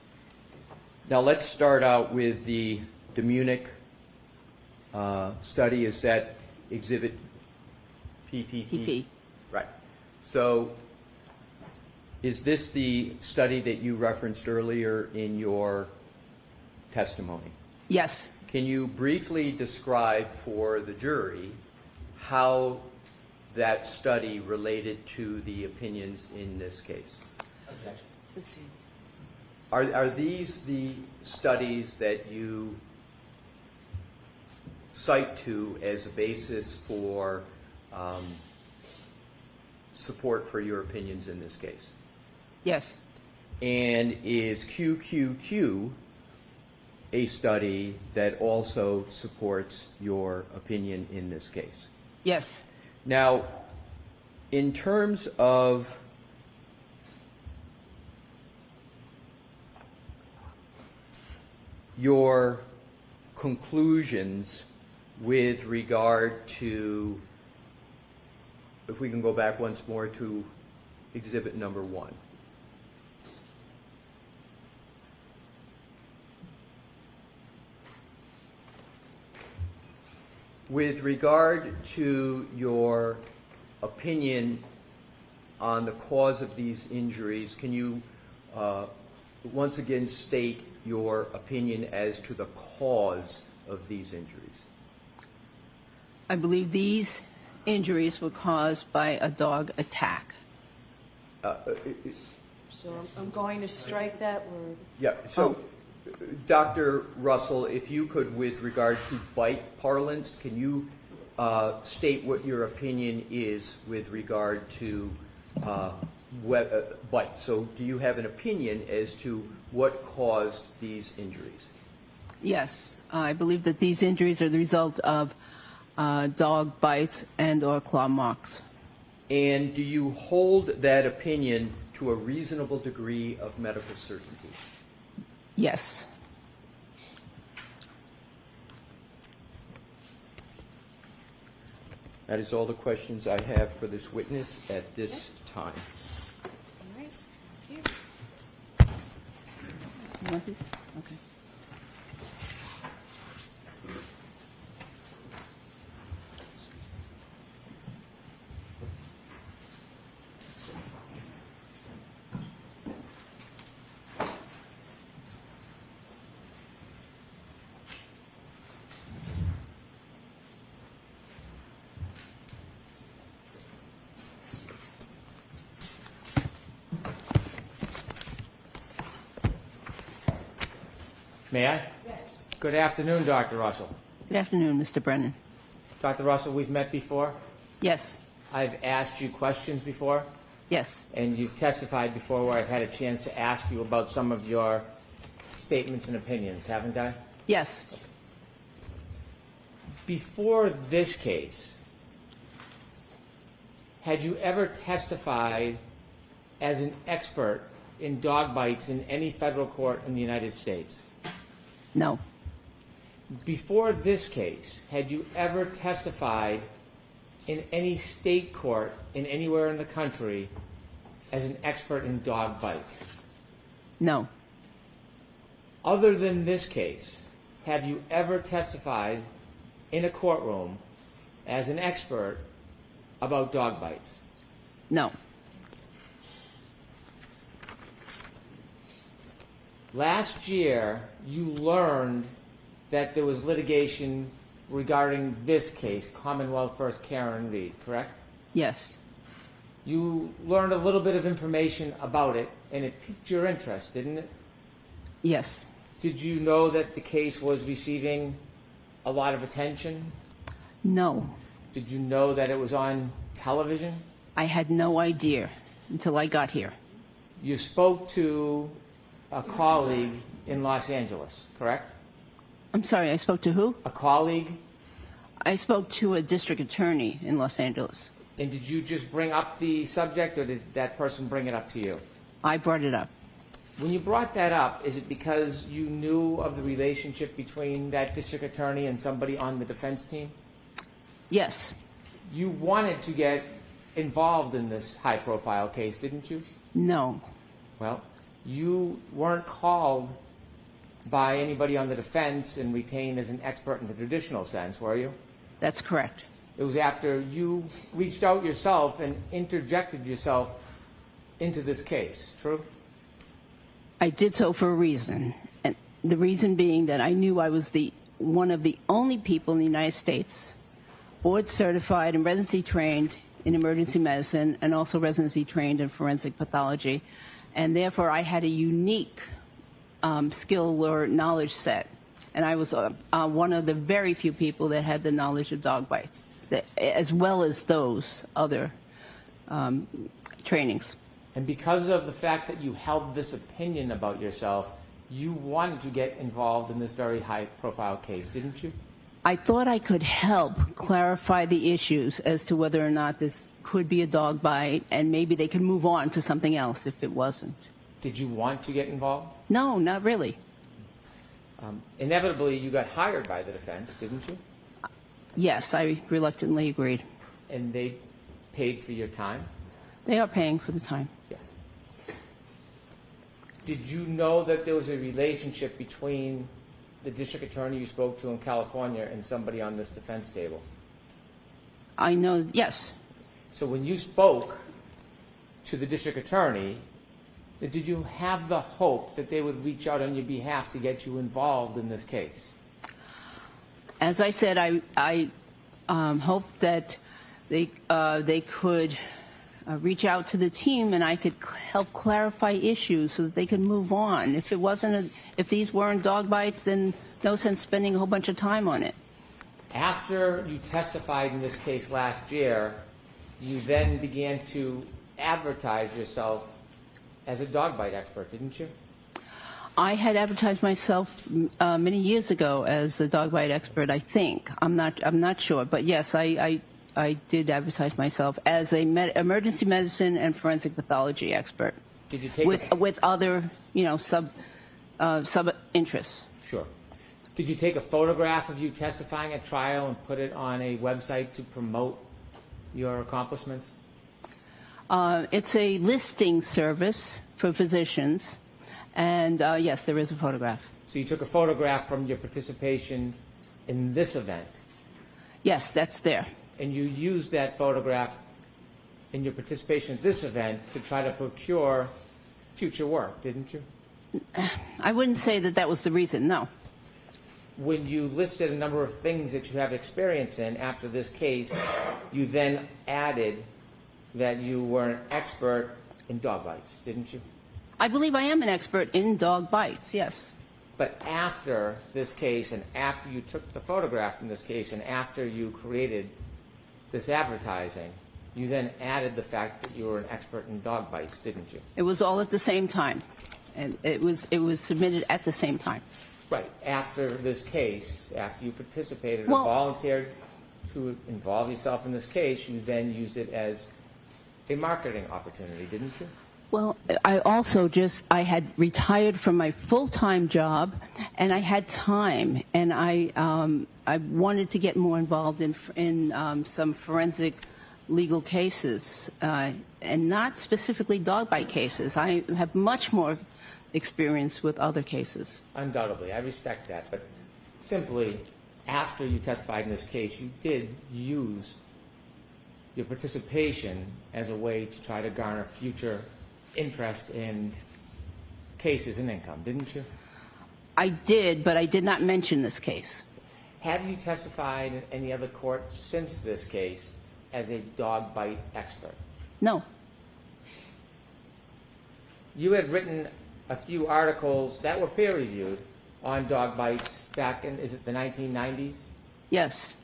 Now let's start out with the Munich study. Is that exhibit PPP? PP. Right. So is this the study that you referenced earlier in your testimony? Yes. Can you briefly describe for the jury how that study related to the opinions in this case? Objection. Sustained. Are these the studies that you cite to as a basis for support for your opinions in this case? Yes. And is QQQ a study that also supports your opinion in this case? Yes. Now, in terms of your conclusions with regard to, if we can go back once more to exhibit number 1. With regard to your opinion on the cause of these injuries, can you once again state your opinion as to the cause of these injuries? I believe these injuries were caused by a dog attack. So I'm going to strike that word. Yeah, so Dr. Russell, if you could, with regard to bite parlance, can you state what your opinion is with regard to bite? So do you have an opinion as to what caused these injuries? Yes. I believe that these injuries are the result of dog bites and or claw marks. And do you hold that opinion to a reasonable degree of medical certainty? Yes. That is all the questions I have for this witness at this time. All right. Thank you. You want these? Okay. May I? Yes. Good afternoon, Dr. Russell. Good afternoon, Mr. Brennan. Dr. Russell, we've met before. Yes. I've asked you questions before. Yes. And you've testified before where I've had a chance to ask you about some of your statements and opinions, haven't I? Yes. Before this case, had you ever testified as an expert in dog bites in any federal court in the United States? No. Before this case, had you ever testified in any state court in anywhere in the country as an expert in dog bites? No. Other than this case, have you ever testified in a courtroom as an expert about dog bites? No. Last year, you learned that there was litigation regarding this case, Commonwealth versus Karen Reed, correct? Yes. You learned a little bit of information about it, and it piqued your interest, didn't it? Yes. Did you know that the case was receiving a lot of attention? No. Did you know that it was on television? I had no idea until I got here. You spoke to a colleague in Los Angeles, correct? I'm sorry, I spoke to who? A colleague? I spoke to a district attorney in Los Angeles. And did you just bring up the subject, or did that person bring it up to you? I brought it up. When you brought that up, is it because you knew of the relationship between that district attorney and somebody on the defense team? Yes. You wanted to get involved in this high-profile case, didn't you? No. Well, you weren't called by anybody on the defense and retained as an expert in the traditional sense, were you? That's correct. It was after you reached out yourself and interjected yourself into this case, true? I did so for a reason, and the reason being that I knew I was one of the only people in the United States board certified and residency trained in emergency medicine and also residency trained in forensic pathology, and therefore I had a unique skill or knowledge set, and I was one of the very few people that had the knowledge of dog bites, as well as those other trainings. And because of the fact that you held this opinion about yourself, you wanted to get involved in this very high-profile case, didn't you? I thought I could help clarify the issues as to whether or not this could be a dog bite, and maybe they could move on to something else if it wasn't. Did you want to get involved? No, not really. Inevitably, you got hired by the defense, didn't you? Yes, I reluctantly agreed. And they paid for your time? They are paying for the time. Yes. Did you know that there was a relationship between the district attorney you spoke to in California and somebody on this defense table? I know, yes. So when you spoke to the district attorney, did you have the hope that they would reach out on your behalf to get you involved in this case? As I said, I hoped that they could reach out to the team and I could help clarify issues so that they could move on. If these weren't dog bites, then no sense spending a whole bunch of time on it. After you testified in this case last year, you then began to advertise yourself as a dog bite expert, didn't you? I had advertised myself many years ago as a dog bite expert, I think. I'm not sure, but yes, I did advertise myself as a emergency medicine and forensic pathology expert. Did you take with other, sub interests? Sure. Did you take a photograph of you testifying at trial and put it on a website to promote your accomplishments? It's a listing service for physicians, and yes, there is a photograph. So you took a photograph from your participation in this event? Yes, that's there. And you used that photograph in your participation at this event to try to procure future work, didn't you? I wouldn't say that was the reason, no. When you listed a number of things that you have experience in after this case, you then added that you were an expert in dog bites, didn't you? I believe I am an expert in dog bites, yes. But after this case, and after you took the photograph from this case, and after you created this advertising, you then added the fact that you were an expert in dog bites, didn't you? It was all at the same time, and it was submitted at the same time. Right. After this case, after you participated or Well- volunteered to involve yourself in this case, you then used it as a marketing opportunity, didn't you? Well, I had retired from my full-time job, and I had time, and I wanted to get more involved in some forensic legal cases, and not specifically dog bite cases. I have much more experience with other cases. Undoubtedly, I respect that, but simply after you testified in this case, you did use your participation as a way to try to garner future interest in cases and income, didn't you? I did, but I did not mention this case. Have you testified in any other court since this case as a dog bite expert? No. You had written a few articles that were peer-reviewed on dog bites back in, is it the 1990s? Yes.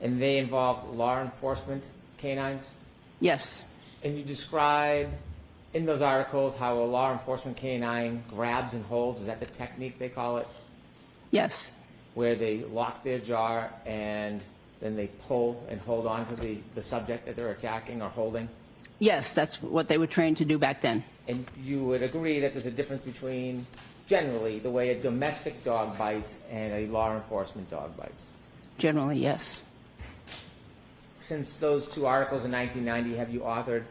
And they involved law enforcement canines? Yes. And you describe in those articles how a law enforcement canine grabs and holds. Is that the technique they call it? Yes. Where they lock their jaw and then they pull and hold on to the subject that they're attacking or holding? Yes, that's what they were trained to do back then. And you would agree that there's a difference between, generally, the way a domestic dog bites and a law enforcement dog bites? Generally, yes. Since those two articles in 1990, have you authored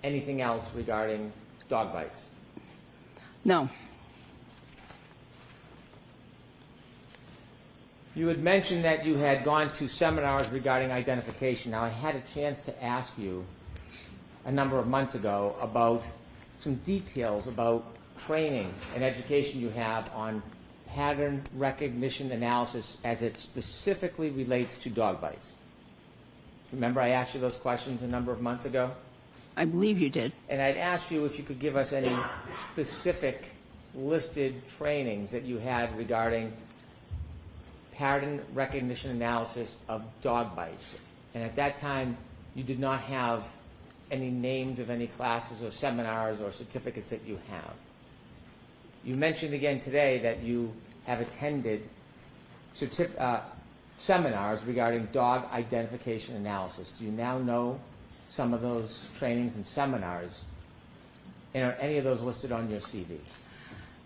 anything else regarding dog bites? No. You had mentioned that you had gone to seminars regarding identification. Now, I had a chance to ask you a number of months ago about some details about training and education you have on pattern recognition analysis as it specifically relates to dog bites. Remember I asked you those questions a number of months ago? I believe you did. And I'd asked you if you could give us any specific listed trainings that you had regarding pattern recognition analysis of dog bites. And at that time, you did not have any names of any classes or seminars or certificates that you have. You mentioned again today that you have attended seminars regarding dog identification analysis. Do you now know some of those trainings and seminars? And are any of those listed on your CV?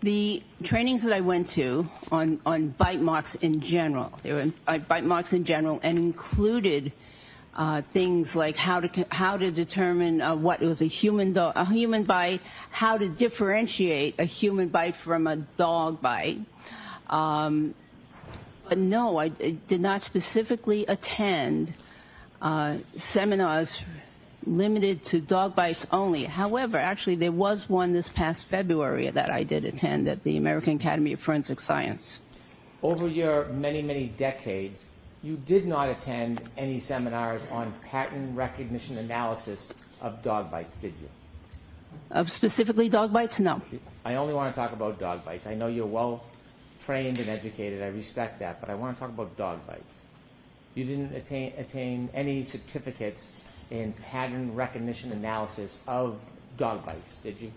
The trainings that I went to on bite marks in general, they were bite marks in general, and included things like how to determine what was a human bite, how to differentiate a human bite from a dog bite. But no, I did not specifically attend seminars limited to dog bites only. However, actually, there was one this past February that I did attend at the American Academy of Forensic Science. Over your many, many decades, you did not attend any seminars on pattern recognition analysis of dog bites, did you? Of specifically dog bites? No. I only want to talk about dog bites. I know you're well trained and educated. I respect that, but I want to talk about dog bites. You didn't attain any certificates in pattern recognition analysis of dog bites, did you?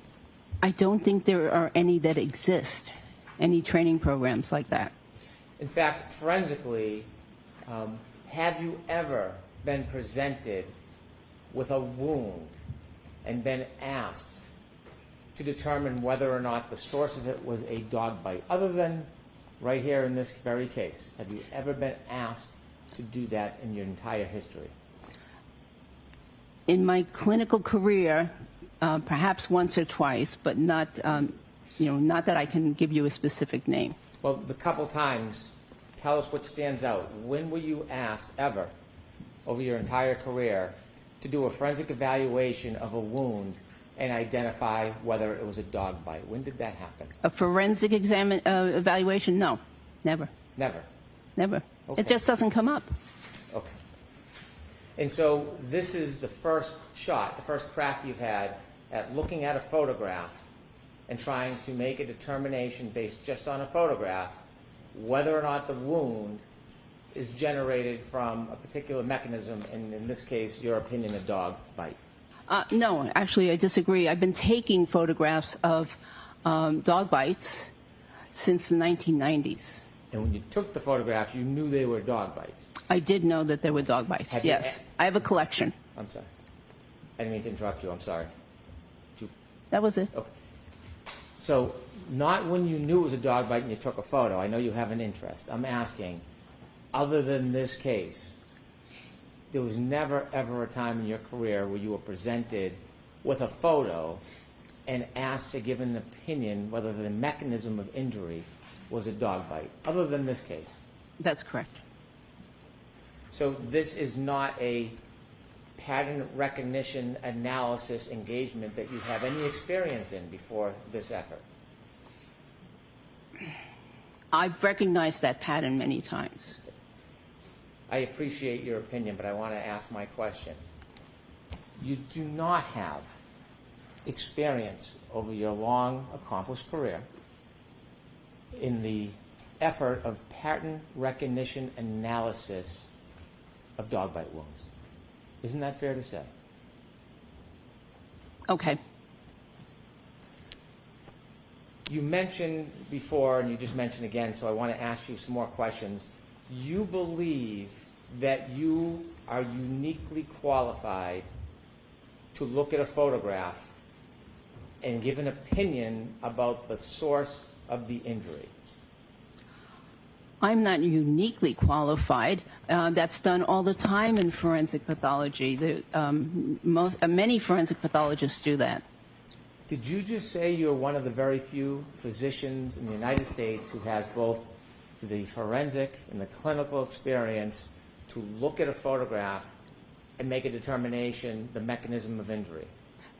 I don't think there are any that exist, any training programs like that. In fact, forensically, have you ever been presented with a wound and been asked to determine whether or not the source of it was a dog bite, other than right here in this very case? Have you ever been asked to do that in your entire history? In my clinical career, perhaps once or twice, but not, not that I can give you a specific name. Well, the couple times, tell us what stands out. When were you asked ever, over your entire career, to do a forensic evaluation of a wound and identify whether it was a dog bite? When did that happen? A forensic evaluation? No, never. Never. Never. Okay. It just doesn't come up. Okay. And so this is the first shot, the first crack you've had at looking at a photograph and trying to make a determination based just on a photograph whether or not the wound is generated from a particular mechanism, and in this case, your opinion, a dog bite. No, actually, I disagree. I've been taking photographs of dog bites since the 1990s. And when you took the photographs, you knew they were dog bites. I did know that there were dog bites, yes. I have a collection. I'm sorry. I didn't mean to interrupt you. I'm sorry. That was it. Okay. So, not when you knew it was a dog bite and you took a photo. I know you have an interest. I'm asking, other than this case, there was never, ever a time in your career where you were presented with a photo and asked to give an opinion whether the mechanism of injury was a dog bite, other than this case? That's correct. So this is not a pattern recognition analysis engagement that you have any experience in before this effort? I've recognized that pattern many times. I appreciate your opinion, but I want to ask my question. You do not have experience over your long, accomplished career in the effort of pattern recognition analysis of dog bite wounds. Isn't that fair to say? Okay. You mentioned before, and you just mentioned again, so I want to ask you some more questions. You believe that you are uniquely qualified to look at a photograph and give an opinion about the source of the injury. I'm not uniquely qualified. That's done all the time in forensic pathology. Many forensic pathologists do that. Did you just say you're one of the very few physicians in the United States who has both the forensic and the clinical experience to look at a photograph and make a determination the mechanism of injury?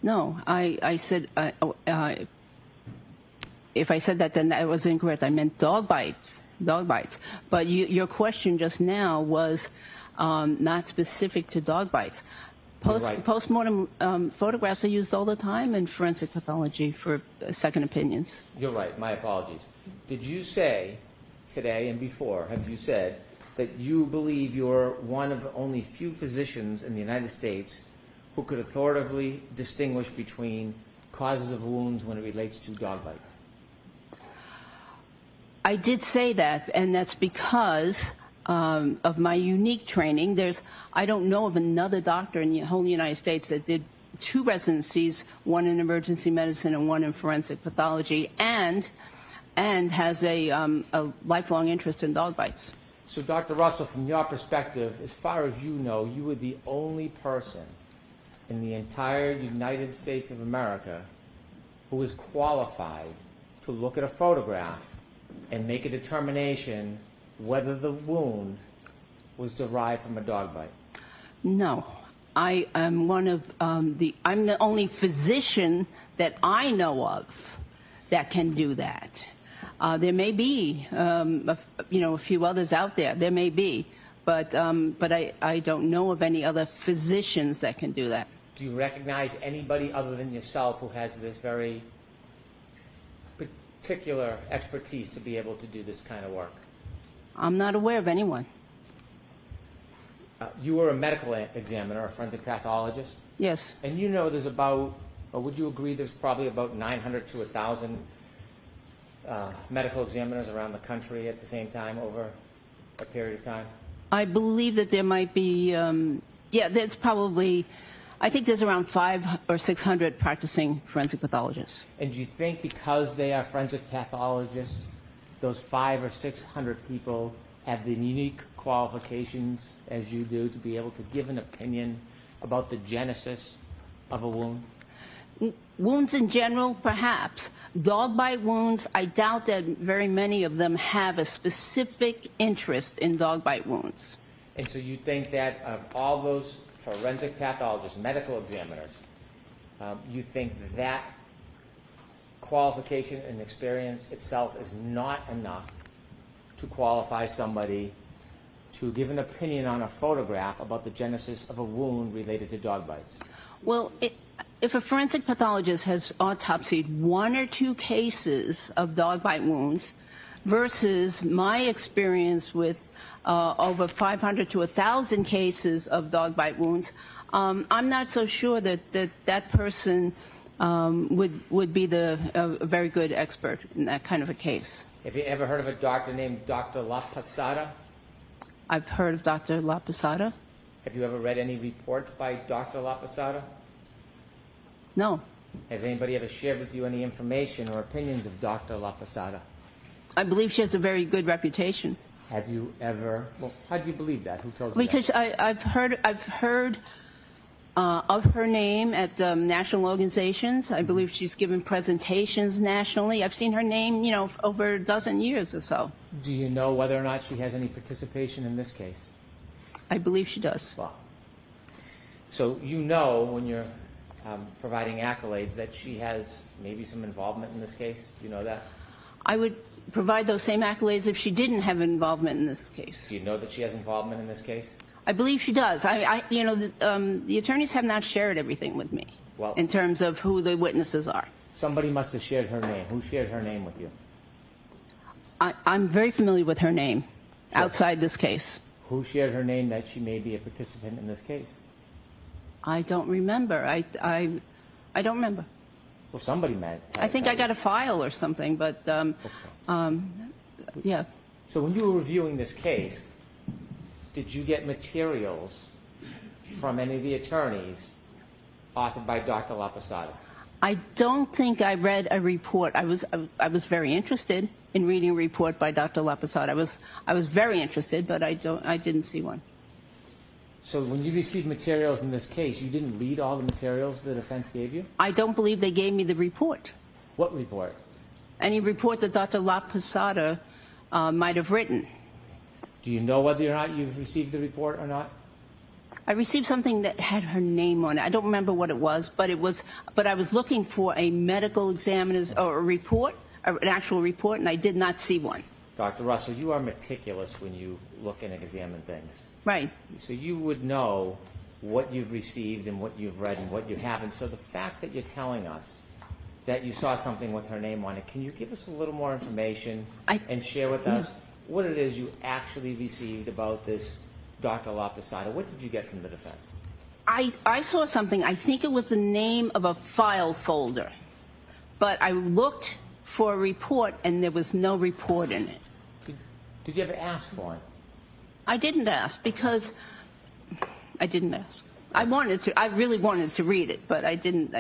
No, I said, if I said that, then that was incorrect. I meant dog bites. Dog bites. But your question just now was not specific to dog bites. Postmortem photographs are used all the time in forensic pathology for second opinions. You're right. My apologies. Did you say today and before, have you said that you believe you're one of only few physicians in the United States who could authoritatively distinguish between causes of wounds when it relates to dog bites? I did say that, and that's because of my unique training. I don't know of another doctor in the whole United States that did 2 residencies, one in emergency medicine and one in forensic pathology, and has a lifelong interest in dog bites. So, Dr. Russell, from your perspective, as far as you know, you were the only person in the entire United States of America who was qualified to look at a photograph and make a determination whether the wound was derived from a dog bite. No. I am I'm the only physician that I know of that can do that. There may be, a few others out there. There may be, but I don't know of any other physicians that can do that. Do you recognize anybody other than yourself who has this very particular expertise to be able to do this kind of work? I'm not aware of anyone. You were a medical examiner, a forensic pathologist? Yes. And you know there's about, or would you agree there's probably about 900 to 1,000 medical examiners around the country at the same time over a period of time? I believe that there might be, there's probably, I think there's around 500 or 600 practicing forensic pathologists. And do you think because they are forensic pathologists, those 500 or 600 people have the unique qualifications as you do to be able to give an opinion about the genesis of a wound? Wounds in general, perhaps. Dog bite wounds, I doubt that very many of them have a specific interest in dog bite wounds. And so you think that of all those forensic pathologists, medical examiners, you think that qualification and experience itself is not enough to qualify somebody to give an opinion on a photograph about the genesis of a wound related to dog bites? Well, if a forensic pathologist has autopsied 1 or 2 cases of dog bite wounds, versus my experience with over 500 to 1,000 cases of dog bite wounds, I'm not so sure that person would be a very good expert in that kind of a case. Have you ever heard of a doctor named Dr. La Posada? I've heard of Dr. La Posada. Have you ever read any reports by Dr. La Posada? No. Has anybody ever shared with you any information or opinions of Dr. La Posada? I believe she has a very good reputation. Have you ever? Well, how do you believe that? Who told you because that? I've heard of her name at national organizations. I believe she's given presentations nationally. I've seen her name, over a dozen years or so. Do you know whether or not she has any participation in this case? I believe she does. Well, so you know when you're providing accolades that she has maybe some involvement in this case? Do you know that? I would provide those same accolades if she didn't have involvement in this case. Do you know that she has involvement in this case? I believe she does. The attorneys have not shared everything with me in terms of who the witnesses are. Somebody must have shared her name. Who shared her name with you? I'm very familiar with her name outside this case. Who shared her name that she may be a participant in this case? I don't remember. I don't remember. Well, somebody might. I think I got a file or something, but yeah. So when you were reviewing this case, did you get materials from any of the attorneys authored by Dr. La Posada? I don't think I read a report. I was very interested in reading a report by Dr. La Posada. I was very interested, but I didn't see one. So when you received materials in this case, you didn't read all the materials the defense gave you? I don't believe they gave me the report. What report? Any report that Dr. La Posada might have written. Do you know whether or not you've received the report or not? I received something that had her name on it. I don't remember what it was, but I was looking for a medical examiner's or a report, an actual report, and I did not see one. Dr. Russell, you are meticulous when you look and examine things. Right. So you would know what you've received and what you've read and what you haven't. So the fact that you're telling us that you saw something with her name on it, can you give us a little more information and share with us what it is you actually received about this Dr. La Posada? What did you get from the defense? I saw something. I think it was the name of a file folder. But I looked for a report, and there was no report in it. Did you ever ask for one? I didn't ask because I didn't ask. I really wanted to read it, but I didn't.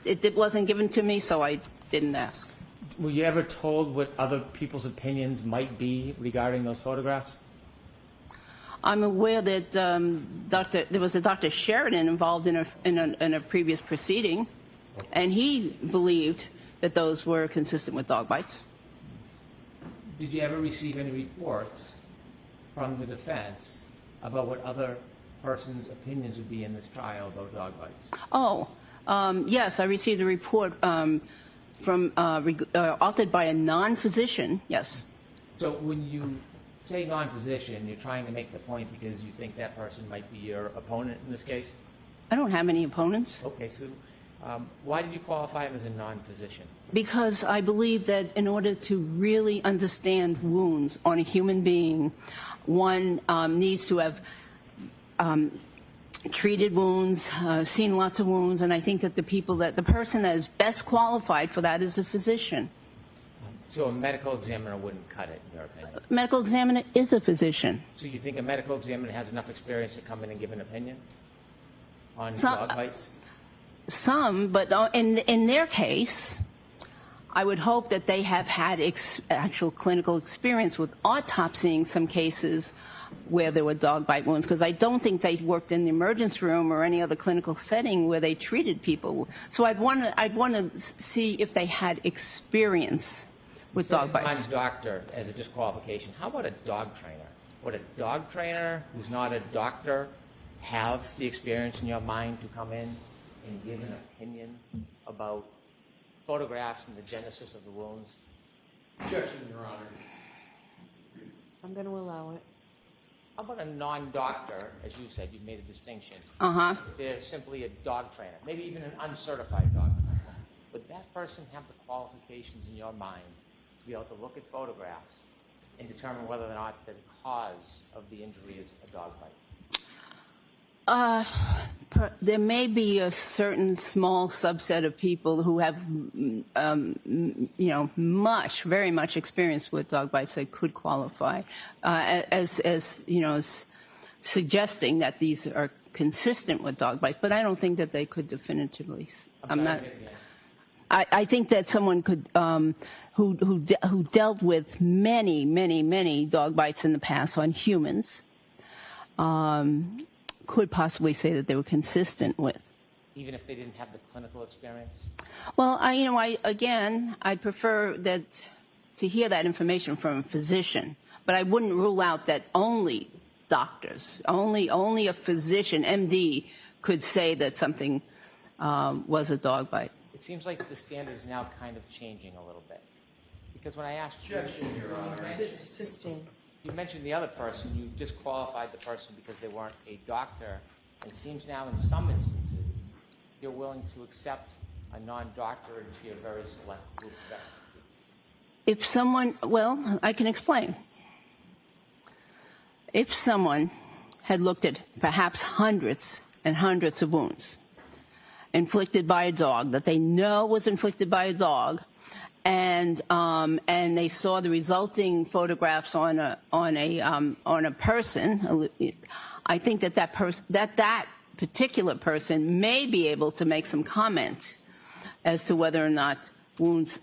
It wasn't given to me, so I didn't ask. Were you ever told what other people's opinions might be regarding those photographs? I'm aware that there was a Dr. Sheridan involved in a previous proceeding, and he believed that those were consistent with dog bites. Did you ever receive any reports from the defense about what other persons' opinions would be in this trial about dog bites? Oh, yes, I received a report authored by a non-physician, yes. So when you say non-physician, you're trying to make the point because you think that person might be your opponent in this case? I don't have any opponents. Okay, so why did you qualify him as a non-physician? Because I believe that in order to really understand wounds on a human being, one needs to have treated wounds, seen lots of wounds, and I think that the person that is best qualified for that is a physician. So a medical examiner wouldn't cut it, in your opinion? A medical examiner is a physician. So you think a medical examiner has enough experience to come in and give an opinion on dog bites? Some, but in their case, I would hope that they have had actual clinical experience with autopsying some cases where there were dog bite wounds, because I don't think they worked in the emergency room or any other clinical setting where they treated people. So I'd want to see if they had experience with dog bites. I'm a doctor as a disqualification. How about a dog trainer? Would a dog trainer who's not a doctor have the experience in your mind to come in and give an opinion about photographs and the genesis of the wounds? Objection, Your Honor. I'm going to allow it. How about a non-doctor, as you said, you've made a distinction. Uh-huh. They're simply a dog trainer, maybe even an uncertified dog trainer. Would that person have the qualifications in your mind to be able to look at photographs and determine whether or not the cause of the injury is a dog bite? There may be a certain small subset of people who have, very much experience with dog bites that could qualify as suggesting that these are consistent with dog bites. But I don't think that they could definitively. I think that someone could who dealt with many dog bites in the past on humans. Could possibly say that they were consistent with. Even if they didn't have the clinical experience? Well, I prefer to hear that information from a physician, but I wouldn't rule out that only doctors, only a physician, MD, could say that something was a dog bite. It seems like the standard is now kind of changing a little bit. Because when I asked Objection, Your Honor. Sustain. you mentioned the other person, you disqualified the person because they weren't a doctor. It seems now in some instances you're willing to accept a non-doctor into your very select group of experts. If someone, well, I can explain. If someone had looked at perhaps hundreds and hundreds of wounds inflicted by a dog that they know was inflicted by a dog, and they saw the resulting photographs on a person, I think that particular person may be able to make some comment as to whether or not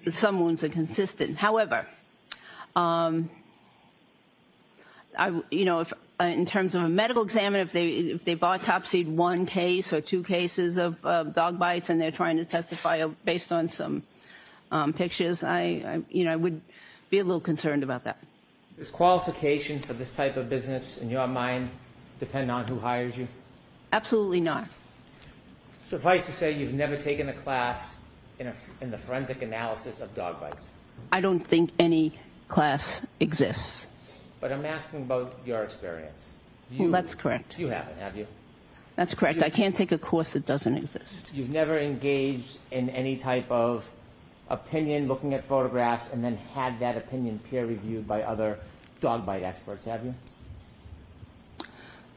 some wounds are consistent. However, if in terms of a medical examiner, if they've autopsied one case or two cases of dog bites and they're trying to testify based on some pictures, I would be a little concerned about that. Does qualification for this type of business, in your mind, depend on who hires you? Absolutely not. Suffice to say, you've never taken a class in the forensic analysis of dog bites. I don't think any class exists. But I'm asking about your experience. Well, that's correct. You haven't, have you? That's correct. I can't take a course that doesn't exist. You've never engaged in any type of opinion looking at photographs and then had that opinion peer-reviewed by other dog bite experts, have you?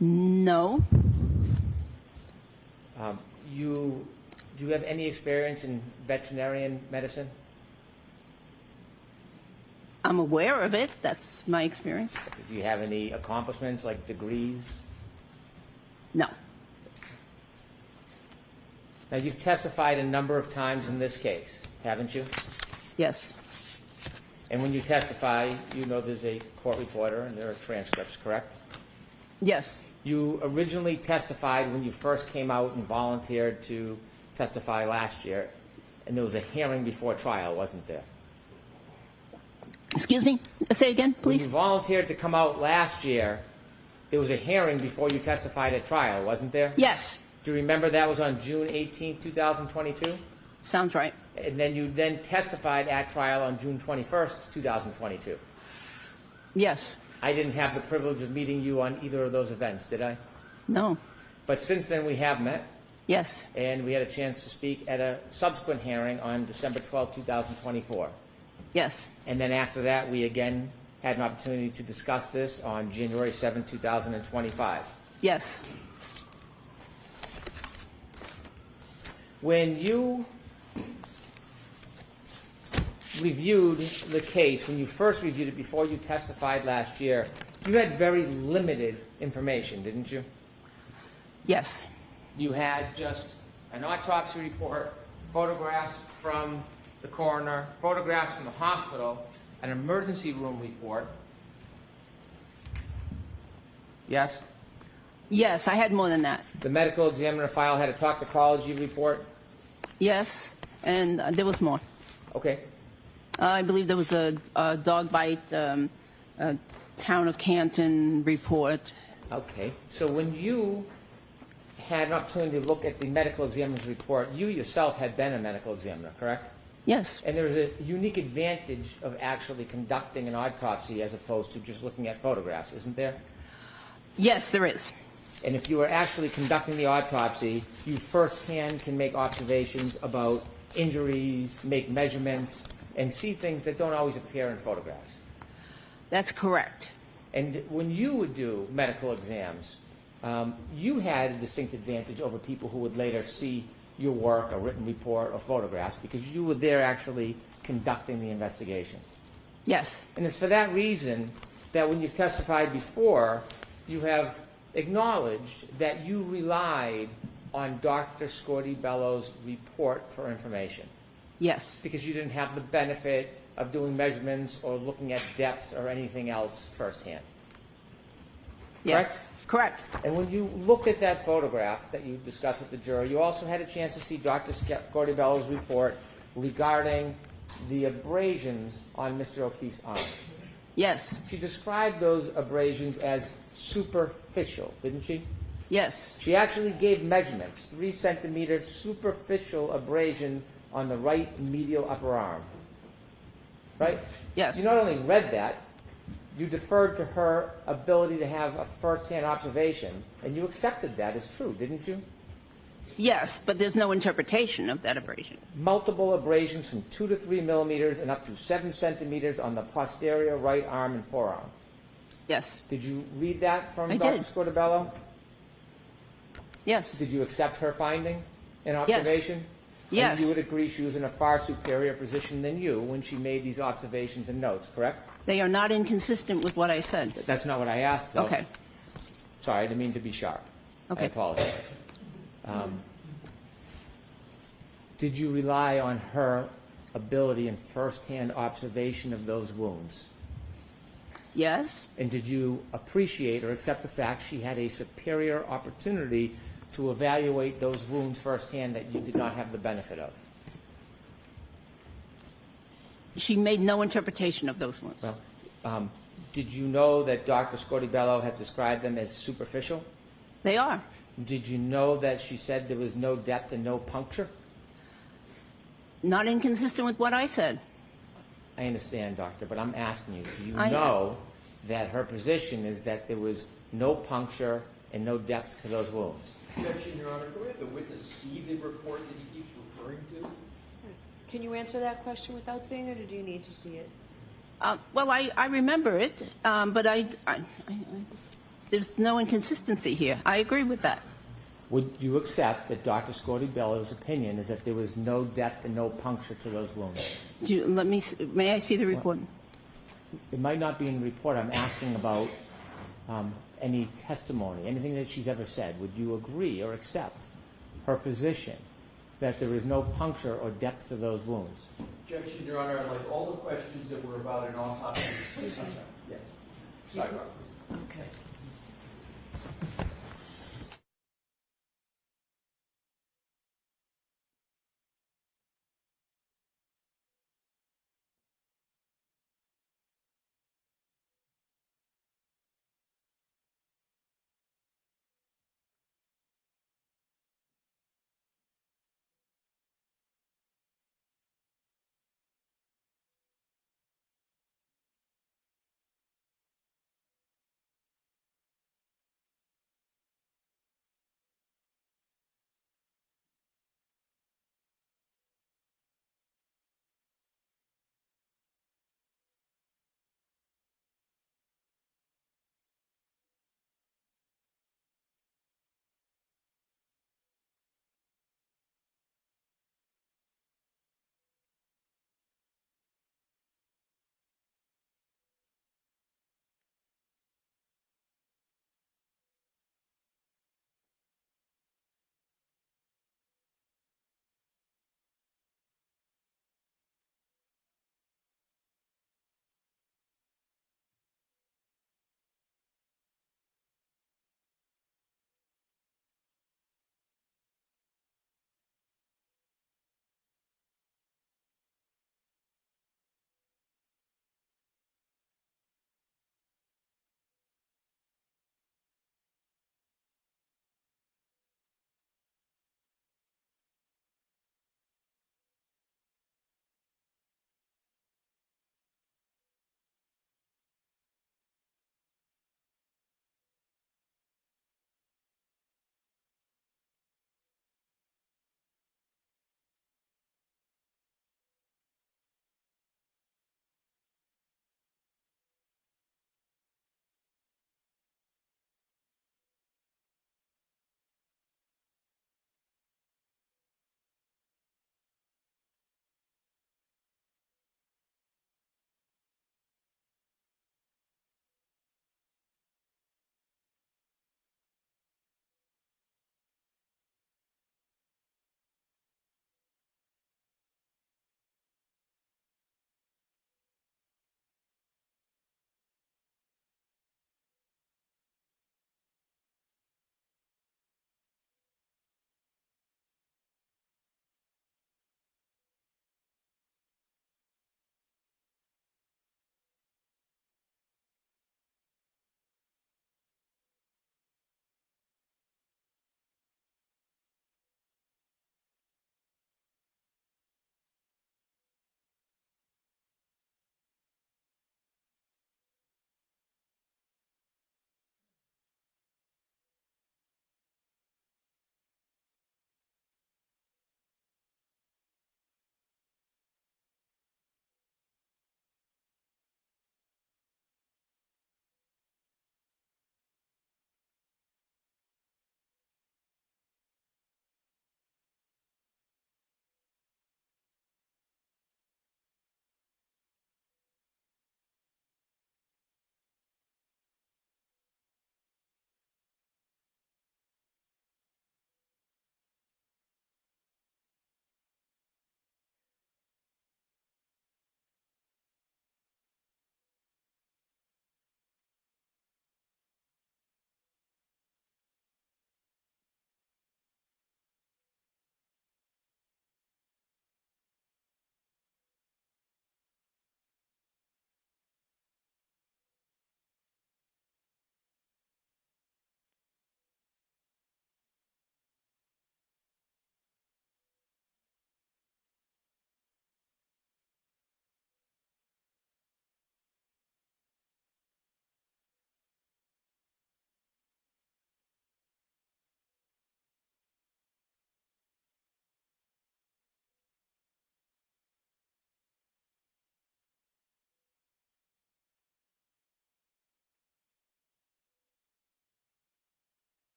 No. Do you have any experience in veterinarian medicine? I'm aware of it. That's my experience. Do you have any accomplishments, like degrees? No. Now, you've testified a number of times in this case, haven't you? Yes. And when you testify, you know there's a court reporter and there are transcripts, correct? Yes. You originally testified when you first came out and volunteered to testify last year, and there was a hearing before trial, wasn't there? Excuse me? Say again, please. When you volunteered to come out last year, there was a hearing before you testified at trial, wasn't there? Yes. Do you remember that was on June 18, 2022? Sounds right. And then you testified at trial on June 21st, 2022. Yes. I didn't have the privilege of meeting you on either of those events, did I? No. But since then we have met. Yes. And we had a chance to speak at a subsequent hearing on December 12, 2024. Yes. And then after that, we again had an opportunity to discuss this on January 7, 2025. Yes. When you reviewed the case, when you first reviewed it before you testified last year, you had very limited information, didn't you? Yes. You had just an autopsy report, photographs from the coroner, photographs from the hospital, an emergency room report. Yes? Yes, I had more than that. The medical examiner file had a toxicology report? Yes, and there was more. Okay. I believe there was a dog bite, town of Canton report. Okay. So when you had an opportunity to look at the medical examiner's report, you yourself had been a medical examiner, correct? Yes. And there's a unique advantage of actually conducting an autopsy as opposed to just looking at photographs, isn't there? Yes, there is. And if you are actually conducting the autopsy, you firsthand can make observations about injuries, make measurements, and see things that don't always appear in photographs. That's correct. And when you would do medical exams, you had a distinct advantage over people who would later see your work, a written report, or photographs, because you were there actually conducting the investigation. Yes. And it's for that reason that when you testified before, you have acknowledged that you relied on Dr. Scorti-Bello's report for information. Yes. Because you didn't have the benefit of doing measurements or looking at depths or anything else firsthand. Yes. Correct. And when you look at that photograph that you discussed with the jury, you also had a chance to see Dr. Scorti-Bello's report regarding the abrasions on Mr. O'Keefe's arm. Yes. She described those abrasions as superficial, didn't she? Yes. She actually gave measurements, 3 centimeter superficial abrasion on the right medial upper arm. Right? Yes. You not only read that, you deferred to her ability to have a first-hand observation, and you accepted that as true, didn't you? Yes, but there's no interpretation of that abrasion. Multiple abrasions from 2 to 3 millimeters and up to 7 centimeters on the posterior right arm and forearm. Yes. Did you read that from I Dr. did. Scorti-Bello? Yes. Did you accept her finding and observation? Yes. And you would agree she was in a far superior position than you when she made these observations and notes, correct? They are not inconsistent with what I said. That's not what I asked, though. Okay. Sorry, I didn't mean to be sharp. Okay. I apologize. Did you rely on her ability and first-hand observation of those wounds? Yes. And did you appreciate or accept the fact she had a superior opportunity to evaluate those wounds firsthand that you did not have the benefit of? She made no interpretation of those ones. Well, did you know that Dr. Scorti-Bello had described them as superficial? They are. Did you know that she said there was no depth and no puncture? Not inconsistent with what I said. I understand, doctor, but I'm asking you, do you I know that her position is that there was no puncture and no depth to those wounds? Objection, Your Honor. Can we have the witness see the report that he keeps referring to? Can you answer that question without seeing it, or do you need to see it? Well, I remember it, but there's no inconsistency here. I agree with that. Would you accept that Dr. Scorti-Bello's opinion is that there was no depth and no puncture to those wounds? May I see the report? It might not be in the report. I'm asking about any testimony, anything that she's ever said. Would you agree or accept her position that there is no puncture or depth to those wounds? Objection, Your Honor. I'd like all the questions that were about an autopsy. Yes. Sidebar. Okay.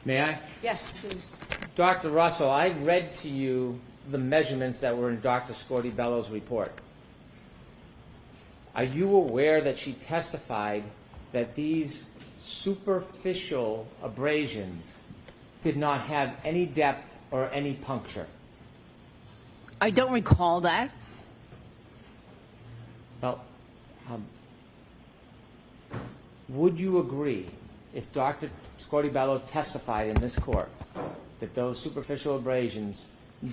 May I? Yes, please. Dr. Russell, I read to you the measurements that were in Dr. Scorti-Bello's report. Are you aware that she testified that these superficial abrasions did not have any depth or any puncture? I don't recall that. Well, would you agree if Dr. Scorti-Bello testified in this court that those superficial abrasions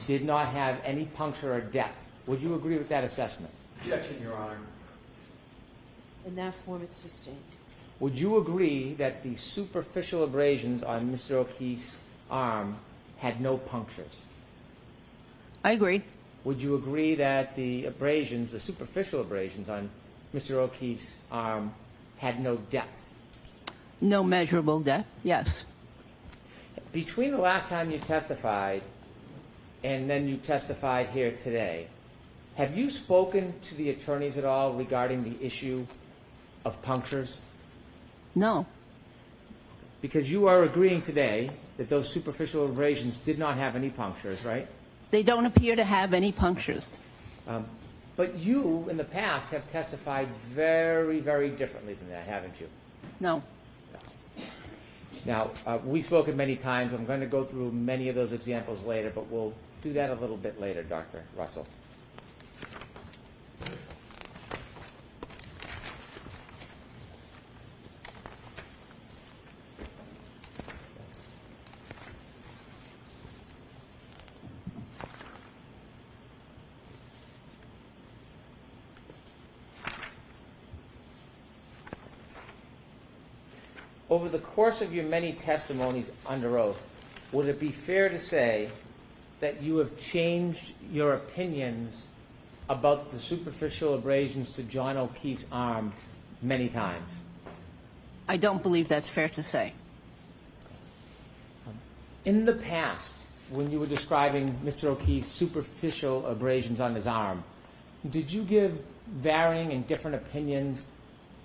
did not have any puncture or depth? Would you agree with that assessment? Objection, Your Honor. In that form, it's sustained. Would you agree that the superficial abrasions on Mr. O'Keefe's arm had no punctures? I agree. Would you agree that the abrasions, the superficial abrasions on Mr. O'Keefe's arm had no depth? No measurable depth, yes. Between the last time you testified and then you testified here today, have you spoken to the attorneys at all regarding the issue of punctures? No. Because you are agreeing today that those superficial abrasions did not have any punctures, right? They don't appear to have any punctures. But you, in the past, have testified very, very differently than that, haven't you? No. Now, we've spoken many times. I'm going to go through many of those examples later, but we'll do that a little bit later, Dr. Russell. Over the course of your many testimonies under oath, would it be fair to say that you have changed your opinions about the superficial abrasions to John O'Keefe's arm many times? I don't believe that's fair to say. In the past, when you were describing Mr. O'Keefe's superficial abrasions on his arm, did you give varying and different opinions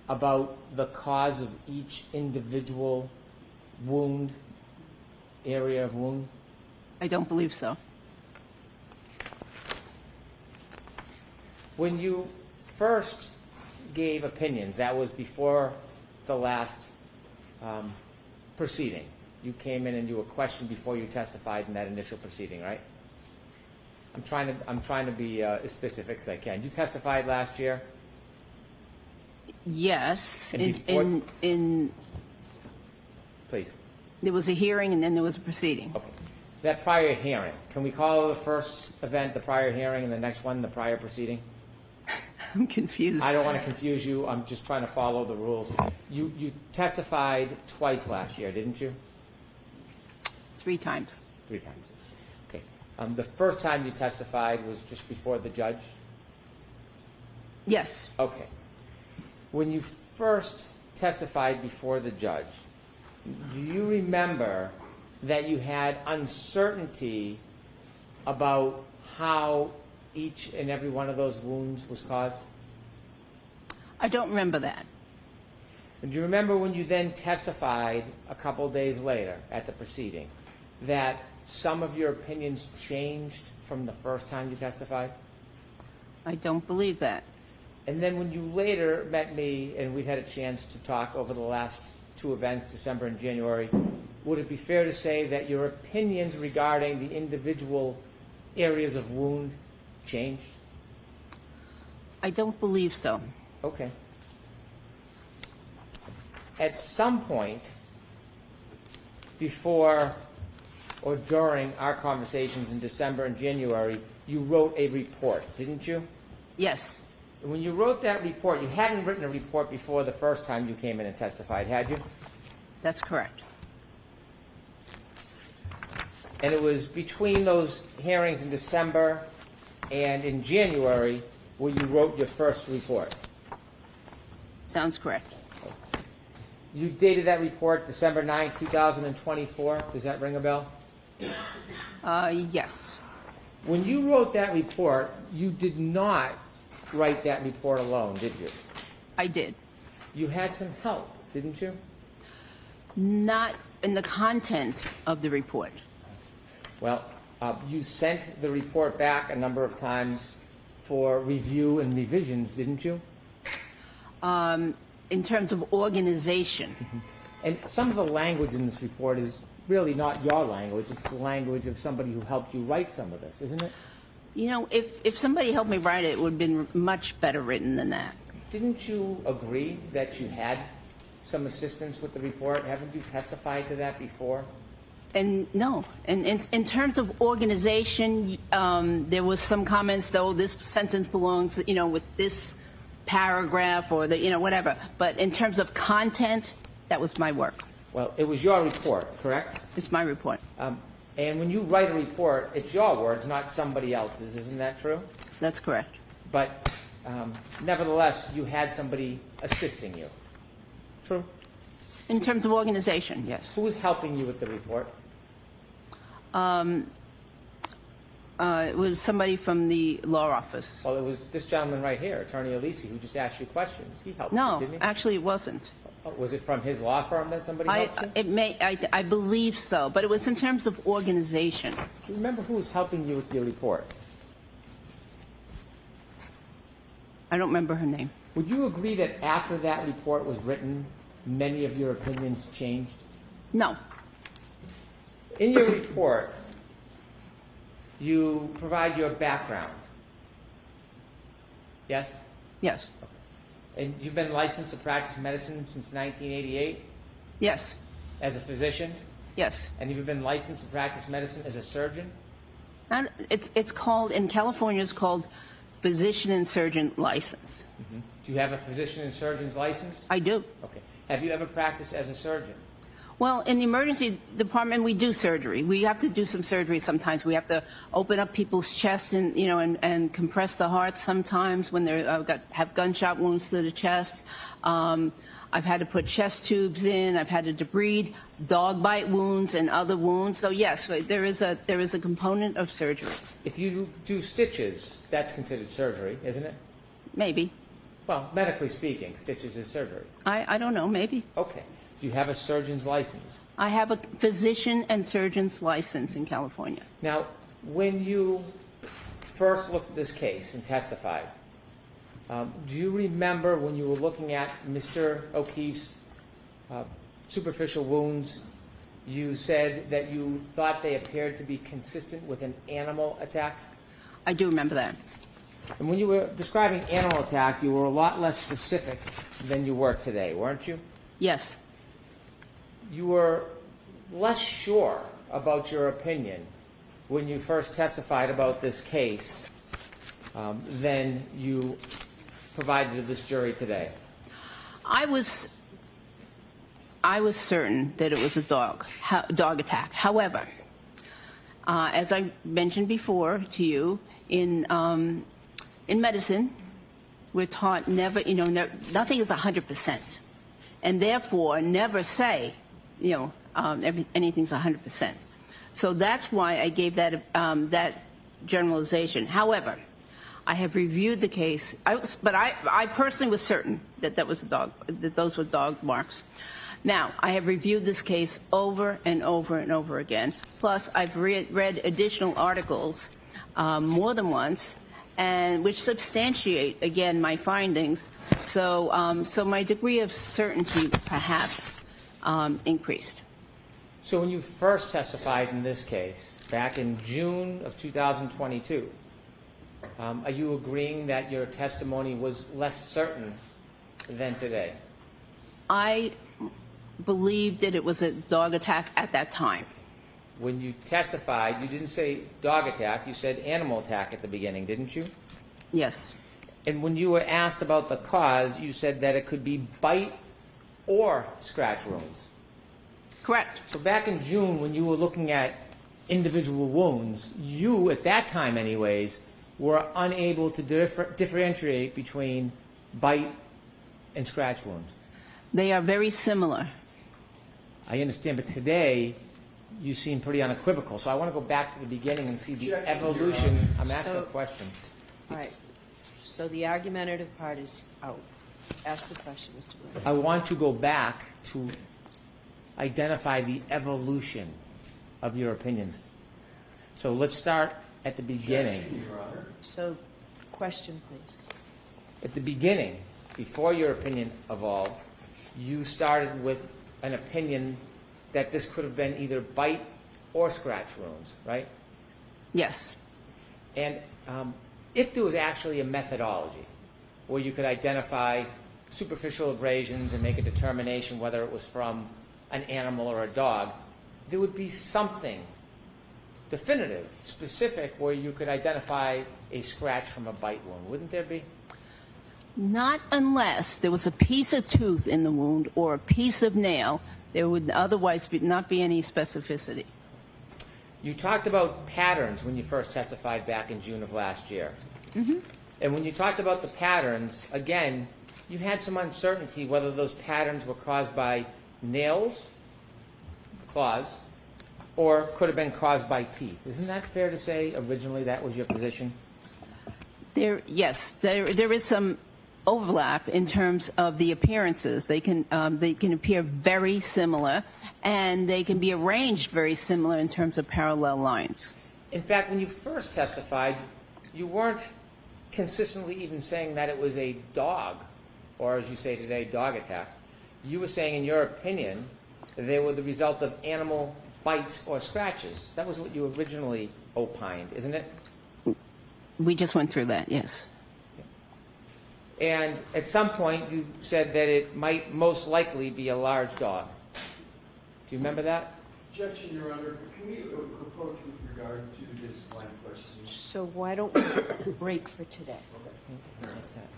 about the cause of each individual wound, area of wound? I don't believe so. When you first gave opinions, that was before the last proceeding. You came in and you were questioned before you testified in that initial proceeding, right? I'm trying to be as specific as I can. You testified last year? Yes. And please. There was a hearing and then there was a proceeding. Okay. That prior hearing, can we call the first event the prior hearing and the next one the prior proceeding? I'm confused. I don't want to confuse you. I'm just trying to follow the rules. You testified twice last year, didn't you? 3 times. 3 times. Okay. The first time you testified was just before the judge? Yes. Okay. When you first testified before the judge, do you remember that you had uncertainty about how each and every one of those wounds was caused? I don't remember that. And do you remember when you then testified a couple days later at the proceeding that some of your opinions changed from the first time you testified? I don't believe that. And then when you later met me and we've had a chance to talk over the last 2 events, December and January, would it be fair to say that your opinions regarding the individual areas of wound changed? I don't believe so. Okay. At some point before or during our conversations in December and January, you wrote a report, didn't you? Yes. When you wrote that report, you hadn't written a report before the first time you came in and testified, had you? That's correct. And it was between those hearings in December and in January where you wrote your first report. Sounds correct. You dated that report December 9, 2024. Does that ring a bell? Yes. When you wrote that report, you did not write that report alone, did you? I did. You had some help, didn't you? Not in the content of the report. Well, you sent the report back a number of times for review and revisions, didn't you? In terms of organization. And some of the language in this report is really not your language. It's the language of somebody who helped you write some of this, isn't it? You know, if somebody helped me write it, it would have been much better written than that. Didn't you agree that you had some assistance with the report? Haven't you testified to that before? And no, and in terms of organization, there was some comments, though, this sentence belongs, you know, with this paragraph or the, you know, whatever. But in terms of content, that was my work. Well, it was your report, correct? It's my report. And when you write a report, it's your words, not somebody else's. Isn't that true? That's correct. But nevertheless, you had somebody assisting you. True? In terms of organization, yes. Who was helping you with the report? It was somebody from the law office. Well, it was this gentleman right here, Attorney Alisi, who just asked you questions. He helped you, No, didn't he? actually, it wasn't. Was it from his law firm that somebody helped you? I believe so, but it was in terms of organization. Do you remember who was helping you with your report? I don't remember her name. Would you agree that after that report was written, many of your opinions changed? No. In your report, you provide your background. Yes? Yes. And you've been licensed to practice medicine since 1988 Yes. as a physician? Yes. And you've been licensed to practice medicine as a surgeon? It's called, in California, it's called physician and surgeon license. Mm-hmm. Do you have a physician and surgeon's license? I do. Okay. Have you ever practiced as a surgeon? Well, in the emergency department, we do surgery. We have to do some surgery sometimes. We have to open up people's chests and, you know, and compress the heart sometimes when they have gunshot wounds to the chest. I've had to put chest tubes in. I've had to debride dog bite wounds and other wounds. So yes, there is a component of surgery. If you do stitches, that's considered surgery, isn't it? Maybe. Well, medically speaking, stitches is surgery. I don't know. Maybe. Okay. Do you have a surgeon's license? I have a physician and surgeon's license in California. Now, when you first looked at this case and testified, do you remember when you were looking at Mr. O'Keefe's superficial wounds, you said that you thought they appeared to be consistent with an animal attack? I do remember that. And when you were describing animal attack, you were a lot less specific than you were today, weren't you? Yes. You were less sure about your opinion when you first testified about this case than you provided to this jury today. I was certain that it was a dog attack. However, as I mentioned before to you, in medicine, we're taught never, you know, nothing is 100%, and therefore never say, you know, anything's 100%. So that's why I gave that that generalization. However, I have reviewed the case, but I personally was certain that that was a dog, that those were dog marks. Now, I have reviewed this case over and over and over again. Plus, I've read additional articles more than once, and which substantiate again my findings. So, so my degree of certainty perhaps increased. So when you first testified in this case, back in June of 2022, are you agreeing that your testimony was less certain than today? I believed that it was a dog attack at that time. When you testified, you didn't say dog attack, you said animal attack at the beginning, didn't you? Yes. And when you were asked about the cause, you said that it could be bite or scratch wounds. Correct. So back in June, when you were looking at individual wounds, you, at that time anyways, were unable to differentiate between bite and scratch wounds. They are very similar. I understand, but today you seem pretty unequivocal. So I want to go back to the beginning and see the evolution. I'm asking a question. All right. So the argumentative part is out. Ask the question, Mr. Gray. I want to go back to identify the evolution of your opinions. So let's start at the beginning. So, question, please. At the beginning, before your opinion evolved, you started with an opinion that this could have been either bite or scratch wounds, right? Yes. And if there was actually a methodology where you could identify superficial abrasions and make a determination whether it was from an animal or a dog, there would be something definitive, specific, where you could identify a scratch from a bite wound, wouldn't there be? Not unless there was a piece of tooth in the wound or a piece of nail. There would otherwise not be any specificity. You talked about patterns when you first testified back in June of last year. Mm-hmm. And when you talked about the patterns, again, you had some uncertainty whether those patterns were caused by nails, claws, or could have been caused by teeth. Isn't that fair to say originally that was your position? Yes, there is some overlap in terms of the appearances. They can appear very similar, and they can be arranged very similar in terms of parallel lines. In fact, when you first testified, you weren't consistently even saying that it was a dog, or as you say today, dog attack. You were saying, in your opinion, that they were the result of animal bites or scratches. That was what you originally opined, isn't it? We just went through that, yes. And at some point, you said that it might most likely be a large dog. Do you remember that? Objection, Your Honor. Can we approach with regard to this line of questioning? So why don't we break for today?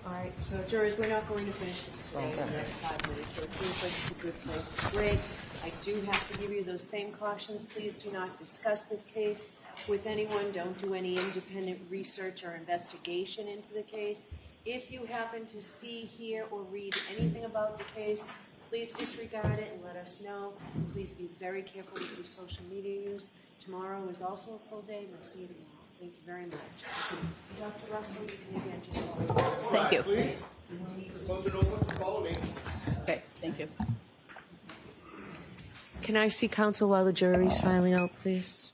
All right, so jurors, we're not going to finish this today in the next 5 minutes, so it seems like it's a good place to break. I do have to give you those same cautions. Please do not discuss this case with anyone. Don't do any independent research or investigation into the case. If you happen to see, hear, or read anything about the case, please disregard it and let us know. Please be very careful with your social media use. Tomorrow is also a full day. We'll see you tomorrow. Thank you very much. Dr. Russell, you can again just follow. Thank you. Close it open, follow me. Okay, thank you. Can I see counsel while the jury's filing out, please?